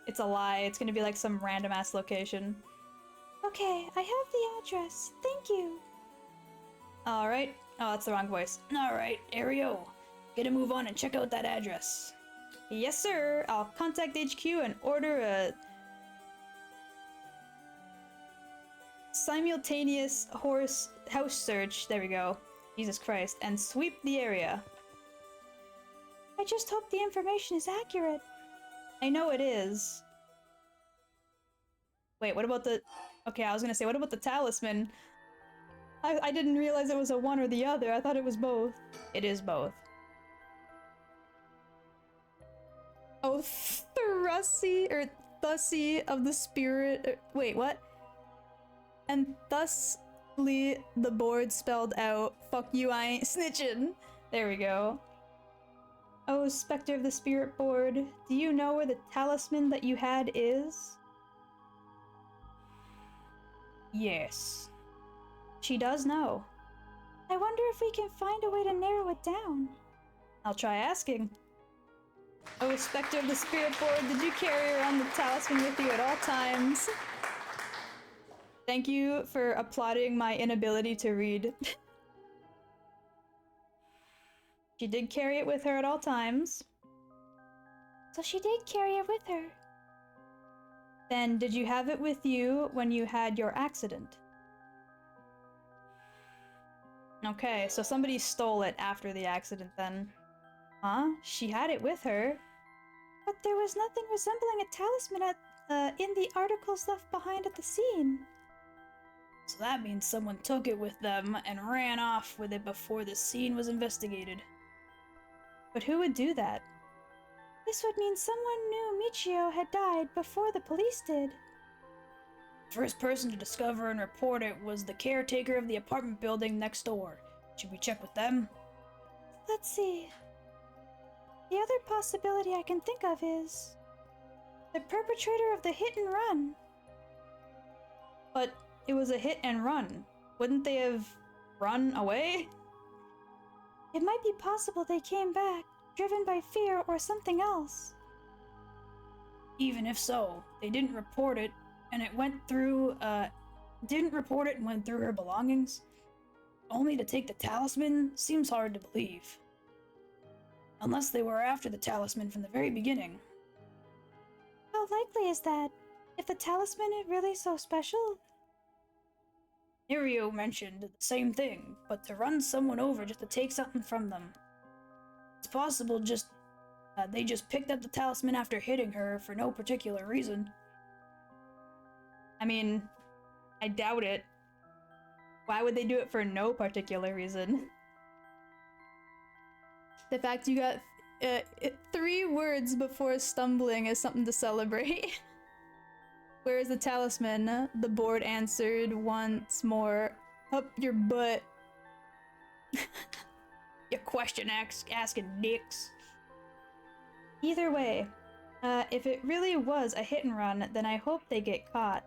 It's a lie. It's gonna be like some random ass location. Okay, I have the address. Thank you. Alright. Oh, that's the wrong voice. Alright, Ario. Get a move on and check out that address. Yes, sir. I'll contact HQ and order a simultaneous house search. There we go. Jesus Christ. And sweep the area. I just hope the information is accurate. I know it is. Wait, what about the... Okay, I was gonna say, what about the talisman? I didn't realize it was a one or the other. I thought it was both. It is both. Oh, Thussy of the spirit... wait, what? And thusly the board spelled out, fuck you, I ain't snitching. There we go. Oh, specter of the spirit board, do you know where the talisman that you had is? Yes. She does know. I wonder if we can find a way to narrow it down. I'll try asking. Oh, specter of the spirit board, did you carry around the talisman with you at all times? Thank you for applauding my inability to read. She did carry it with her at all times. So she did carry it with her. Then did you have it with you when you had your accident? Okay, so somebody stole it after the accident then. Huh? She had it with her? But there was nothing resembling a talisman in the articles left behind at the scene. So that means someone took it with them and ran off with it before the scene was investigated. But who would do that? This would mean someone knew Michio had died before the police did. First person to discover and report it was the caretaker of the apartment building next door. Should we check with them? Let's see. The other possibility I can think of is the perpetrator of the hit and run. But it was a hit and run. Wouldn't they have run away? It might be possible they came back, driven by fear or something else. Even if so, they didn't report it, and it went through, her belongings. Only to take the talisman seems hard to believe. Unless they were after the talisman from the very beginning. How likely is that? If the talisman is really so special? Irio mentioned the same thing, but to run someone over just to take something from them. It's possible they just picked up the talisman after hitting her for no particular reason. I mean, I doubt it. Why would they do it for no particular reason? The fact you got 3 words before stumbling is something to celebrate. Where is the talisman? The board answered once more. Up your butt. You question asking dicks. Either way, If it really was a hit and run, then I hope they get caught.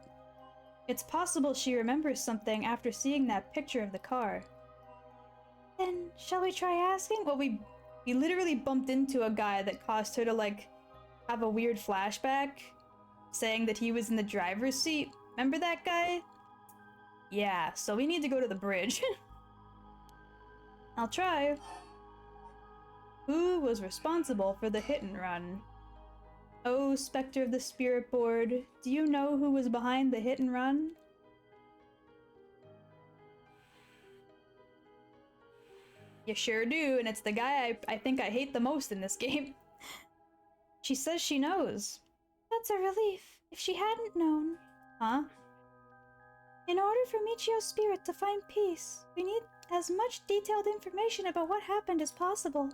It's possible she remembers something after seeing that picture of the car. Then, shall we try asking? Well, we literally bumped into a guy that caused her to, like, have a weird flashback, saying that he was in the driver's seat. Remember that guy? Yeah, so we need to go to the bridge. I'll try. Who was responsible for the hit and run? Oh, Spectre of the Spirit Board, do you know who was behind the hit and run? You sure do, and it's the guy I think I hate the most in this game. She says she knows. That's a relief. If she hadn't known. Huh? In order for Michio's spirit to find peace, we need as much detailed information about what happened as possible.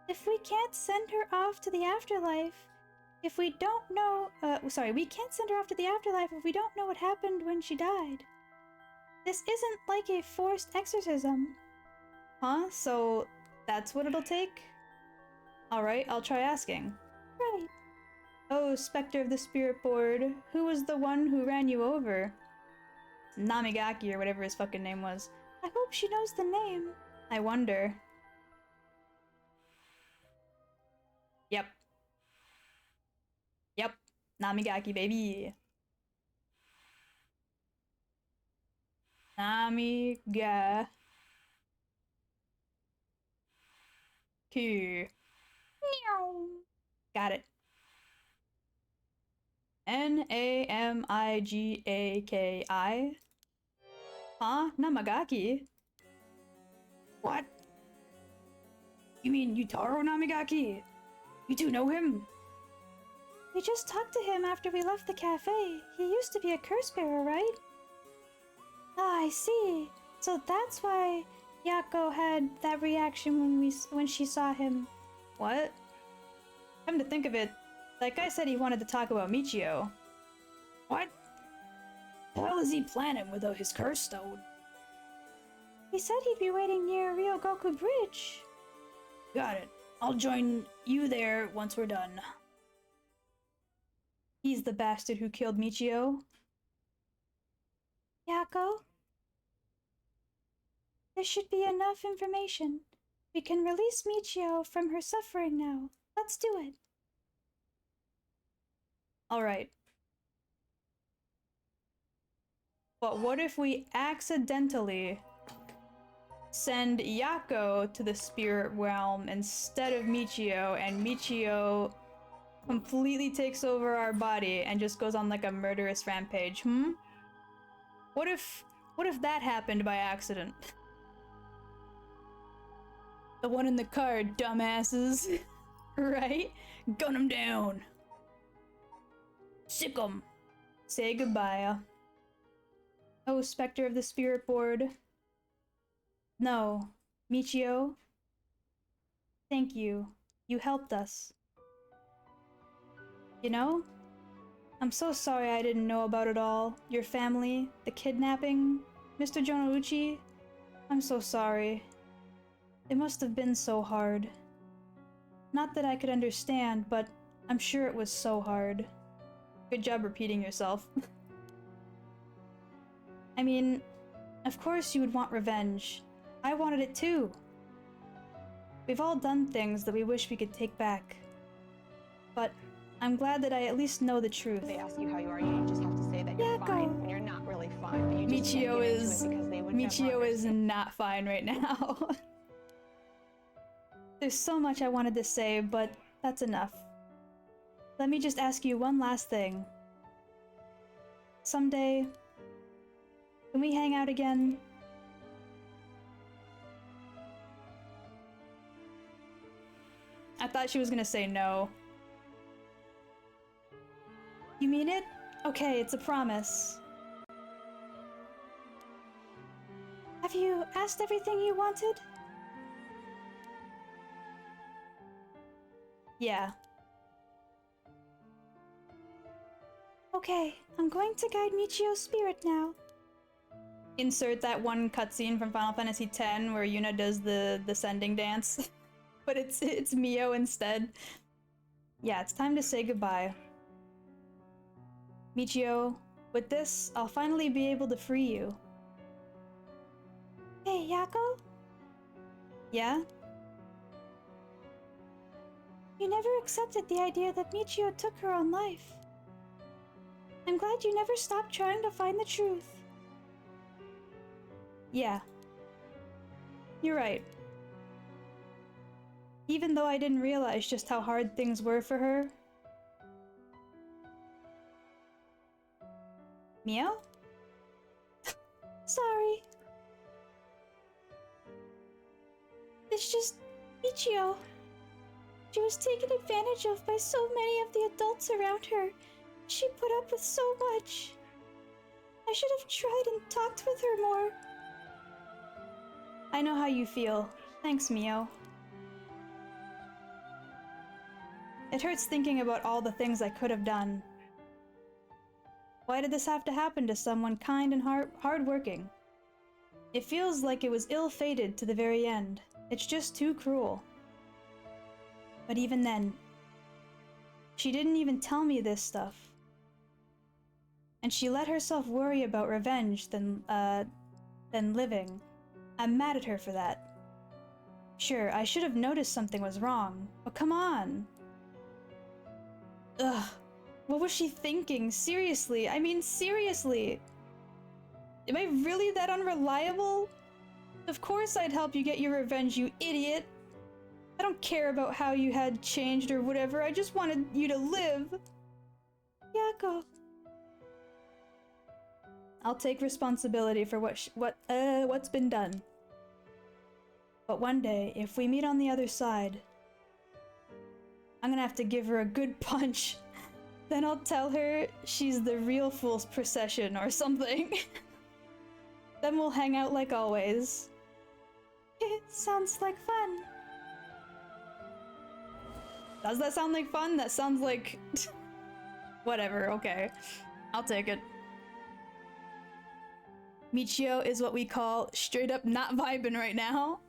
If we can't send her off to the afterlife, if we don't know, we can't send her off to the afterlife if we don't know what happened when she died. This isn't like a forced exorcism. Huh? So that's what it'll take? Alright, I'll try asking. Right. Oh, Spectre of the Spirit Board, who was the one who ran you over? Namigaki or whatever his fucking name was. I hope she knows the name. I wonder. Yep. Yep. Namigaki, baby. Namigaki. Got it. Namigaki. Huh? Namagaki? What? You mean Yutaro Namigaki? You two know him? We just talked to him after we left the cafe. He used to be a curse bearer, right? Ah, I see. So that's why Yako had that reaction when she saw him. What? Come to think of it, that guy said he wanted to talk about Michio. What? The hell is he planning without his curse stone? He said he'd be waiting near Ryogoku Bridge. Got it. I'll join you there once we're done. He's the bastard who killed Michio. Yako? There should be enough information. We can release Michio from her suffering now. Let's do it. Alright. But what if we accidentally send Yako to the spirit realm instead of Michio, and Michio completely takes over our body and just goes on like a murderous rampage, What if that happened by accident? The one in the car, dumbasses. Right? Gun him down. Sick 'em. Say goodbye. Oh, Spectre of the Spirit Board. No. Michio. Thank you. You helped us. You know? I'm so sorry I didn't know about it all. Your family, the kidnapping, Mr. Jonouchi. I'm so sorry. It must have been so hard. Not that I could understand, but I'm sure it was so hard. Good job repeating yourself. I mean, of course you would want revenge. I wanted it too. We've all done things that we wish we could take back. But I'm glad that I at least know the truth. They ask you how you are, you just have to say that you're fine when you're not really fine. But you just Michio can't get is into it because they would Michio never is not fine right now. There's so much I wanted to say, but that's enough. Let me just ask you one last thing. Someday, can we hang out again? I thought she was gonna say no. You mean it? Okay, it's a promise. Have you asked everything you wanted? Yeah. Okay, I'm going to guide Michio's spirit now. Insert that one cutscene from Final Fantasy X where Yuna does the sending dance. But it's Mio instead. Yeah, it's time to say goodbye. Michio, with this, I'll finally be able to free you. Hey, Yako? Yeah? You never accepted the idea that Michio took her own life. I'm glad you never stopped trying to find the truth. Yeah. You're right. Even though I didn't realize just how hard things were for her. Meow? Sorry. It's just Michio. She was taken advantage of by so many of the adults around her. She put up with so much. I should have tried and talked with her more. I know how you feel. Thanks, Mio. It hurts thinking about all the things I could have done. Why did this have to happen to someone kind and hardworking? It feels like it was ill-fated to the very end. It's just too cruel. But even then, she didn't even tell me this stuff. And she let herself worry about revenge than living. I'm mad at her for that. Sure, I should have noticed something was wrong, but come on. Ugh, what was she thinking? Seriously, I mean seriously. Am I really that unreliable? Of course I'd help you get your revenge, you idiot. I don't care about how you had changed or whatever, I just wanted you to live. Yako. I'll take responsibility for what's been done. But one day, if we meet on the other side, I'm gonna have to give her a good punch. Then I'll tell her she's the real fool's procession or something. Then we'll hang out like always. It sounds like fun. Does that sound like fun? That sounds like... Whatever, okay. I'll take it. Michio is what we call straight up not vibing right now.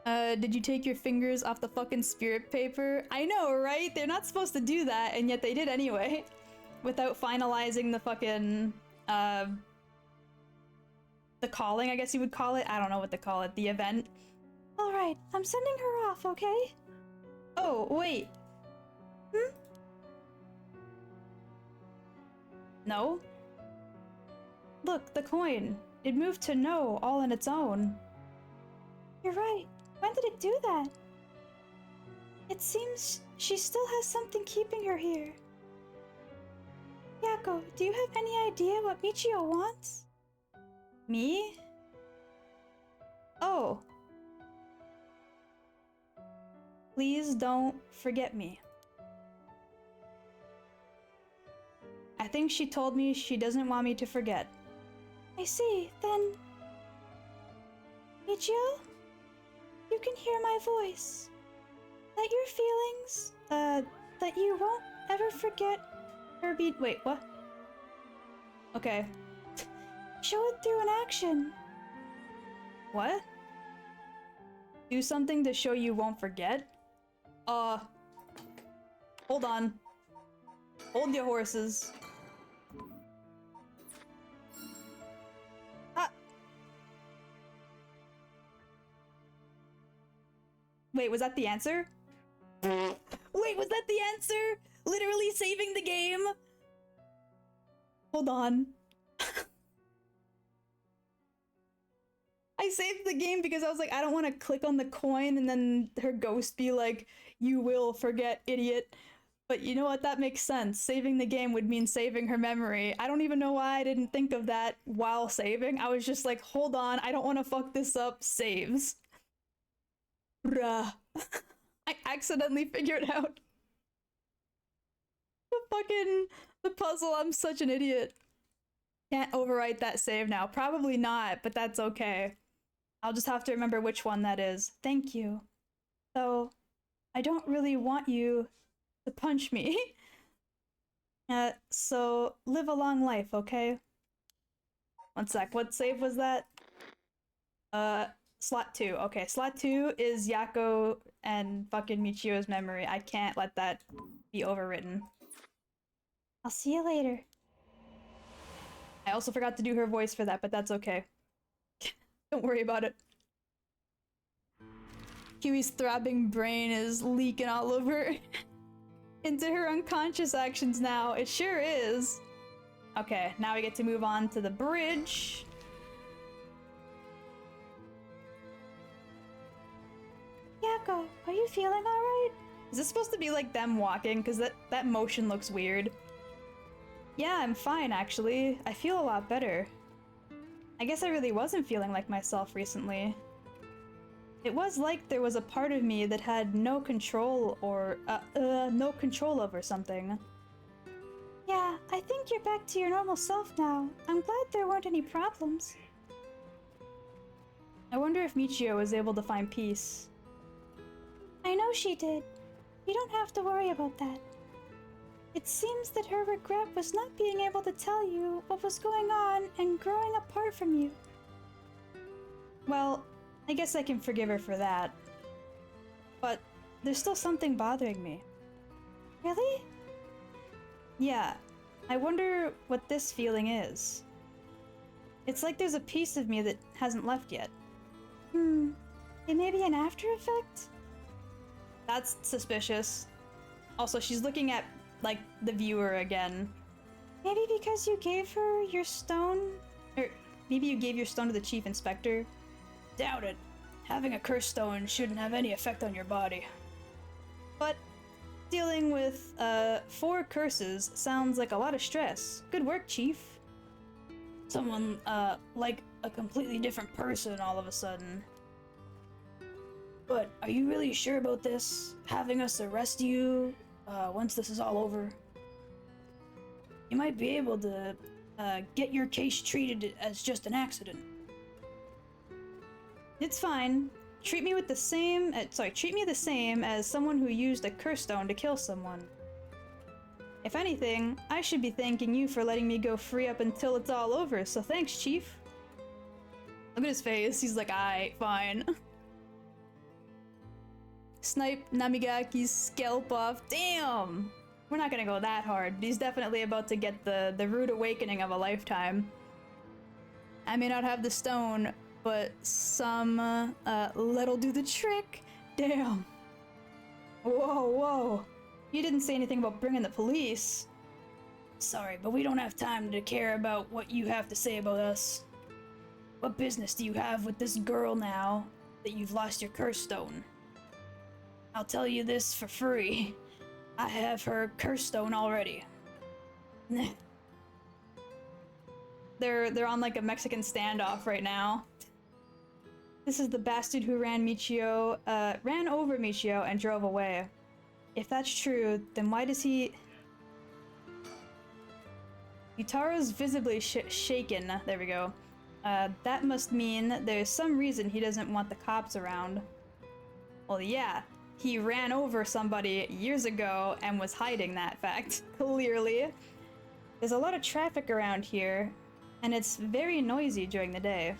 Did you take your fingers off the fucking spirit paper? I know, right? They're not supposed to do that, and yet they did anyway. Without finalizing the fucking, the calling, I guess you would call it? I don't know what to call it. The event. Alright, I'm sending her off, okay? Oh, wait. No? Look, the coin. It moved to no all on its own. You're right. When did it do that? It seems she still has something keeping her here. Yako, do you have any idea what Michio wants? Me? Oh. Please don't forget me. I think she told me she doesn't want me to forget. I see, then... Michio? You can hear my voice. That your feelings, that you won't ever forget or be- wait, what? Okay. Show it through an action. What? Do something to show you won't forget? Hold on. Hold your horses. Wait, was that the answer? Wait, was that the answer? Literally saving the game? Hold on. I saved the game because I was like, I don't want to click on the coin and then her ghost be like, you will forget, idiot. But you know what? That makes sense. Saving the game would mean saving her memory. I don't even know why I didn't think of that while saving. I was just like, hold on, I don't want to fuck this up. Saves. Bruh. I accidentally figured out the puzzle. I'm such an idiot. Can't overwrite that save now. Probably not, but that's okay. I'll just have to remember which one that is. Thank you. So, I don't really want you to punch me. So live a long life, okay? One sec, what save was that? Slot 2. Okay, slot 2 is Yako and fucking Michio's memory. I can't let that be overwritten. I'll see you later. I also forgot to do her voice for that, but that's okay. Don't worry about it. Kiwi's throbbing brain is leaking all over into her unconscious actions now. It sure is. Okay, now we get to move on to the bridge. Yako, are you feeling alright? Is this supposed to be like them walking? Because that motion looks weird. Yeah, I'm fine, actually. I feel a lot better. I guess I really wasn't feeling like myself recently. It was like there was a part of me that had no control or, no control over something. Yeah, I think you're back to your normal self now. I'm glad there weren't any problems. I wonder if Michio was able to find peace. I know she did. You don't have to worry about that. It seems that her regret was not being able to tell you what was going on and growing apart from you. Well, I guess I can forgive her for that. But there's still something bothering me. Really? Yeah, I wonder what this feeling is. It's like there's a piece of me that hasn't left yet. It may be an after effect? That's suspicious. Also, she's looking at, like, the viewer again. Maybe because you gave her your stone? Or maybe you gave your stone to the chief inspector? Doubt it. Having a curse stone shouldn't have any effect on your body. But dealing with, 4 curses sounds like a lot of stress. Good work, Chief. Someone, like a completely different person all of a sudden. But are you really sure about this? Having us arrest you, once this is all over? You might be able to, get your case treated as just an accident. It's fine. Treat me the same as someone who used a curse stone to kill someone. If anything, I should be thanking you for letting me go free up until it's all over, so thanks, Chief. Look at his face, he's like, aight, fine. Snipe Namigaki's scalp off. Damn! We're not gonna go that hard, but he's definitely about to get the rude awakening of a lifetime. I may not have the stone, but some, lead'll do the trick. Damn. Whoa, whoa. You didn't say anything about bringing the police. Sorry, but we don't have time to care about what you have to say about us. What business do you have with this girl now that you've lost your curse stone? I'll tell you this for free. I have her curse stone already. They're on like a Mexican standoff right now. This is the bastard who ran over Michio and drove away. If that's true, then why does he... Utaro's visibly shaken. There we go. That must mean there's some reason he doesn't want the cops around. Well, yeah. He ran over somebody years ago and was hiding that fact, clearly. There's a lot of traffic around here, and it's very noisy during the day.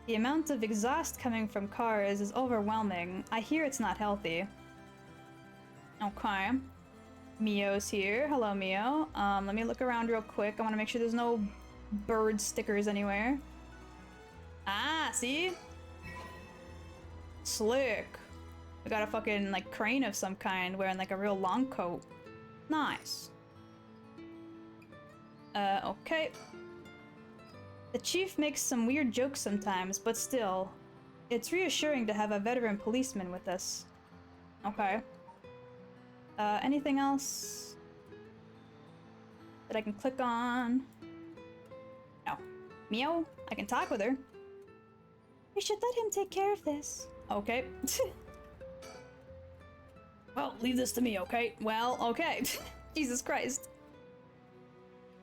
The amount of exhaust coming from cars is overwhelming. I hear it's not healthy. Okay. Mio's here. Hello, Mio. Let me look around real quick. I want to make sure there's no bird stickers anywhere. Ah, see? Slick. We got a fucking, like, crane of some kind wearing, like, a real long coat. Nice. Okay. The chief makes some weird jokes sometimes, but still, it's reassuring to have a veteran policeman with us. Okay. Anything else that I can click on? No. Mio? I can talk with her. We should let him take care of this. Okay. Well, leave this to me, okay? Well, okay. Jesus Christ.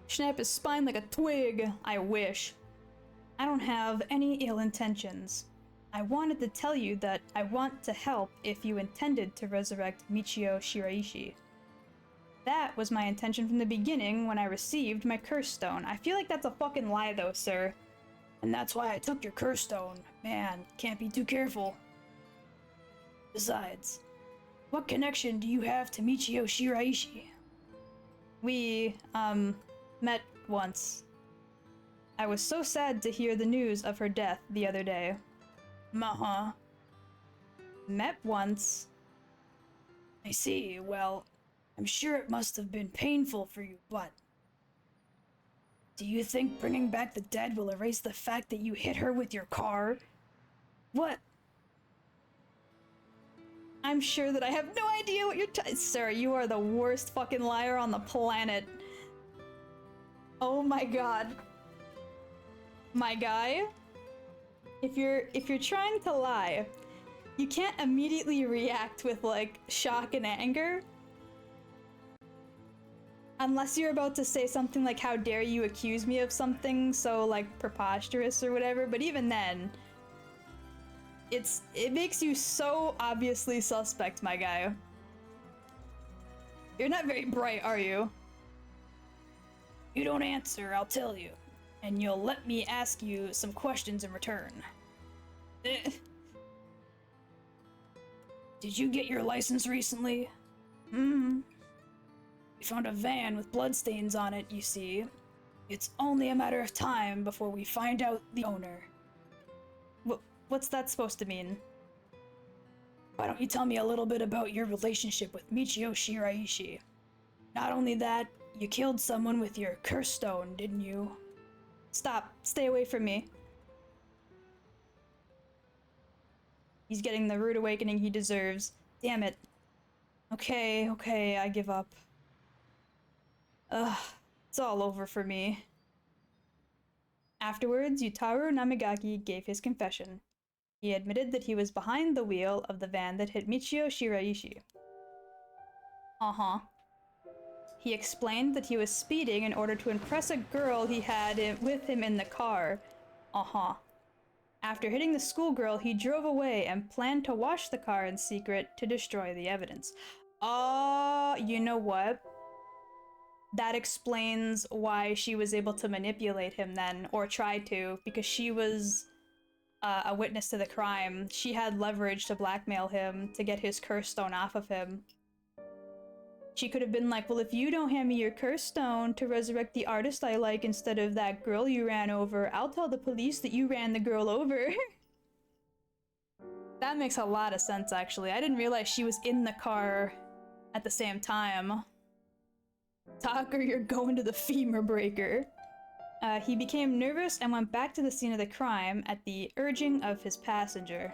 Snap his spine like a twig. I wish. I don't have any ill intentions. I wanted to tell you that I want to help if you intended to resurrect Michio Shiraishi. That was my intention from the beginning when I received my curse stone. I feel like that's a fucking lie though, sir. And that's why I took your curse stone. Man, can't be too careful. Besides, what connection do you have to Michio Shiraishi? We, met once. I was so sad to hear the news of her death the other day. Uh-huh. Met once. I see. Well, I'm sure it must have been painful for you, but... do you think bringing back the dead will erase the fact that you hit her with your car? What? I'm sure that I have no idea what you're Sir, you are the worst fucking liar on the planet. Oh my god. My guy, if you're trying to lie, you can't immediately react with like shock and anger. Unless you're about to say something like, how dare you accuse me of something so like preposterous or whatever, but even then, it makes you so obviously suspect, my guy. You're not very bright, are you? You don't answer, I'll tell you. And you'll let me ask you some questions in return. Did you get your license recently? Mm-hmm. We found a van with bloodstains on it, you see. It's only a matter of time before we find out the owner. What's that supposed to mean? Why don't you tell me a little bit about your relationship with Michio Shiraishi? Not only that, you killed someone with your curse stone, didn't you? Stop. Stay away from me. He's getting the rude awakening he deserves. Damn it. Okay, I give up. Ugh, it's all over for me. Afterwards, Yutaro Namigaki gave his confession. He admitted that he was behind the wheel of the van that hit Michio Shiraishi. Uh-huh. He explained that he was speeding in order to impress a girl he had with him in the car. Uh-huh. After hitting the schoolgirl, he drove away and planned to wash the car in secret to destroy the evidence. You know what? That explains why she was able to manipulate him then, or try to, because she was a witness to the crime. She had leverage to blackmail him to get his curse stone off of him. She could have been like, well, if you don't hand me your curse stone to resurrect the artist I like instead of that girl you ran over, I'll tell the police that you ran the girl over. That makes a lot of sense, actually. I didn't realize she was in the car at the same time. Tucker, you're going to the femur breaker. He became nervous and went back to the scene of the crime at the urging of his passenger.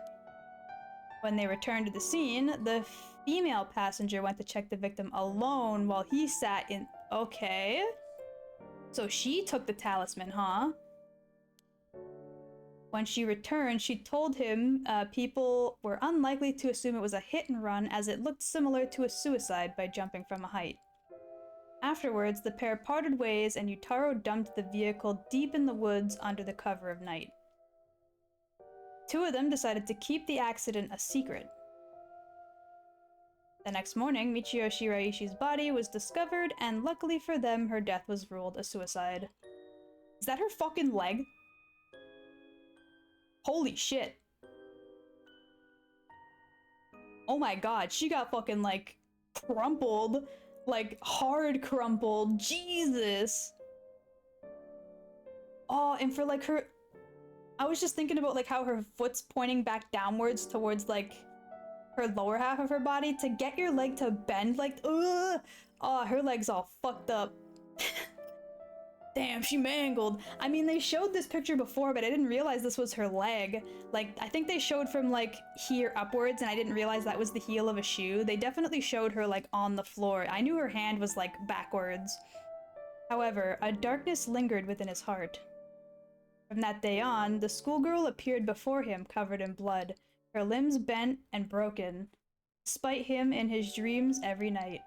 When they returned to the scene, the female passenger went to check the victim alone while he sat in... Okay. So she took the talisman, huh? When she returned, she told him people were unlikely to assume it was a hit and run as it looked similar to a suicide by jumping from a height. Afterwards, the pair parted ways and Yutaro dumped the vehicle deep in the woods under the cover of night. Two of them decided to keep the accident a secret. The next morning, Michio Shiraishi's body was discovered, and luckily for them, her death was ruled a suicide. Is that her fucking leg? Holy shit. Oh my god, she got fucking, like, crumpled. Like, hard crumpled. Jesus. Oh, and for, like, her... I was just thinking about, like, how her foot's pointing back downwards towards, like, her lower half of her body. To get your leg to bend, like, ugh! Oh, her leg's all fucked up. Damn, she mangled. I mean, they showed this picture before, but I didn't realize this was her leg. Like, I think they showed from, like, here upwards, and I didn't realize that was the heel of a shoe. They definitely showed her, like, on the floor. I knew her hand was, like, backwards. However, a darkness lingered within his heart. From that day on, the schoolgirl appeared before him covered in blood, her limbs bent and broken, despite him in his dreams every night.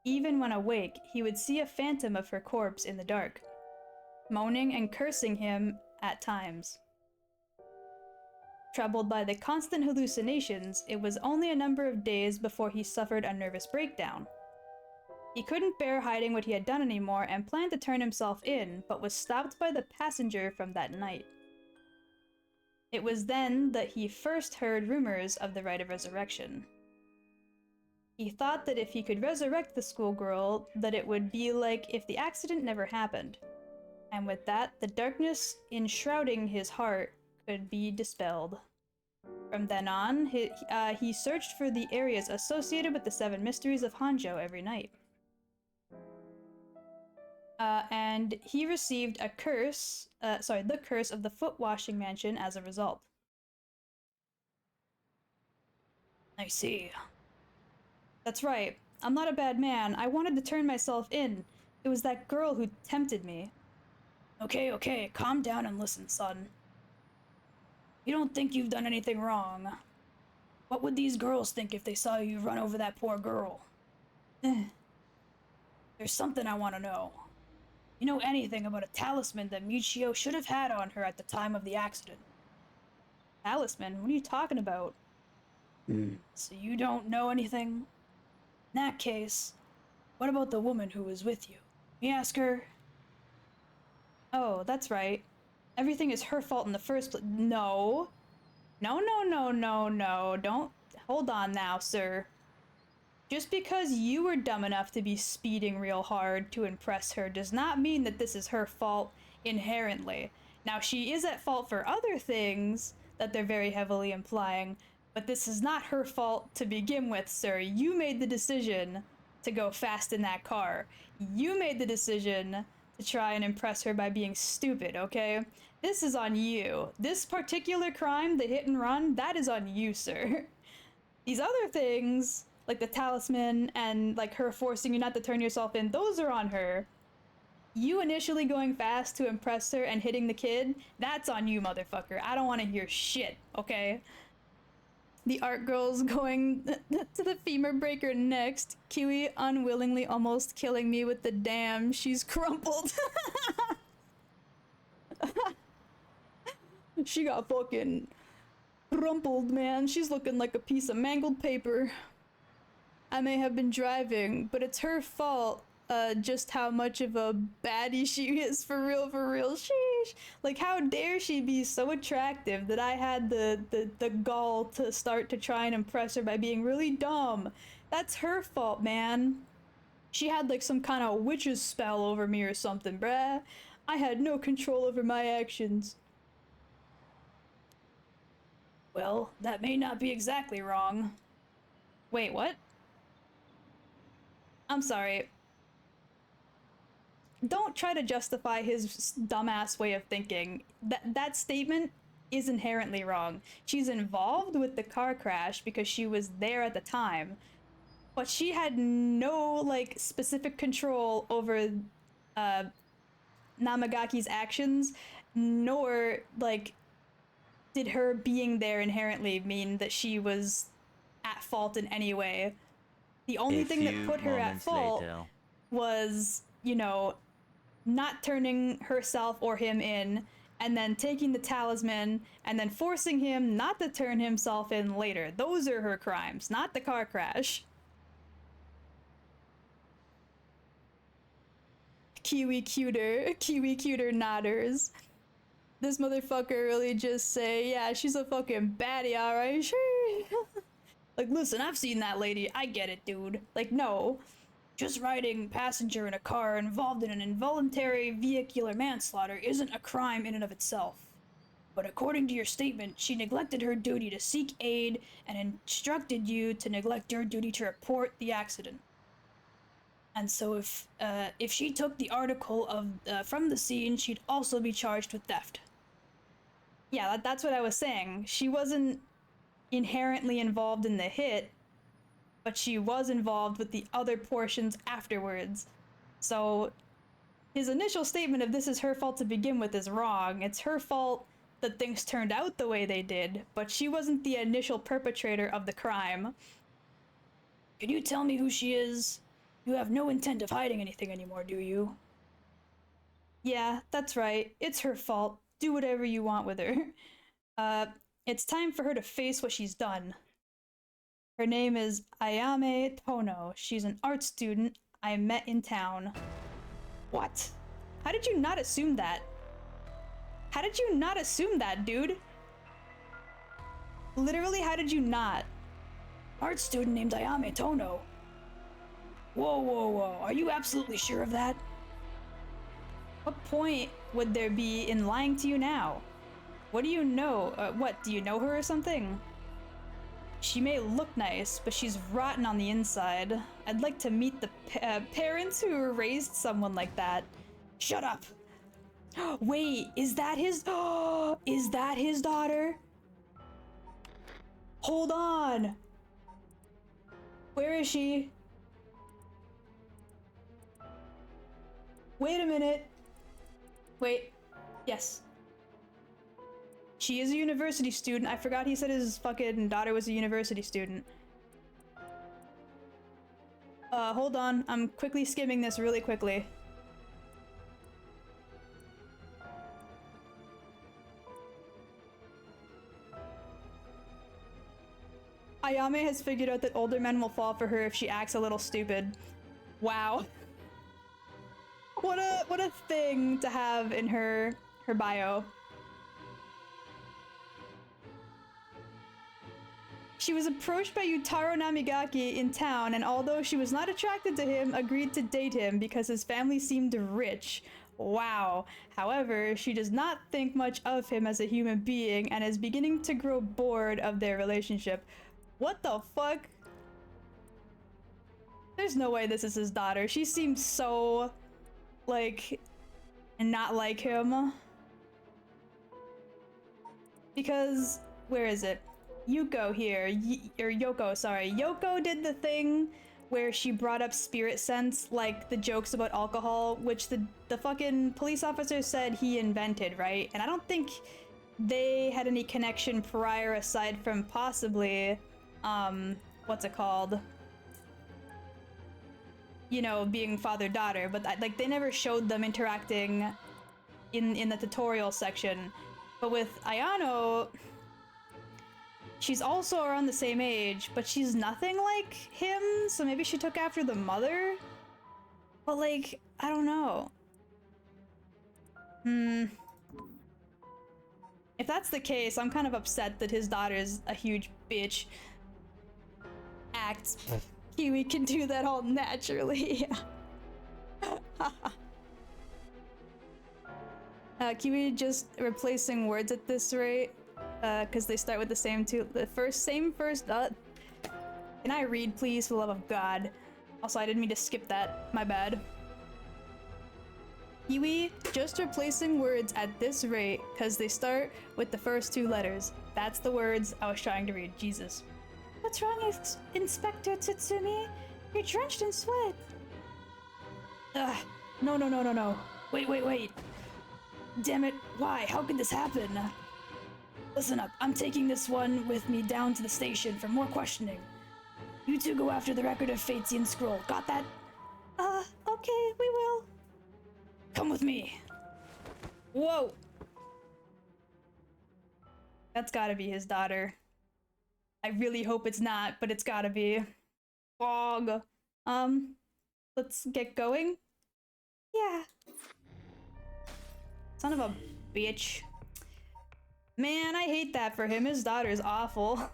Even when awake, he would see a phantom of her corpse in the dark, moaning and cursing him at times. Troubled by the constant hallucinations, it was only a number of days before he suffered a nervous breakdown. He couldn't bear hiding what he had done anymore and planned to turn himself in, but was stopped by the passenger from that night. It was then that he first heard rumors of the rite of resurrection. He thought that if he could resurrect the schoolgirl, that it would be like if the accident never happened. And with that, the darkness enshrouding his heart could be dispelled. From then on, he searched for the areas associated with the 7 mysteries of Hanzhou every night. And he received the curse of the foot washing mansion as a result. I see. That's right. I'm not a bad man. I wanted to turn myself in. It was that girl who tempted me. Okay, calm down and listen, son. You don't think you've done anything wrong. What would these girls think if they saw you run over that poor girl? There's something I want to know. You know anything about a talisman that Michio should have had on her at the time of the accident? Talisman? What are you talking about? So you don't know anything? In that case, what about the woman who was with you? Can you ask her? Oh, that's right. Everything is her fault in the first place. No. No. Don't. Hold on now, sir. Just because you were dumb enough to be speeding real hard to impress her does not mean that this is her fault inherently. Now, she is at fault for other things that they're very heavily implying, but this is not her fault to begin with, sir. You made the decision to go fast in that car. You made the decision to try and impress her by being stupid, okay? This is on you. This particular crime, the hit and run, that is on you, sir. These other things, like the talisman and like her forcing you not to turn yourself in, those are on her. You initially going fast to impress her and hitting the kid, that's on you, motherfucker. I don't want to hear shit, okay? The art girl's going to the femur breaker next. Kiwi unwillingly almost killing me with the damn. She's crumpled. She got fucking crumpled, man. She's looking like a piece of mangled paper. I may have been driving, but it's her fault. Just how much of a baddie she is, for real, sheesh. Like, how dare she be so attractive that I had the gall to start to try and impress her by being really dumb. That's her fault, man. She had like some kind of witch's spell over me or something, bruh. I had no control over my actions. Well, that may not be exactly wrong. Wait, what? I'm sorry. Don't try to justify his dumbass way of thinking. That statement is inherently wrong. She's involved with the car crash because she was there at the time, but she had no, like, specific control over Namagaki's actions, nor, like, did her being there inherently mean that she was at fault in any way. The only thing that put her at fault was, you know, not turning herself or him in, and then taking the talisman, and then forcing him not to turn himself in later. Those are her crimes, not the car crash. Kiwi cuter nodders. This motherfucker really just say, yeah, she's a fucking baddie, alright? Sure. Like, listen, I've seen that lady. I get it, dude. Like, no. Just riding passenger in a car involved in an involuntary vehicular manslaughter isn't a crime in and of itself. But according to your statement, she neglected her duty to seek aid and instructed you to neglect your duty to report the accident. And so if she took the article from the scene, she'd also be charged with theft. Yeah, that's what I was saying. She wasn't inherently involved in the hit, but she was involved with the other portions afterwards. So his initial statement of this is her fault to begin with is wrong. It's her fault that things turned out the way they did, but she wasn't the initial perpetrator of the crime. Can you tell me who she is? You have no intent of hiding anything anymore, do you? Yeah, that's right. It's her fault. Do whatever you want with her. It's time for her to face what she's done. Her name is Ayame Tono. She's an art student. I met in town. What? How did you not assume that? How did you not assume that, dude? Literally, how did you not? Art student named Ayame Tono. Whoa, whoa, whoa. Are you absolutely sure of that? What point would there be in lying to you now? What do you know? What, do you know her or something? She may look nice, but she's rotten on the inside. I'd like to meet the parents who raised someone like that. Shut up. Wait, is that his? Is that his daughter? Hold on. Where is she? Wait a minute. Wait. Yes. She is a university student. I forgot he said his fucking daughter was a university student. Hold on. I'm quickly skimming this really quickly. Ayame has figured out that older men will fall for her if she acts a little stupid. Wow. What a thing to have in her bio. She was approached by Yutaro Namigaki in town, and although she was not attracted to him, agreed to date him because his family seemed rich. Wow. However, she does not think much of him as a human being and is beginning to grow bored of their relationship. What the fuck? There's no way this is his daughter. She seems so, like, not like him. Because, where is it? Yuko here, or Yoko, sorry. Yoko did the thing where she brought up spirit sense, like the jokes about alcohol, which the fucking police officer said he invented, right? And I don't think they had any connection prior aside from possibly, what's it called? You know, being father-daughter, but like they never showed them interacting in the tutorial section. But with Ayano, she's also around the same age, but she's nothing like him, so maybe she took after the mother? But like, I don't know. If that's the case, I'm kind of upset that his daughter's a huge bitch. Act. Kiwi can do that all naturally. Kiwi just replacing words at this rate. Because they start with the same two. Same first. Can I read, please, for the love of God? Also, I didn't mean to skip that. My bad. Kiwi just replacing words at this rate because they start with the first two letters. That's the words I was trying to read. Jesus. What's wrong, Inspector Tsutsumi? You're drenched in sweat. No. Wait. Damn it. Why? How could this happen? Listen up, I'm taking this one with me down to the station for more questioning. You two go after the record of Fatesian Scroll, got that? Okay, we will. Come with me. Whoa! That's gotta be his daughter. I really hope it's not, but it's gotta be. Fog. Let's get going? Yeah. Son of a bitch. Man, I hate that for him. His daughter is awful.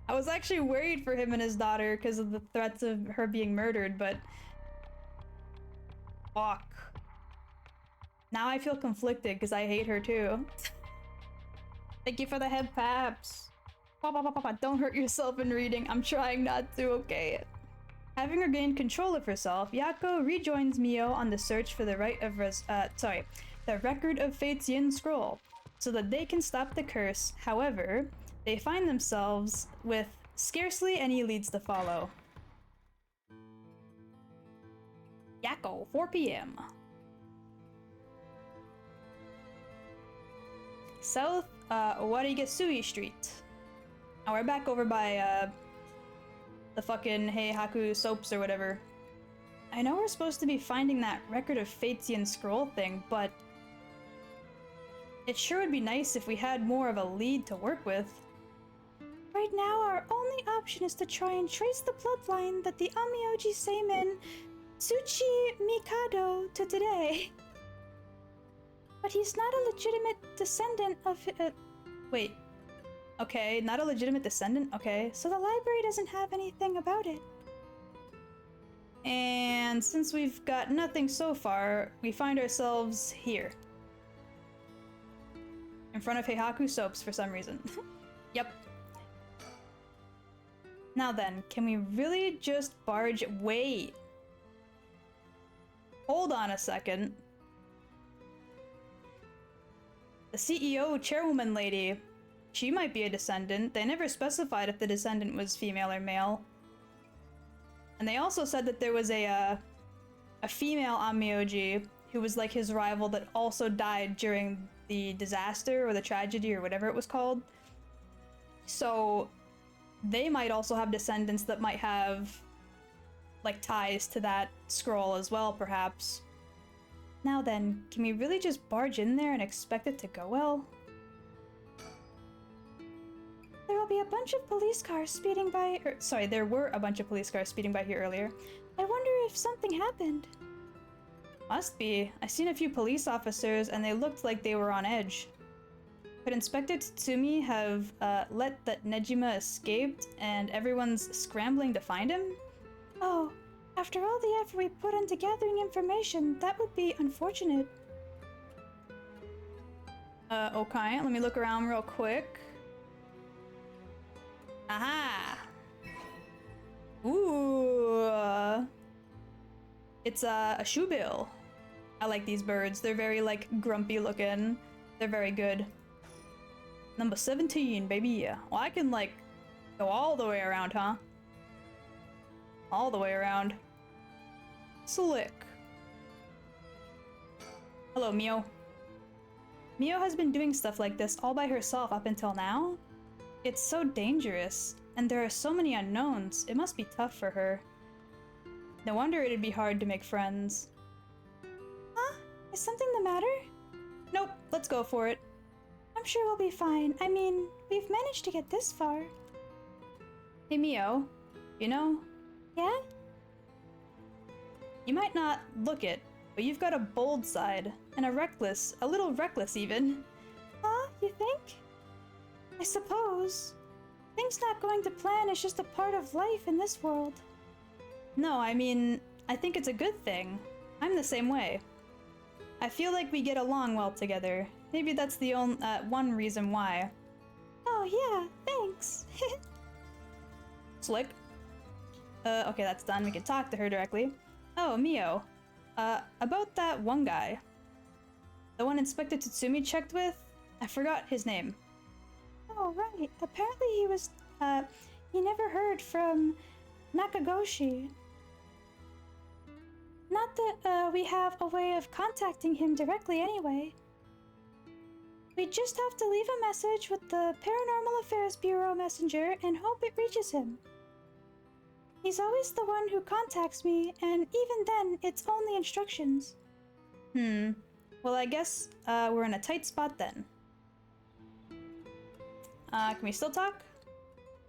I was actually worried for him and his daughter because of the threats of her being murdered, but... Fuck. Now I feel conflicted because I hate her too. Thank you for the head paps. Don't hurt yourself in reading. I'm trying not to, okay? Having regained control of herself, Yako rejoins Mio on the search for the record of Fatesian Scroll, so that they can stop the curse. However, they find themselves with scarcely any leads to follow. Yako, 4 p.m. South Warigasui Street. Now we're back over by the fucking Heihaku soaps or whatever. I know we're supposed to be finding that record of Fatesian Scroll thing, but it sure would be nice if we had more of a lead to work with. Right now, our only option is to try and trace the bloodline that the Amioji Seimin Tsuchi Mikado to today. But he's not a legitimate descendant of. Wait. Okay, not a legitimate descendant? Okay. So the library doesn't have anything about it. And since we've got nothing so far, we find ourselves here. In front of Heihaku Soaps for some reason. Yep. Now then, can we really just barge- Wait. Hold on a second. The CEO chairwoman lady, she might be a descendant. They never specified if the descendant was female or male. And they also said that there was a female Onmyoji who was like his rival that also died during the disaster or the tragedy or whatever it was called. So they might also have descendants that might have like ties to that scroll as well, perhaps. Now then, can we really just barge in there and expect it to go well? There will be a bunch of police cars speeding by. Sorry, there were a bunch of police cars speeding by here earlier. I wonder if something happened. Must be. I seen a few police officers and they looked like they were on edge. Could Inspector Tatsumi have let that Nejima escaped and everyone's scrambling to find him? Oh, after all the effort we put into gathering information, that would be unfortunate. Okay, let me look around real quick. Aha! Ooh! It's a shoebill. I like these birds. They're very, like, grumpy looking. They're very good. Number 17, baby. Well, I can, like, go all the way around, huh? All the way around. Slick. Hello, Mio. Mio has been doing stuff like this all by herself up until now. It's so dangerous, and there are so many unknowns. It must be tough for her. No wonder it'd be hard to make friends. Huh? Is something the matter? Nope, let's go for it. I'm sure we'll be fine. I mean, we've managed to get this far. Hey, Mio. You know, Yeah? you might not look it, but you've got a bold side, and a little reckless even. Huh? You think? I suppose. Things not going to plan is just a part of life in this world. No, I mean, I think it's a good thing. I'm the same way. I feel like we get along well together. Maybe that's the one reason why. Oh yeah, thanks. Slick. Okay, that's done. We can talk to her directly. Oh, Mio. About that one guy. The one Inspector Tatsumi checked with? I forgot his name. Oh right, apparently he never heard from Nakagoshi. Not that we have a way of contacting him directly anyway. We just have to leave a message with the Paranormal Affairs Bureau messenger and hope it reaches him. He's always the one who contacts me, and even then, it's only instructions. Well, I guess we're in a tight spot then. Can we still talk?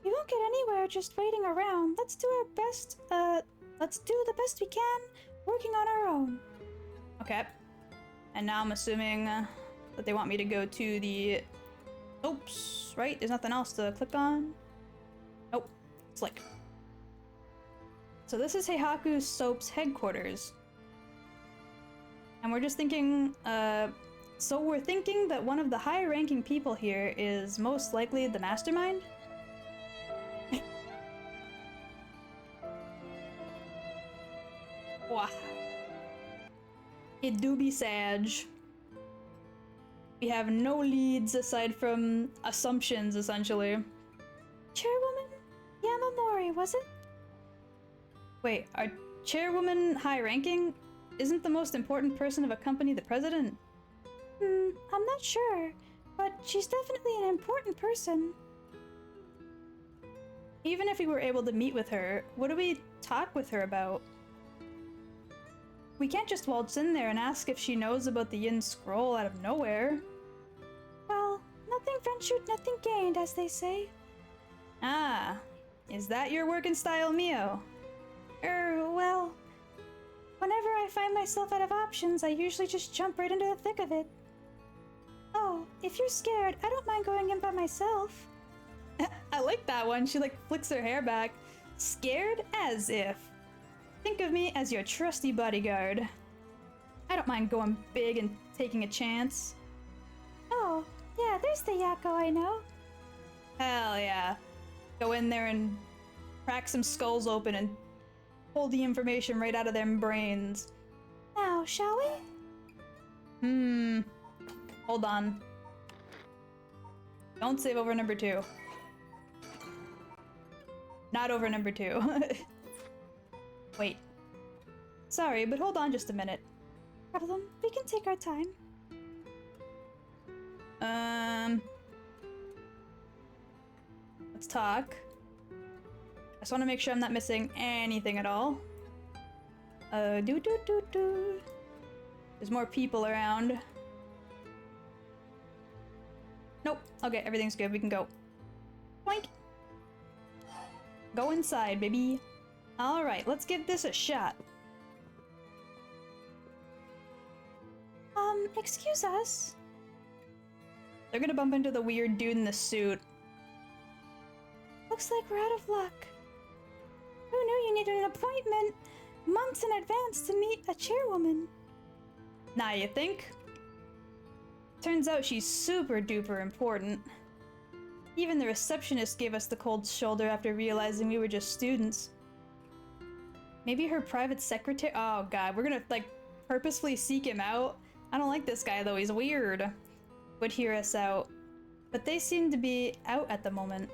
We won't get anywhere just waiting around. Let's do our best, let's do the best we can, working on our own. Okay. And now I'm assuming that they want me to go to the... Oops, right? There's nothing else to click on? Nope. Slick. So this is Heihaku Soap's headquarters. And we're just thinking, so we're thinking that one of the high-ranking people here is most likely the mastermind? Wow. It do be Sag. We have no leads aside from assumptions, essentially. Chairwoman Yamamori, was it? Wait, are chairwoman high-ranking? Isn't the most important person of a company the president? I'm not sure, but she's definitely an important person. Even if we were able to meet with her, what do we talk with her about? We can't just waltz in there and ask if she knows about the Yin Scroll out of nowhere. Well, nothing ventured, nothing gained, as they say. Ah, is that your working style, Mio? Well, I find myself out of options, I usually just jump right into the thick of it. Oh, if you're scared, I don't mind going in by myself. I like that one. She like flicks her hair back. Scared as if. Think of me as your trusty bodyguard. I don't mind going big and taking a chance. Oh, yeah, there's the Yakko I know. Hell yeah. Go in there and crack some skulls open and pull the information right out of their brains. Now, shall we? Hold on. Don't save over number 2. Not over number 2. Wait. Sorry, but hold on just a minute. Problem, we can take our time. Let's talk. I just want to make sure I'm not missing anything at all. There's more people around. Nope. Okay, everything's good. We can go. Boink. Go inside, baby. Alright, let's give this a shot. Excuse us. They're gonna bump into the weird dude in the suit. Looks like we're out of luck. Who knew you needed an appointment months in advance to meet a chairwoman? Nah, you think? Turns out she's super duper important. Even the receptionist gave us the cold shoulder after realizing we were just students. Maybe her private secretary- oh god, we're gonna like purposefully seek him out? I don't like this guy though, he's weird. Would hear us out. But they seem to be out at the moment.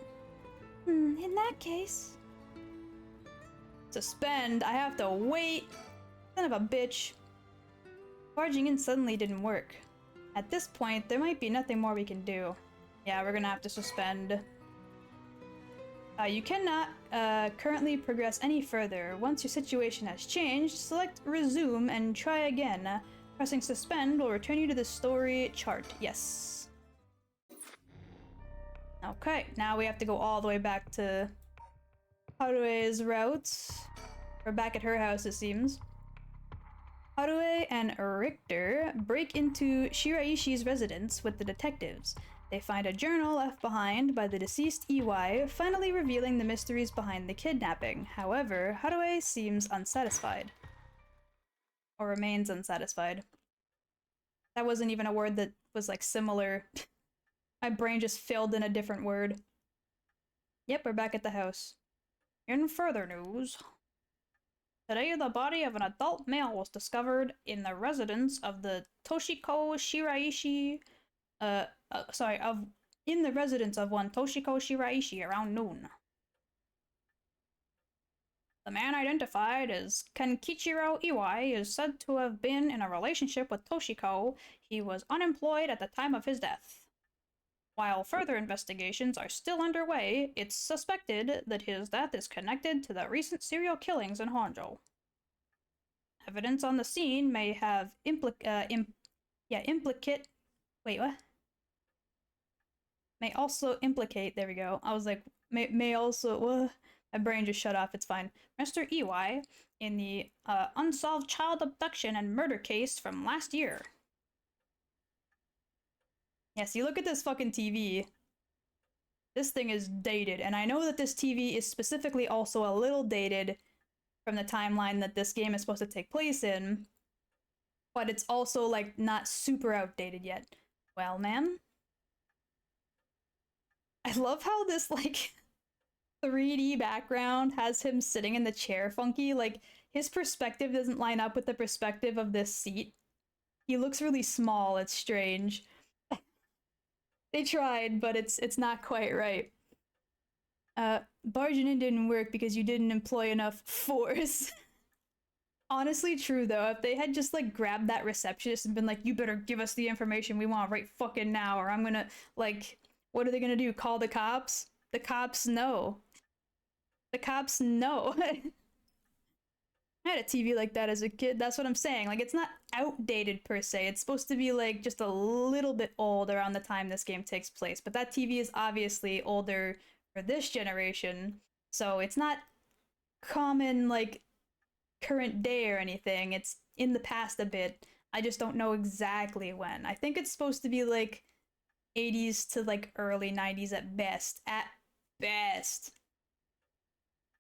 In that case... Suspend, I have to wait. Son of a bitch. Barging in suddenly didn't work. At this point, there might be nothing more we can do. Yeah, we're gonna have to suspend. You cannot currently progress any further. Once your situation has changed, select resume and try again. Pressing suspend will return you to the story chart. Yes. Okay, now we have to go all the way back to Harue's route. We're back at her house, it seems. Harue and Richter break into Shiraishi's residence with the detectives. They find a journal left behind by the deceased Iwai, finally revealing the mysteries behind the kidnapping. However, Harue seems unsatisfied. Or remains unsatisfied. That wasn't even a word that was like similar. My brain just filled in a different word. Yep, we're back at the house. In further news, today the body of an adult male was discovered in the residence of the Toshiko Shiraishi, in the residence of one Toshiko Shiraishi around noon. The man identified as Kenkichiro Iwai is said to have been in a relationship with Toshiko. He was unemployed at the time of his death. While further investigations are still underway, it's suspected that his death is connected to the recent serial killings in Honjo. Evidence on the scene may have may also implicate, there we go. I was like, may also, my brain just shut off, it's fine. Mr. Iwai in the unsolved child abduction and murder case from last year. Yeah, see, look at this fucking TV. This thing is dated, and I know that this TV is specifically also a little dated from the timeline that this game is supposed to take place in, but it's also, like, not super outdated yet. Well, man. I love how this, like, 3D background has him sitting in the chair funky. Like, his perspective doesn't line up with the perspective of this seat. He looks really small, it's strange. They tried, but it's not quite right. Barging in didn't work because you didn't employ enough force. Honestly true though, if they had just like grabbed that receptionist and been like, you better give us the information we want right fucking now, or I'm gonna, like, what are they gonna do, call the cops? The cops know. The cops know. I had a TV like that as a kid, that's what I'm saying. Like, it's not outdated per se, it's supposed to be like just a little bit old around the time this game takes place, but that TV is obviously older for this generation, so it's not common, like, current day or anything. It's in the past a bit. I just don't know exactly when. I think it's supposed to be like 80s to like early 90s at best. At best.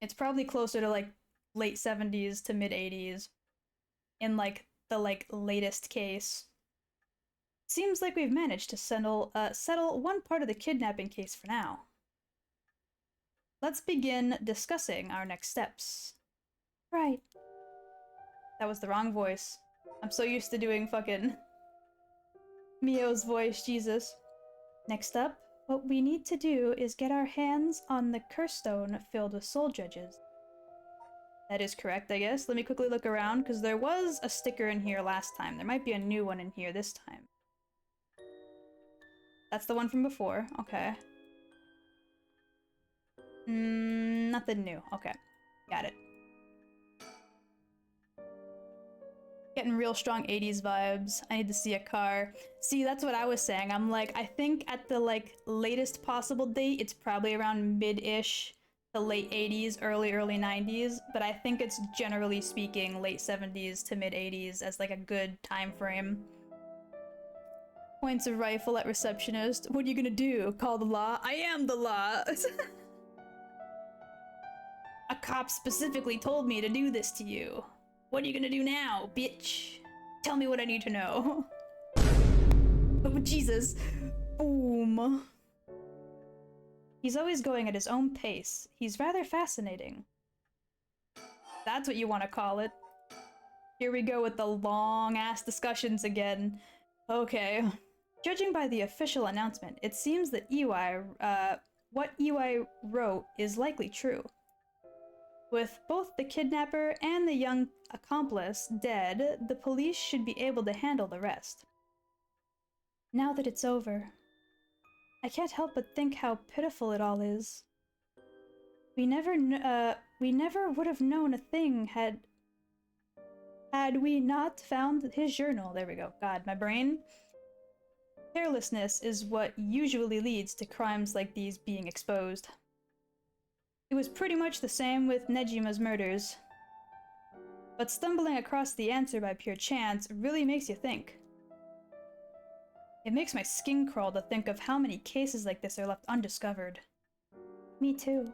It's probably closer to like late 70s to mid 80s in like the latest case. Seems like we've managed to settle one part of the kidnapping case for now. Let's begin discussing our next steps. Right. That was the wrong voice. I'm so used to doing fucking Mio's voice, Jesus. Next up, what we need to do is get our hands on the curse stone filled with soul judges. That is correct, I guess. Let me quickly look around, because there was a sticker in here last time. There might be a new one in here this time. That's the one from before. Okay. Nothing new. Okay. Got it. Getting real strong 80s vibes. I need to see a car. See, that's what I was saying. I'm like, I think at the latest possible date, it's probably around mid-ish to late 80s, early 90s, but I think it's generally speaking late 70s to mid 80s as like a good time frame. Points a rifle at receptionist. What are you gonna do? Call the law? I am the law! A cop specifically told me to do this to you. What are you gonna do now, bitch? Tell me what I need to know. Oh, Jesus. Boom. He's always going at his own pace. He's rather fascinating. That's what you want to call it. Here we go with the long-ass discussions again. Okay. Judging by the official announcement, it seems that what EY wrote is likely true. With both the kidnapper and the young accomplice dead, the police should be able to handle the rest. Now that it's over, I can't help but think how pitiful it all is. We never would have known a thing had we not found his journal. There we go. God, my brain. Carelessness is what usually leads to crimes like these being exposed. It was pretty much the same with Nejima's murders. But stumbling across the answer by pure chance really makes you think. It makes my skin crawl to think of how many cases like this are left undiscovered. Me too.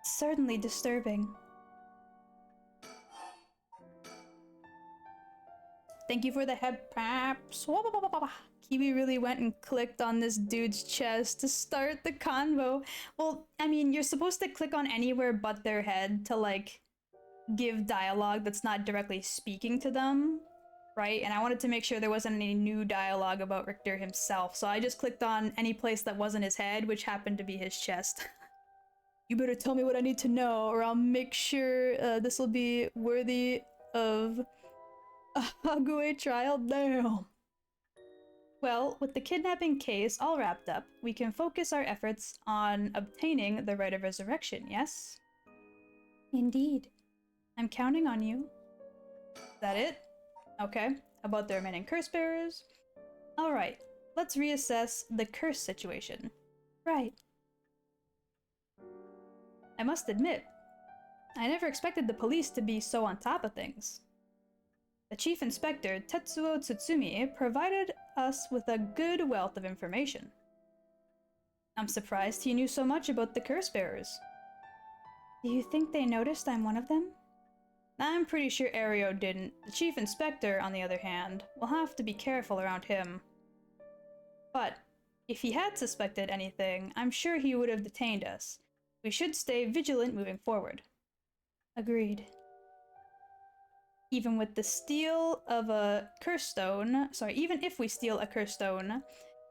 It's certainly disturbing. Thank you for the head paps. Kiwi really went and clicked on this dude's chest to start the convo. Well, I mean, you're supposed to click on anywhere but their head to, like, give dialogue that's not directly speaking to them, right? And I wanted to make sure there wasn't any new dialogue about Richter himself, so I just clicked on any place that wasn't his head, which happened to be his chest. You better tell me what I need to know, or I'll make sure this will be worthy of a Hague trial. Damn. Well, with the kidnapping case all wrapped up, we can focus our efforts on obtaining the right of resurrection, yes? Indeed. I'm counting on you. Is that it? Okay. About the remaining curse bearers? Alright, let's reassess the curse situation. Right. I must admit, I never expected the police to be so on top of things. The Chief Inspector, Tetsuo Tsutsumi, provided us with a good wealth of information. I'm surprised he knew so much about the curse bearers. Do you think they noticed I'm one of them? I'm pretty sure Ario didn't. The Chief Inspector, on the other hand, will have to be careful around him. But if he had suspected anything, I'm sure he would have detained us. We should stay vigilant moving forward. Agreed. Even with the steal of a curse stone, even if we steal a curse stone,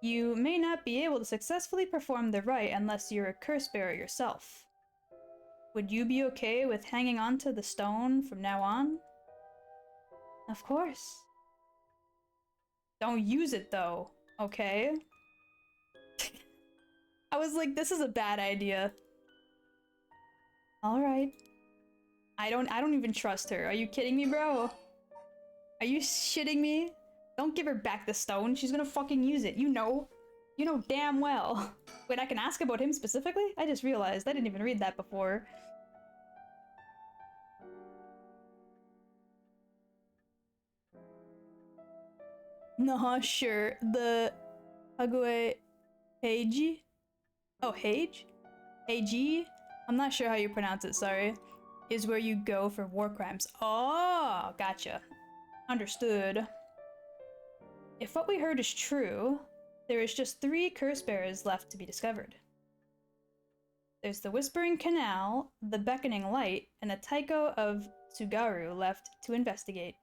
you may not be able to successfully perform the rite unless you're a curse bearer yourself. Would you be okay with hanging on to the stone from now on? Of course. Don't use it though, okay? I was like, this is a bad idea. Alright. I don't even trust her. Are you kidding me, bro? Are you shitting me? Don't give her back the stone. She's gonna fucking use it. You know. You know damn well. Wait, I can ask about him specifically? I just realized. I didn't even read that before. Nah, sure. The Hague Heiji? Oh, Hage? Heiji? I'm not sure how you pronounce it, sorry. Is where you go for war crimes. Oh, gotcha. Understood. If what we heard is true, there is just 3 curse bearers left to be discovered. There's the Whispering Canal, the Beckoning Light, and the Taiko of Tsugaru left to investigate.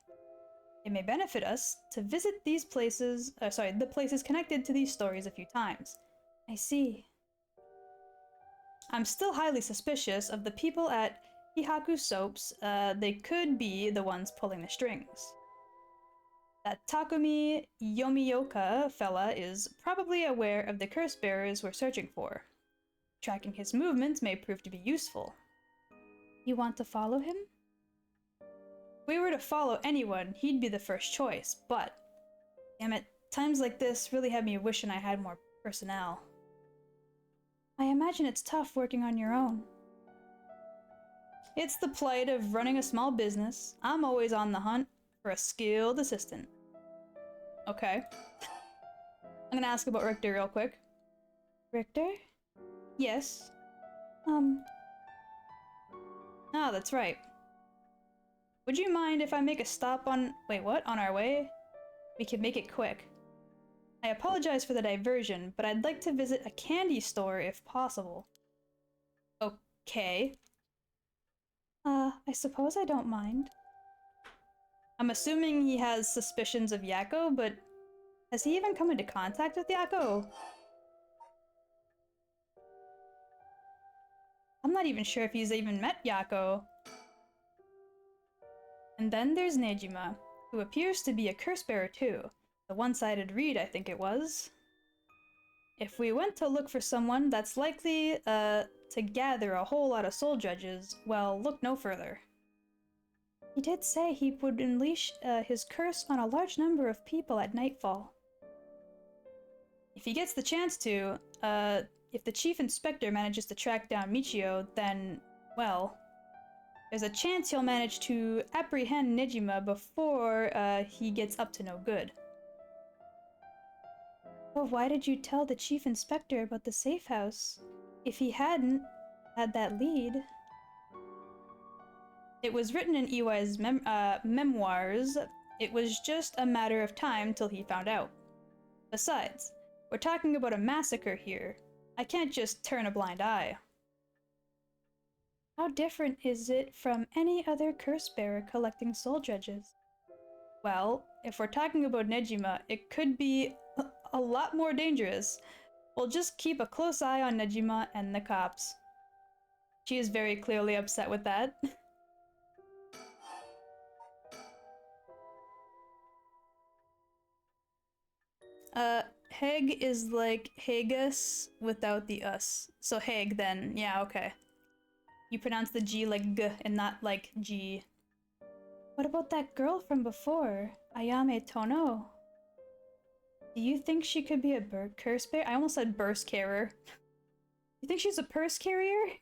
It may benefit us to visit these places, the places connected to these stories a few times. I see. I'm still highly suspicious of the people at Hihaku Soaps. They could be the ones pulling the strings. That Takumi Yomioka fella is probably aware of the curse bearers we're searching for. Tracking his movements may prove to be useful. You want to follow him? If we were to follow anyone, he'd be the first choice, but damn it, times like this really have me wishing I had more personnel. I imagine it's tough working on your own. It's the plight of running a small business. I'm always on the hunt for a skilled assistant. Okay. I'm gonna ask about Richter real quick. Richter? Yes. Ah, that's right. Would you mind if I make a stop on- wait, what? On our way? We can make it quick. I apologize for the diversion, but I'd like to visit a candy store if possible. Okay. I suppose I don't mind. I'm assuming he has suspicions of Yakko, but has he even come into contact with Yakko? I'm not even sure if he's even met Yakko. And then there's Nejima, who appears to be a curse bearer too. The one-sided read, I think it was. If we went to look for someone that's likely, to gather a whole lot of soul judges, well, look no further. He did say he would unleash his curse on a large number of people at nightfall. If he gets the chance to, if the chief inspector manages to track down Michio, then, well, there's a chance he'll manage to apprehend Nejima before he gets up to no good. Well, why did you tell the chief inspector about the safe house? If he hadn't had that lead... It was written in Iwai's memoirs. It was just a matter of time till he found out. Besides, we're talking about a massacre here. I can't just turn a blind eye. How different is it from any other curse bearer collecting soul judges? Well, if we're talking about Nejima, it could be a lot more dangerous. We'll just keep a close eye on Nejima and the cops. She is very clearly upset with that. Heg is like Hagus without the us. So Heg then, yeah, okay. You pronounce the G like G and not like G. What about that girl from before, Ayame Tono? Do you think she could be a curse bearer? I almost said burst carrier. You think she's a purse carrier?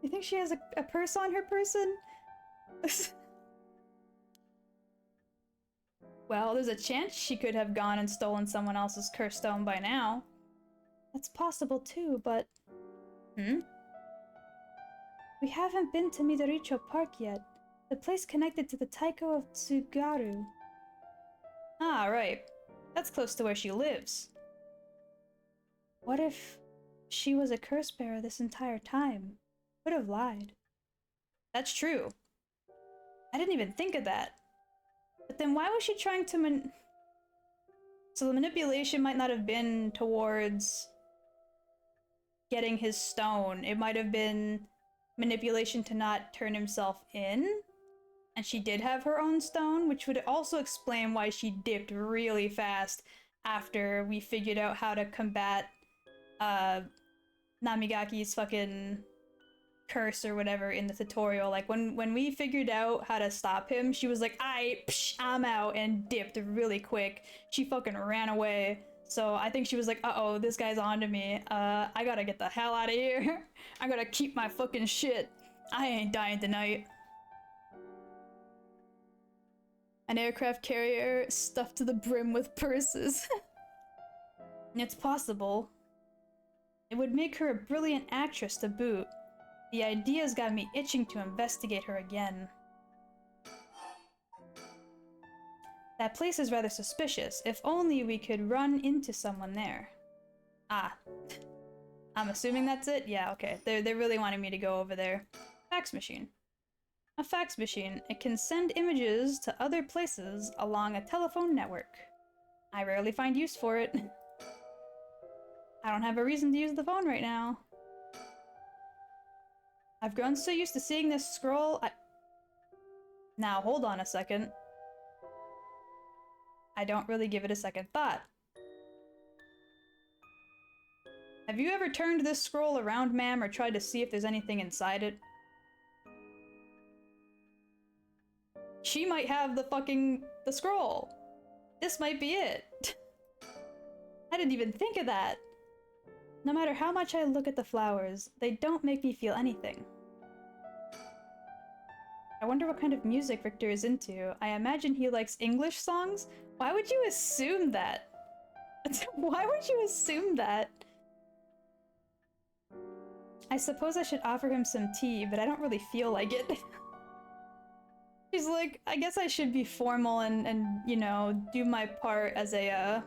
You think she has a purse on her person? Well, there's a chance she could have gone and stolen someone else's curse stone by now. That's possible too, but... Hmm? We haven't been to Midoricho Park yet. The place connected to the Taiko of Tsugaru. Ah, right. That's close to where she lives. What if she was a curse bearer this entire time? Would have lied. That's true. I didn't even think of that. But then why was she trying to So the manipulation might not have been towards getting his stone. It might have been manipulation to not turn himself in. And she did have her own stone, which would also explain why she dipped really fast after we figured out how to combat Namigaki's fucking curse or whatever in the tutorial. Like when we figured out how to stop him, she was like, I'm out, and dipped really quick. She fucking ran away. So I think she was like, uh-oh, this guy's onto me. I gotta get the hell out of here. I gotta keep my fucking shit. I ain't dying tonight. An aircraft carrier stuffed to the brim with purses. It's possible. It would make her a brilliant actress to boot. The idea's got me itching to investigate her again. That place is rather suspicious. If only we could run into someone there. Ah. I'm assuming that's it? Yeah, okay. They really wanted me to go over there. Fax machine. A fax machine. It can send images to other places along a telephone network. I rarely find use for it. I don't have a reason to use the phone right now. I've grown so used to seeing this scroll, Now, hold on a second. I don't really give it a second thought. Have you ever turned this scroll around, ma'am, or tried to see if there's anything inside it? She might have the scroll. This might be it. I didn't even think of that. No matter how much I look at the flowers, they don't make me feel anything. I wonder what kind of music Victor is into. I imagine he likes English songs. Why would you assume that? Why would you assume that? I suppose I should offer him some tea, but I don't really feel like it. She's like, I guess I should be formal and you know, do my part as a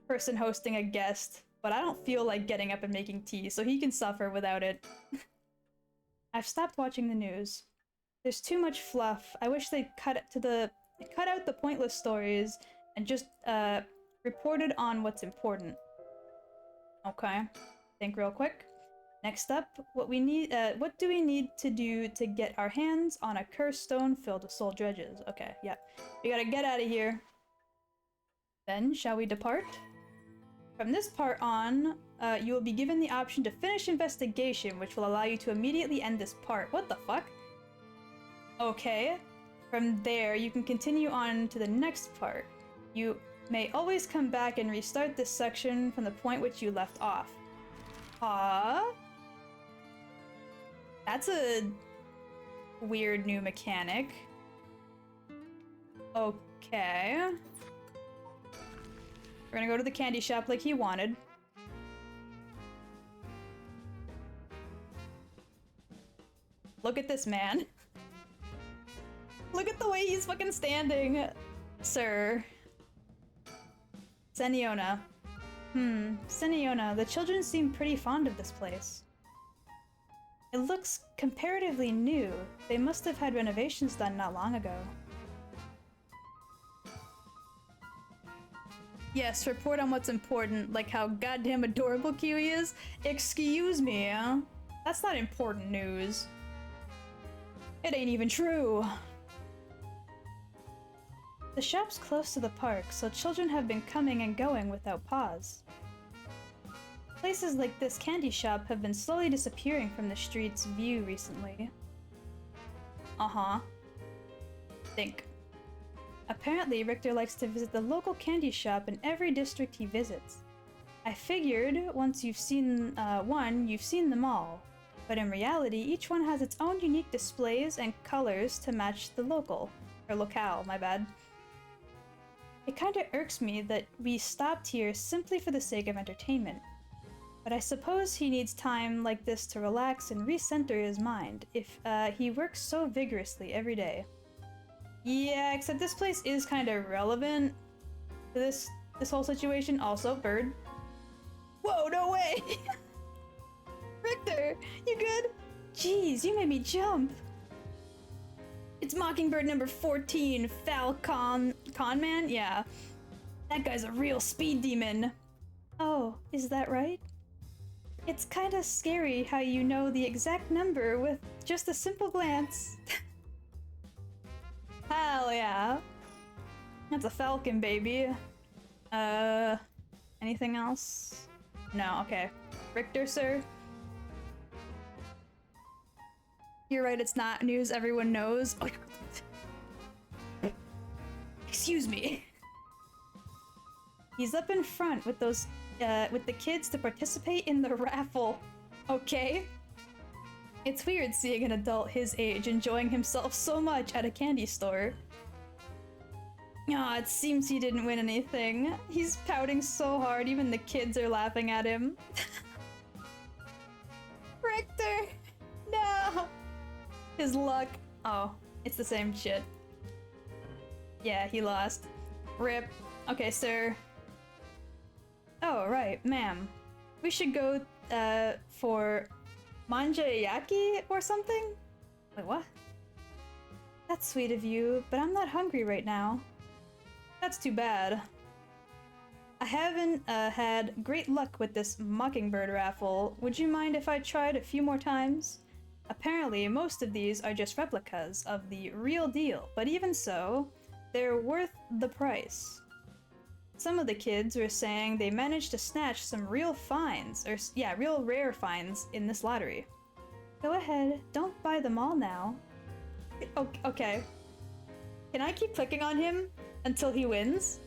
person hosting a guest, but I don't feel like getting up and making tea, so he can suffer without it. I've stopped watching the news. There's too much fluff. I wish they'd cut out the pointless stories and just reported on what's important. Okay, think real quick. Next up, what do we need to do to get our hands on a cursed stone filled with soul dredges? Okay, yeah. We gotta get out of here. Then, shall we depart? From this part on, you will be given the option to finish investigation, which will allow you to immediately end this part. What the fuck? Okay. From there, you can continue on to the next part. You may always come back and restart this section from the point which you left off. That's a weird new mechanic. Okay. We're gonna go to the candy shop like he wanted. Look at this man. Look at the way he's fucking standing, sir. Seniona. Seniona, the children seem pretty fond of this place. It looks comparatively new. They must have had renovations done not long ago. Yes, report on what's important, like how goddamn adorable Kiwi is. Excuse me, that's not important news. It ain't even true. The shop's close to the park, so children have been coming and going without pause. Places like this candy shop have been slowly disappearing from the street's view recently. Think. Apparently, Richter likes to visit the local candy shop in every district he visits. I figured once you've seen one, you've seen them all. But in reality, each one has its own unique displays and colors to match the locale, my bad. It kinda irks me that we stopped here simply for the sake of entertainment. But I suppose he needs time like this to relax and recenter his mind, if he works so vigorously every day. Yeah, except this place is kinda relevant to this whole situation. Also, bird. Whoa, no way! Richter, you good? Jeez, you made me jump! It's Mockingbird number 14, Falcon Conman? Yeah. That guy's a real speed demon. Oh, is that right? It's kinda scary how you know the exact number with just a simple glance. Hell yeah. That's a falcon, baby. Anything else? No, okay. Richter, sir? You're right, it's not news everyone knows. Oh, excuse me. He's up in front with those, with the kids to participate in the raffle. Okay? It's weird seeing an adult his age enjoying himself so much at a candy store. Aw, it seems he didn't win anything. He's pouting so hard, even the kids are laughing at him. Richter! No! His luck. Oh, it's the same shit. Yeah, he lost. Rip. Okay, sir. Oh, right, ma'am. We should go, for manjayaki or something? Wait, what? That's sweet of you, but I'm not hungry right now. That's too bad. I haven't, had great luck with this mockingbird raffle. Would you mind if I tried a few more times? Apparently, most of these are just replicas of the real deal, but even so, they're worth the price. Some of the kids were saying they managed to snatch some real finds, or yeah, real rare finds in this lottery. Go ahead, don't buy them all now. Okay. Can I keep clicking on him until he wins?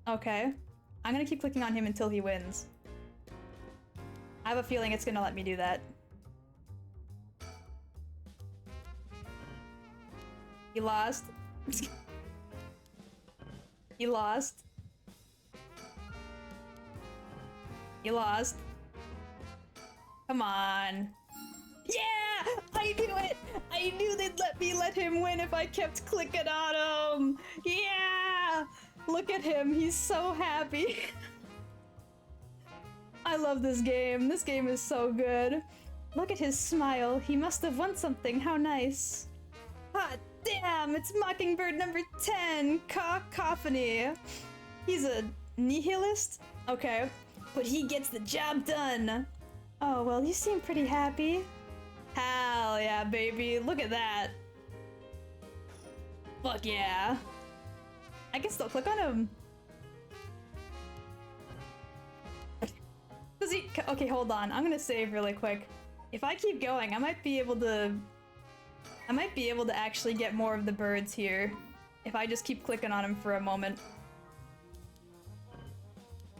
Okay. I'm gonna keep clicking on him until he wins. I have a feeling it's gonna let me do that. He lost. He lost. He lost. Come on. Yeah! I knew it! I knew they'd let him win if I kept clicking on him! Yeah! Look at him, he's so happy. I love this game. This game is so good. Look at his smile. He must have won something. How nice. Hot damn! It's Mockingbird number 10, Cacophony. He's a nihilist? Okay. But he gets the job done. Oh, well, you seem pretty happy. Hell yeah, baby. Look at that. Fuck yeah. I can still click on him. Does he? Okay, hold on. I'm gonna save really quick. If I keep going, I might be able to actually get more of the birds here. If I just keep clicking on him for a moment.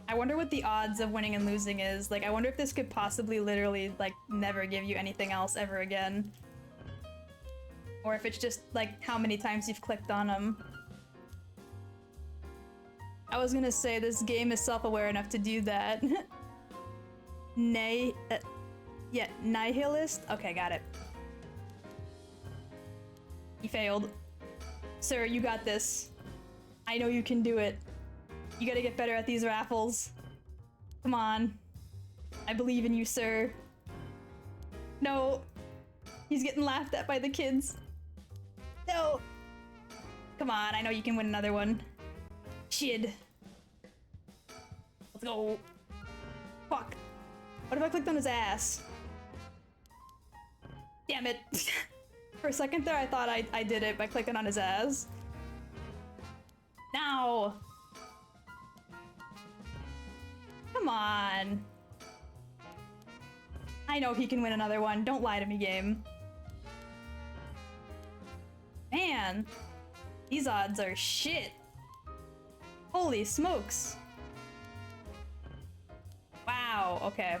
I wonder what the odds of winning and losing is. Like, I wonder if this could possibly literally, like, never give you anything else ever again. Or if it's just, like, how many times you've clicked on him. I was gonna say, this game is self-aware enough to do that. Yeah, nihilist? Okay, got it. You failed. Sir, you got this. I know you can do it. You gotta get better at these raffles. Come on. I believe in you, sir. No. He's getting laughed at by the kids. No. Come on, I know you can win another one. Shit. Let's go. Fuck. What if I clicked on his ass? Damn it. For a second there, I thought I did it by clicking on his ass. Now. Come on. I know he can win another one. Don't lie to me, game. Man. These odds are shit. Holy smokes. Wow, okay.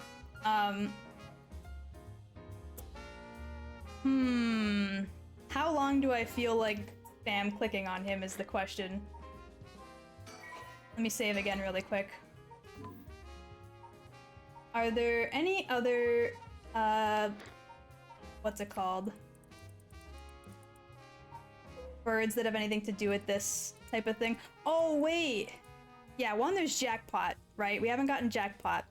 How long do I feel like spam clicking on him is the question. Let me save again really quick. Are there any other, what's it called? Birds that have anything to do with this type of thing? Oh, wait! Yeah, one, there's jackpot, right? We haven't gotten jackpot.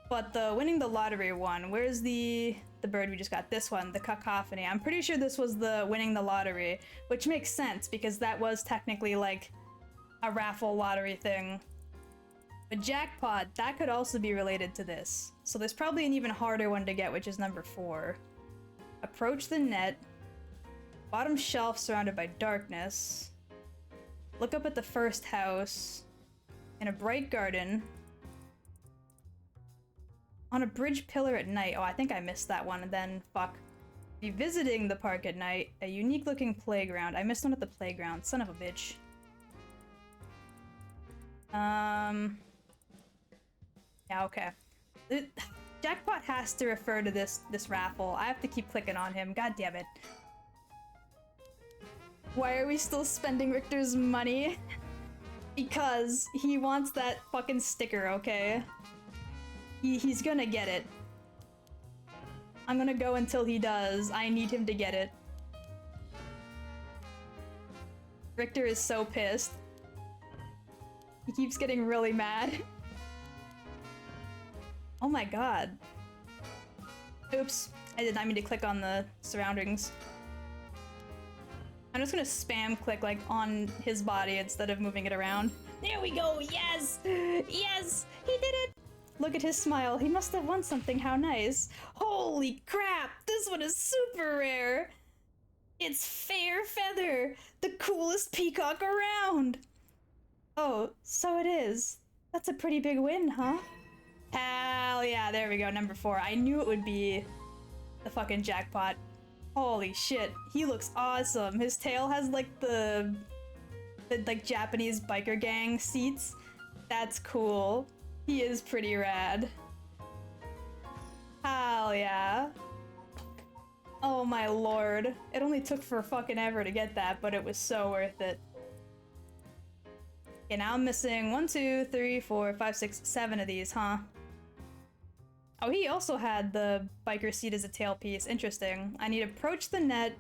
But the winning the lottery one, where's the bird we just got? This one, the cacophony. I'm pretty sure this was the winning the lottery, which makes sense because that was technically like a raffle lottery thing. But jackpot, that could also be related to this. So there's probably an even harder one to get, which is number 4. Approach the net. Bottom shelf surrounded by darkness. Look up at the first house. In a bright garden. On a bridge pillar at night. Oh, I think I missed that one, and then, fuck. Be visiting the park at night. A unique looking playground. I missed one at the playground. Son of a bitch. Yeah, okay. Jackpot has to refer to this raffle. I have to keep clicking on him. God damn it. Why are we still spending Richter's money? Because he wants that fucking sticker, okay? He's gonna get it. I'm gonna go until he does. I need him to get it. Richter is so pissed. He keeps getting really mad. Oh my god. Oops. I did not mean to click on the surroundings. I'm just gonna spam click like on his body instead of moving it around. There we go! Yes! Yes! He did it! Look at his smile. He must have won something. How nice. Holy crap! This one is super rare! It's Fair Feather! The coolest peacock around! Oh, so it is. That's a pretty big win, huh? Hell yeah, there we go, number 4. I knew it would be the fucking jackpot. Holy shit, he looks awesome. His tail has like the like Japanese biker gang seats. That's cool. He is pretty rad. Hell yeah. Oh my lord. It only took for fucking ever to get that, but it was so worth it. Okay, now I'm missing 1, 2, 3, 4, 5, 6, 7 of these, huh? Oh, he also had the biker seat as a tailpiece. Interesting. I need to approach the net.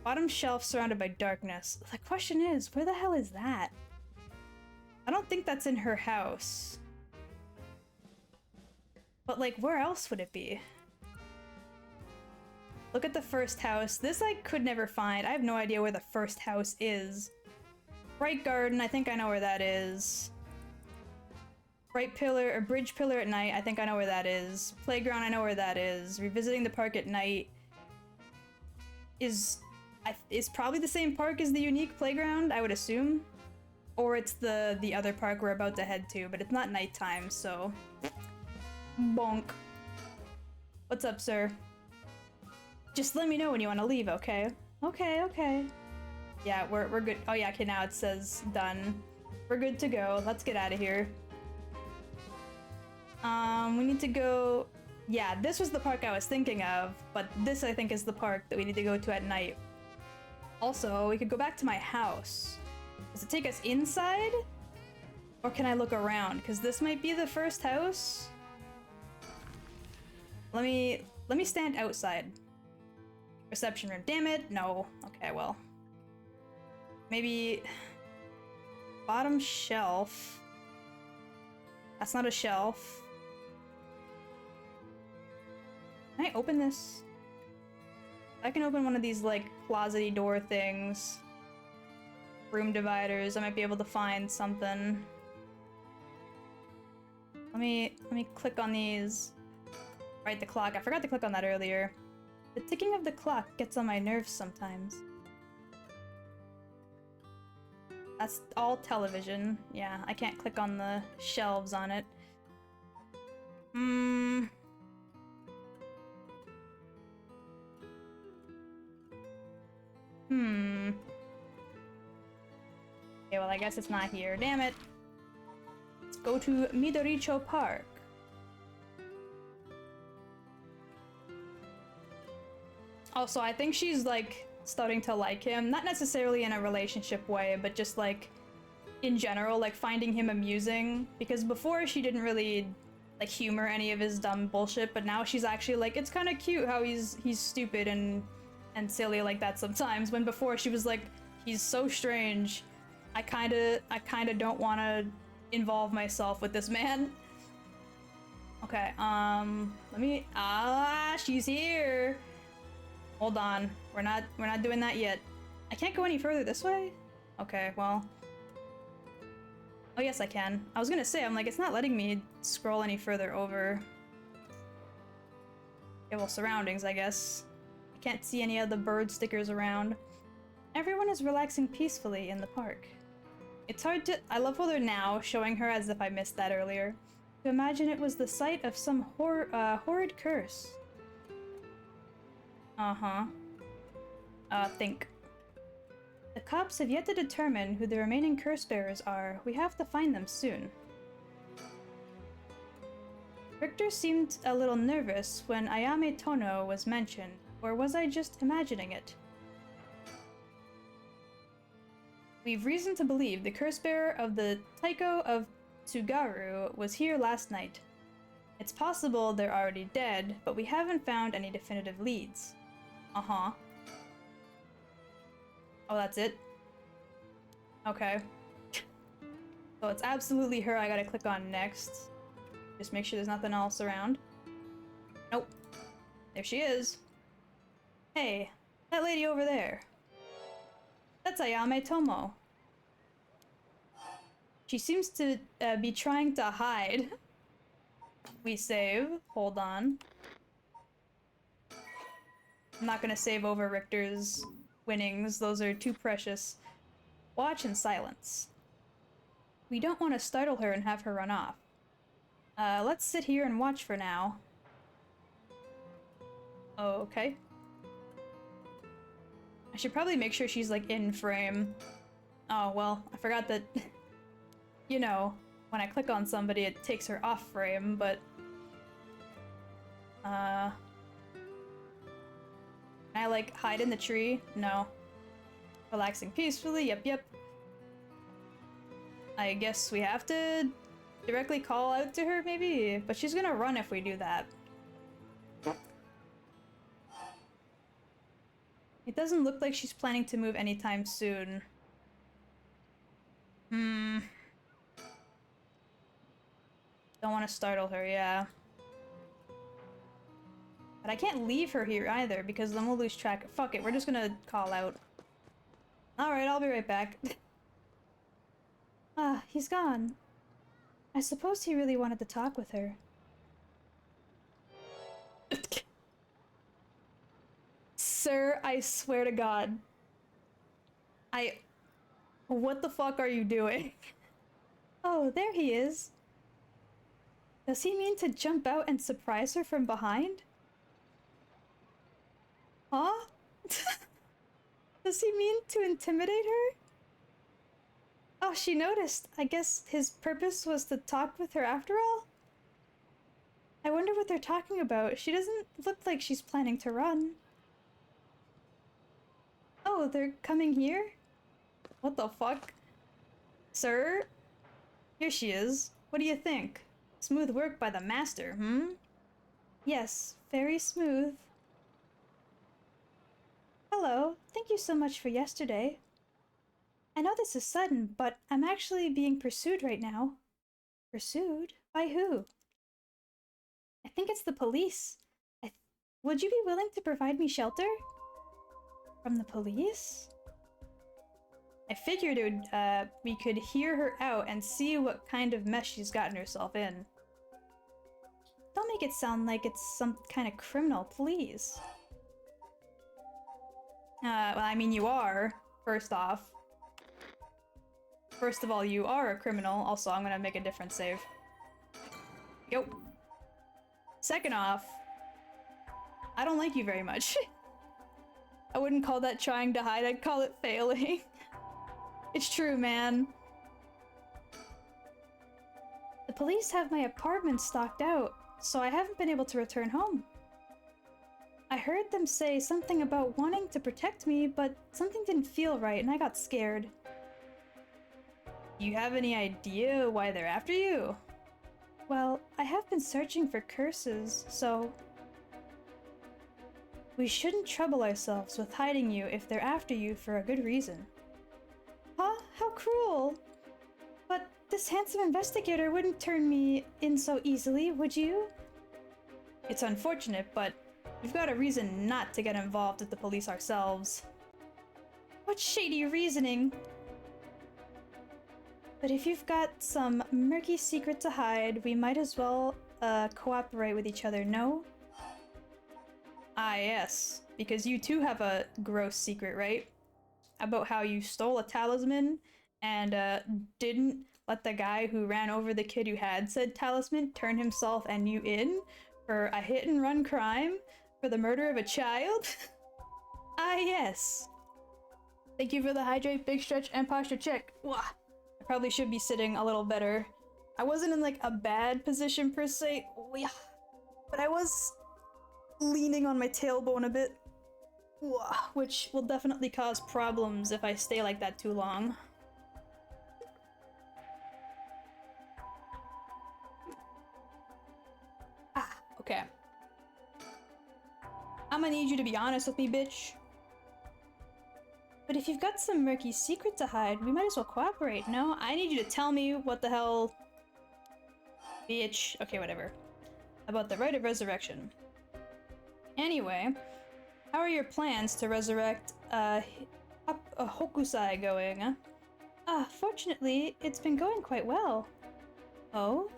Bottom shelf surrounded by darkness. The question is, where the hell is that? I don't think that's in her house. But like, where else would it be? Look at the first house. This I could never find. I have no idea where the first house is. Bright garden, I think I know where that is. Bright pillar, or bridge pillar at night, I think I know where that is. Playground, I know where that is. Revisiting the park at night is probably the same park as the unique playground, I would assume. Or it's the other park we're about to head to, but it's not nighttime, so... Bonk. What's up, sir? Just let me know when you want to leave, okay? Okay, okay. Yeah, we're good. Oh yeah, okay, now it says done. We're good to go. Let's get out of here. We need to go... Yeah, this was the park I was thinking of, but this I think is the park that we need to go to at night. Also, we could go back to my house. Does it take us inside? Or can I look around? Because this might be the first house. Let me stand outside. Reception room. Damn it! No. Okay, well. Maybe... Bottom shelf. That's not a shelf. Can I open this? I can open one of these, like, closet-y door things. Room dividers. I might be able to find something. Let me click on these. Right, the clock. I forgot to click on that earlier. The ticking of the clock gets on my nerves sometimes. That's all television. Yeah, I can't click on the shelves on it. Okay, well, I guess it's not here. Damn it. Let's go to Midoricho Park. Also, I think she's, like, starting to like him. Not necessarily in a relationship way, but just, like, in general, like, finding him amusing. Because before, she didn't really, like, humor any of his dumb bullshit, but now she's actually like, it's kind of cute how he's stupid and silly like that sometimes, when before she was like, he's so strange. I kinda don't want to involve myself with this man. Okay, let me... she's here! Hold on. We're not doing that yet. I can't go any further this way? Okay, well... Oh, yes, I can. I was gonna say, I'm like, it's not letting me scroll any further over. Okay, well, surroundings, I guess. I can't see any of the bird stickers around. Everyone is relaxing peacefully in the park. It's hard to... I love how they're now showing her as if I missed that earlier. To imagine it was the site of some horrid curse. Think. The cops have yet to determine who the remaining curse bearers are. We have to find them soon. Richter seemed a little nervous when Ayame Tono was mentioned, or was I just imagining it? We've reason to believe the curse bearer of the Taiko of Tsugaru was here last night. It's possible they're already dead, but we haven't found any definitive leads. Uh-huh. Oh, that's it? Okay. So it's absolutely her I gotta click on next. Just make sure there's nothing else around. Nope. There she is. Hey, that lady over there. That's Ayame Tomo. She seems to be trying to hide. We save. Hold on. I'm not gonna save over Richter's winnings. Those are too precious. Watch in silence. We don't want to startle her and have her run off. Let's sit here and watch for now. Okay. I should probably make sure she's, like, in frame. Oh, well, I forgot that, you know, when I click on somebody, it takes her off frame, but... Can I, like, hide in the tree? No. Relaxing peacefully, yep. I guess we have to directly call out to her, maybe? But she's gonna run if we do that. It doesn't look like she's planning to move anytime soon. Don't want to startle her, yeah. But I can't leave her here either, because then we'll lose track. Fuck it, we're just gonna call out. Alright, I'll be right back. Ah, he's gone. I suppose he really wanted to talk with her. Sir, I swear to God. What the fuck are you doing? Oh, there he is. Does he mean to jump out and surprise her from behind? Huh? Does he mean to intimidate her? Oh, she noticed. I guess his purpose was to talk with her after all? I wonder what they're talking about. She doesn't look like she's planning to run. Oh, they're coming here? What the fuck? Sir? Here she is. What do you think? Smooth work by the master, hmm? Yes, very smooth. Hello, thank you so much for yesterday. I know this is sudden, but I'm actually being pursued right now. Pursued? By who? I think it's the police. Would you be willing to provide me shelter? From the police? I figured it would, we could hear her out and see what kind of mess she's gotten herself in. Don't make it sound like it's some kind of criminal, please. Well, I mean, you are, first off. First of all, you are a criminal. Also, I'm gonna make a different save. Yo. Second off, I don't like you very much. I wouldn't call that trying to hide, I'd call it failing. It's true, man. The police have my apartment stocked out, so I haven't been able to return home. I heard them say something about wanting to protect me, but something didn't feel right and I got scared. Do you have any idea why they're after you? Well, I have been searching for curses, so... We shouldn't trouble ourselves with hiding you if they're after you for a good reason. Huh? How cruel! But this handsome investigator wouldn't turn me in so easily, would you? It's unfortunate, but we've got a reason not to get involved with the police ourselves. What shady reasoning! But if you've got some murky secret to hide, we might as well, cooperate with each other, no? Ah, yes. Because you too have a gross secret, right? About how you stole a talisman and, didn't let the guy who ran over the kid who had said talisman turn himself and you in for a hit-and-run crime for the murder of a child? Ah, yes. Thank you for the hydrate, big stretch, and posture check. Wah. I probably should be sitting a little better. I wasn't in, like, a bad position per se, but I was leaning on my tailbone a bit, which will definitely cause problems if I stay like that too long. Okay. I'm gonna need you to be honest with me, bitch. But if you've got some murky secret to hide, we might as well cooperate, no? I need you to tell me what the hell... Bitch. Okay, whatever. About the rite of resurrection. Anyway, how are your plans to resurrect, Hokusai going? Fortunately, it's been going quite well. Oh?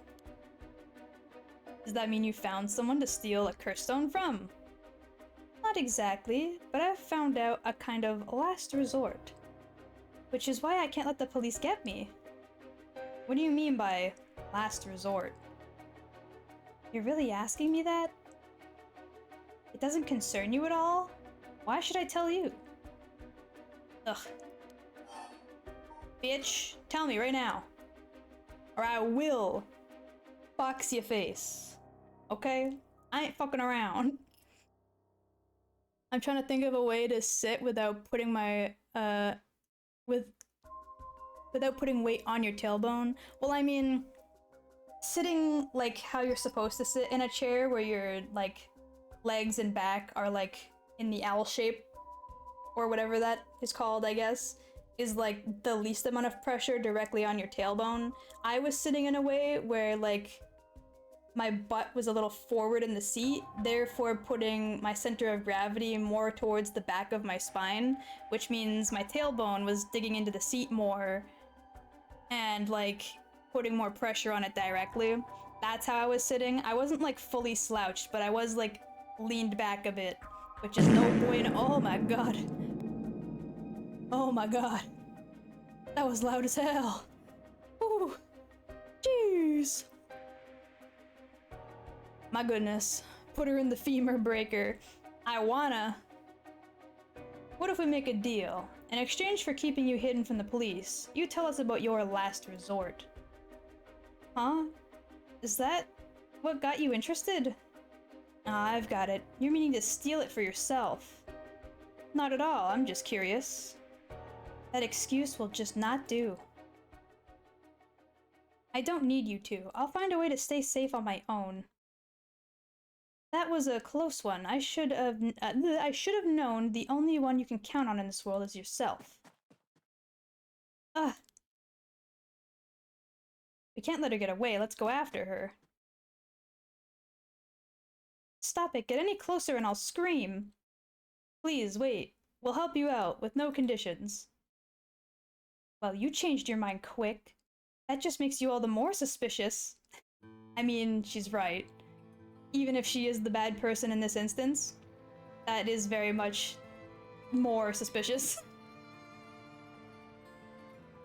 Does that mean you found someone to steal a curse stone from? Not exactly, but I've found out a kind of last resort. Which is why I can't let the police get me. What do you mean by last resort? You're really asking me that? It doesn't concern you at all? Why should I tell you? Ugh. Bitch, tell me right now. Or I will box your face. Okay? I ain't fucking around. I'm trying to think of a way to sit without putting my, without putting weight on your tailbone. Well, I mean, sitting like how you're supposed to sit in a chair where your, like, legs and back are, like, in the L shape, or whatever that is called, I guess, is, like, the least amount of pressure directly on your tailbone. I was sitting in a way where, like, my butt was a little forward in the seat, therefore putting my center of gravity more towards the back of my spine, which means my tailbone was digging into the seat more and, like, putting more pressure on it directly. That's how I was sitting. I wasn't, like, fully slouched, but I was, like, leaned back a bit, which is no bueno. Oh my god. Oh my god. That was loud as hell. Ooh. Jeez. My goodness. Put her in the femur breaker. I wanna. What if we make a deal? In exchange for keeping you hidden from the police, you tell us about your last resort. Huh? Is that what got you interested? I've got it. You're meaning to steal it for yourself. Not at all, I'm just curious. That excuse will just not do. I don't need you to. I'll find a way to stay safe on my own. That was a close one. I should have known the only one you can count on in this world is yourself. Ugh. We can't let her get away. Let's go after her. Stop it. Get any closer and I'll scream. Please, wait. We'll help you out, with no conditions. Well, you changed your mind quick. That just makes you all the more suspicious. I mean, she's right. Even if she is the bad person in this instance, that is very much more suspicious.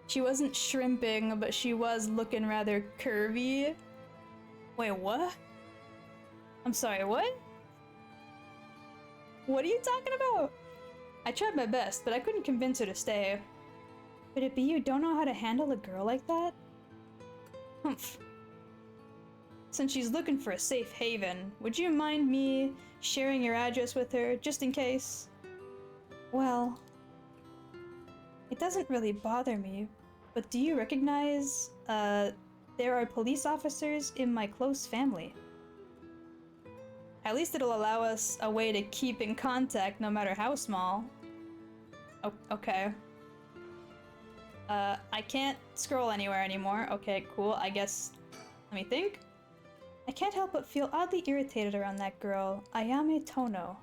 She wasn't shrimping, but she was looking rather curvy. Wait, what? I'm sorry, what? What are you talking about? I tried my best, but I couldn't convince her to stay. Could it be you don't know how to handle a girl like that? Humph. Since she's looking for a safe haven, would you mind me sharing your address with her, just in case? Well, it doesn't really bother me, but do you recognize, there are police officers in my close family. At least it'll allow us a way to keep in contact no matter how small. Oh, okay. I can't scroll anywhere anymore. Okay, cool. I guess... Let me think. I can't help but feel oddly irritated around that girl, Ayame Tono.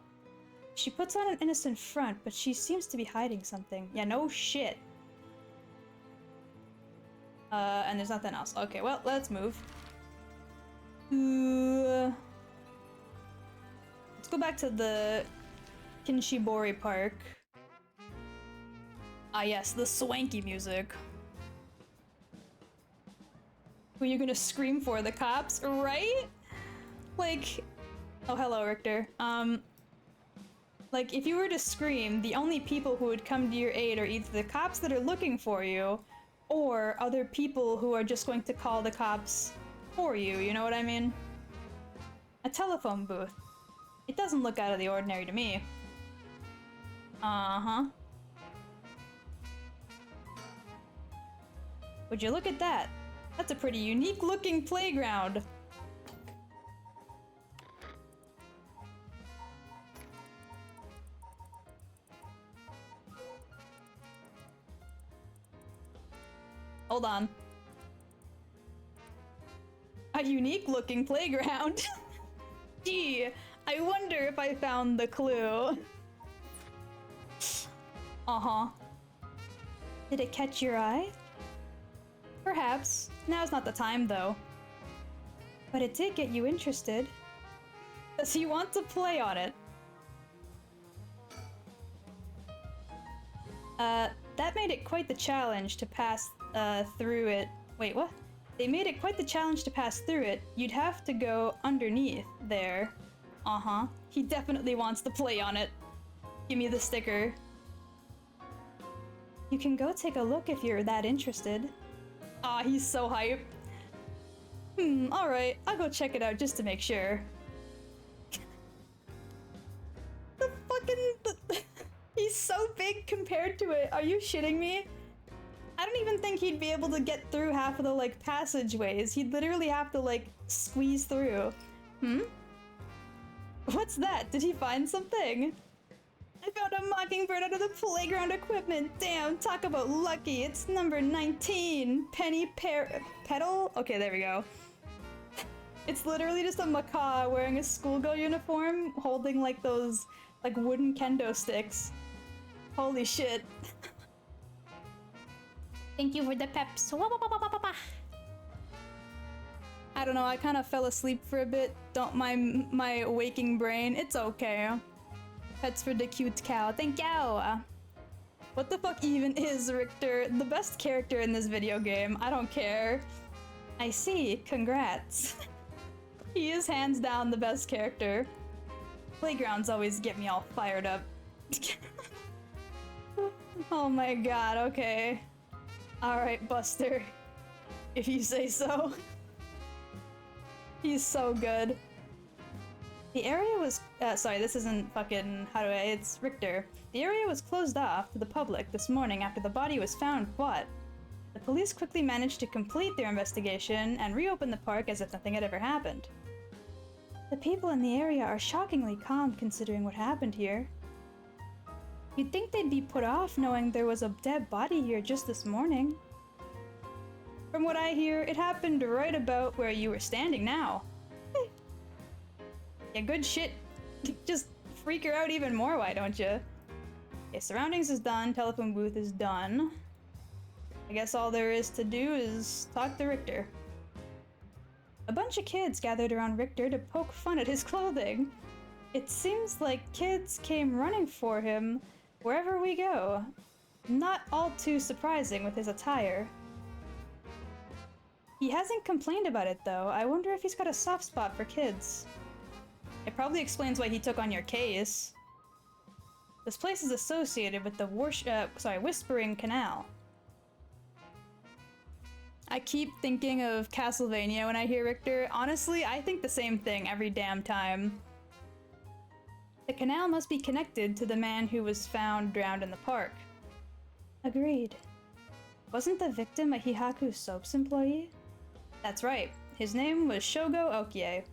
She puts on an innocent front, but she seems to be hiding something. Yeah, no shit. And there's nothing else. Okay, well, let's move. Let's go back to the Kinshibori Park. Ah yes, the swanky music. Who are you gonna scream for? The cops, right? Like, oh hello Richter. Like if you were to scream, the only people who would come to your aid are either the cops that are looking for you, or other people who are just going to call the cops for you, you know what I mean? A telephone booth. It doesn't look out of the ordinary to me. Uh-huh. Would you look at that? That's a pretty unique looking playground. Hold on. A unique looking playground. Gee, I wonder if I found the clue. Uh-huh. Did it catch your eye? Perhaps. Now's not the time, though. But it did get you interested. Does he want to play on it? That made it quite the challenge to pass, through it. Wait, what? They made it quite the challenge to pass through it. You'd have to go underneath there. Uh-huh. He definitely wants to play on it. Give me the sticker. You can go take a look if you're that interested. Ah, he's so hype. Alright. I'll go check it out just to make sure. The fucking... He's so big compared to it. Are you shitting me? I don't even think he'd be able to get through half of the, like, passageways. He'd literally have to, like, squeeze through. What's that? Did he find something? I found a mockingbird under the playground equipment. Damn, talk about lucky. It's number 19. Penny Petal? Okay, there we go. It's literally just a macaw wearing a schoolgirl uniform, holding, like, those, like, wooden kendo sticks. Holy shit. Thank you for the peps. I don't know, I kind of fell asleep for a bit. Don't mind my waking brain. It's okay. Pets for the cute cow. Thank you! What the fuck even is Richter? The best character in this video game. I don't care. I see. Congrats. He is hands down the best character. Playgrounds always get me all fired up. Oh my god, okay. Alright, Buster. If you say so. He's so good. The area was- sorry, this isn't fucking- how do I- it's Richter. The area was closed off to the public this morning after the body was found, but the police quickly managed to complete their investigation and reopen the park as if nothing had ever happened. The people in the area are shockingly calm considering what happened here. You'd think they'd be put off knowing there was a dead body here just this morning. From what I hear, it happened right about where you were standing now. Yeah, good shit. Just freak her out even more, why don't you? Okay, surroundings is done, telephone booth is done. I guess all there is to do is talk to Richter. A bunch of kids gathered around Richter to poke fun at his clothing. It seems like kids came running for him wherever we go. Not all too surprising with his attire. He hasn't complained about it though. I wonder if he's got a soft spot for kids. It probably explains why he took on your case. This place is associated with the Whispering Canal. I keep thinking of Castlevania when I hear Richter. Honestly, I think the same thing every damn time. The canal must be connected to the man who was found drowned in the park. Agreed. Wasn't the victim a Hihaku Soaps employee? That's right. His name was Shogo Okie.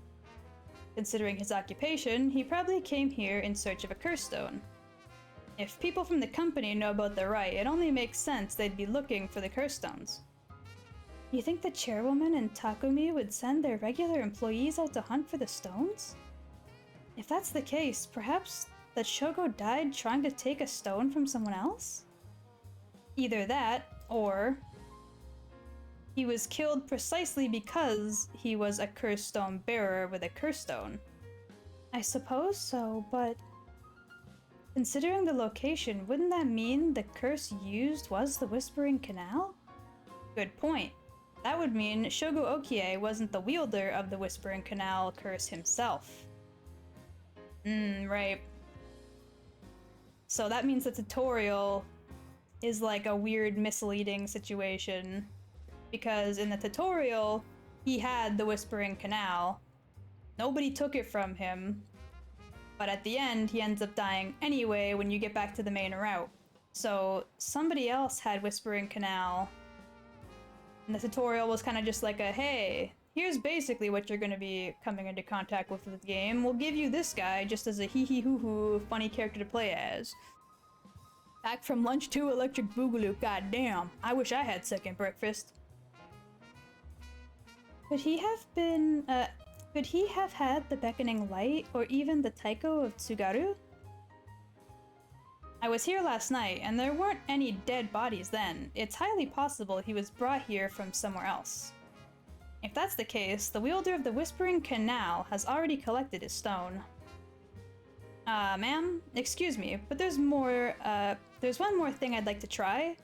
Considering his occupation, he probably came here in search of a curse stone. If people from the company know about the rite, it only makes sense they'd be looking for the curse stones. You think the chairwoman and Takumi would send their regular employees out to hunt for the stones? If that's the case, perhaps that Shogo died trying to take a stone from someone else? Either that, or he was killed precisely because he was a curse stone bearer with a curse stone. I suppose so, but considering the location, wouldn't that mean the curse used was the Whispering Canal? Good point. That would mean Shogo Okie wasn't the wielder of the Whispering Canal curse himself. Right. So that means the tutorial is like a weird misleading situation. Because in the tutorial, he had the Whispering Canal. Nobody took it from him. But at the end, he ends up dying anyway when you get back to the main route. So somebody else had Whispering Canal. And the tutorial was kind of just like a, hey, here's basically what you're going to be coming into contact with the game. We'll give you this guy just as a hee-hee-hoo-hoo funny character to play as. Back from lunch to electric boogaloo. God damn. I wish I had second breakfast. Could he have had the beckoning light, or even the taiko of Tsugaru? I was here last night, and there weren't any dead bodies then. It's highly possible he was brought here from somewhere else. If that's the case, the wielder of the Whispering Canal has already collected his stone. Ma'am, excuse me, but there's one more thing I'd like to try.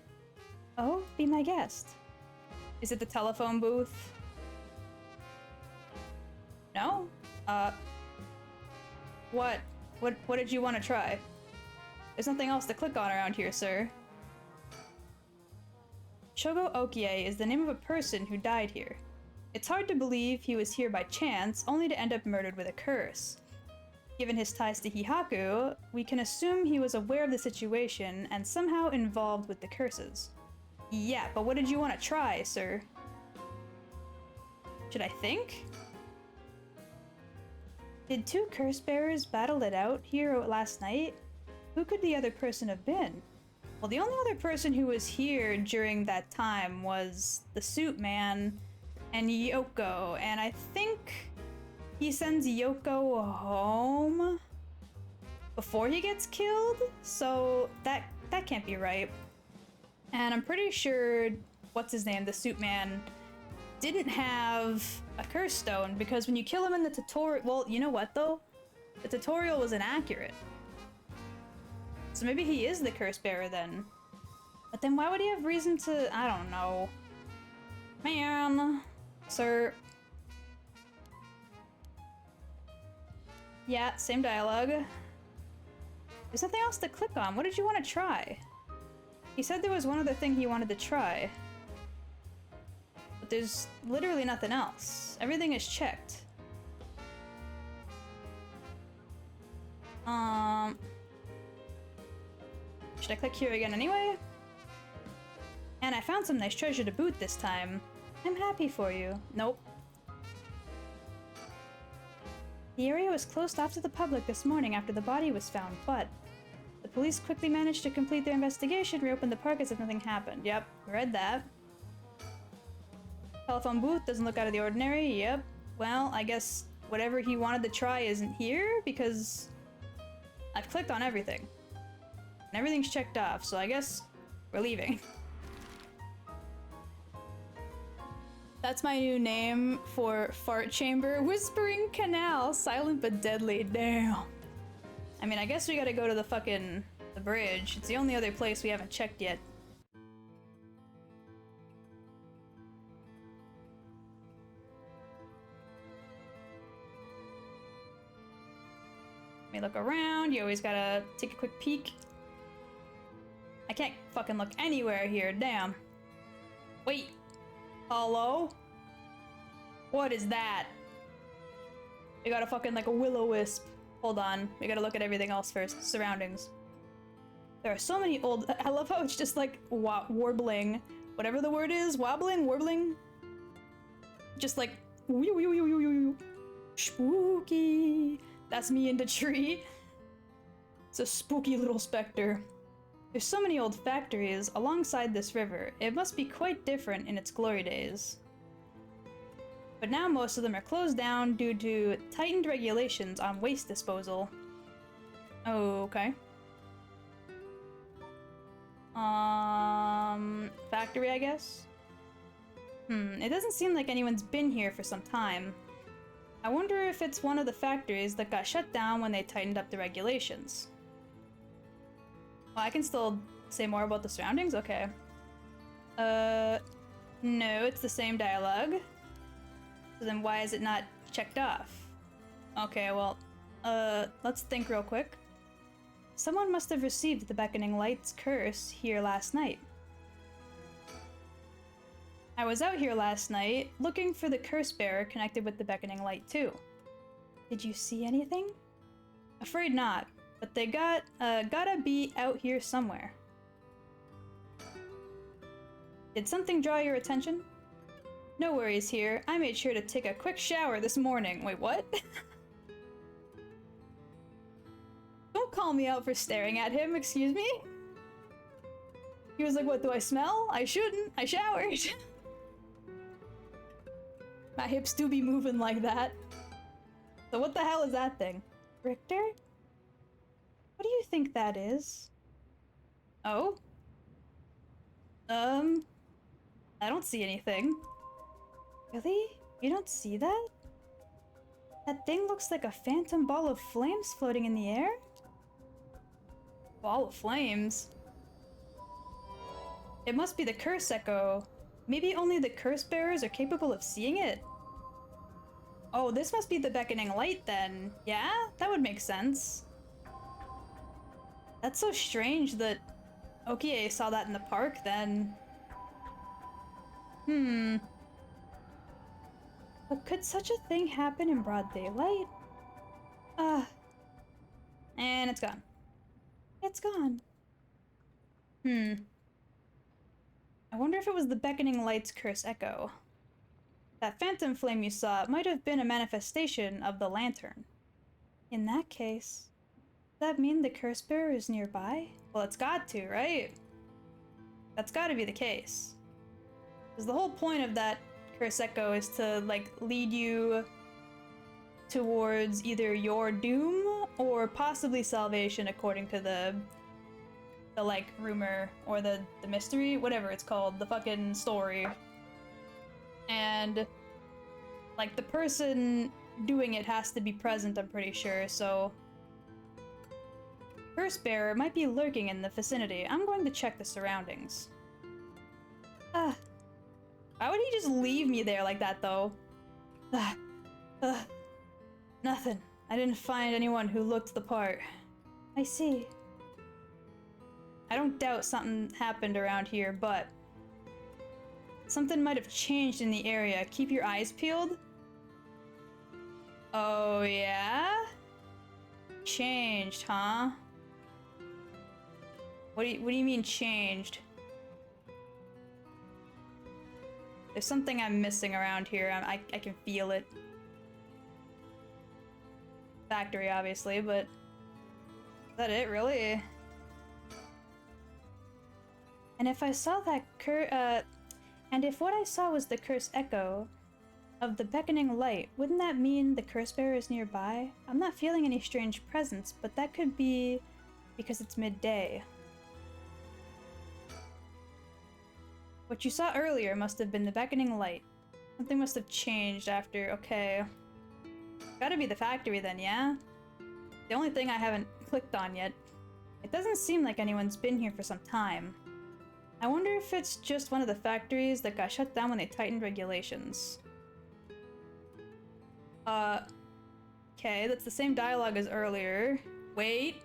Oh, be my guest. Is it the telephone booth? No? What did you want to try? There's nothing else to click on around here, sir. Shogo Okie is the name of a person who died here. It's hard to believe he was here by chance, only to end up murdered with a curse. Given his ties to Hihaku, we can assume he was aware of the situation and somehow involved with the curses. Yeah, but what did you want to try, sir? Should I think? Did two curse bearers battle it out here last night? Who could the other person have been? Well, the only other person who was here during that time was the suit man and Yoko, and I think he sends Yoko home before he gets killed, so that can't be right. And I'm pretty sure, what's his name, the suit man, didn't have a curse stone, because when you kill him in the tutorial, well, you know what though? The tutorial was inaccurate. So maybe he is the curse bearer then. But then why would he have reason to, I don't know. Man, sir. Yeah, same dialogue. There's nothing else to click on. What did you want to try? He said there was one other thing he wanted to try. But there's literally nothing else. Everything is checked. Should I click here again anyway? And I found some nice treasure to boot this time. I'm happy for you. Nope. The area was closed off to the public this morning after the body was found, but the police quickly managed to complete their investigation, reopen the park as if nothing happened. Yep, read that. Telephone booth doesn't look out of the ordinary. Yep. Well, I guess whatever he wanted to try isn't here, because I've clicked on everything. And everything's checked off, so I guess we're leaving. That's my new name for fart chamber. Whispering Canal. Silent but deadly. Damn. I mean, I guess we gotta go to the bridge. It's the only other place we haven't checked yet. Let me look around. You always gotta take a quick peek. I can't fucking look anywhere here. Damn. Wait. Hello? What is that? We got a fucking like a will-o-wisp. Hold on. We gotta look at everything else first. Surroundings. There are so many old... I love how it's just like warbling. Whatever the word is. Wobbling? Warbling? Just like... Spooky. That's me in the tree. It's a spooky little specter. There's so many old factories alongside this river. It must be quite different in its glory days. But now most of them are closed down due to tightened regulations on waste disposal. Okay. Factory, I guess? It doesn't seem like anyone's been here for some time. I wonder if it's one of the factories that got shut down when they tightened up the regulations. Well, I can still say more about the surroundings? Okay. No, it's the same dialogue. So then why is it not checked off? Okay, well, let's think real quick. Someone must have received the Beckoning Light's curse here last night. I was out here last night, looking for the curse bearer connected with the Beckoning Light too. Did you see anything? Afraid not, but they gotta be out here somewhere. Did something draw your attention? No worries here, I made sure to take a quick shower this morning. Wait, what? Don't call me out for staring at him, excuse me? He was like, what, do I smell? I shouldn't. I showered. My hips do be moving like that. So what the hell is that thing? Richter? What do you think that is? Oh? I don't see anything. Really? You don't see that? That thing looks like a phantom ball of flames floating in the air? Ball of flames? It must be the curse echo. Maybe only the curse bearers are capable of seeing it? Oh, this must be the beckoning light then. Yeah? That would make sense. That's so strange that Okie saw that in the park then. But could such a thing happen in broad daylight? And it's gone. It's gone. I wonder if it was the beckoning light's curse echo. That phantom flame you saw might have been a manifestation of the lantern. In that case, does that mean the curse bearer is nearby? Well, it's got to, right? That's got to be the case. Because the whole point of that curse echo is to, like, lead you towards either your doom or possibly salvation, according to the like, rumor or the mystery, whatever it's called, the fucking story. And, like, the person doing it has to be present, I'm pretty sure, so curse bearer might be lurking in the vicinity. I'm going to check the surroundings. Why would he just leave me there like that, though? Nothing. I didn't find anyone who looked the part. I see. I don't doubt something happened around here, but something might have changed in the area. Keep your eyes peeled? Oh, yeah? Changed, huh? What do you mean changed? There's something I'm missing around here. I can feel it. Factory, obviously, but is that it, really? And if I saw that and if what I saw was the curse echo of the beckoning light, wouldn't that mean the curse bearer is nearby? I'm not feeling any strange presence, but that could be because it's midday. What you saw earlier must have been the beckoning light. Something must have changed after. Okay. Gotta be the factory then, yeah? The only thing I haven't clicked on yet. It doesn't seem like anyone's been here for some time. I wonder if it's just one of the factories that got shut down when they tightened regulations. Okay, that's the same dialogue as earlier. Wait.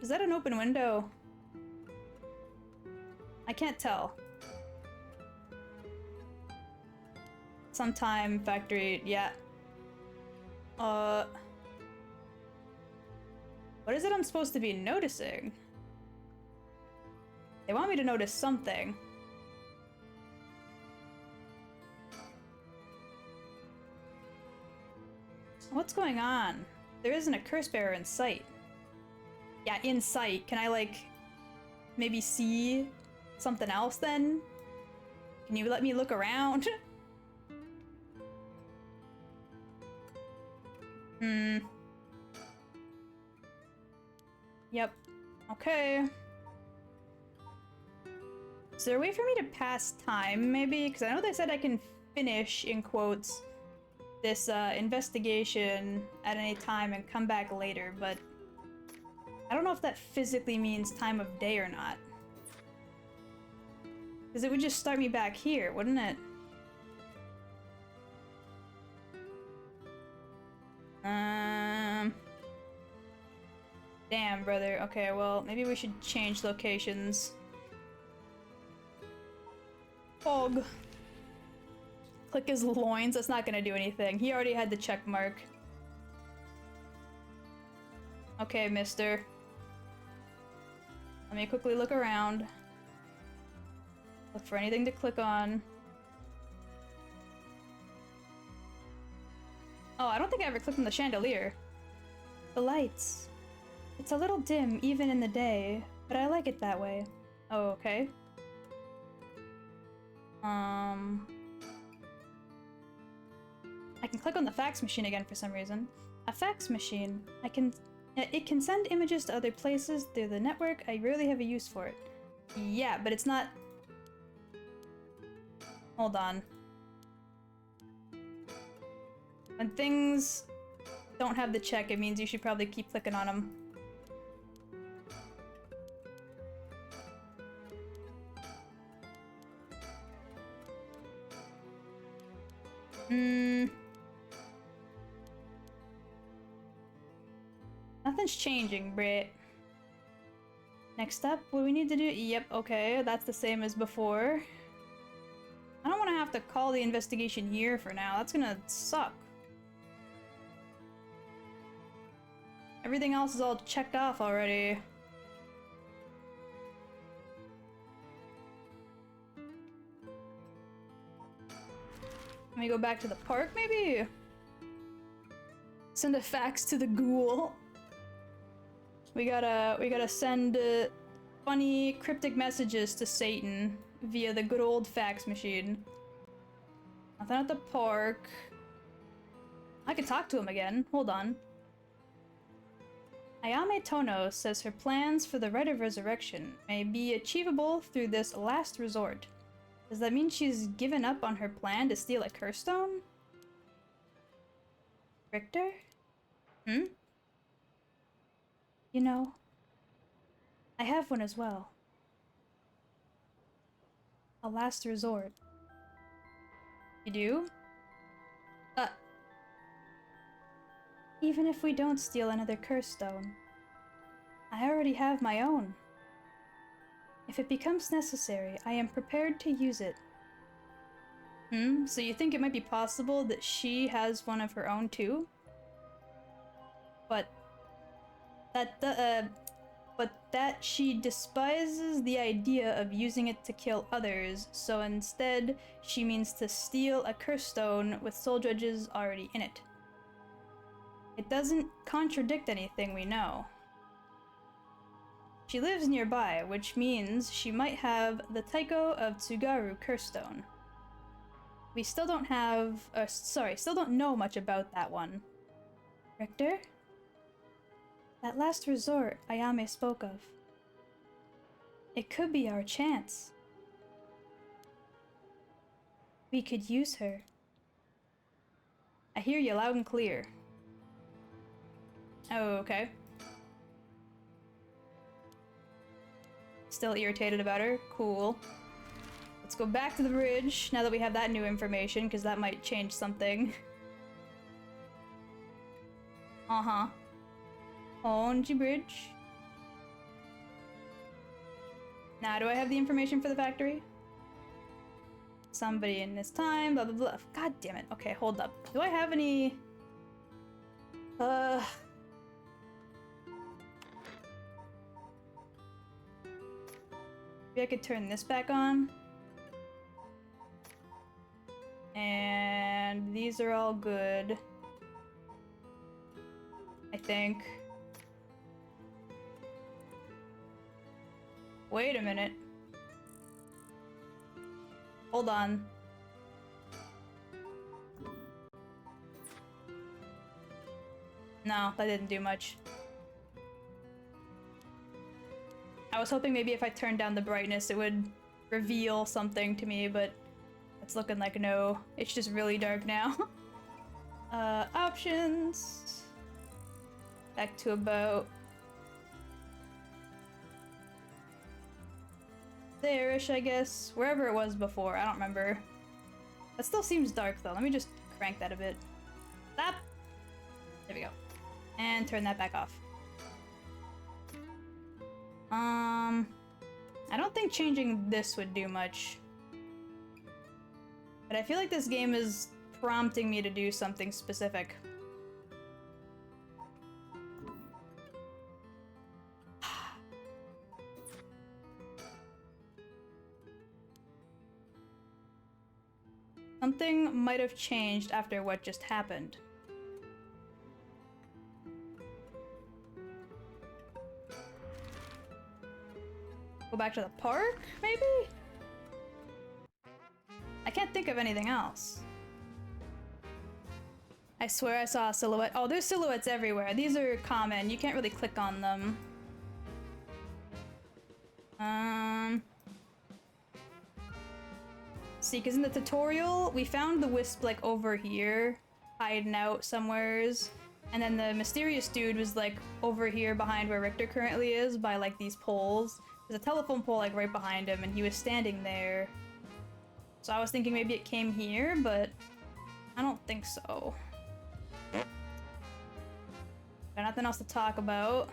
Is that an open window? I can't tell. Sometime factory, yeah. What is it I'm supposed to be noticing? They want me to notice something. What's going on? There isn't a curse bearer in sight. Yeah, in sight. Can I, like, maybe see something else then? Can you let me look around? Yep. Okay. Is there a way for me to pass time, maybe? Because I know they said I can finish, in quotes, this investigation at any time and come back later, but I don't know if that physically means time of day or not. Because it would just start me back here, wouldn't it? Damn, brother. Okay, well, maybe we should change locations. Fog. Click his loins. That's not gonna do anything. He already had the check mark. Okay, mister. Let me quickly look around. Look for anything to click on. Oh, I don't think I ever clicked on the chandelier. The lights. It's a little dim even in the day, but I like it that way. Oh, okay. I can click on the fax machine again for some reason. A fax machine. It can send images to other places through the network. I rarely have a use for it. Yeah, but it's not... Hold on. When things don't have the check, it means you should probably keep clicking on them. Nothing's changing, Brit. Next up, what do we need to do? Yep, okay, that's the same as before. I don't want to have to call the investigation here for now. That's gonna suck. Everything else is all checked off already. Let me go back to the park, maybe? Send a fax to the ghoul. We gotta send funny cryptic messages to Satan via the good old fax machine. Nothing at the park. I could talk to him again. Hold on. Ayame Tono says her plans for the Rite of Resurrection may be achievable through this last resort. Does that mean she's given up on her plan to steal a curse stone? Richter? Hmm? You know, I have one as well. A last resort. You do? Even if we don't steal another curse stone, I already have my own. If it becomes necessary, I am prepared to use it. So you think it might be possible that she has one of her own too? But that she despises the idea of using it to kill others, so instead she means to steal a curse stone with soul dredges already in it. It doesn't contradict anything we know. She lives nearby, which means she might have the Taiko of Tsugaru curse stone. We still don't still don't know much about that one. Richter? That last resort Ayame spoke of. It could be our chance. We could use her. I hear you loud and clear. Oh, okay. Still irritated about her? Cool. Let's go back to the bridge now that we have that new information, because that might change something. Uh-huh. Onji Bridge. Now, do I have the information for the factory? Somebody in this time, blah, blah, blah. God damn it. Okay, hold up. Do I have any... Maybe I could turn this back on. And these are all good. I think. Wait a minute. Hold on. No, that didn't do much. I was hoping maybe if I turned down the brightness it would reveal something to me, but it's looking like no. It's just really dark now. Options. Back to about there-ish, I guess. Wherever it was before, I don't remember. That still seems dark though. Let me just crank that a bit. Stop! There we go. And turn that back off. I don't think changing this would do much. But I feel like this game is prompting me to do something specific. Something might have changed after what just happened. Go back to the park, maybe? I can't think of anything else. I swear I saw a silhouette. Oh, there's silhouettes everywhere. These are common. You can't really click on them. See, because in the tutorial, we found the wisp, like, over here, hiding out somewheres. And then the mysterious dude was, like, over here behind where Richter currently is, by, like, these poles. There's a telephone pole, like, right behind him, and he was standing there. So I was thinking maybe it came here, but I don't think so. Got nothing else to talk about.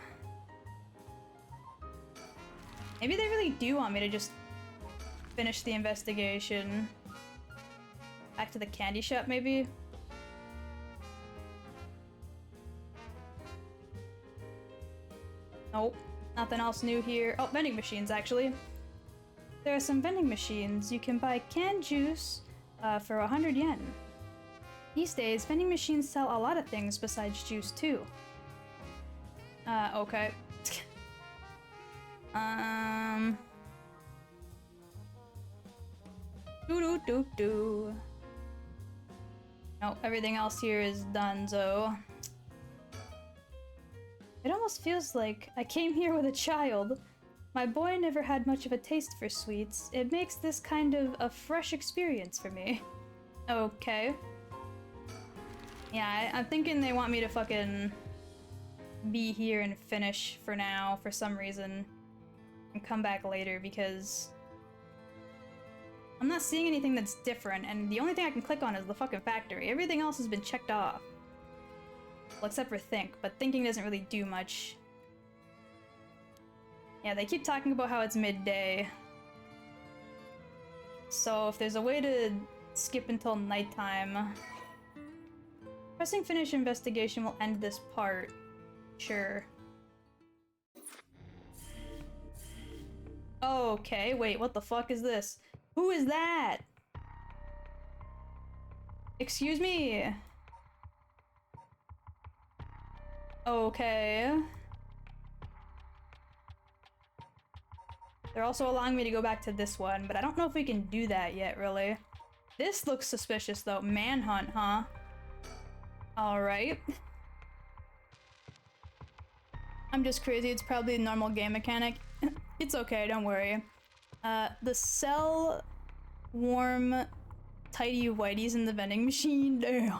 Maybe they really do want me to just finish the investigation. Back to the candy shop, maybe? Nope. Nothing else new here. Oh, vending machines, actually. There are some vending machines. You can buy canned juice for 100 yen. These days, vending machines sell a lot of things besides juice, too. Okay. Do. No, everything else here is donezo. It almost feels like I came here with a child. My boy never had much of a taste for sweets. It makes this kind of a fresh experience for me. Okay. Yeah, I'm thinking they want me to fucking be here and finish for now, for some reason. And come back later, because I'm not seeing anything that's different, and the only thing I can click on is the fucking factory. Everything else has been checked off. Well, except for think, but thinking doesn't really do much. Yeah, they keep talking about how it's midday. So if there's a way to skip until nighttime... Pressing finish investigation will end this part. Sure. Okay, wait, what the fuck is this? Who is that? Excuse me? Okay. They're also allowing me to go back to this one, but I don't know if we can do that yet, really. This looks suspicious, though. Manhunt, huh? Alright. I'm just crazy. It's probably a normal game mechanic. It's okay, don't worry. The sell warm tidy whiteys in the vending machine. Damn.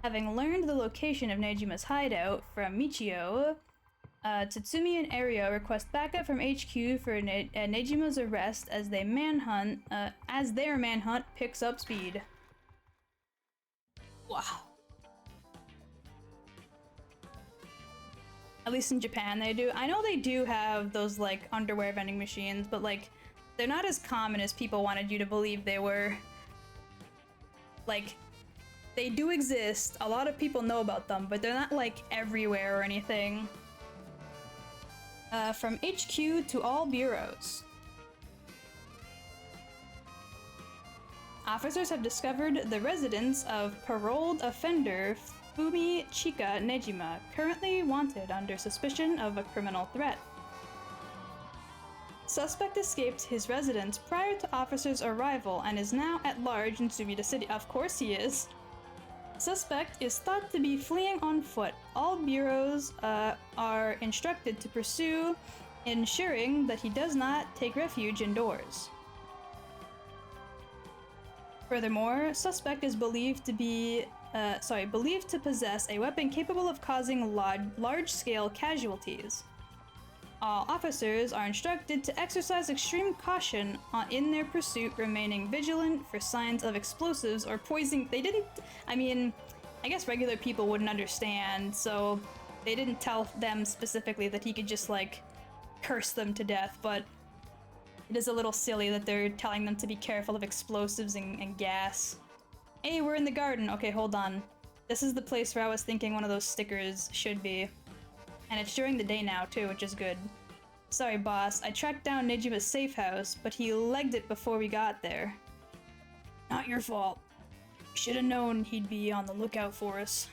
Having learned the location of Nejima's hideout from Michio, Tatsumi and Ario request backup from HQ for Nejima's arrest as their manhunt picks up speed. Wow. At least in Japan they do. I know they do have those, like, underwear vending machines, but, like, they're not as common as people wanted you to believe they were. Like, they do exist, a lot of people know about them, but they're not, like, everywhere or anything. From HQ to all bureaus. Officers have discovered the residence of paroled offender Fumi Chika Nejima, currently wanted under suspicion of a criminal threat. Suspect escaped his residence prior to officers' arrival and is now at large in Sumida City. Of course he is. Suspect is thought to be fleeing on foot. All bureaus are instructed to pursue, ensuring that he does not take refuge indoors. Furthermore, suspect is believed to possess a weapon capable of causing large-scale casualties. All officers are instructed to exercise extreme caution in their pursuit, remaining vigilant for signs of explosives or poison. I mean, I guess regular people wouldn't understand, so they didn't tell them specifically that he could just, like, curse them to death, but it is a little silly that they're telling them to be careful of explosives and gas. Hey, we're in the garden. Okay, hold on. This is the place where I was thinking one of those stickers should be. And it's during the day now, too, which is good. Sorry, boss. I tracked down Nejima's safe house, but he legged it before we got there. Not your fault. We should have known he'd be on the lookout for us.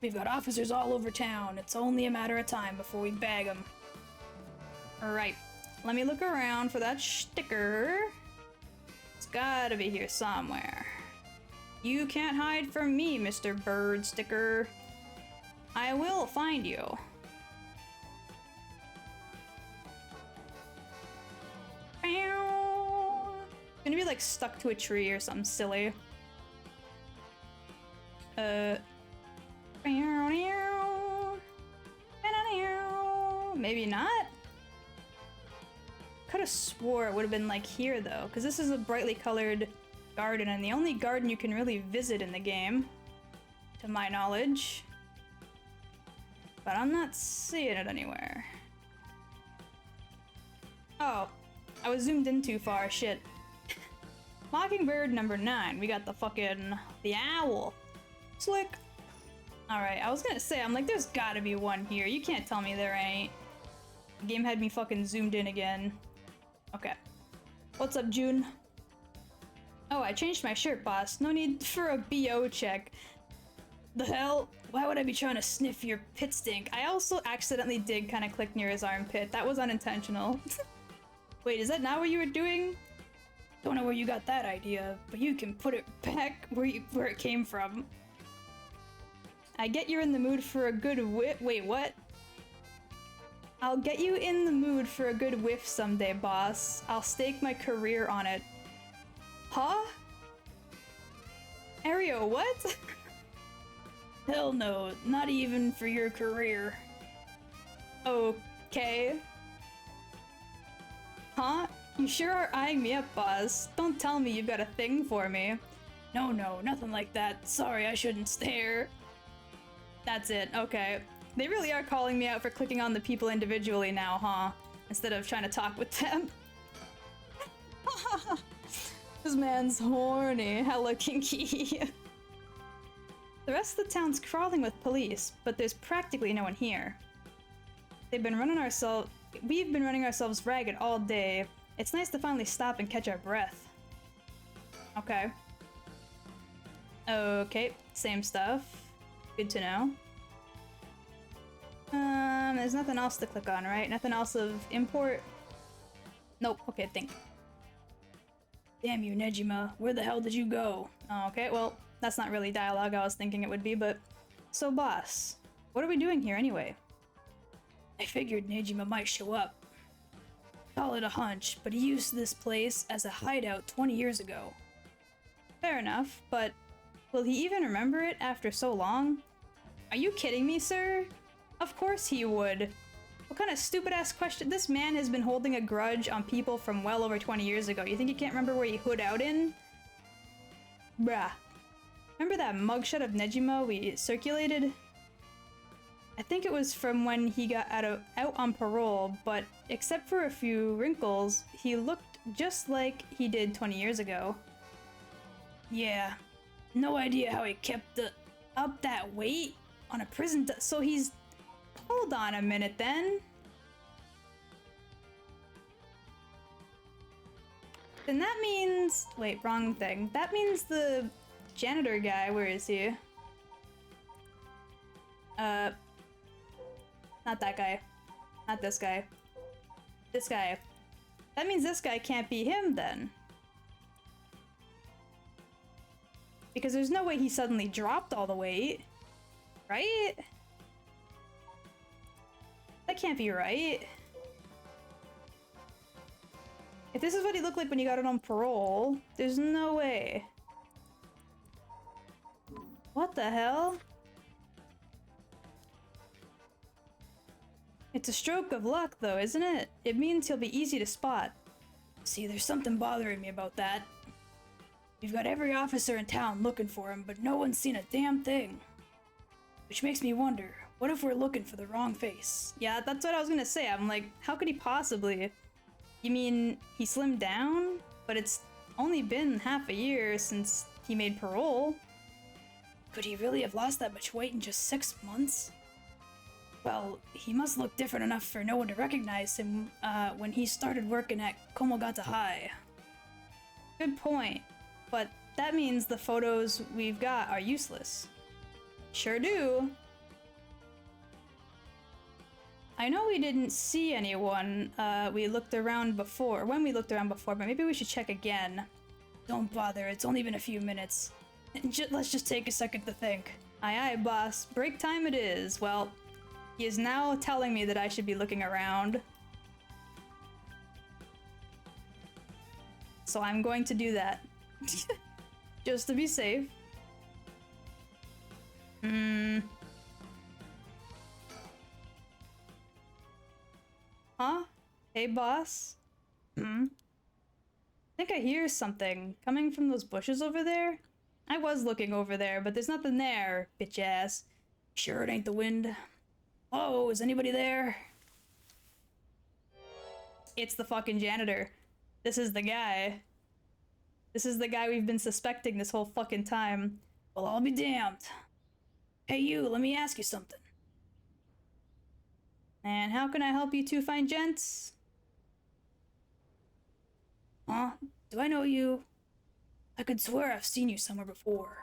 We've got officers all over town. It's only a matter of time before we bag them. Alright. Let me look around for that sticker. It's gotta be here somewhere. You can't hide from me, Mr. Bird Sticker. I will find you. Gonna be like stuck to a tree or something silly. Maybe not? Could have swore it would have been like here though, because this is a brightly colored garden and the only garden you can really visit in the game, to my knowledge. But I'm not seeing it anywhere. Oh, I was zoomed in too far, shit. Mockingbird number 9. We got the owl. Slick. Alright, I was gonna say, I'm like, there's gotta be one here. You can't tell me there ain't. The game had me fucking zoomed in again. Okay. What's up, June? Oh, I changed my shirt, boss. No need for a BO check. The hell? Why would I be trying to sniff your pit stink? I also accidentally did kind of click near his armpit. That was unintentional. Wait, is that not what you were doing? Don't know where you got that idea, but you can put it back where it came from. I get you're in the mood for a good wait, what? I'll get you in the mood for a good whiff someday, boss. I'll stake my career on it. Huh? Ario, what? Hell no, not even for your career. Okay. Huh? You sure are eyeing me up, boss. Don't tell me you've got a thing for me. No, nothing like that. Sorry, I shouldn't stare. That's it, okay. They really are calling me out for clicking on the people individually now, huh? Instead of trying to talk with them. This man's horny. Hella kinky. The rest of the town's crawling with police, but there's practically no one here. We've been running ourselves ragged all day. It's nice to finally stop and catch our breath. Okay. Okay, same stuff. Good to know. There's nothing else to click on, right? Nothing else of import? Nope, okay, think. Damn you, Nejima. Where the hell did you go? Oh, okay, well, that's not really dialogue I was thinking it would be, but... So, boss, what are we doing here anyway? I figured Nejima might show up. Call it a hunch, but he used this place as a hideout 20 years ago. Fair enough, but will he even remember it after so long? Are you kidding me, sir? Of course he would. What kind of stupid-ass question? This man has been holding a grudge on people from well over 20 years ago. You think he can't remember where he hood out in? Bruh. Remember that mugshot of Nejima we circulated? I think it was from when he got out on parole, but except for a few wrinkles, he looked just like he did 20 years ago. Yeah. No idea how he kept up that weight on a prison so he's... Hold on a minute then. Then that means... Wait, wrong thing. That means the janitor guy, where is he? Not that guy. Not this guy. This guy. That means this guy can't be him then. Because there's no way he suddenly dropped all the weight. Right? That can't be right. If this is what he looked like when he got out on parole, there's no way. What the hell? It's a stroke of luck though, isn't it? It means he'll be easy to spot. See, there's something bothering me about that. We've got every officer in town looking for him, but no one's seen a damn thing. Which makes me wonder, what if we're looking for the wrong face? Yeah, that's what I was gonna say. I'm like, how could he possibly? You mean he slimmed down? But it's only been half a year since he made parole. Could he really have lost that much weight in just 6 months? Well, he must look different enough for no one to recognize him when he started working at Komogata High. Good point. But that means the photos we've got are useless. Sure do. I know we didn't see anyone, we looked around before, when we looked around before, but maybe we should check again. Don't bother, it's only been a few minutes. Let's just take a second to think. Aye aye, boss. Break time it is. Well, he is now telling me that I should be looking around. So I'm going to do that. Just to be safe. Huh? Hey, boss? I think I hear something coming from those bushes over there. I was looking over there, but there's nothing there, bitch ass. Sure it ain't the wind? Hello, is anybody there? It's the fucking janitor. This is the guy. This is the guy we've been suspecting this whole fucking time. Well, I'll be damned. Hey you, let me ask you something. And how can I help you two fine gents? Huh? Do I know you? I could swear I've seen you somewhere before.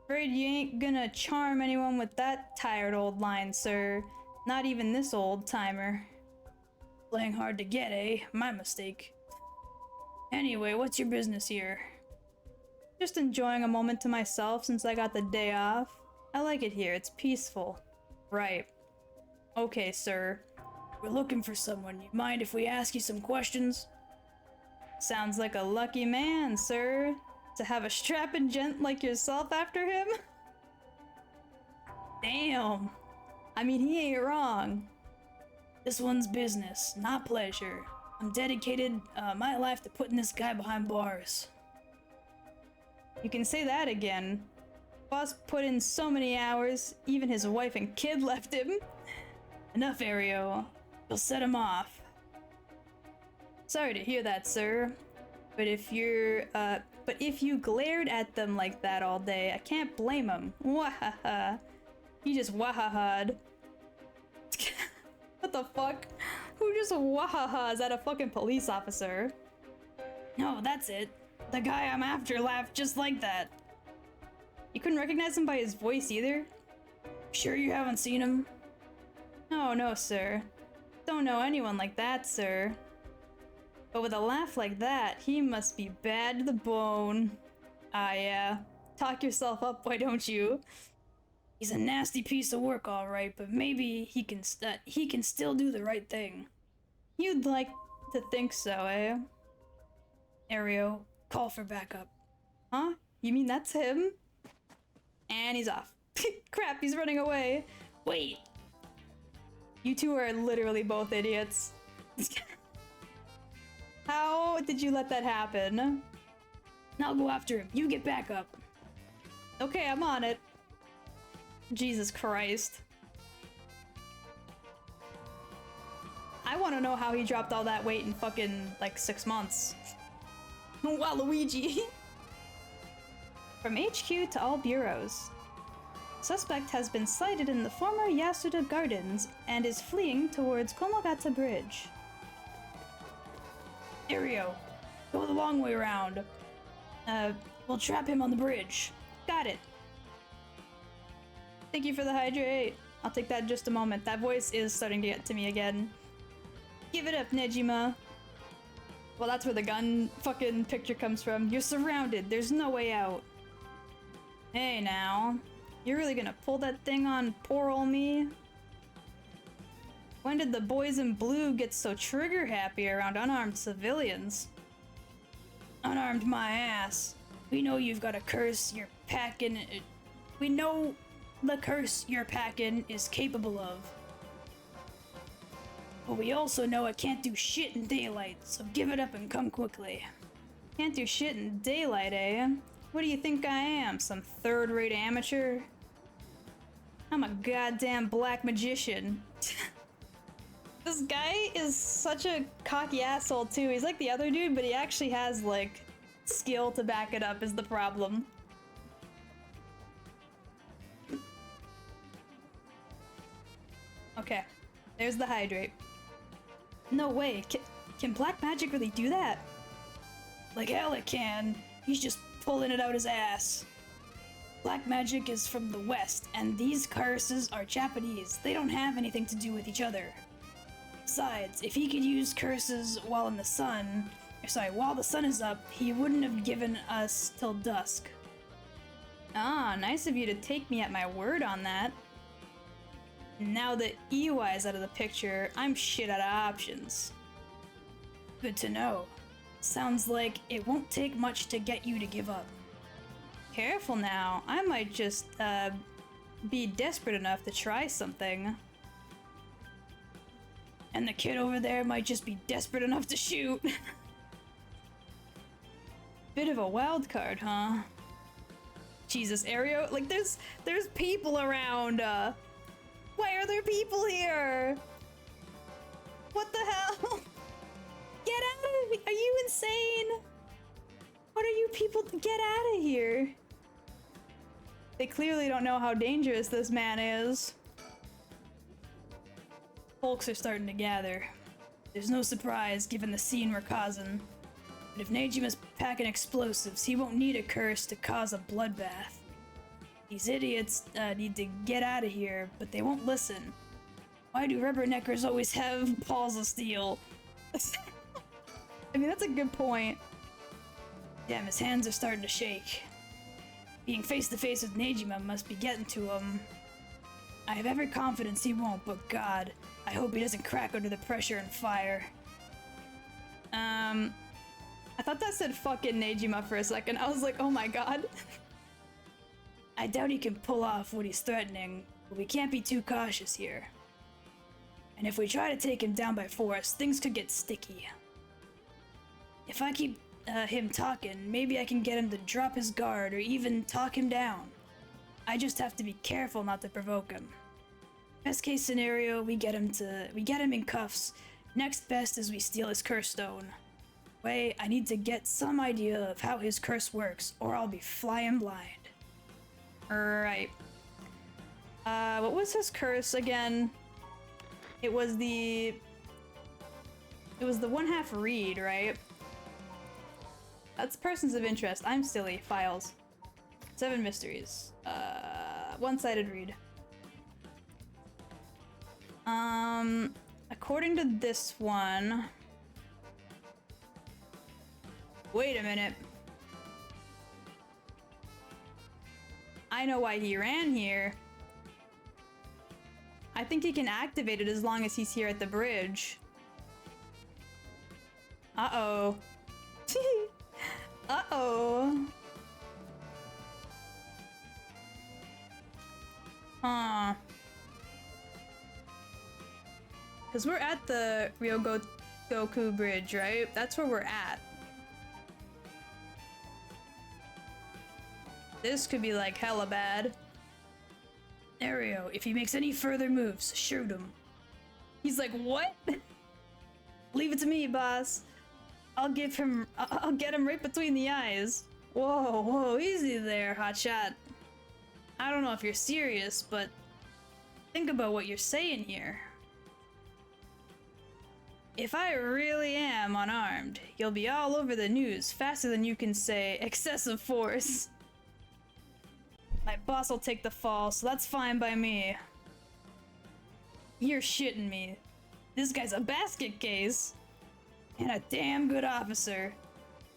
Afraid you ain't gonna charm anyone with that tired old line, sir. Not even this old timer. Playing hard to get, eh? My mistake. Anyway, what's your business here? Just enjoying a moment to myself since I got the day off. I like it here, it's peaceful. Right. Okay, sir. We're looking for someone. You mind if we ask you some questions? Sounds like a lucky man, sir. To have a strapping gent like yourself after him? Damn. I mean, he ain't wrong. This one's business, not pleasure. I'm dedicated my life to putting this guy behind bars. You can say that again. Boss put in so many hours, even his wife and kid left him. Enough, Ario. You'll set him off. Sorry to hear that, sir. But if you glared at them like that all day, I can't blame him. Wahaha. He just wahaha'd. What the fuck? Who just wahahas at a fucking police officer? No, that's it. The guy I'm after laughed just like that. You couldn't recognize him by his voice either? Sure you haven't seen him? No, sir. Don't know anyone like that, sir. But with a laugh like that, he must be bad to the bone. Ah, yeah. Talk yourself up, why don't you? He's a nasty piece of work, all right, but maybe he can still do the right thing. You'd like to think so, eh? Ario, call for backup. Huh? You mean that's him? And he's off. Crap, he's running away. Wait. You two are literally both idiots. How did you let that happen? I'll go after him. You get back up. Okay, I'm on it. Jesus Christ. I want to know how he dropped all that weight in fucking, like, 6 months. Waluigi. From HQ to all bureaus. Suspect has been sighted in the former Yasuda Gardens and is fleeing towards Komogata Bridge. Ario, go the long way around. We'll trap him on the bridge. Got it. Thank you for the hydrate. I'll take that in just a moment. That voice is starting to get to me again. Give it up, Nejima. Well, that's where the gun fucking picture comes from. You're surrounded. There's no way out. Hey, now. You're really gonna pull that thing on poor ol' me? When did the boys in blue get so trigger happy around unarmed civilians? Unarmed my ass. We know you've got a curse you're packing. We know the curse you're packing is capable of. But we also know it can't do shit in daylight, so give it up and come quickly. Can't do shit in daylight, eh? What do you think I am, some third-rate amateur? I'm a goddamn black magician. This guy is such a cocky asshole too. He's like the other dude, but he actually has like skill to back it up is the problem. Okay, there's the hydrate. No way, can black magic really do that? Like hell it can. He's just pulling it out his ass. Black magic is from the West, and these curses are Japanese. They don't have anything to do with each other. Besides, if he could use curses while the sun is up, he wouldn't have given us till dusk. Ah, nice of you to take me at my word on that. Now that EY's out of the picture, I'm shit out of options. Good to know. Sounds like it won't take much to get you to give up. Careful now, I might just, be desperate enough to try something. And the kid over there might just be desperate enough to shoot. Bit of a wild card, huh? Jesus, Ario, like there's people around. Why are there people here? What the hell? Get out of here! Are you insane? What are you people? Get out of here! They clearly don't know how dangerous this man is. Folks are starting to gather. There's no surprise given the scene we're causing. But if Nejima's packing explosives, he won't need a curse to cause a bloodbath. These idiots need to get out of here, but they won't listen. Why do rubberneckers always have balls of steel? I mean, that's a good point. Damn, his hands are starting to shake. Being face to face with Nejima must be getting to him. I have every confidence he won't, but God, I hope he doesn't crack under the pressure and fire. I thought that said fucking Nejima for a second. I was like, oh my god. I doubt he can pull off what he's threatening, but we can't be too cautious here. And if we try to take him down by force, things could get sticky. If I keep him talking, maybe I can get him to drop his guard or even talk him down. I just have to be careful not to provoke him. Best case scenario, we get him in cuffs. Next best is we steal his curse stone. Wait, I need to get some idea of how his curse works, or I'll be flying blind. Right. What was his curse again? It was the 1/2 read, right? That's persons of interest. I'm silly. Files. 7 mysteries. One-sided read. According to this one... Wait a minute. I know why he ran here. I think he can activate it as long as he's here at the bridge. Uh-oh. Uh-oh. Huh. Because we're at the Ryogoku Bridge, right? That's where we're at. This could be like hella bad. Ario, if he makes any further moves, shoot him. He's like, what? Leave it to me, boss. I'll get him right between the eyes. Whoa, whoa, easy there, hotshot. I don't know if you're serious, but think about what you're saying here. If I really am unarmed, you'll be all over the news faster than you can say excessive force. My boss will take the fall, so that's fine by me. You're shitting me. This guy's a basket case. And a damn good officer.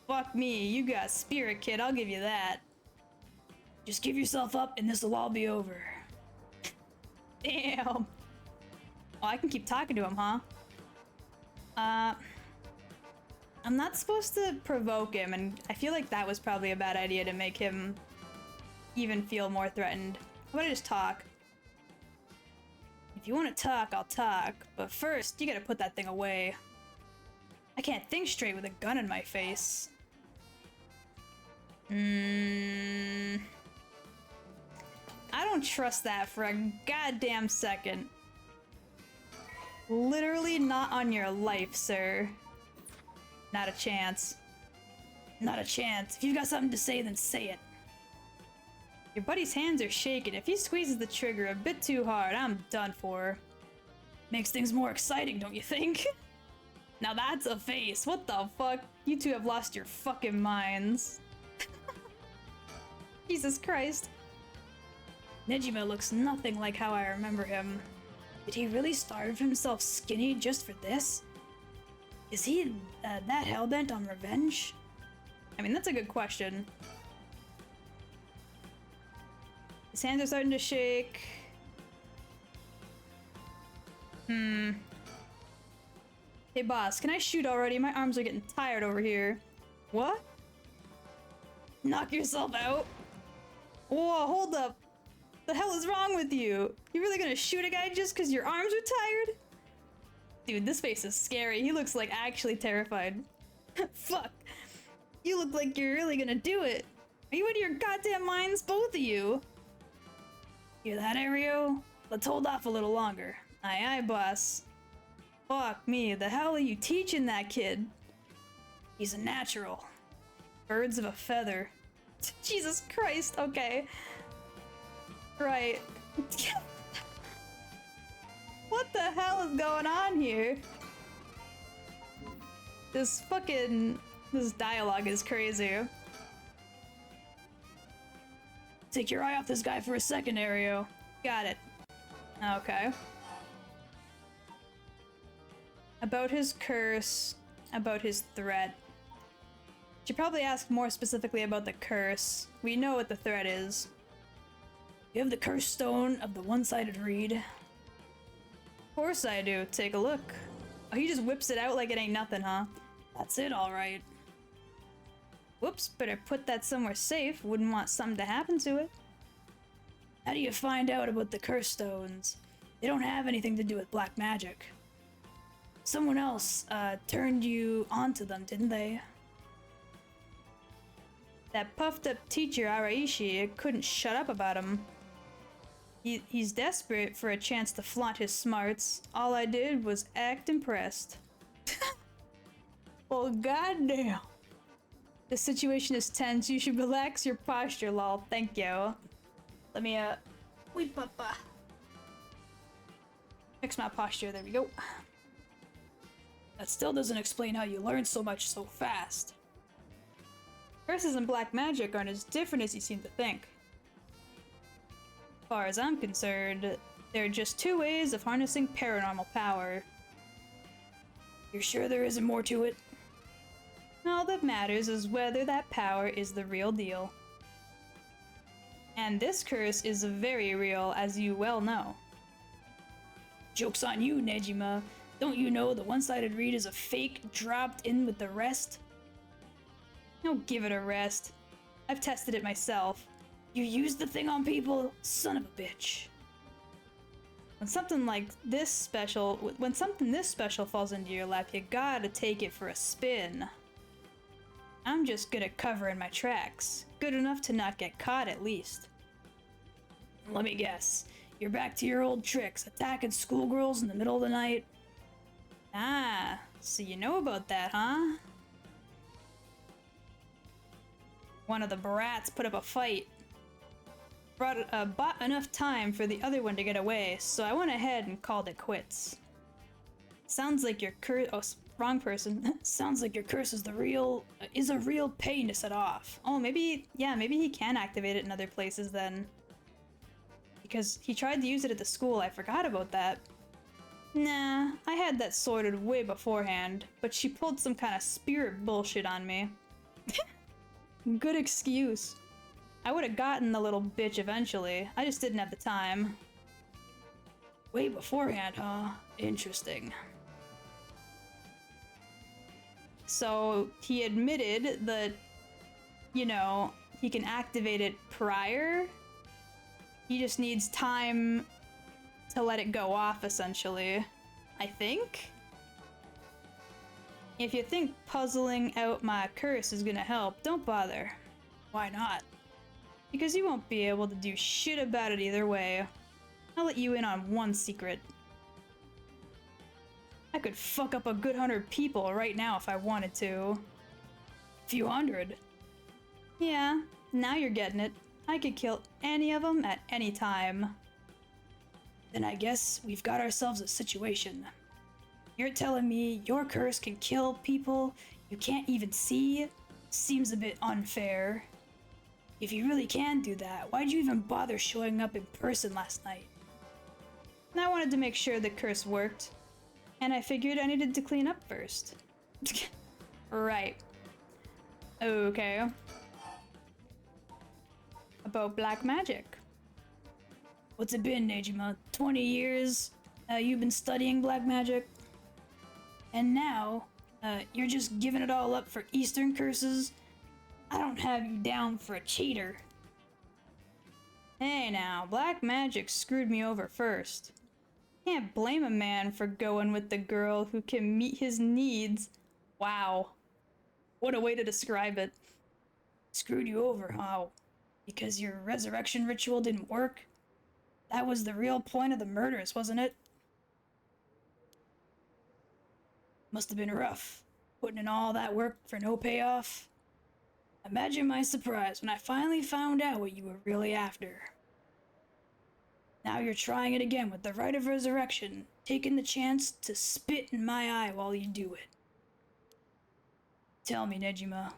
Fuck me, you got spirit, kid, I'll give you that. Just give yourself up and this'll all be over. Damn. Oh, I can keep talking to him, huh? I'm not supposed to provoke him, and I feel like that was probably a bad idea to make him even feel more threatened. How about I just talk? If you want to talk, I'll talk, but first, you gotta put that thing away. I can't think straight with a gun in my face. I don't trust that for a goddamn second. Literally not on your life, sir. Not a chance. Not a chance. If you've got something to say, then say it. Your buddy's hands are shaking. If he squeezes the trigger a bit too hard, I'm done for. Makes things more exciting, don't you think? Now that's a face. What the fuck? You two have lost your fucking minds. Jesus Christ. Nejima looks nothing like how I remember him. Did he really starve himself skinny just for this? Is he that hellbent on revenge? I mean, that's a good question. His hands are starting to shake. Hey boss, can I shoot already? My arms are getting tired over here. What? Knock yourself out? Whoa, hold up. The hell is wrong with you? You really gonna shoot a guy just because your arms are tired? Dude, this face is scary. He looks like actually terrified. Fuck. You look like you're really gonna do it. Are you out of your goddamn minds, both of you? Hear that, Ario? Let's hold off a little longer. Aye aye, boss. Fuck me, the hell are you teaching that kid? He's a natural. Birds of a feather. Jesus Christ, okay. Right. What the hell is going on here? This dialogue is crazy. Take your eye off this guy for a second, Ario. Got it. Okay. About his curse, about his threat. Should probably ask more specifically about the curse. We know what the threat is. You have the curse stone of the one-sided reed. Of course I do. Take a look. Oh, he just whips it out like it ain't nothing, huh? That's it, alright. Whoops, better put that somewhere safe. Wouldn't want something to happen to it. How do you find out about the curse stones? They don't have anything to do with black magic. Someone else, turned you onto them, didn't they? That puffed up teacher Araishi couldn't shut up about him. He's desperate for a chance to flaunt his smarts. All I did was act impressed. Well, goddamn. The situation is tense. You should relax your posture, lol. Thank you. Let me, wait, papa. Fix my posture. There we go. That still doesn't explain how you learned so much so fast. Curses and black magic aren't as different as you seem to think. As far as I'm concerned, there are just two ways of harnessing paranormal power. You're sure there isn't more to it? All that matters is whether that power is the real deal. And this curse is very real, as you well know. Joke's on you, Nejima. Don't you know the one-sided reed is a fake dropped in with the rest? Don't give it a rest. I've tested it myself. You used the thing on people? Son of a bitch. When something this special falls into your lap, you gotta take it for a spin. I'm just good at covering my tracks. Good enough to not get caught, at least. Let me guess. You're back to your old tricks, attacking schoolgirls in the middle of the night? Ah, so you know about that, huh? One of the brats put up a fight. Bought enough time for the other one to get away, so I went ahead and called it quits. Sounds like your wrong person. Sounds like your curse is a real pain to set off. Oh, maybe he can activate it in other places then. Because he tried to use it at the school, I forgot about that. Nah, I had that sorted way beforehand, but she pulled some kind of spirit bullshit on me. Good excuse. I would have gotten the little bitch eventually, I just didn't have the time. Way beforehand, huh? Interesting. So, he admitted that, you know, he can activate it prior. He just needs time to let it go off, essentially. I think? If you think puzzling out my curse is gonna help, don't bother. Why not? Because you won't be able to do shit about it either way. I'll let you in on one secret. I could fuck up a good 100 people right now if I wanted to. Few hundred? Yeah, now you're getting it. I could kill any of them at any time. Then I guess we've got ourselves a situation. You're telling me your curse can kill people you can't even see? Seems a bit unfair. If you really can do that, why'd you even bother showing up in person last night? And I wanted to make sure the curse worked, and I figured I needed to clean up first. Right. Okay. About black magic. What's it been, Nejima? 20 years you've been studying black magic? And now, you're just giving it all up for Eastern curses? I don't have you down for a cheater. Hey now, black magic screwed me over first. Can't blame a man for going with the girl who can meet his needs. Wow. What a way to describe it. Screwed you over, how? Because your resurrection ritual didn't work? That was the real point of the murders, wasn't it? Must have been rough, putting in all that work for no payoff. Imagine my surprise when I finally found out what you were really after. Now you're trying it again with the rite of resurrection, taking the chance to spit in my eye while you do it. Tell me, Nejima,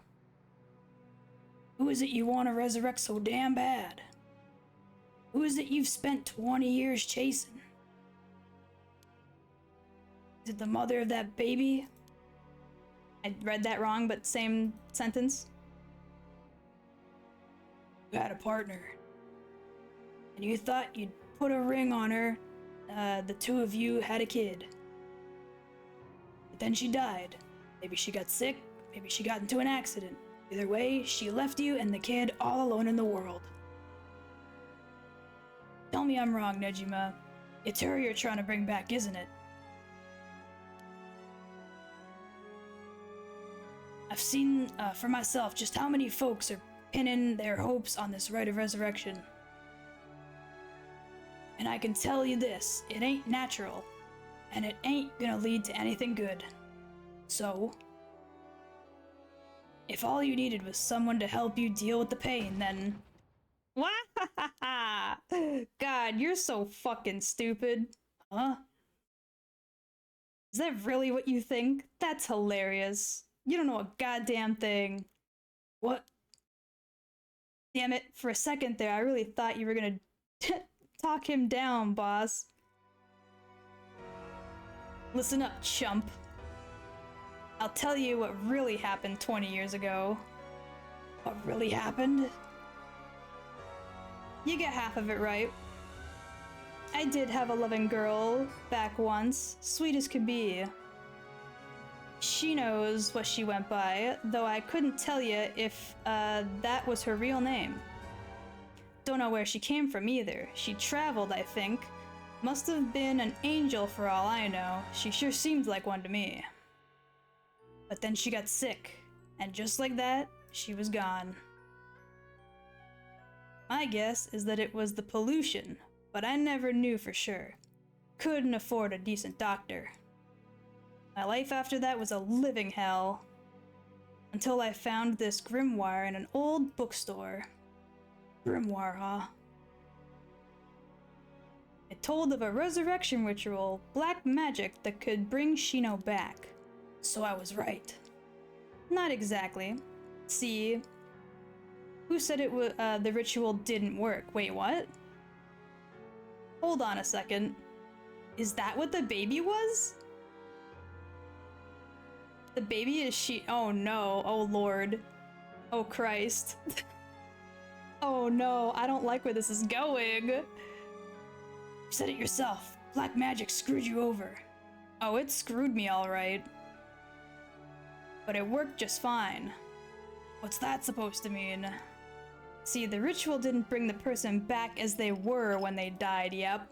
who is it you want to resurrect so damn bad? Who is it you've spent 20 years chasing? Is it the mother of that baby? I read that wrong, but same sentence. You had a partner, and you thought you'd put a ring on her. The two of you had a kid. But then she died. Maybe she got sick, maybe she got into an accident. Either way, she left you and the kid all alone in the world. Tell me I'm wrong, Nejima. It's her you're trying to bring back, isn't it? I've seen for myself just how many folks are pinning their hopes on this rite of resurrection. And I can tell you this, it ain't natural, and it ain't gonna lead to anything good. So, if all you needed was someone to help you deal with the pain, then... God, you're so fucking stupid. Huh? Is that really what you think? That's hilarious. You don't know a goddamn thing. What? Damn it, for a second there, I really thought you were gonna talk him down, boss. Listen up, chump. I'll tell you what really happened 20 years ago. What really happened? You get half of it right. I did have a loving girl back once, sweet as could be. She knows what she went by, though I couldn't tell you if that was her real name. Don't know where she came from either. She traveled, I think. Must have been an angel for all I know. She sure seemed like one to me. But then she got sick, and just like that, she was gone. My guess is that it was the pollution, but I never knew for sure. Couldn't afford a decent doctor. My life after that was a living hell. Until I found this grimoire in an old bookstore. Grimoire, huh? It told of a resurrection ritual, black magic that could bring Shino back. So I was right. Not exactly. See, who said it the ritual didn't work? Wait, what? Hold on a second. Is that what the baby was? The baby is she- oh no, oh lord. Oh Christ. Oh no, I don't like where this is going. You said it yourself. Black magic screwed you over. Oh, it screwed me alright. But it worked just fine. What's that supposed to mean? See, the ritual didn't bring the person back as they were when they died, yep.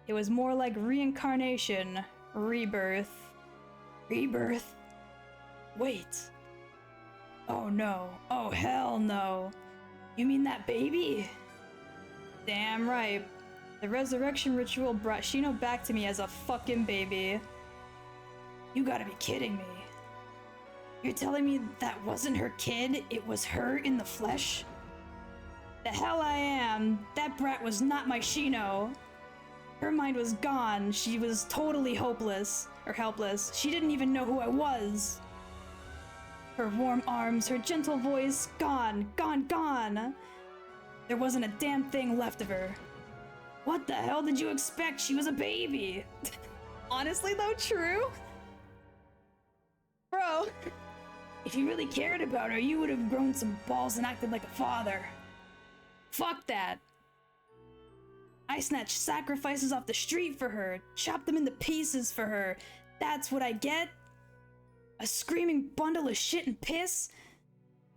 It was more like reincarnation, rebirth. Rebirth? Wait. Oh no. Oh hell no. You mean that baby? Damn right. The resurrection ritual brought Shino back to me as a fucking baby. You gotta be kidding me. You're telling me that wasn't her kid, it was her in the flesh? The hell I am. That brat was not my Shino. Her mind was gone. She was totally hopeless. Or helpless. She didn't even know who I was. Her warm arms, her gentle voice, gone, gone, gone. There wasn't a damn thing left of her. What the hell did you expect? She was a baby. Honestly, though, true. Bro. If you really cared about her, you would have grown some balls and acted like a father. Fuck that. I snatched sacrifices off the street for her, chopped them into pieces for her. That's what I get? A screaming bundle of shit and piss?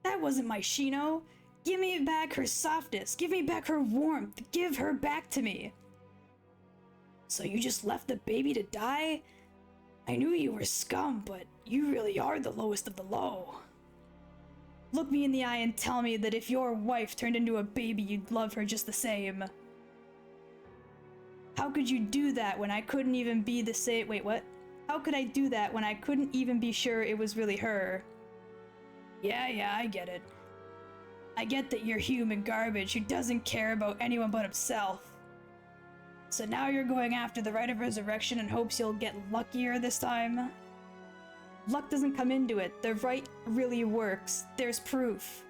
That wasn't my Shino. Give me back her softness. Give me back her warmth. Give her back to me. So you just left the baby to die? I knew you were scum, but you really are the lowest of the low. Look me in the eye and tell me that if your wife turned into a baby, you'd love her just the same. How could you do that when I couldn't even be the same— wait, what? How could I do that when I couldn't even be sure it was really her? Yeah, I get it. I get that you're human garbage who doesn't care about anyone but himself. So now you're going after the right of resurrection in hopes you'll get luckier this time? Luck doesn't come into it. The right really works. There's proof.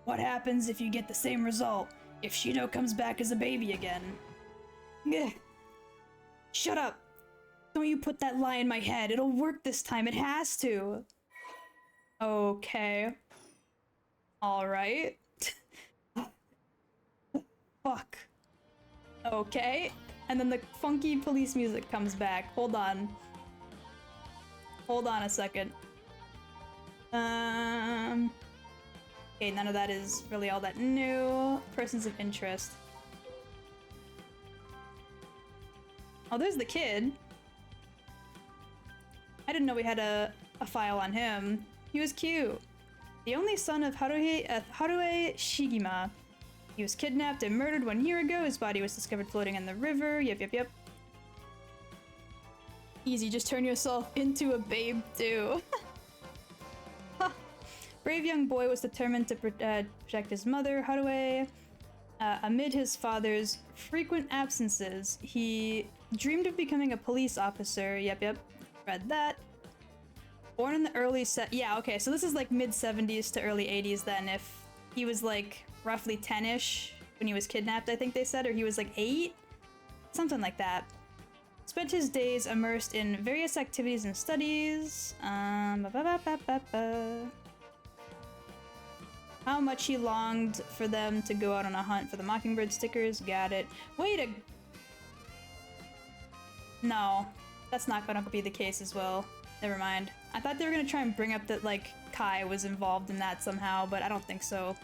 What happens if you get the same result? If Shino comes back as a baby again? Ugh. Shut up! Don't you put that lie in my head. It'll work this time. It has to. Okay. Alright. Fuck. Okay. And then the funky police music comes back. Hold on. Hold on a second. Okay, none of that is really all that new. Persons of interest. Oh, there's the kid. I didn't know we had a file on him. He was cute. The only son of Haruhi Shigima. He was kidnapped and murdered 1 year ago. His body was discovered floating in the river. Yep. Easy, just turn yourself into a babe too. Brave young boy was determined to protect his mother, Haruhi. Amid his father's frequent absences, he dreamed of becoming a police officer. Yep, read that. Born in the early yeah, okay, so this is like mid-70s to early 80s then, if he was like roughly 10-ish when he was kidnapped, I think they said, or he was like 8? Something like that. Spent his days immersed in various activities and studies. How much he longed for them to go out on a hunt for the Mockingbird stickers. Got it. No, that's not gonna be the case as well. Never mind. I thought they were gonna try and bring up that, like, Kai was involved in that somehow, but I don't think so.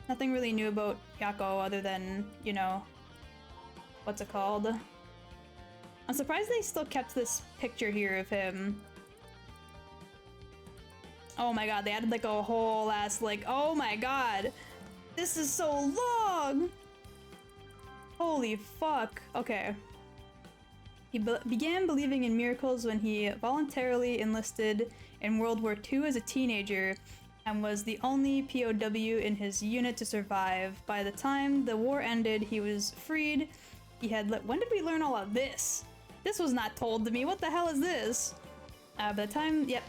Nothing really new about Yako other than, you know, what's it called? I'm surprised they still kept this picture here of him. Oh my god, they added like a whole ass, like, oh my god! This is so long! Holy fuck. Okay. He began believing in miracles when he voluntarily enlisted in World War II as a teenager and was the only POW in his unit to survive. By the time the war ended, he was freed. He had when did we learn all of this? This was not told to me. What the hell is this? By the time, yep,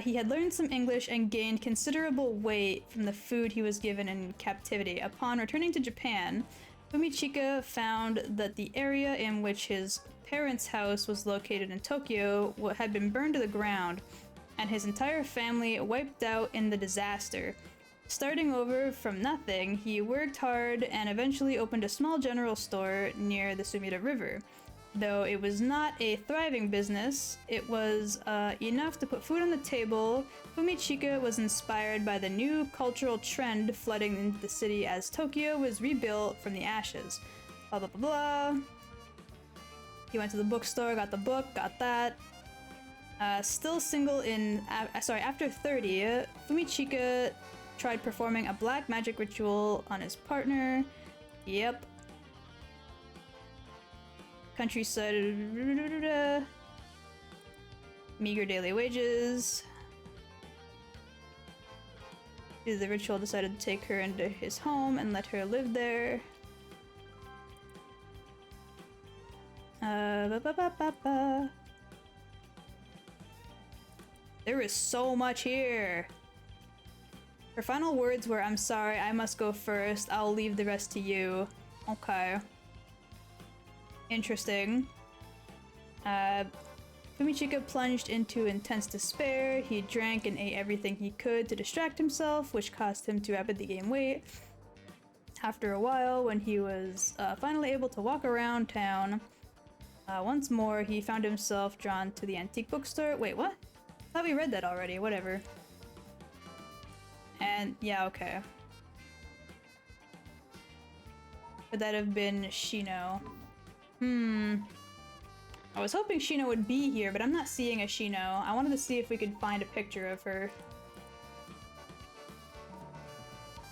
he had learned some English and gained considerable weight from the food he was given in captivity. Upon returning to Japan, Fumichika found that the area in which his parents' house was located in Tokyo had been burned to the ground, and his entire family wiped out in the disaster. Starting over from nothing, he worked hard and eventually opened a small general store near the Sumida River. Though it was not a thriving business, it was enough to put food on the table. Fumichika was inspired by the new cultural trend flooding into the city as Tokyo was rebuilt from the ashes. Blah blah blah blah. He went to the bookstore, got the book, got that. Still single after 30, Fumichika tried performing a black magic ritual on his partner. Yep. Countryside, meager daily wages. The ritual decided to take her into his home and let her live there. Ba-ba-ba-ba-ba. There is so much here. Her final words were, "I'm sorry, I must go first. I'll leave the rest to you." Okay. Interesting. Fumichika plunged into intense despair. He drank and ate everything he could to distract himself, which caused him to rapidly gain weight. After a while, when he was finally able to walk around town, once more he found himself drawn to the antique bookstore. Wait, what? I thought we read that already. Whatever. And yeah, okay. Could that have been Shino? I was hoping Shino would be here, but I'm not seeing a Shino. I wanted to see if we could find a picture of her.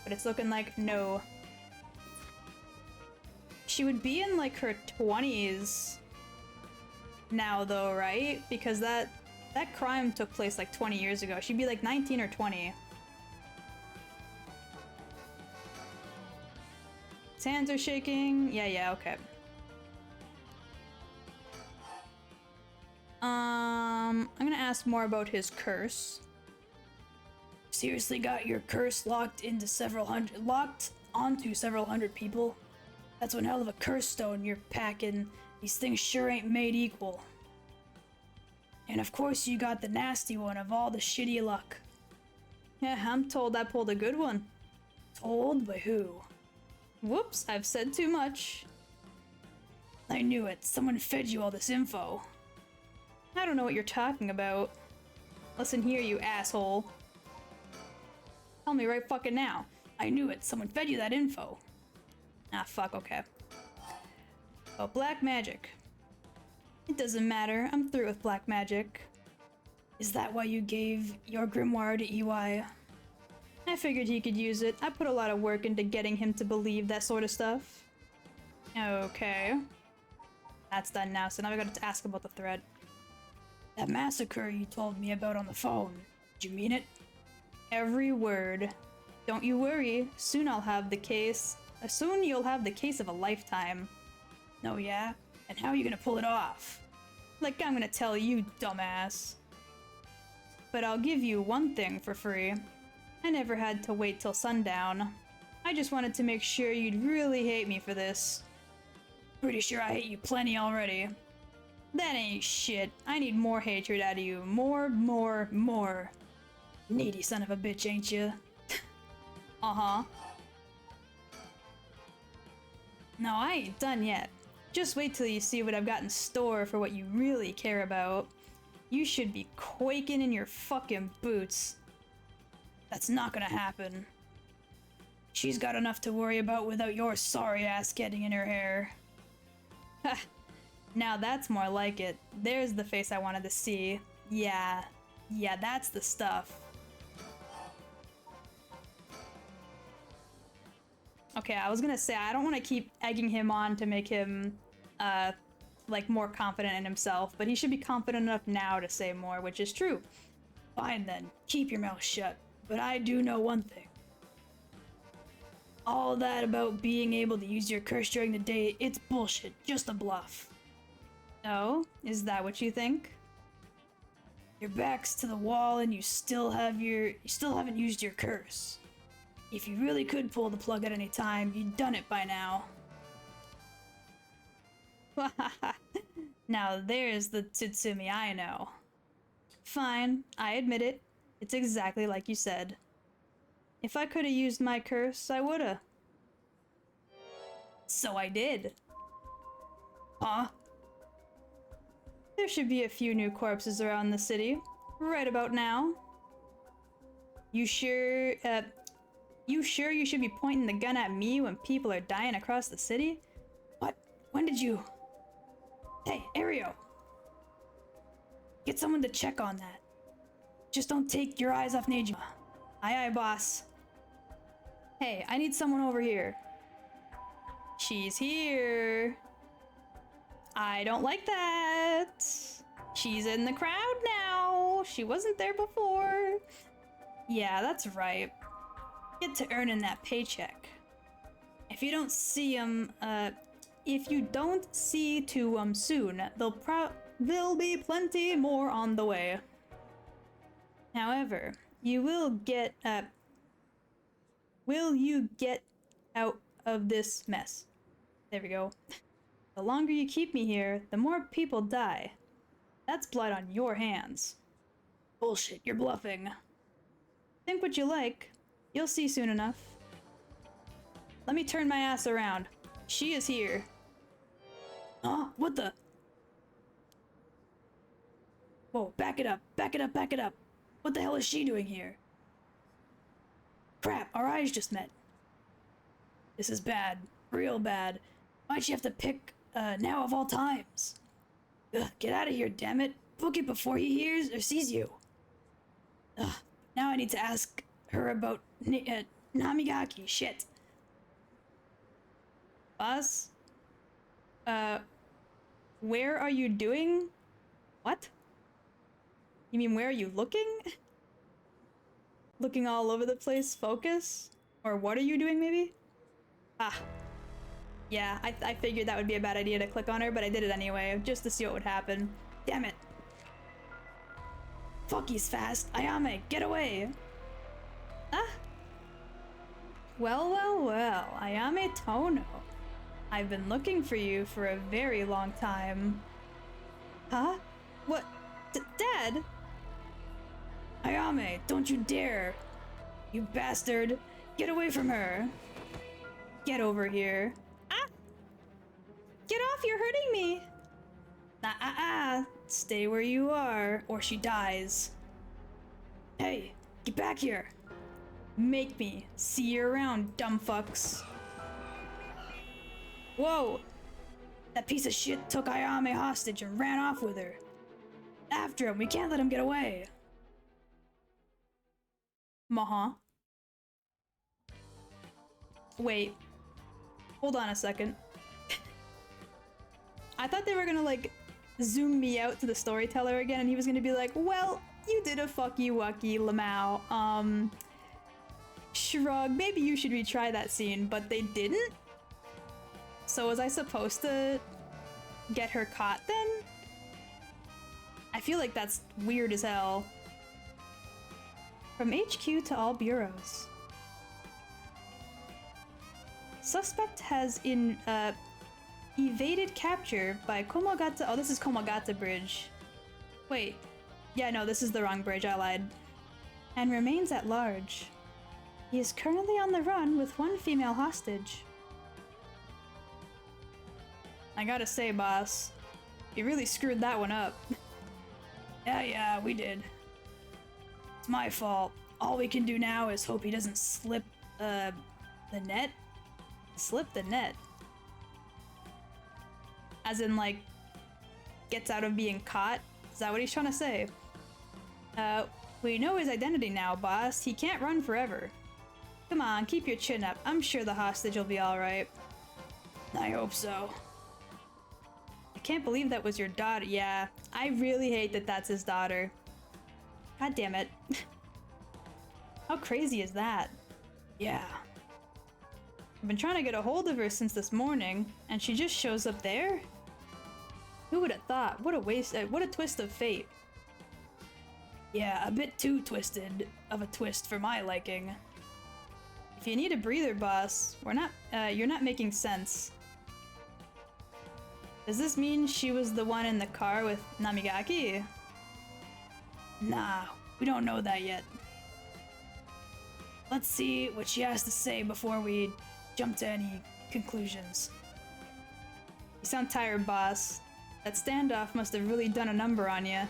But it's looking like no. She would be in like her 20s now though, right? Because that crime took place like 20 years ago. She'd be like 19 or 20. His hands are shaking. Yeah, okay. I'm gonna ask more about his curse. Seriously got your curse locked onto several hundred people? That's one hell of a curse stone you're packing. These things sure ain't made equal. And of course you got the nasty one of all the shitty luck. Yeah, I'm told I pulled a good one. Told by who? Whoops, I've said too much. I knew it. Someone fed you all this info. I don't know what you're talking about. Listen here, you asshole. Tell me right fucking now. I knew it. Someone fed you that info. Ah, fuck, okay. Oh, black magic. It doesn't matter. I'm through with black magic. Is that why you gave your grimoire to EY? I figured he could use it. I put a lot of work into getting him to believe that sort of stuff. Okay. That's done now, so now we gotta ask about the thread. That massacre you told me about on the phone. Did you mean it? Every word. Don't you worry. Soon I'll have the case. Soon you'll have the case of a lifetime. No, yeah? And how are you gonna pull it off? Like I'm gonna tell you, dumbass. But I'll give you one thing for free. I never had to wait till sundown. I just wanted to make sure you'd really hate me for this. Pretty sure I hate you plenty already. That ain't shit. I need more hatred out of you. More. Needy son of a bitch, ain't you? Uh-huh. No, I ain't done yet. Just wait till you see what I've got in store for what you really care about. You should be quaking in your fucking boots. That's not gonna happen. She's got enough to worry about without your sorry ass getting in her hair. Ha! Now that's more like it. There's the face I wanted to see. Yeah, that's the stuff. Okay, I was gonna say, I don't want to keep egging him on to make him, like, more confident in himself, but he should be confident enough now to say more, which is true. Fine then, keep your mouth shut. But I do know one thing. All that about being able to use your curse during the day, it's bullshit, just a bluff. Oh? Is that what you think? Your back's to the wall and you still haven't used your curse. If you really could pull the plug at any time, you'd done it by now. Now there's the Tsutsumi I know. Fine, I admit it. It's exactly like you said. If I could have used my curse, I woulda. So I did. Huh? There should be a few new corpses around the city, right about now. You sure you should be pointing the gun at me when people are dying across the city? What? When did you... Hey, Ario! Get someone to check on that. Just don't take your eyes off Nejima. Aye, boss. Hey, I need someone over here. She's here. I don't like that. She's in the crowd now. She wasn't there before. Yeah, that's right. Get to earning that paycheck. If you don't see him, if you don't see to 'em soon, there'll be plenty more on the way. However, will you get out of this mess? There we go. The longer you keep me here, the more people die. That's blood on your hands. Bullshit, you're bluffing. Think what you like. You'll see soon enough. Let me turn my ass around. She is here. Huh? What the? Whoa, back it up, back it up, back it up. What the hell is she doing here? Crap, our eyes just met. This is bad. Real bad. Why'd you have to pick, now of all times? Ugh, get out of here, damn it. Book it before he hears or sees you. Ugh, now I need to ask her about, Namigaki, shit. Boss? Where are you doing? What? You mean where are you looking? Looking all over the place, focus? Or what are you doing, maybe? Ah. Yeah, I figured that would be a bad idea to click on her, but I did it anyway, just to see what would happen. Damn it. Fuck, he's fast. Ayame, get away. Ah. Well, well, well, Ayame Tono. I've been looking for you for a very long time. Huh? What? Dad? Ayame, don't you dare. You bastard. Get away from her. Get over here. Ah! Get off, you're hurting me! Stay where you are, or she dies. Hey, get back here. Make me see you around, dumb fucks. Whoa! That piece of shit took Ayame hostage and ran off with her. After him, we can't let him get away. Maha. Wait. Hold on a second. I thought they were gonna, like, zoom me out to the storyteller again, and he was gonna be like, well, you did a fucky wucky, Lamau. Shrug, maybe you should retry that scene, but they didn't? So was I supposed to get her caught then? I feel like that's weird as hell. From HQ to all bureaus. Suspect has evaded capture by Komogata. Oh, this is Komogata Bridge. Wait. Yeah, no, this is the wrong bridge. I lied. And remains at large. He is currently on the run with one female hostage. I gotta say, boss, you really screwed that one up. Yeah, we did. It's my fault. All we can do now is hope he doesn't slip, the net? Slip the net? As in, like, gets out of being caught? Is that what he's trying to say? We know his identity now, boss. He can't run forever. Come on, keep your chin up. I'm sure the hostage will be alright. I hope so. I can't believe that was your daughter. Yeah, I really hate that that's his daughter. God damn it. How crazy is that? Yeah. I've been trying to get a hold of her since this morning, and she just shows up there? Who would have thought? What a waste, what a twist of fate. Yeah, a bit too twisted of a twist for my liking. If you need a breather, boss, you're not making sense. Does this mean she was the one in the car with Namigaki? Nah, we don't know that yet. Let's see what she has to say before we jump to any conclusions. You sound tired, boss. That standoff must have really done a number on you.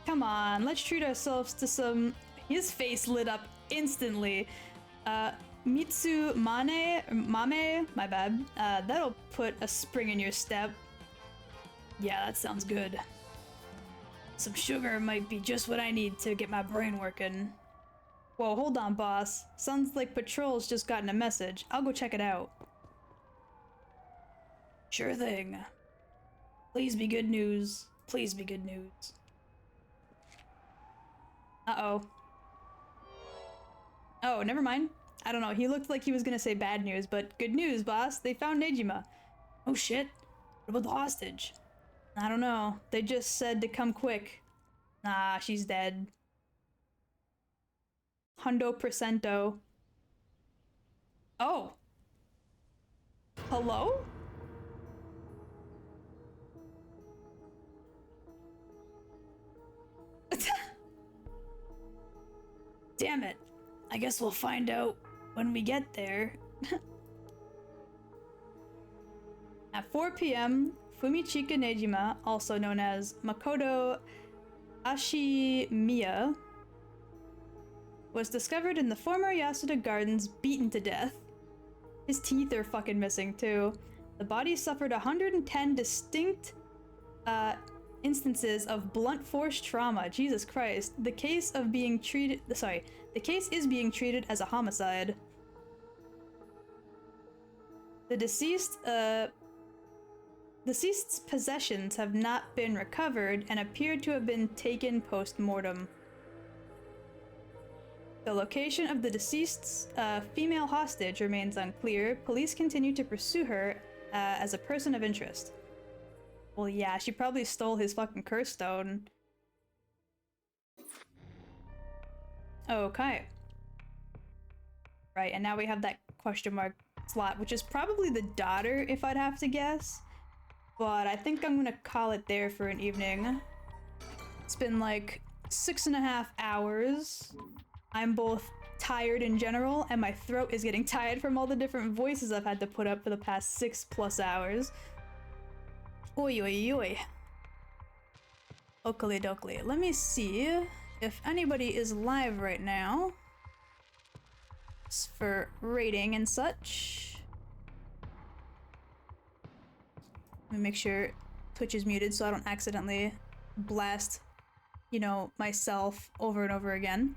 Come on, let's treat ourselves to some... His face lit up instantly. Mame, my bad. That'll put a spring in your step. Yeah, that sounds good. Some sugar might be just what I need to get my brain working. Whoa, hold on, boss. Sounds like Patrol's just gotten a message. I'll go check it out. Sure thing. Please be good news. Please be good news. Uh-oh. Oh, never mind. I don't know, he looked like he was gonna say bad news, but good news, boss. They found Nejima. Oh shit. What about the hostage? I don't know. They just said to come quick. Nah, she's dead. Hundo percento. Oh. Hello? Damn it. I guess we'll find out when we get there. At 4 p.m., Fumichika Nejima, also known as Makoto Ashimiya, was discovered in the former Yasuda Gardens, beaten to death. His teeth are fucking missing too. The body suffered 110 distinct instances of blunt force trauma. Jesus Christ. The case is being treated as a homicide. The deceased's possessions have not been recovered and appear to have been taken post-mortem. The location of the deceased's female hostage remains unclear. Police continue to pursue her as a person of interest. Well, yeah, she probably stole his fucking curse stone. Okay. Right, and now we have that question mark slot, which is probably the daughter, if I'd have to guess. But I think I'm gonna call it there for an evening. It's been like 6.5 hours. I'm both tired in general, and my throat is getting tired from all the different voices I've had to put up for the past 6+ hours. Oi, oi, oi. Oakley dokley. Let me see if anybody is live right now. It's for rating and such. Let me make sure Twitch is muted so I don't accidentally blast, you know, myself over and over again.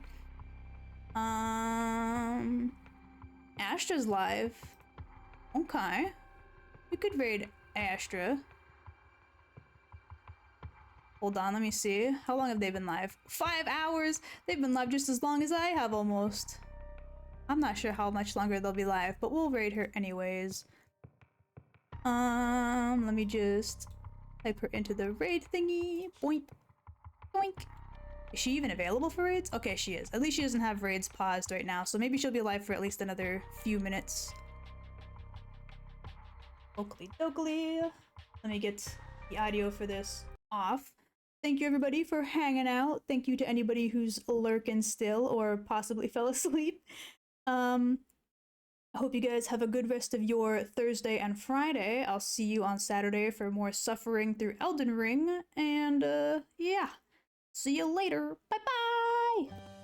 Astra's live. Okay. We could raid Astra. Hold on, let me see. How long have they been live? 5 hours! They've been live just as long as I have, almost. I'm not sure how much longer they'll be live, but we'll raid her anyways. Let me just type her into the raid thingy. Boink. Boink. Is she even available for raids? Okay, she is. At least she doesn't have raids paused right now, so maybe she'll be live for at least another few minutes. Oakley dokley. Let me get the audio for this off. Thank you everybody for hanging out. Thank you to anybody who's lurking still or possibly fell asleep. I hope you guys have a good rest of your Thursday and Friday. I'll see you on Saturday for more suffering through Elden Ring. And yeah, see you later. Bye bye!